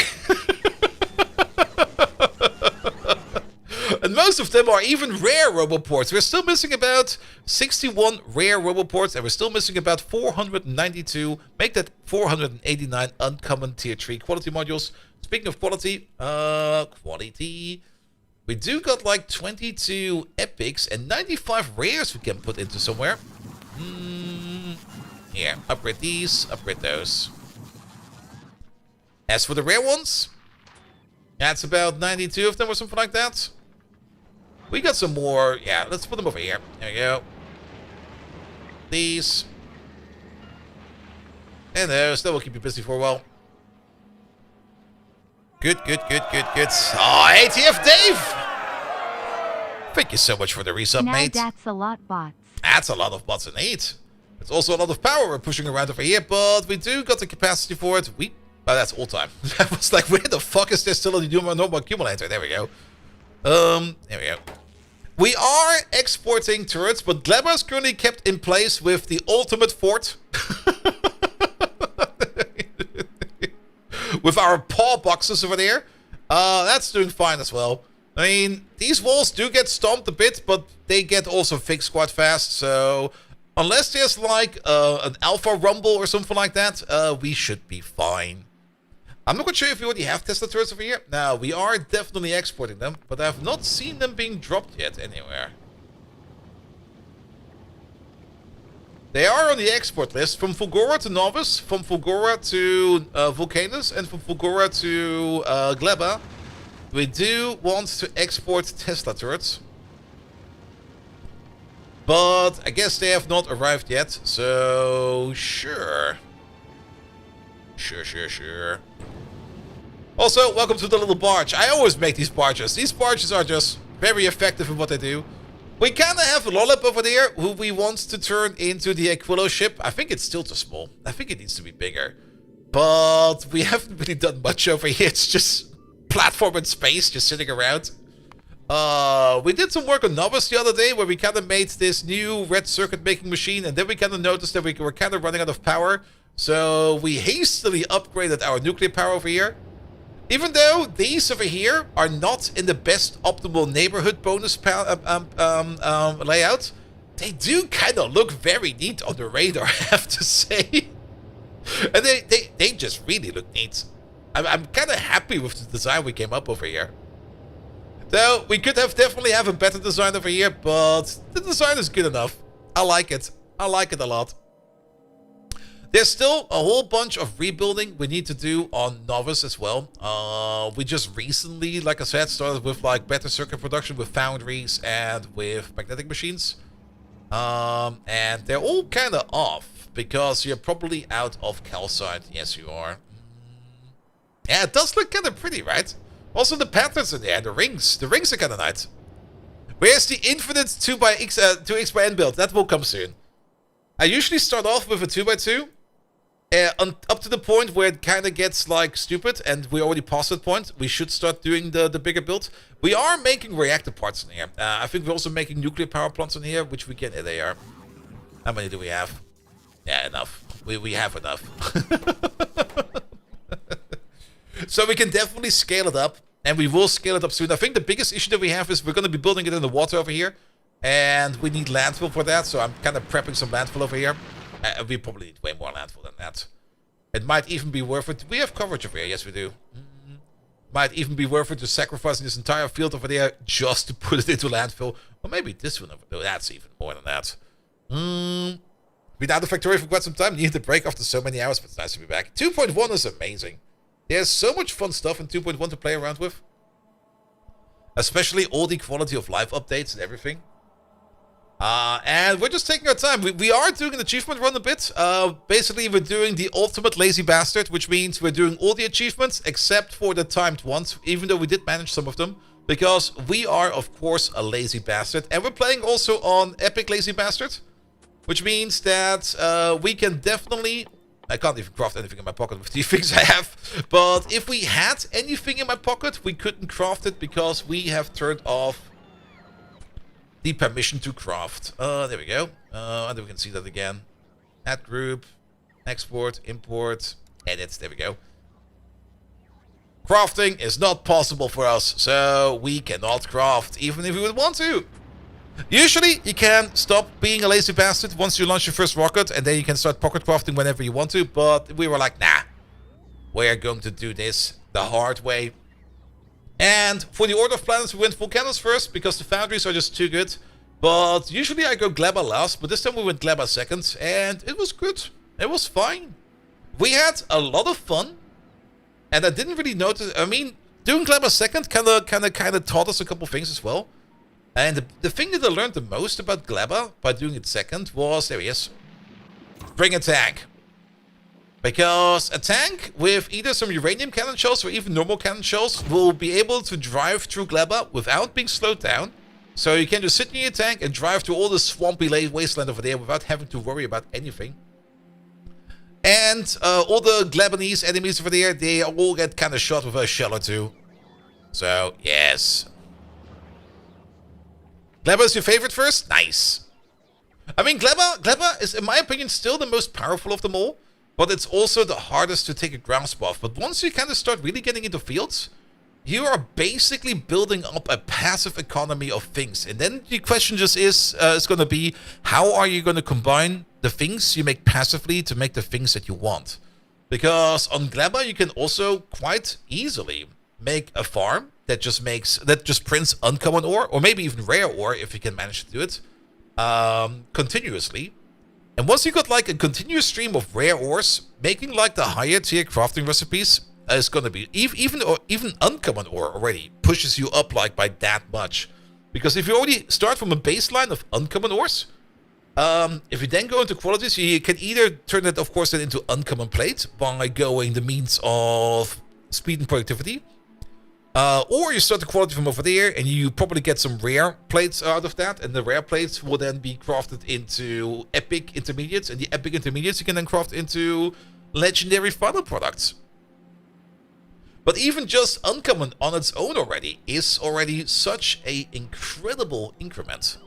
And most of them are even rare roboports. We're still missing about 61 rare roboports. And we're still missing about 492. Make that 489 uncommon tier 3 quality modules. Speaking of quality, quality... We do got like 22 epics and 95 rares we can put into somewhere. Here, upgrade these, upgrade those. As for the rare ones, that's about 92 of them or something like that. We got some more. Yeah, let's put them over here. There we go. These. And those. That will keep you busy for a while. Good, good, good, good, good. Oh, ATF Dave! Thank you so much for the resub, mate. That's a lot bots. That's a lot of bots indeed. It's also a lot of power we're pushing around over here, but we do got the capacity for it. Oh, that's all time. I was like, where the fuck is there still a normal accumulator? There we go. There we go. We are exporting turrets, but Gleba is currently kept in place with the ultimate fort. With our paw boxes over there. That's doing fine as well. I mean, these walls do get stomped a bit, but they get also fixed quite fast. So, unless there's like an alpha rumble or something like that, we should be fine. I'm not quite sure if we already have Tesla turrets over here. Now, we are definitely exporting them, but I've not seen them being dropped yet anywhere. They are on the export list, from Fulgora to Novice, from Fulgora to Vulcanus, and from Fulgora to Gleba. We do want to export Tesla turrets. But I guess they have not arrived yet, so sure. Sure. Also, welcome to the little barge. I always make these barges. These barges are just very effective in what they do. We kind of have a Lollip over there who we want to turn into the Aquilo ship. I think it's still too small. I think it needs to be bigger. But we haven't really done much over here. It's just platform in space just sitting around. We did some work on Novice the other day where we kind of made this new red circuit making machine. And then we kind of noticed that we were kind of running out of power. So we hastily upgraded our nuclear power over here. Even though these over here are not in the best optimal neighborhood bonus layout, they do kind of look very neat on the radar, I have to say. And they just really look neat. I'm kind of happy with the design we came up over here. Though we could have definitely have a better design over here, but the design is good enough. I like it. I like it a lot. There's still a whole bunch of rebuilding we need to do on Novice as well. We just recently, like I said, started with like better circuit production with foundries and with magnetic machines. And they're all kind of off. because you're probably out of calcite. Yes, you are. Yeah, it does look kind of pretty, right? Also, the patterns in there, the rings. The rings are kind of nice. Where's the infinite 2x by N build? That will come soon. I usually start off with a 2x2. Up to the point where it kind of gets like stupid, and we already passed that point. We should start doing the bigger build. We are making reactor parts in here. I think we're also making nuclear power plants in here, which we can. They are. How many do we have? Yeah, enough. We have enough. So we can definitely scale it up, and we will scale it up soon. I think the biggest issue that we have is we're going to be building it in the water over here, and we need landfill for that. So I'm kind of prepping some landfill over here. We probably need way more landfill than that. It might even be worth it. We have coverage over here. Yes, we do. Might even be worth it to sacrifice this entire field over there just to put it into landfill. Or maybe this one over there. That's even more than that. Been out of Factorio for quite some time. Needed a break after so many hours, but it's nice to be back. 2.1 is amazing. There's so much fun stuff in 2.1 to play around with. Especially all the quality of life updates and everything. And we're just taking our time. We are doing an achievement run a bit. Basically, we're doing the ultimate lazy bastard, which means we're doing all the achievements except for the timed ones, even though we did manage some of them, because we are, of course, a lazy bastard. And we're playing also on epic lazy bastard, which means that we can definitely... I can't even craft anything in my pocket with the things I have. But if we had anything in my pocket, we couldn't craft it because we have turned off the permission to craft. There we go. And then we can see that again. Add group, export, import, edit. There we go. Crafting is not possible for us, so we cannot craft, even if we would want to. Usually, you can stop being a lazy bastard once you launch your first rocket, and then you can start pocket crafting whenever you want to, but we were like, nah. We're going to do this the hard way. And for the order of planets, we went Vulcanus first, because the foundries are just too good. But usually I go Gleba last, but this time we went Gleba second, and it was good. It was fine. We had a lot of fun, and I didn't really notice. I mean, doing Gleba second kind of taught us a couple things as well. And the thing that I learned the most about Gleba by doing it second was, there he is, bring a tank. Because a tank with either some uranium cannon shells or even normal cannon shells will be able to drive through Gleba without being slowed down. So you can just sit in your tank and drive through all the swampy wasteland over there without having to worry about anything. And all the Glebanese enemies over there, they all get kind of shot with a shell or two. So, yes. Gleba is your favorite first? Nice. I mean, Gleba is, in my opinion, still the most powerful of them all. But it's also the hardest to take a grasp of. But once you kind of start really getting into fields, you are basically building up a passive economy of things. And then the question just is going to be, how are you going to combine the things you make passively to make the things that you want? Because on Gleba, you can also quite easily make a farm that just prints uncommon ore, or maybe even rare ore if you can manage to do it continuously. And once you got like a continuous stream of rare ores, making like the higher tier crafting recipes is gonna be even uncommon ore already pushes you up like by that much. Because if you already start from a baseline of uncommon ores, if you then go into qualities, you can either turn it, of course, then into uncommon plate by going the means of speed and productivity. Or you start the quality from over there, and you probably get some rare plates out of that, and the rare plates will then be crafted into epic intermediates, and the epic intermediates you can then craft into legendary final products. But even just uncommon on its own already is already such a incredible increment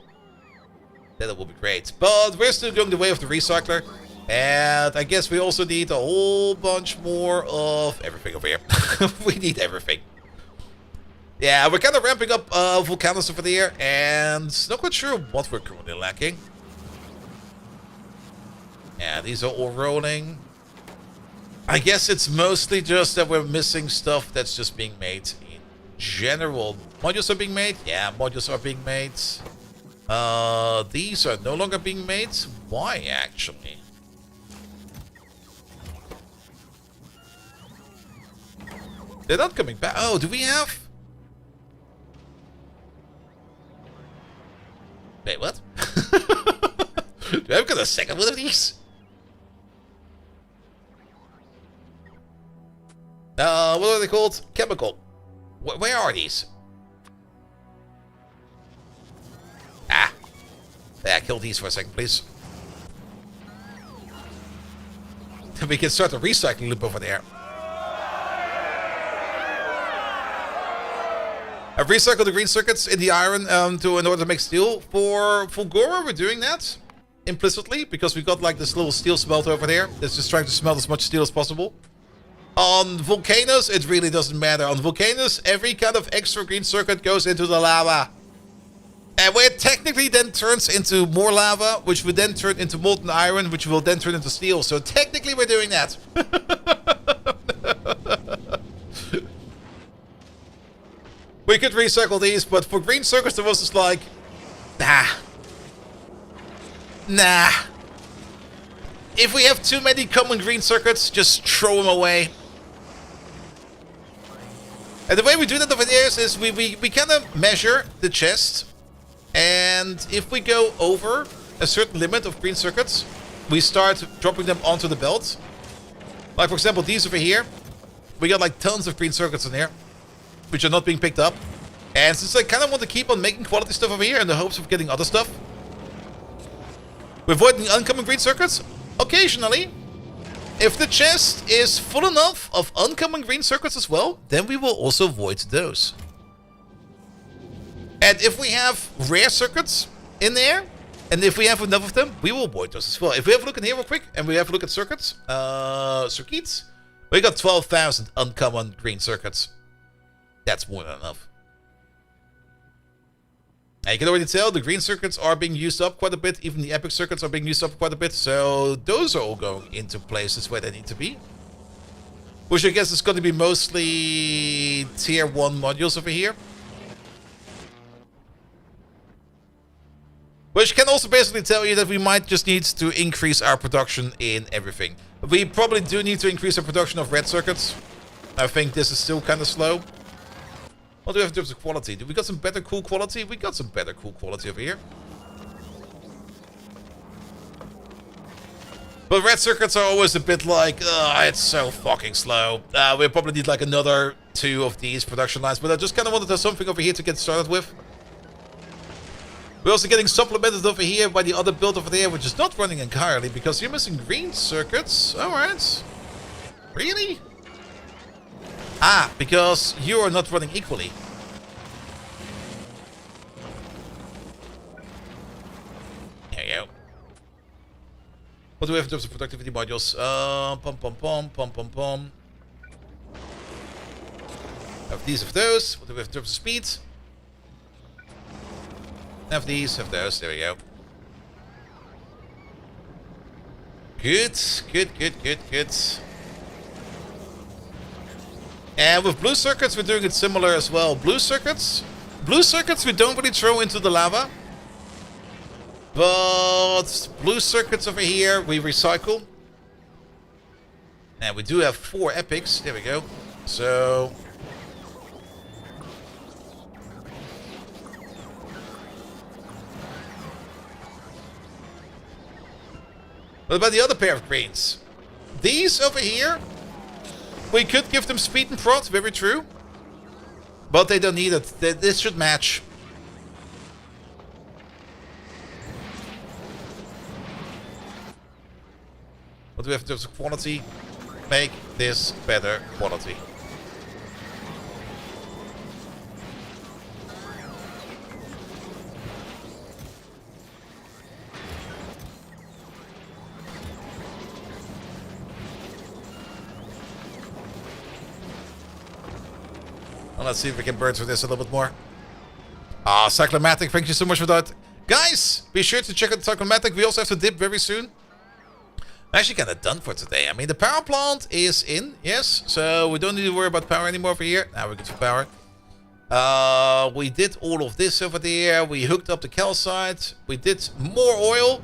that it will be great. But we're still going the way of the recycler, and I guess we also need a whole bunch more of everything over here. We need everything. Yeah, we're kind of ramping up Vulcanus over there, and not quite sure what we're currently lacking. Yeah, these are all rolling. I guess it's mostly just that we're missing stuff that's just being made in general. Modules are being made? Yeah, modules are being made. These are no longer being made. Why, actually? They're not coming back. Oh, do we have... Wait, what? Do I have got a second one of these? What are they called? Chemical. Where are these? Ah. Yeah, kill these for a second, please. We can start a recycling loop over there. I've recycled the green circuits in the iron in order to make steel. For Fulgora, we're doing that implicitly because we got like this little steel smelter over there that's just trying to smelt as much steel as possible. On Vulcanus, it really doesn't matter. On Vulcanus, every kind of extra green circuit goes into the lava. And where it technically then turns into more lava, which would then turn into molten iron, which will then turn into steel. So technically we're doing that. We could recycle these, but for green circuits there was just like, nah. If we have too many common green circuits, just throw them away. And the way we do that over there is we kind of measure the chest. And if we go over a certain limit of green circuits, we start dropping them onto the belt. Like, for example, these over here. We got like tons of green circuits in here, which are not being picked up. And since I kind of want to keep on making quality stuff over here in the hopes of getting other stuff, we're avoiding uncommon green circuits occasionally. If the chest is full enough of uncommon green circuits as well, then we will also void those. And if we have rare circuits in there, and if we have enough of them, we will void those as well. If we have a look in here real quick, and we have a look at circuits, we got 12,000 uncommon green circuits. That's more than enough. And you can already tell the green circuits are being used up quite a bit. Even the epic circuits are being used up quite a bit. So those are all going into places where they need to be. Which I guess is going to be mostly tier 1 modules over here. Which can also basically tell you that we might just need to increase our production in everything. We probably do need to increase our production of red circuits. I think this is still kind of slow. What do we have in terms of quality? Do we got some better cool quality? We got some better cool quality over here. But red circuits are always a bit like, it's so fucking slow. We probably need like another 2 of these production lines. But I just kind of wanted to have something over here to get started with. We're also getting supplemented over here by the other build over there, which is not running entirely because you're missing green circuits. Alright. Really? Ah, because you are not running equally. There you go. What do we have in terms of productivity modules? Have these, have those. What do we have in terms of speed? Have these, have those. There we go. Good, good, good, good, good. And with blue circuits, we're doing it similar as well. Blue circuits we don't really throw into the lava. But blue circuits over here, we recycle. And we do have 4 epics. There we go. So... what about the other pair of greens? These over here, we could give them speed and prot, very true. But they don't need it. This should match. What do we have in terms of quality? Make this better quality. Well, let's see if we can burn through this a little bit more. Ah, Cyclomatic, thank you so much for that. Guys, be sure to check out Cyclomatic. We also have to dip very soon. I'm actually kind of done for today. I mean, the power plant is in, yes. So we don't need to worry about power anymore over here. Now we're good for power. We did all of this over there. We hooked up the calcite. We did more oil,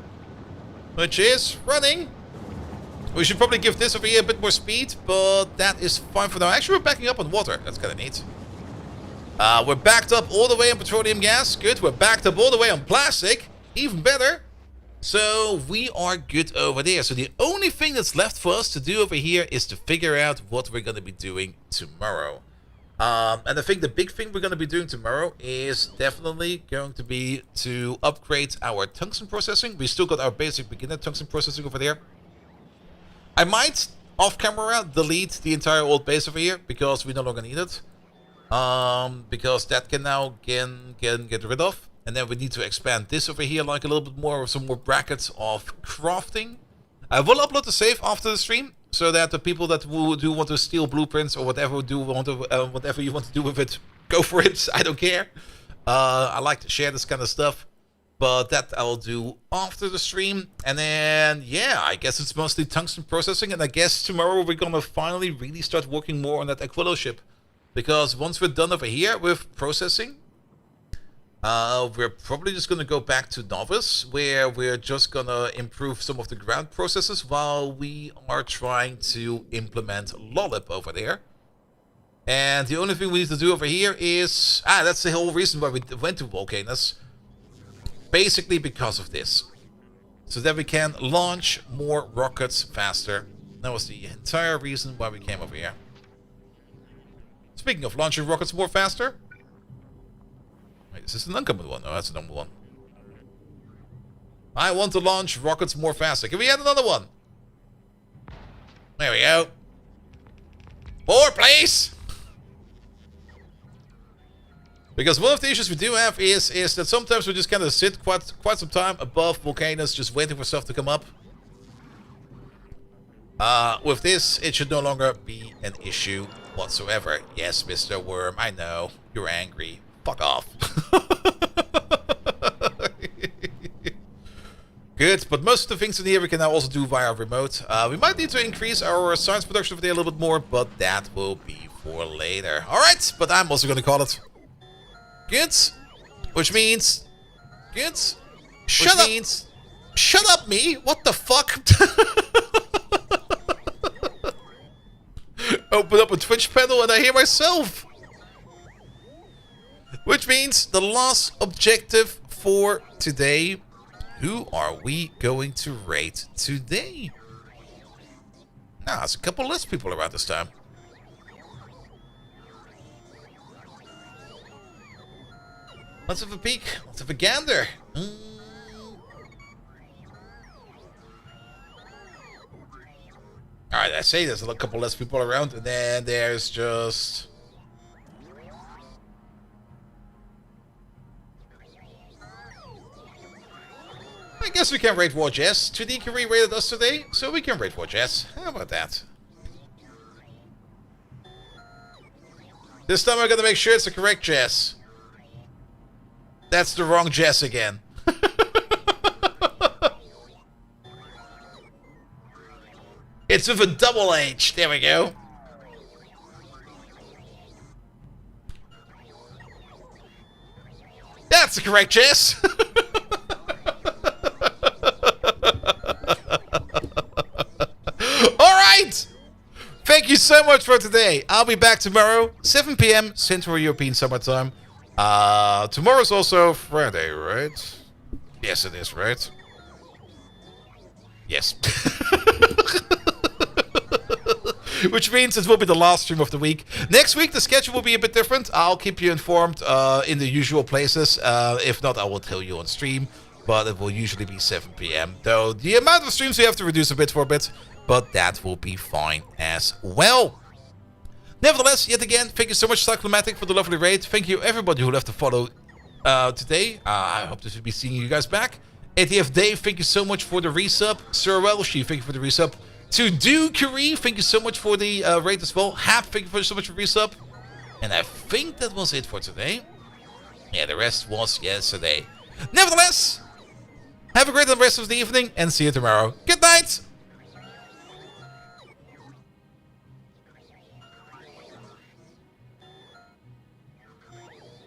which is running. We should probably give this over here a bit more speed, but that is fine for now. Actually, we're backing up on water. That's kind of neat. We're backed up all the way on petroleum gas. Good. We're backed up all the way on plastic. Even better. So we are good over there. So the only thing that's left for us to do over here is to figure out what we're going to be doing tomorrow. And I think the big thing we're going to be doing tomorrow is definitely going to be to upgrade our tungsten processing. We still got our basic beginner tungsten processing over there. I might, off camera, delete the entire old base over here because we no longer need it. Because that can now get rid of. And then we need to expand this over here like a little bit more, some more brackets of crafting. I will upload the save after the stream, so that the people that do want to steal blueprints or whatever whatever you want to do with it, go for it. I don't care. I like to share this kind of stuff, but that I will do after the stream. And then yeah, I guess it's mostly tungsten processing, and I guess tomorrow we're gonna finally really start working more on that Aquilo ship, because once we're done over here with processing, we're probably just going to go back to Novice, where we're just going to improve some of the ground processes while we are trying to implement Lollip over there. And the only thing we need to do over here is... that's the whole reason why we went to Vulcanus. Basically because of this. So that we can launch more rockets faster. That was the entire reason why we came over here. Speaking of launching rockets more faster... Wait, is this an uncommon one? No, that's a normal one. I want to launch rockets more faster. Can we add another one? There we go. More, please! Because one of the issues we do have is that sometimes we just kind of sit quite some time above Vulcanus, just waiting for stuff to come up. With this, it should no longer be an issue whatsoever. Yes, Mr. Worm, I know. You're angry. Fuck off. Good, but most of the things in here we can now also do via remote. We might need to increase our science production over there a little bit more, but that will be for later. Alright, but I'm also going to call it. Good. Which means... Good. Shut up! Shut up, me! What the fuck? Open up a Twitch panel and I hear myself! Which means the last objective for today. Who are we going to raid today? Nah, there's a couple less people around this time. Let's have a peek. Let's have a gander. Alright, I say there's a couple less people around, and then there's just... I guess we can raid War Jess. 2D Curie raided us today, so we can raid War Jess. How about that? This time I'm gonna make sure it's the correct Jess. That's the wrong Jess again. It's with a double H. There we go. That's the correct Jess. Alright! Thank you so much for today. I'll be back tomorrow, 7 PM Central European Summertime. Tomorrow's also Friday, right? Yes, it is, right? Yes. Which means it will be the last stream of the week. Next week, the schedule will be a bit different. I'll keep you informed in the usual places. If not, I will tell you on stream. But it will usually be 7 PM. Though the amount of streams we have to reduce a bit for a bit. But that will be fine as well. Nevertheless, yet again, thank you so much, Cyclomatic, for the lovely raid. Thank you, everybody who left a follow today. I hope to be seeing you guys back. ATF Dave, thank you so much for the resub. Sir Welshi, thank you for the resub. To Do Curie, thank you so much for the raid as well. Hap, thank you so much for the resub. And I think that was it for today. Yeah, the rest was yesterday. Nevertheless, have a great rest of the evening and see you tomorrow. Good night!